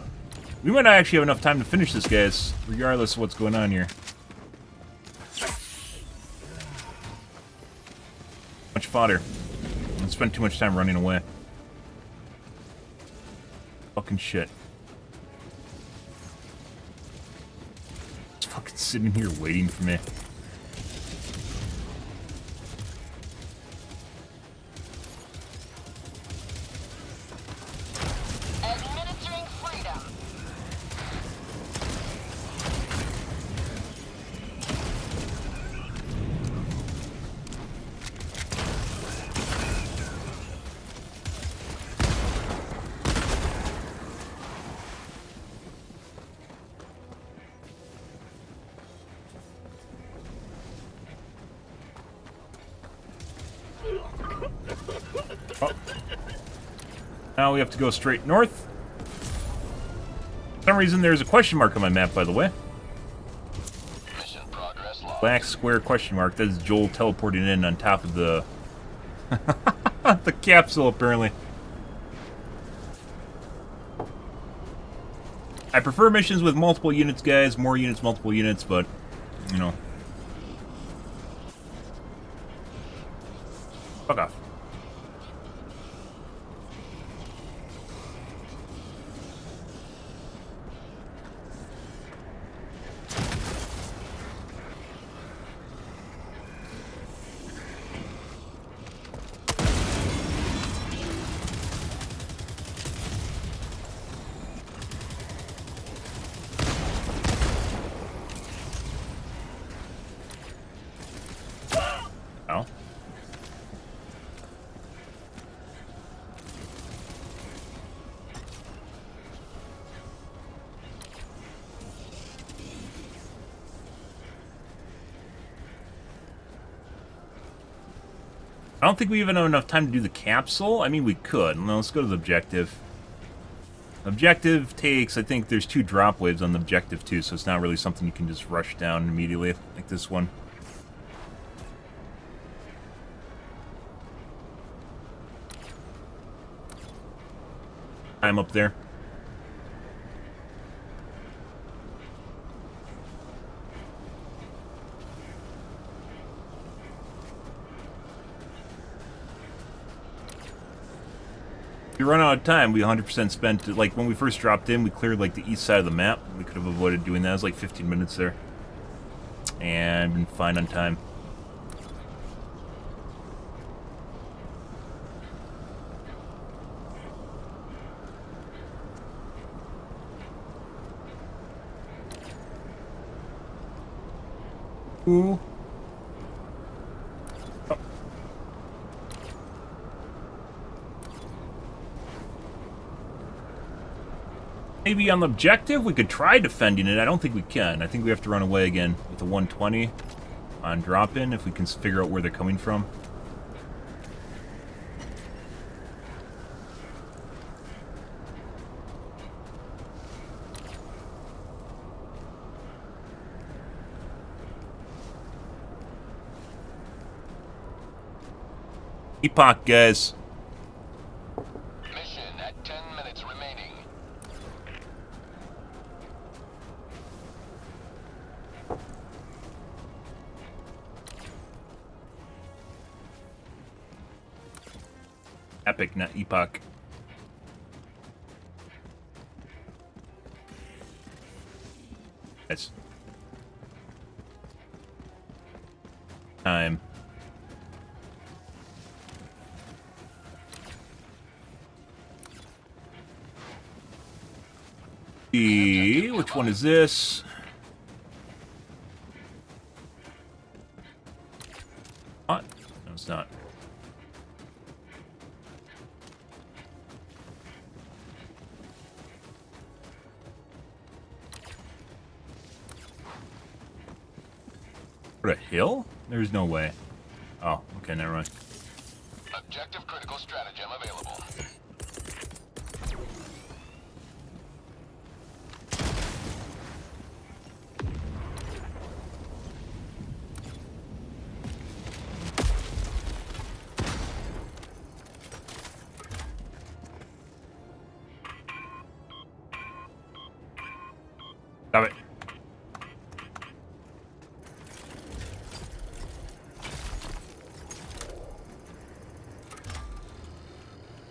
We might not actually have enough time to finish this, guys, regardless of what's going on here. Much fodder. I spent too much time running away. Fucking shit. It's fucking sitting here waiting for me. Administering freedom. Now we have to go straight north. For some reason, there's a question mark on my map, by the way. Mission progress log. Black square question mark. That is Joel teleporting in on top of the the capsule, apparently. I prefer missions with multiple units, guys. More units, multiple units, but, you know. Fuck off. I don't think we even have enough time to do the capsule. I mean, we could. No, let's go to the objective. Objective takes, I think there's 2 drop waves on the objective too, so it's not really something you can just rush down immediately like this one. I'm up there. If you run out of time, we 100% spent, like, when we first dropped in, we cleared, like, the east side of the map. We could have avoided doing that. It was, like, 15 minutes there. And been fine on time. Ooh. Oh. Maybe on the objective, we could try defending it. I don't think we can. I think we have to run away again with the 120 on drop-in if we can figure out where they're coming from. Epoch, guys. Mission at 10 minutes remaining. Epic, not epoch. Yes. Time. Which one is this? What? No, it's not. What, a hill? There's no way. Oh, okay, never mind. Objective critical stratagem available. Stop it.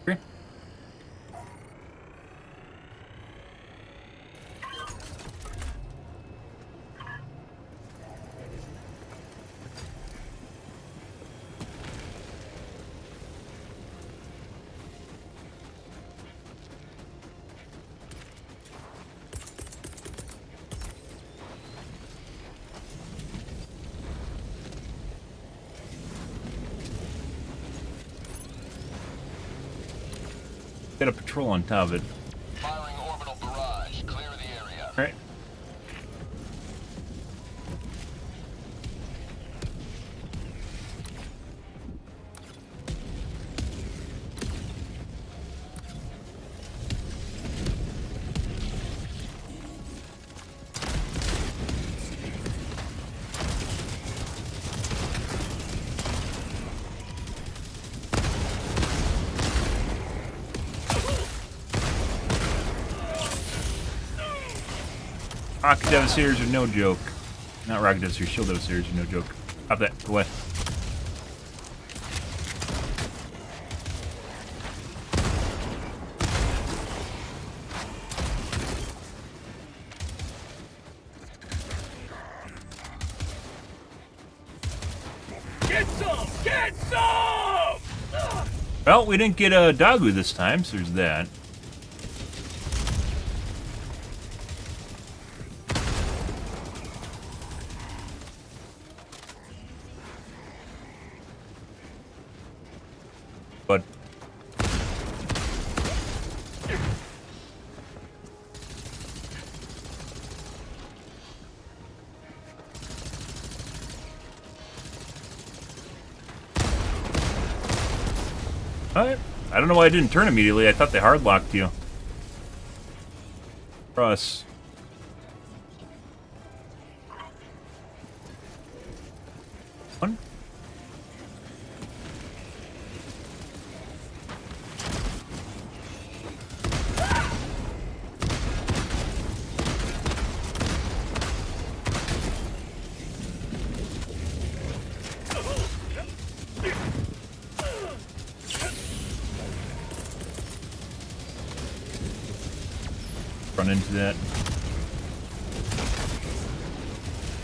Okay. Got a patrol on top of it. Firing orbital barrage. Clear the area. All right. Rocket Devastators are no joke. Not Rocket Devastators, Shield Devastators are no joke. Stop that. Go away. Get some! Get some! Well, we didn't get a Dagu this time, so there's that. But Alright. I don't know why I didn't turn immediately. I thought they hard locked you. Russ. One. Run into that.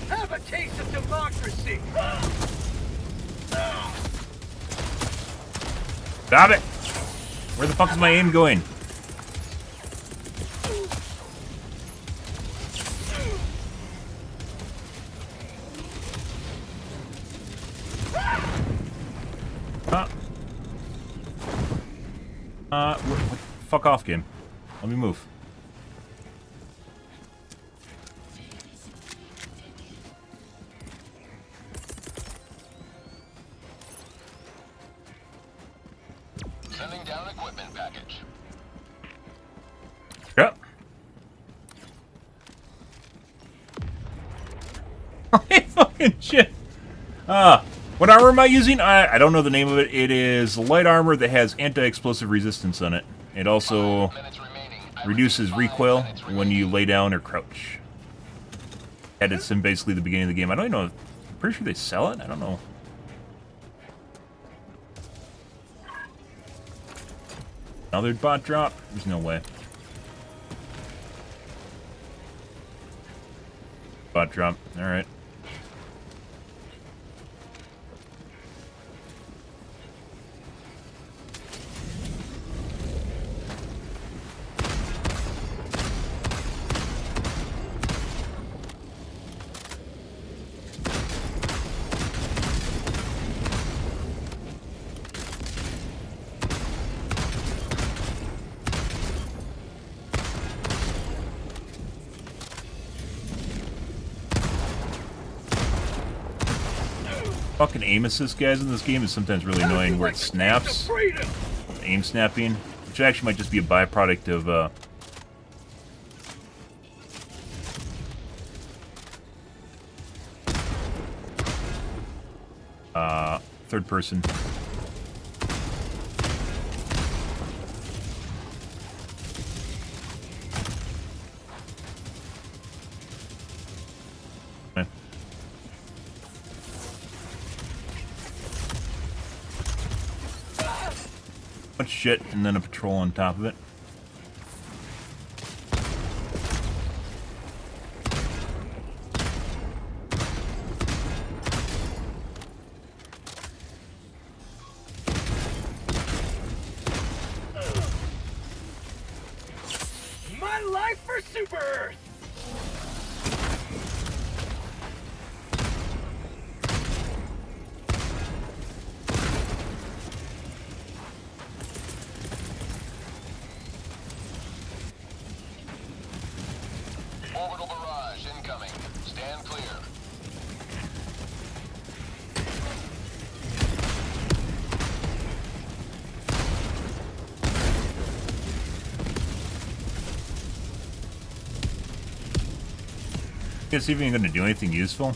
Have a taste of democracy. Stop it! Where the fuck is my aim going? Fuck off, game. Let me move. Sending down equipment package. Yep. Holy fucking shit. What armor am I using? I don't know the name of it. It is light armor that has anti-explosive resistance on it. It also reduces recoil when you lay down or crouch. Added sim basically the beginning of the game. I don't even know. I'm pretty sure they sell it. I don't know. Another bot drop? There's no way. Bot drop. Alright. Fucking aim assist guys in this game is sometimes really annoying where it snaps. Aim snapping, which actually might just be a byproduct of third person. Much shit, and then a patrol on top of it. My life for Super Earth! Orbital barrage incoming. Stand clear. You guys even gonna do anything useful?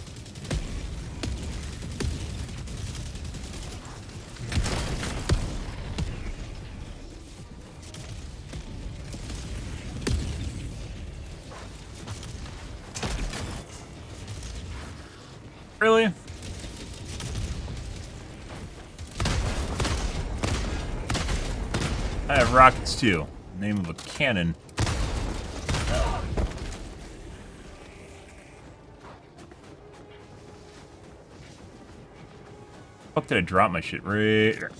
Really? I have rockets too. Name of a cannon. Fuck, did I drop my shit right here?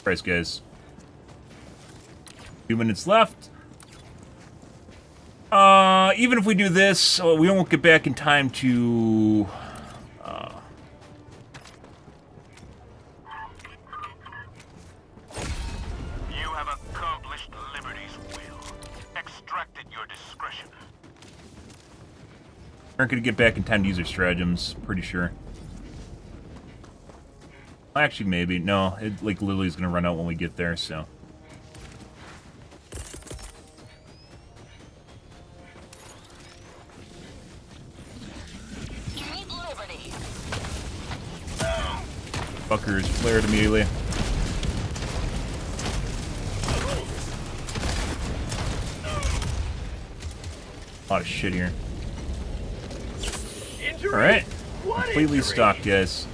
Christ, guys. 2 minutes left. Even if we do this, we won't get back in time to... You have accomplished Liberty's will. Extracted your discretion. Aren't gonna get back in time to use our stratagems, pretty sure. Actually, maybe. No, it like literally is gonna run out when we get there, so. Fuckers flared immediately. A lot of shit here. Alright. Completely stocked, guys.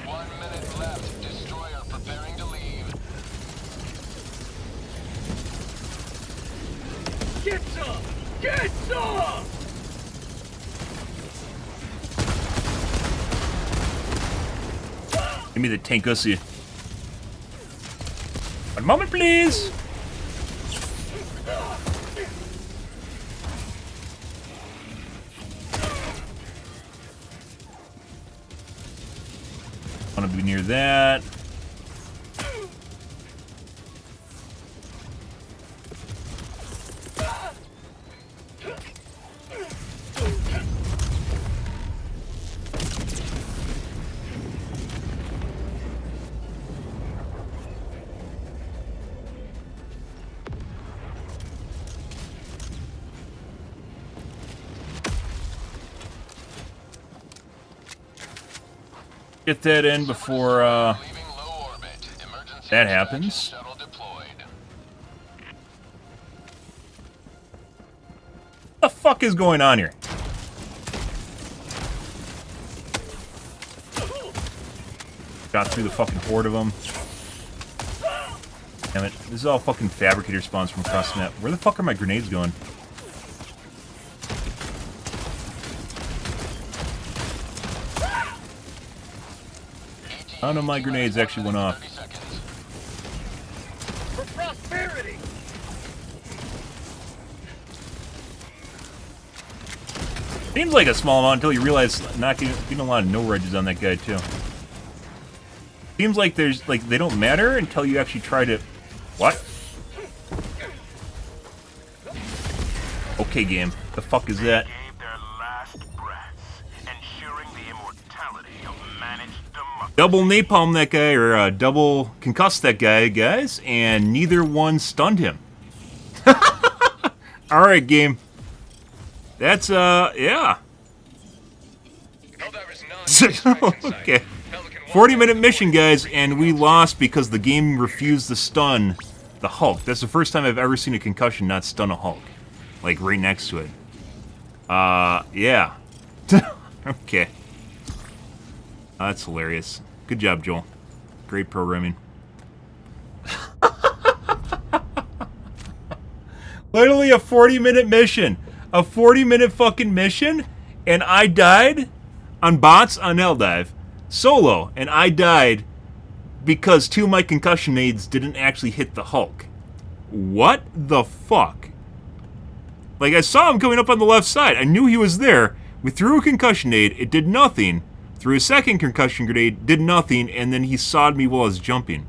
1 minute left. Destroyer preparing to leave. Get some! Get some! Give me the tank ussy. 1 moment, please! Want to be near that. Get that in before that happens. What the fuck is going on here? Got through the fucking horde of them. Damn it. This is all fucking fabricator spawns from across the map. Where the fuck are my grenades going? None of my grenades actually went off. For prosperity! Seems like a small amount until you realize not getting a lot of no edges on that guy too. Seems like there's like they don't matter until you actually try to. What? Okay, game. The fuck is that? Double napalm that guy, or double concuss that guy, guys, and neither one stunned him. Alright, game. That's, yeah. Okay. 40-minute mission, guys, and we lost because the game refused to stun the Hulk. That's the first time I've ever seen a concussion not stun a Hulk. Like, right next to it. Yeah. Okay. That's hilarious. Good job, Joel. Great programming. Literally a 40-minute mission. A 40-minute fucking mission, and I died on bots on Eldive. Solo, and I died because 2 of my concussion nades didn't actually hit the Hulk. What the fuck? Like, I saw him coming up on the left side. I knew he was there. We threw a concussion nade. It did nothing. Threw a second concussion grenade, did nothing, and then he sawed me while I was jumping.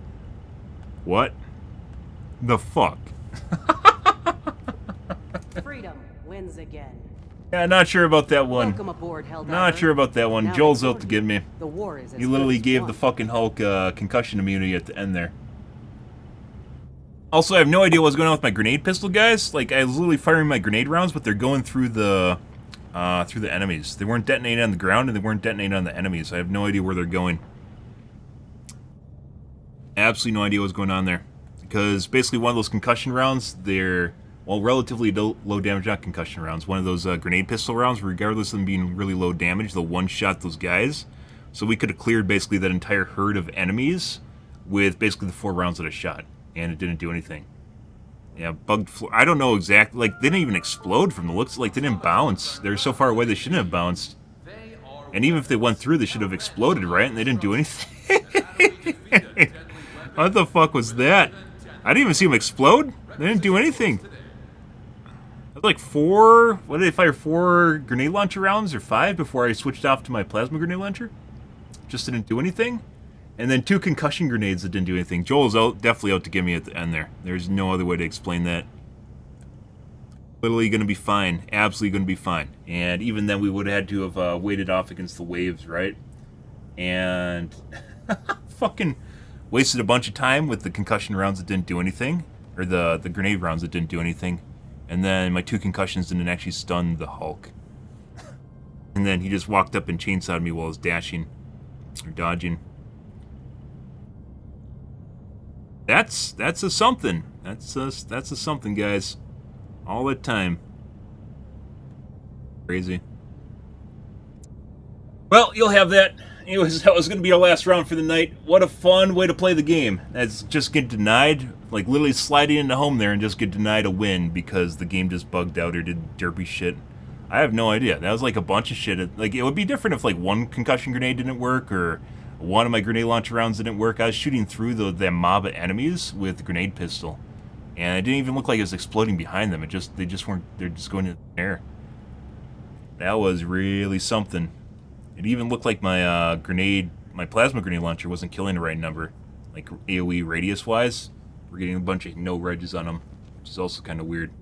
What the fuck? Freedom wins again. Yeah, not sure about that one. Welcome aboard, Helldiver. Not sure about that one. Now Joel's out to get me. The war is He literally gave the fucking Hulk concussion immunity at the end there. Also, I have no idea what's going on with my grenade pistol, guys. Like, I was literally firing my grenade rounds, but they're going through the enemies. They weren't detonating on the ground, and they weren't detonating on the enemies. I have no idea where they're going. Absolutely no idea what's going on there. Because basically one of those concussion rounds, they're, well, relatively low damage, not concussion rounds. One of those grenade pistol rounds, regardless of them being really low damage, they'll one-shot those guys. So we could have cleared basically that entire herd of enemies with basically the 4 rounds that I shot. And it didn't do anything. Yeah, bugged floor. I don't know exactly. Like, they didn't even explode from the looks. Like, they didn't bounce. They're so far away they shouldn't have bounced. And even if they went through, they should have exploded, right? And they didn't do anything. What the fuck was that? I didn't even see them explode. They didn't do anything. Like 4... What did they fire? 4 grenade launcher rounds or 5 before I switched off to my plasma grenade launcher? Just didn't do anything. And then 2 concussion grenades that didn't do anything. Joel's definitely out to get me at the end there. There's no other way to explain that. Literally going to be fine. Absolutely going to be fine. And even then we would have had to have waited off against the waves, right? and fucking wasted a bunch of time with the concussion rounds that didn't do anything, or the grenade rounds that didn't do anything, and then my 2 concussions didn't actually stun the Hulk. And then he just walked up and chainsawed me while I was dashing or dodging. That's a something. That's a something, guys. All that time. Crazy. Well, you'll have that. Anyways, that was going to be our last round for the night. What a fun way to play the game. That's just get denied, like literally sliding into home there and just get denied a win because the game just bugged out or did derpy shit. I have no idea. That was like a bunch of shit. Like, it would be different if like one concussion grenade didn't work or one of my grenade launcher rounds didn't work. I was shooting through the mob of enemies with the grenade pistol, and it didn't even look like it was exploding behind them. They're just going in the air. That was really something. It even looked like my my plasma grenade launcher wasn't killing the right number, like AOE radius wise. We're getting a bunch of no regs on them, which is also kind of weird.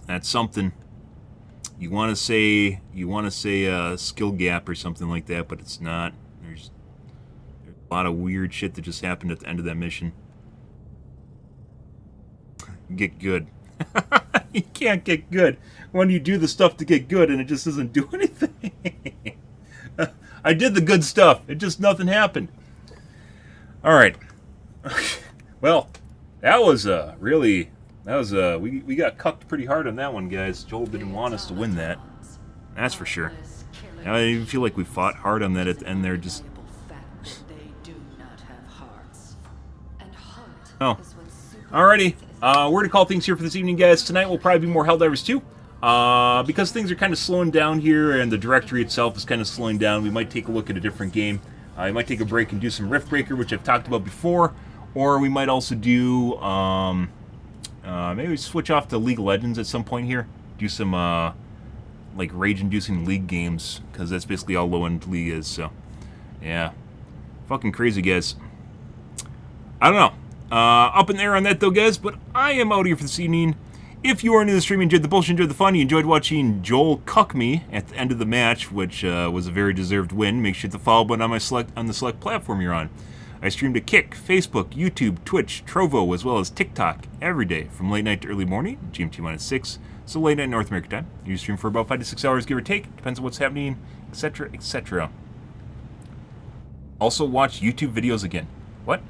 That's something. You want to say a skill gap or something like that, but it's not. There's a lot of weird shit that just happened at the end of that mission. Get good. You can't get good when you do the stuff to get good and it just doesn't do anything. I did the good stuff. It just nothing happened. All right. Well, that was really. That was we got cucked pretty hard on that one, guys. Joel didn't want us to win that. That's for sure. I even feel like we fought hard on that at the end there. Just oh, alrighty. We're to call things here for this evening, guys. Tonight will probably be more Helldivers 2. Because things are kind of slowing down here and the directory itself is kind of slowing down, we might take a look at a different game. We might take a break and do some Riftbreaker, which I've talked about before, or we might also do maybe we switch off to League of Legends at some point here. Do some like rage-inducing League games, because that's basically all low-end League is. So yeah, fucking crazy, guys. I don't know. Up in there on that though, guys, but I am out here for this evening. If you are new to the stream, enjoyed the bullshit, enjoyed the fun, you enjoyed watching Joel cuck me at the end of the match, which was a very deserved win, make sure to hit the follow button on the select platform you're on. I stream to Kick, Facebook, YouTube, Twitch, Trovo, as well as TikTok every day from late night to early morning, GMT-6, so late night North American time. You stream for about 5 to 6 hours, give or take, depends on what's happening, etc., etc. Also watch YouTube videos again. What?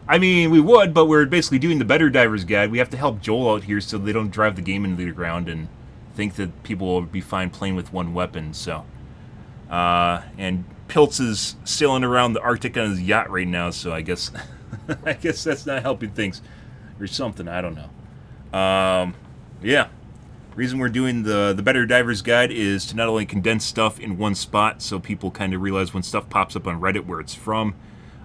I mean, we would, but we're basically doing the Better Divers Guide. We have to help Joel out here so they don't drive the game into the ground and think that people will be fine playing with one weapon, so. And Piltz is sailing around the Arctic on his yacht right now, so I guess I guess that's not helping things. Or something, I don't know. Yeah. Reason we're doing the Better Divers Guide is to not only condense stuff in one spot so people kind of realize when stuff pops up on Reddit where it's from,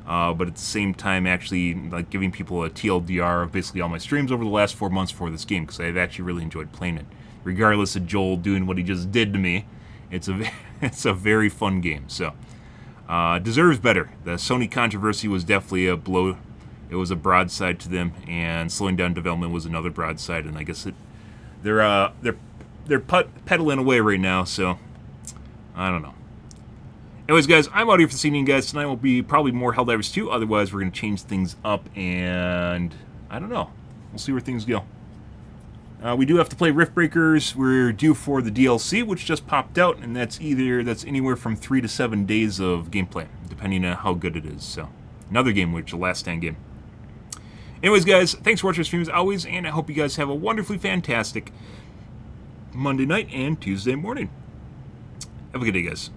but at the same time actually like giving people a TLDR of basically all my streams over the last 4 months for this game, because I've actually really enjoyed playing it. Regardless of Joel doing what he just did to me, it's a very fun game. So deserves better. The Sony controversy was definitely a blow. It was a broadside to them, and slowing down development was another broadside. And I guess they're pedaling away right now. So I don't know. Anyways, guys, I'm out here for this evening, guys. Tonight will be probably more Helldivers 2. Otherwise, we're going to change things up, and I don't know. We'll see where things go. We do have to play Riftbreakers. We're due for the DLC, which just popped out, and that's anywhere from 3 to 7 days of gameplay, depending on how good it is. So, another game, which is the last stand game. Anyways, guys, thanks for watching the stream as always, and I hope you guys have a wonderfully fantastic Monday night and Tuesday morning. Have a good day, guys.